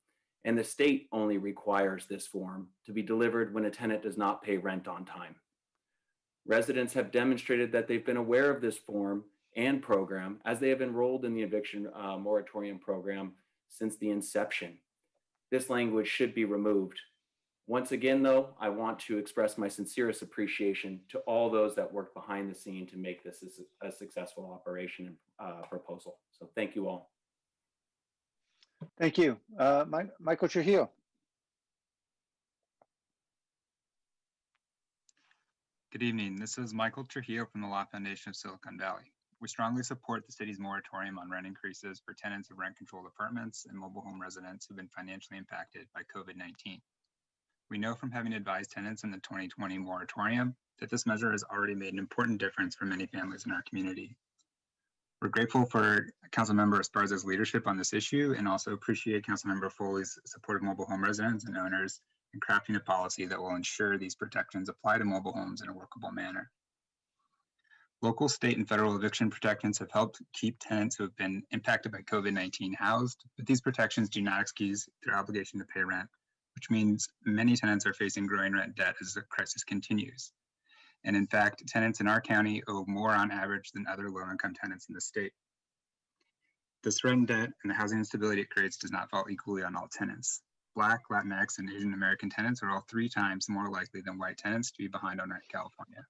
And the state only requires this form to be delivered when a tenant does not pay rent on time. Residents have demonstrated that they've been aware of this form and program as they have enrolled in the eviction moratorium program since the inception. This language should be removed. Once again, though, I want to express my sincerest appreciation to all those that worked behind the scene to make this a successful operation and proposal. So thank you all. Thank you. Michael Trujillo. Good evening. This is Michael Trujillo from the Law Foundation of Silicon Valley. We strongly support the city's moratorium on rent increases for tenants of rent-controlled apartments and mobile home residents who've been financially impacted by COVID-19. We know from having advised tenants in the 2020 moratorium that this measure has already made an important difference for many families in our community. We're grateful for Councilmember Esparza's leadership on this issue and also appreciate Councilmember Foley's support of mobile home residents and owners in crafting a policy that will ensure these protections apply to mobile homes in a workable manner. Local, state, and federal eviction protections have helped keep tenants who have been impacted by COVID-19 housed, but these protections do not excuse their obligation to pay rent, which means many tenants are facing growing rent debt as the crisis continues. And in fact, tenants in our county owe more on average than other low-income tenants in the state. This rent debt and the housing instability it creates does not fall equally on all tenants. Black, Latinx, and Asian American tenants are all 3 times more likely than white tenants to be behind on rent in California.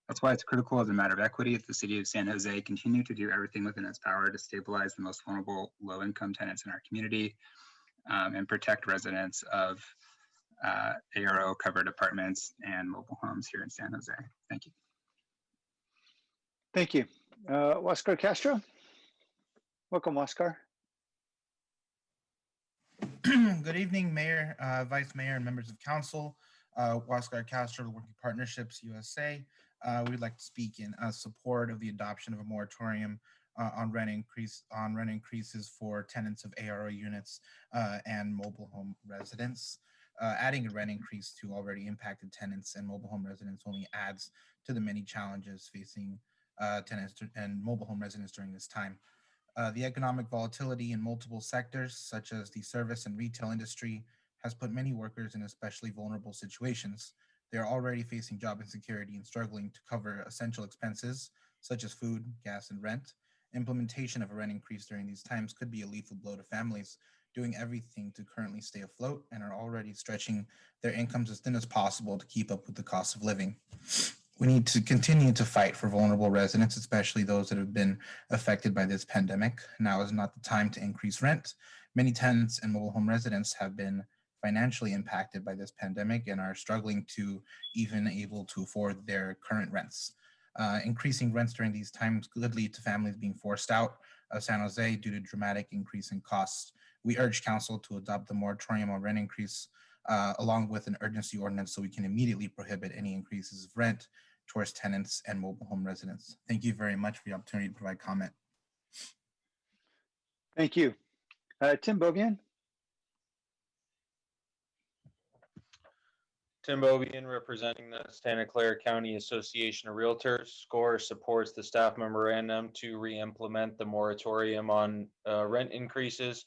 That's why it's critical as a matter of equity that the city of San Jose continue to do everything within its power to stabilize the most vulnerable low-income tenants in our community and protect residents of ARO covered apartments and mobile homes here in San Jose. Thank you. Thank you. Oscar Castro. Welcome, Oscar. Good evening, Mayor, Vice Mayor, and members of council. Oscar Castro, Working Partnerships USA. We'd like to speak in support of the adoption of a moratorium on rent increases for tenants of ARO units and mobile home residents. Adding a rent increase to already impacted tenants and mobile home residents only adds to the many challenges facing tenants and mobile home residents during this time. The economic volatility in multiple sectors, such as the service and retail industry, has put many workers in especially vulnerable situations. They are already facing job insecurity and struggling to cover essential expenses, such as food, gas, and rent. Implementation of a rent increase during these times could be a lethal blow to families doing everything to currently stay afloat and are already stretching their incomes as thin as possible to keep up with the cost of living. We need to continue to fight for vulnerable residents, especially those that have been affected by this pandemic. Now is not the time to increase rent. Many tenants and mobile home residents have been financially impacted by this pandemic and are struggling to even able to afford their current rents. Increasing rents during these times could lead to families being forced out of San Jose due to dramatic increase in costs. We urge council to adopt the moratorium on rent increase along with an urgency ordinance so we can immediately prohibit any increases of rent towards tenants and mobile home residents. Thank you very much for the opportunity to provide comment. Thank you. Tim Bobian. Tim Bobian, representing the Santa Clara County Association of Realtors. SCORE supports the staff memorandum to re-implement the moratorium on rent increases.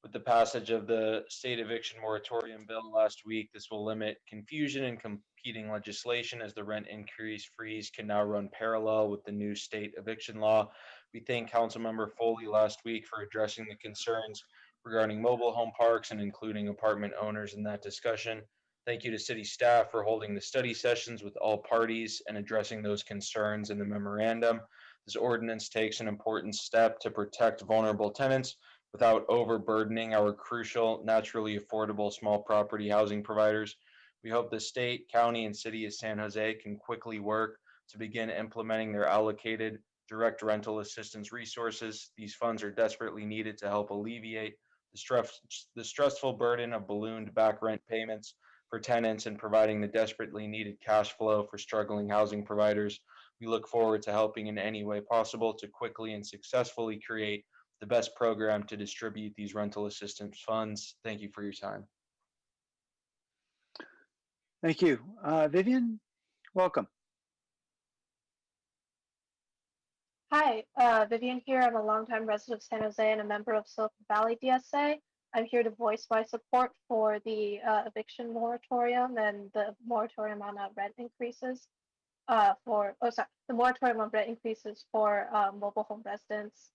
With the passage of the state eviction moratorium bill last week, this will limit confusion and competing legislation as the rent increase freeze can now run parallel with the new state eviction law. We thank Councilmember Foley last week for addressing the concerns regarding mobile home parks and including apartment owners in that discussion. Thank you to city staff for holding the study sessions with all parties and addressing those concerns in the memorandum. This ordinance takes an important step to protect vulnerable tenants without overburdening our crucial, naturally affordable small property housing providers. We hope the state, county, and city of San Jose can quickly work to begin implementing their allocated direct rental assistance resources. These funds are desperately needed to help alleviate the stressful burden of ballooned back rent payments for tenants and providing the desperately needed cash flow for struggling housing providers. We look forward to helping in any way possible to quickly and successfully create the best program to distribute these rental assistance funds. Thank you for your time. Thank you. Vivian, welcome. Hi, Vivian here. I'm a longtime resident of San Jose and a member of Silicon Valley DSA. I'm here to voice my support for the eviction moratorium and the moratorium on rent increases the moratorium on rent increases for mobile home residents.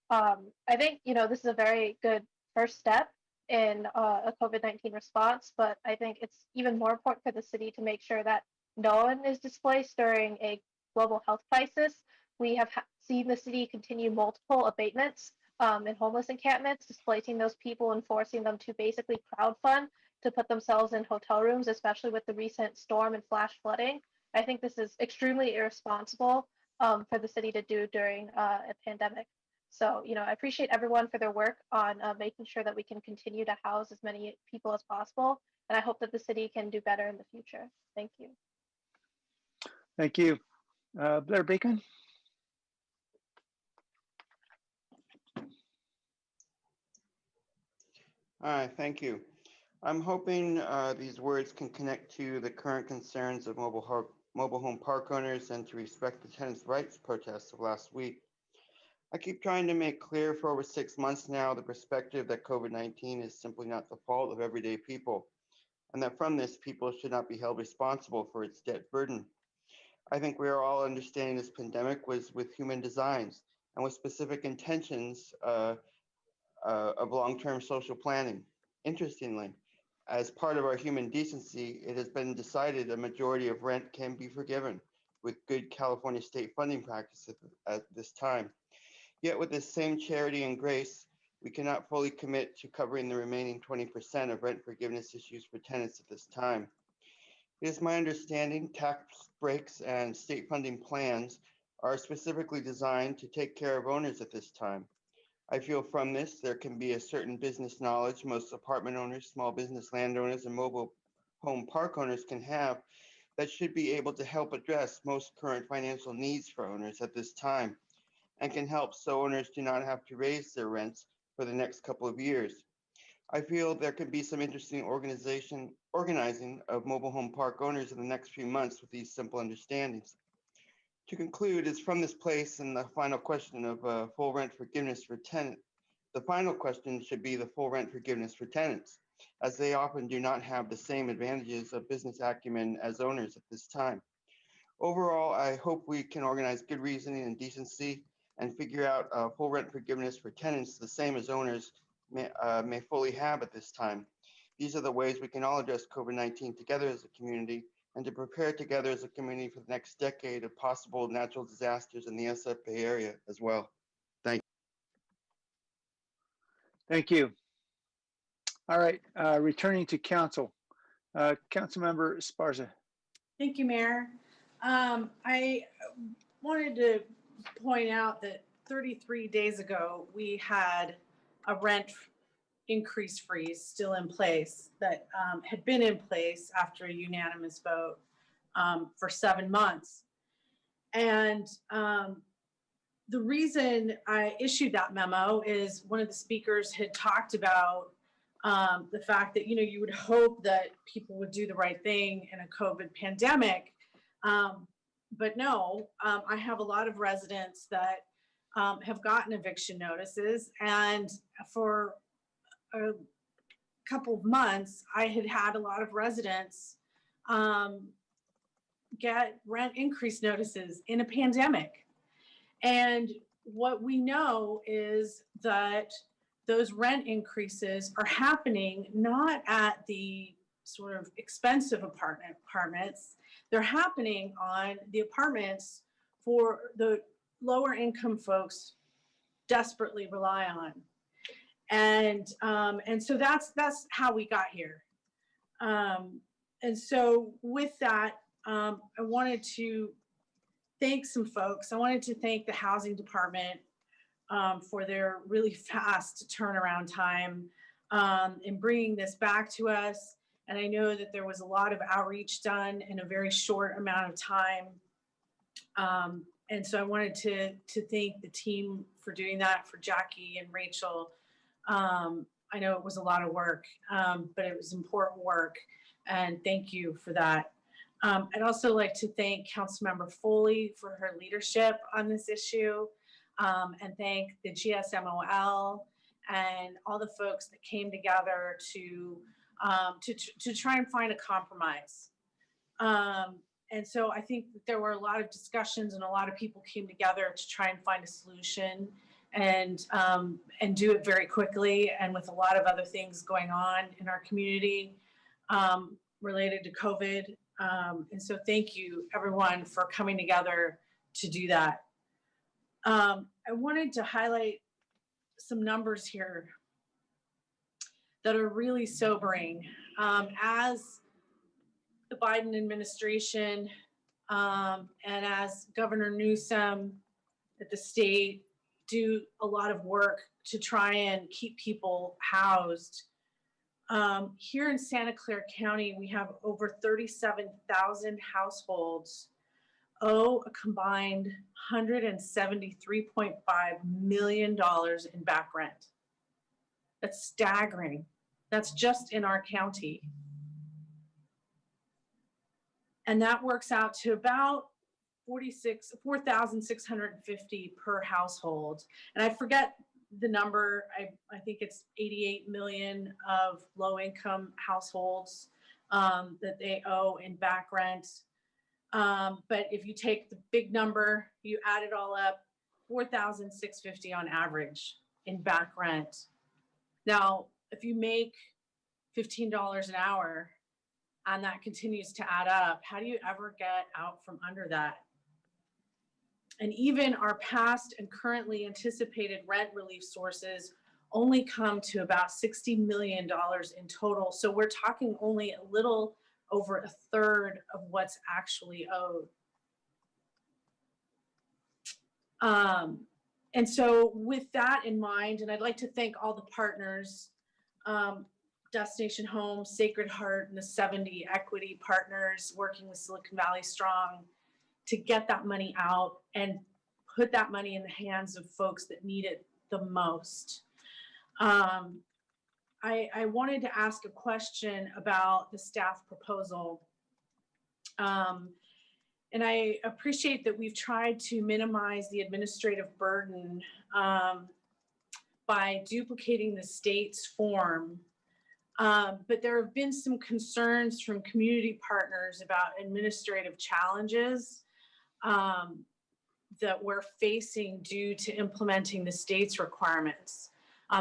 I think, this is a very good first step in a COVID-19 response, but I think it's even more important for the city to make sure that no one is displaced during a global health crisis. We have seen the city continue multiple abatements in homeless encampments, displacing those people and forcing them to basically crowdfund to put themselves in hotel rooms, especially with the recent storm and flash flooding. I think this is extremely irresponsible for the city to do during a pandemic. So, I appreciate everyone for their work on making sure that we can continue to house as many people as possible. And I hope that the city can do better in the future. Thank you. Thank you. Blair Bacon. Hi, thank you. I'm hoping these words can connect to the current concerns of mobile home park owners and to respect the tenants' rights protests of last week. I keep trying to make clear for over 6 months now the perspective that COVID-19 is simply not the fault of everyday people, and that from this, people should not be held responsible for its debt burden. I think we are all understanding this pandemic was with human designs, and with specific intentions of long-term social planning. Interestingly, as part of our human decency, it has been decided a majority of rent can be forgiven with good California state funding practices at this time. Yet with this same charity and grace, we cannot fully commit to covering the remaining 20% of rent forgiveness issues for tenants at this time. It is my understanding tax breaks and state funding plans are specifically designed to take care of owners at this time. I feel from this, there can be a certain business knowledge most apartment owners, small business landowners, and mobile home park owners can have that should be able to help address most current financial needs for owners at this time and can help so owners do not have to raise their rents for the next couple of years. I feel there could be some interesting organizing of mobile home park owners in the next few months with these simple understandings. To conclude, is from this place and the final question of full rent forgiveness for tenants. The final question should be the full rent forgiveness for tenants, as they often do not have the same advantages of business acumen as owners at this time. Overall, I hope we can organize good reasoning and decency and figure out full rent forgiveness for tenants the same as owners may fully have at this time. These are the ways we can all address COVID-19 together as a community and to prepare together as a community for the next decade of possible natural disasters in the SF Bay Area as well. Thank you. Thank you. All right, returning to council. Councilmember Esparza. Thank you, Mayor. I wanted to point out that 33 days ago, we had a rent increase freeze still in place that had been in place after a unanimous vote for 7 months. And the reason I issued that memo is one of the speakers had talked about the fact that, you would hope that people would do the right thing in a COVID pandemic. But no, I have a lot of residents that have gotten eviction notices, and for a couple of months, I had a lot of residents get rent increase notices in a pandemic. And what we know is that those rent increases are happening not at the sort of expensive apartments. They're happening on the apartments for the lower income folks desperately rely on. And so that's how we got here. And so with that, I wanted to thank some folks. I wanted to thank the housing department for their really fast turnaround time in bringing this back to us. And I know that there was a lot of outreach done in a very short amount of time. And so I wanted to thank the team for doing that, for Jackie and Rachel. I know it was a lot of work, but it was important work. And thank you for that. I'd also like to thank Councilmember Foley for her leadership on this issue, and thank the GSMOL and all the folks that came together to try and find a compromise. And so I think that there were a lot of discussions and a lot of people came together to try and find a solution and do it very quickly, and with a lot of other things going on in our community related to COVID. And so thank you everyone for coming together to do that. I wanted to highlight some numbers here that are really sobering. As the Biden administration and as Governor Newsom at the state do a lot of work to try and keep people housed. Here in Santa Clara County, we have over 37,000 households owe a combined $173.5 million in back rent. That's staggering. That's just in our county. And that works out to about $4,650 per household. And I forget the number, I think it's 88 million of low-income households that they owe in back rent. But if you take the big number, you add it all up, $4,650 on average in back rent. Now, if you make $15 an hour and that continues to add up, how do you ever get out from under that? And even our past and currently anticipated rent relief sources only come to about $60 million in total. So we're talking only a little over a third of what's actually owed. And so with that in mind, and I'd like to thank all the partners, Destination Homes, Sacred Heart, and the 70 equity partners working with Silicon Valley Strong to get that money out and put that money in the hands of folks that need it the most. I wanted to ask a question about the staff proposal. And I appreciate that we've tried to minimize the administrative burden by duplicating the state's form. But there have been some concerns from community partners about administrative challenges that we're facing due to implementing the state's requirements.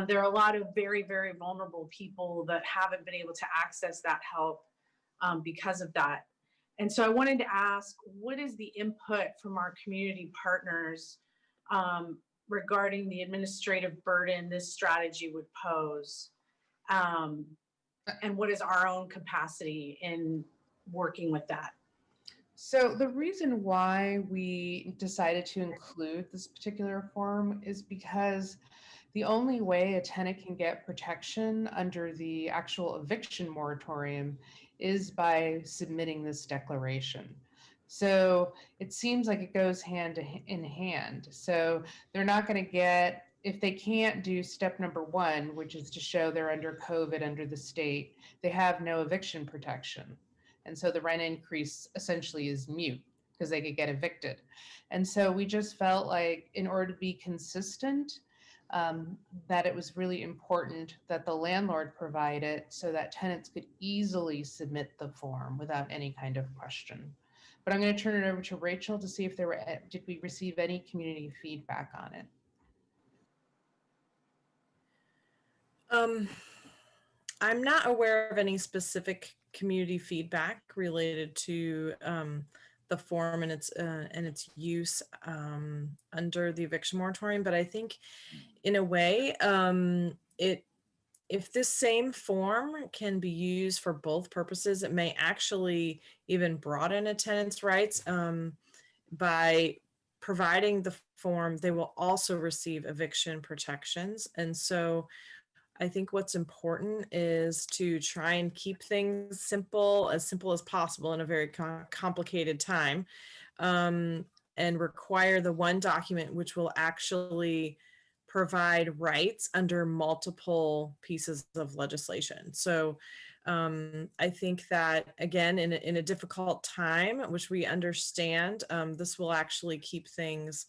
There are a lot of very, very vulnerable people that haven't been able to access that help because of that. And so I wanted to ask, what is the input from our community partners regarding the administrative burden this strategy would pose? And what is our own capacity in working with that? So the reason why we decided to include this particular form is because the only way a tenant can get protection under the actual eviction moratorium is by submitting this declaration. So it seems like it goes hand in hand. So they're not going to get, if they can't do step number one, which is to show they're under COVID under the state, they have no eviction protection. And so the rent increase essentially is mute because they could get evicted. And so we just felt like in order to be consistent, that it was really important that the landlord provide it so that tenants could easily submit the form without any kind of question. But I'm going to turn it over to Rachel to see if there were, did we receive any community feedback on it? I'm not aware of any specific community feedback related to the form and its use under the eviction moratorium, but I think in a way, if this same form can be used for both purposes, it may actually even broaden a tenant's rights by providing the form. They will also receive eviction protections, and so I think what's important is to try and keep things simple as possible in a very complicated time, and require the one document which will actually provide rights under multiple pieces of legislation. So I think that, again, in a difficult time, which we understand, this will actually keep things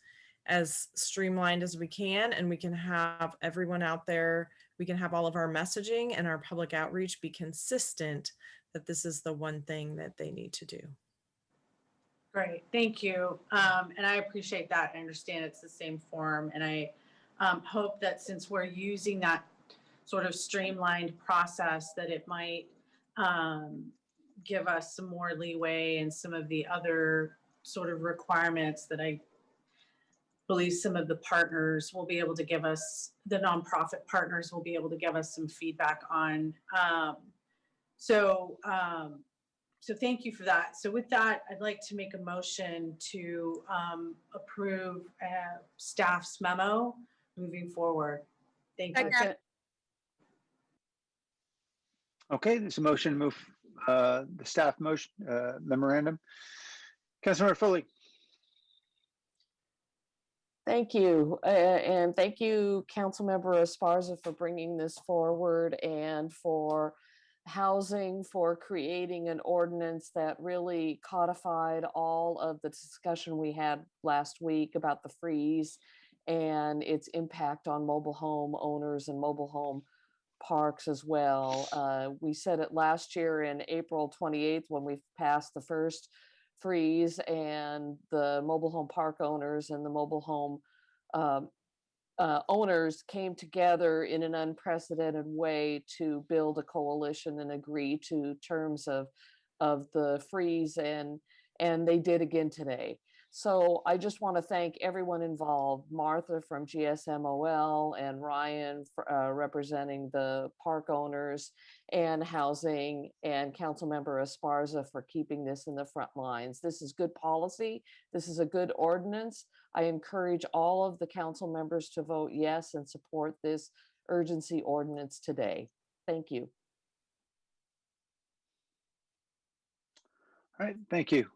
as streamlined as we can, and we can have everyone out there, we can have all of our messaging and our public outreach be consistent that this is the one thing that they need to do. Great, thank you. And I appreciate that. I understand it's the same form, and I hope that since we're using that sort of streamlined process, that it might give us some more leeway in some of the other sort of requirements that I believe some of the partners will be able to give us, the nonprofit partners will be able to give us some feedback on. So thank you for that. So with that, I'd like to make a motion to approve staff's memo moving forward. Thank you. Okay, there's a motion to move the staff motion memorandum. Councilmember Foley. Thank you. And thank you, Councilmember Esparza, for bringing this forward, and for housing for creating an ordinance that really codified all of the discussion we had last week about the freeze and its impact on mobile home owners and mobile home parks as well. We said it last year in April 28th when we passed the first freeze, and the mobile home park owners and the mobile home owners came together in an unprecedented way to build a coalition and agree to terms of the freeze, and they did again today. So I just want to thank everyone involved, Martha from GSMOL and Ryan representing the park owners and housing, and Councilmember Esparza for keeping this in the front lines. This is good policy. This is a good ordinance. I encourage all of the council members to vote yes and support this urgency ordinance today. Thank you. All right, thank you.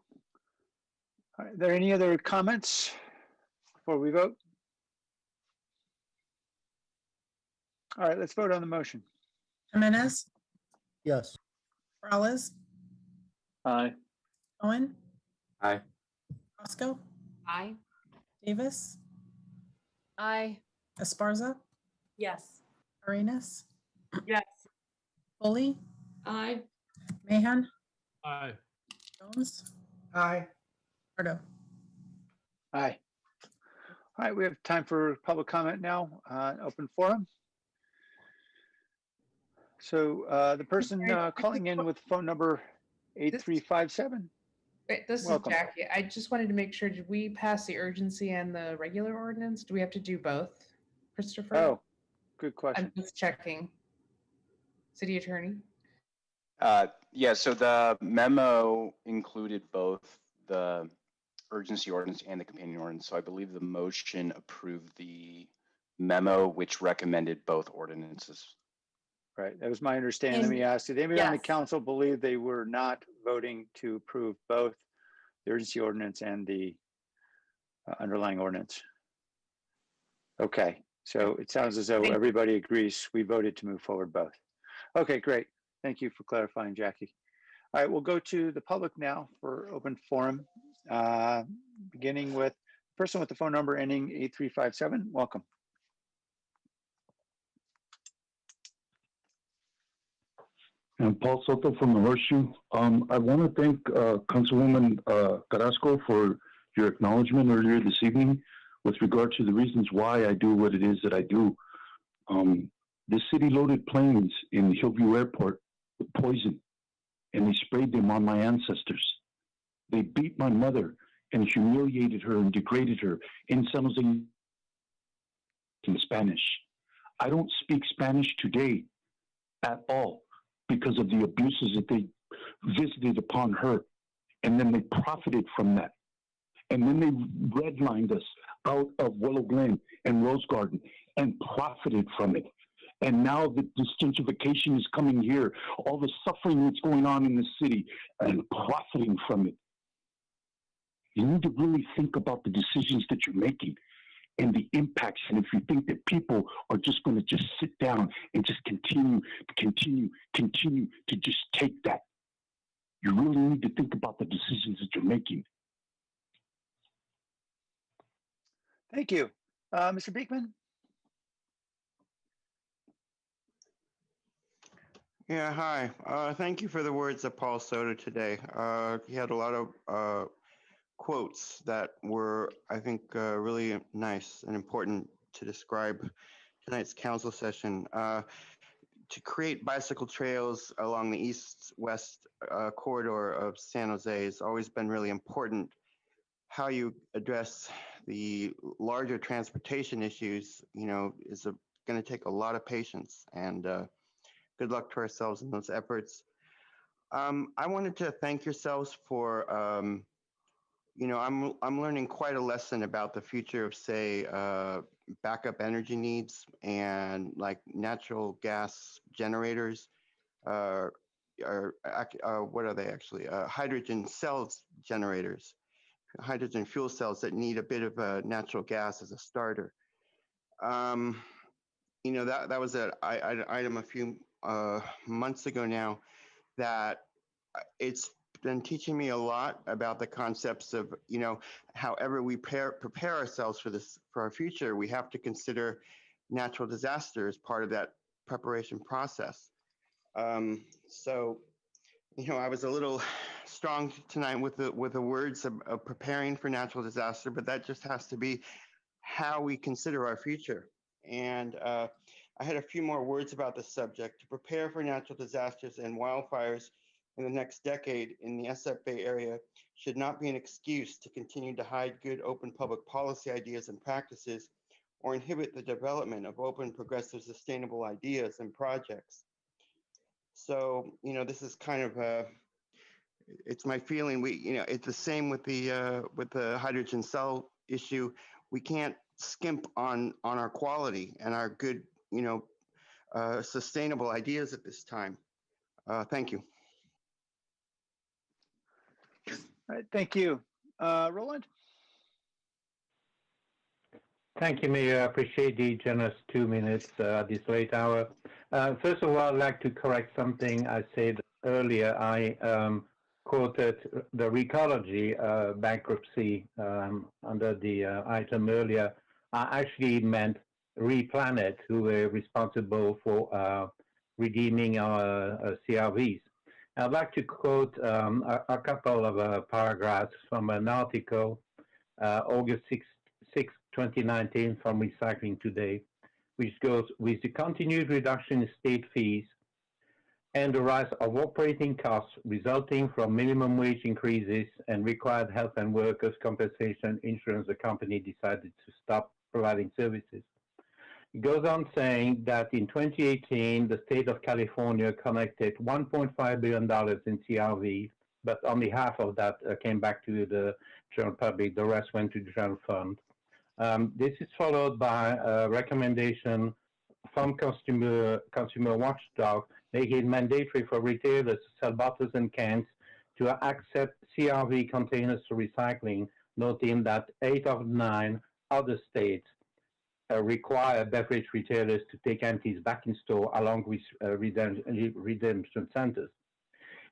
All right, are there any other comments before we vote? All right, let's vote on the motion. Jimenez, Yes. Morales, Aye. Owen, Aye. Roscoe, Aye. Davis, Aye. Esparza, Yes. Arenas, Yes. Foley, Aye. Mahan, Aye. Jones, Aye. Pardo. Aye. All right, we have time for public comment now, open forum. So the person calling in with phone number 8357. Wait, this Welcome. is Jackie. I just wanted to make sure, did we pass the urgency and the regular ordinance? Do we have to do both, Christopher? Oh, good question. I'm just checking. City Attorney? Yeah, so the memo included both the urgency ordinance and the companion ordinance. So I believe the motion approved the memo, which recommended both ordinances. Right, that was my understanding. Let me ask, did anybody on the council believe they were not voting to approve both the urgency ordinance and the underlying ordinance? Okay, so it sounds as though everybody agrees we voted to move forward both. Okay, great. Thank you for clarifying, Jackie. All right, we'll go to the public now for open forum, beginning with the person with the phone number ending 8357. Welcome. And Paul Soto from the Horseshoe. I want to thank Councilwoman Carrasco for your acknowledgement earlier this evening with regard to the reasons why I do what it is that I do. The city loaded planes in Hillview Airport with poison, and they sprayed them on my ancestors. They beat my mother and humiliated her and degraded her in San Jose in Spanish. I don't speak Spanish today at all, because of the abuses that they visited upon her. And then they profited from that. And then they redlined us out of Willow Glen and Rose Garden and profited from it. And now the gentrification is coming here, all the suffering that's going on in the city and profiting from it. You need to really think about the decisions that you're making and the impacts. And if you think that people are just going to just sit down and just continue to just take that, you really need to think about the decisions that you're making. Thank you. Mr. Beekman? Yeah, hi. Thank you for the words of Paul Soto today. He had a lot of quotes that were, I think, really nice and important to describe tonight's council session. To create bicycle trails along the east-west corridor of San Jose has always been really important. How you address the larger transportation issues, you know, is going to take a lot of patience, and good luck to ourselves in those efforts. I wanted to thank yourselves for you know, I'm learning quite a lesson about the future of, say, backup energy needs and like natural gas generators, or what are they actually? Hydrogen cells generators, hydrogen fuel cells that need a bit of natural gas as a starter. You know, that was an item a few months ago now that it's been teaching me a lot about the concepts of, you know, however we prepare ourselves for our future, we have to consider natural disaster as part of that preparation process. So, you know, I was a little strong tonight with the words of preparing for natural disaster, but that just has to be how we consider our future. And I had a few more words about this subject. To prepare for natural disasters and wildfires in the next decade in the SF Bay area should not be an excuse to continue to hide good open public policy ideas and practices or inhibit the development of open, progressive, sustainable ideas and projects. So, you know, this is kind of it's my feeling. It's the same with the hydrogen cell issue. We can't skimp on our quality and our good, sustainable ideas at this time. Thank you. All right, thank you. Roland? Thank you, Mayor. I appreciate the generous 2 minutes at this late hour. First of all, I'd like to correct something I said earlier. I quoted the Recology bankruptcy under the item earlier. I actually meant Replanet, who were responsible for redeeming our CRVs. I'd like to quote a couple of paragraphs from an article, August 6, 2019, from Recycling Today, which goes, with the continued reduction in state fees and the rise of operating costs resulting from minimum wage increases and required health and workers' compensation insurance, the company decided to stop providing services. It goes on saying that in 2018, the state of California collected $1.5 billion in CRV, but only half of that came back to the general public. The rest went to the general fund. This is followed by a recommendation from Consumer Watchdog, making it mandatory for retailers to sell bottles and cans to accept CRV containers for recycling, noting that 8 of 9 other states require beverage retailers to take empties back in store along with redemption centers.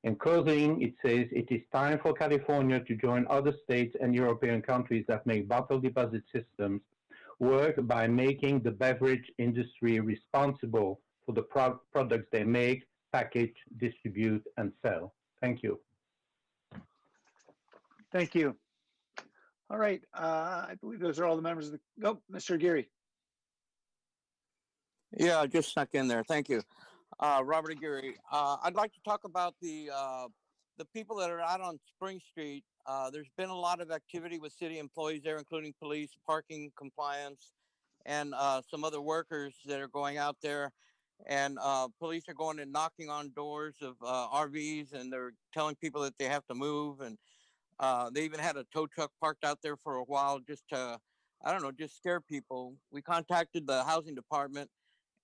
In closing, it says, it is time for California to join other states and European countries that make bottle deposit systems work by making the beverage industry responsible for the products they make, package, distribute, and sell. Thank you. Thank you. All right, I believe those are all the members of the, Mr. Aguirre. Yeah, I just snuck in there. Thank you. Robert Aguirre. I'd like to talk about the people that are out on Spring Street. There's been a lot of activity with city employees there, including police, parking compliance, and some other workers that are going out there. And police are going and knocking on doors of RVs, and they're telling people that they have to move. And they even had a tow truck parked out there for a while just to, I don't know, just scare people. We contacted the housing department,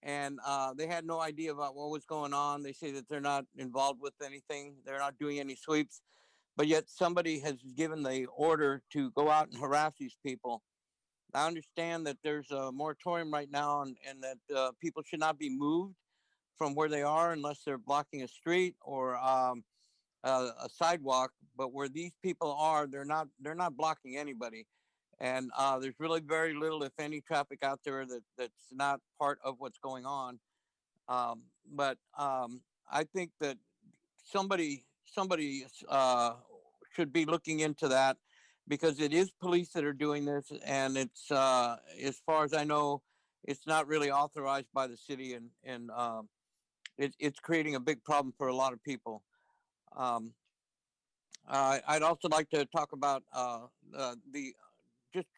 and they had no idea about what was going on. They say that they're not involved with anything. They're not doing any sweeps, but yet somebody has given the order to go out and harass these people. I understand that there's a moratorium right now, and that people should not be moved from where they are unless they're blocking a street or a sidewalk. But where these people are, they're not blocking anybody. And there's really very little, if any, traffic out there that's not part of what's going on. But I think that somebody should be looking into that, because it is police that are doing this, and it's as far as I know, it's not really authorized by the city, and it's creating a big problem for a lot of people. I'd also like to talk about just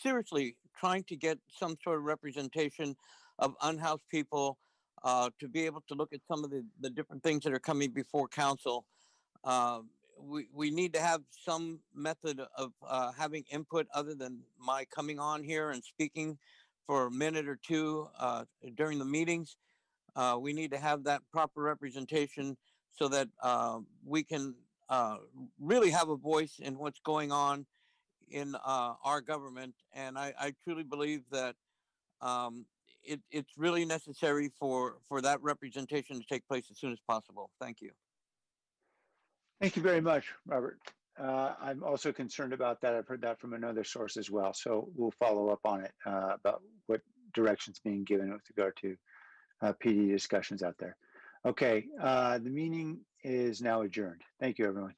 seriously trying to get some sort of representation of unhoused people to be able to look at some of the different things that are coming before council. We need to have some method of having input other than my coming on here and speaking for a minute or two during the meetings. We need to have that proper representation so that we can really have a voice in what's going on in our government. And I truly believe that it's really necessary for that representation to take place as soon as possible. Thank you. Thank you very much, Robert. I'm also concerned about that. I've heard that from another source as well. So we'll follow up on it about what direction's being given with regard to PD discussions out there. Okay, the meeting is now adjourned. Thank you, everyone.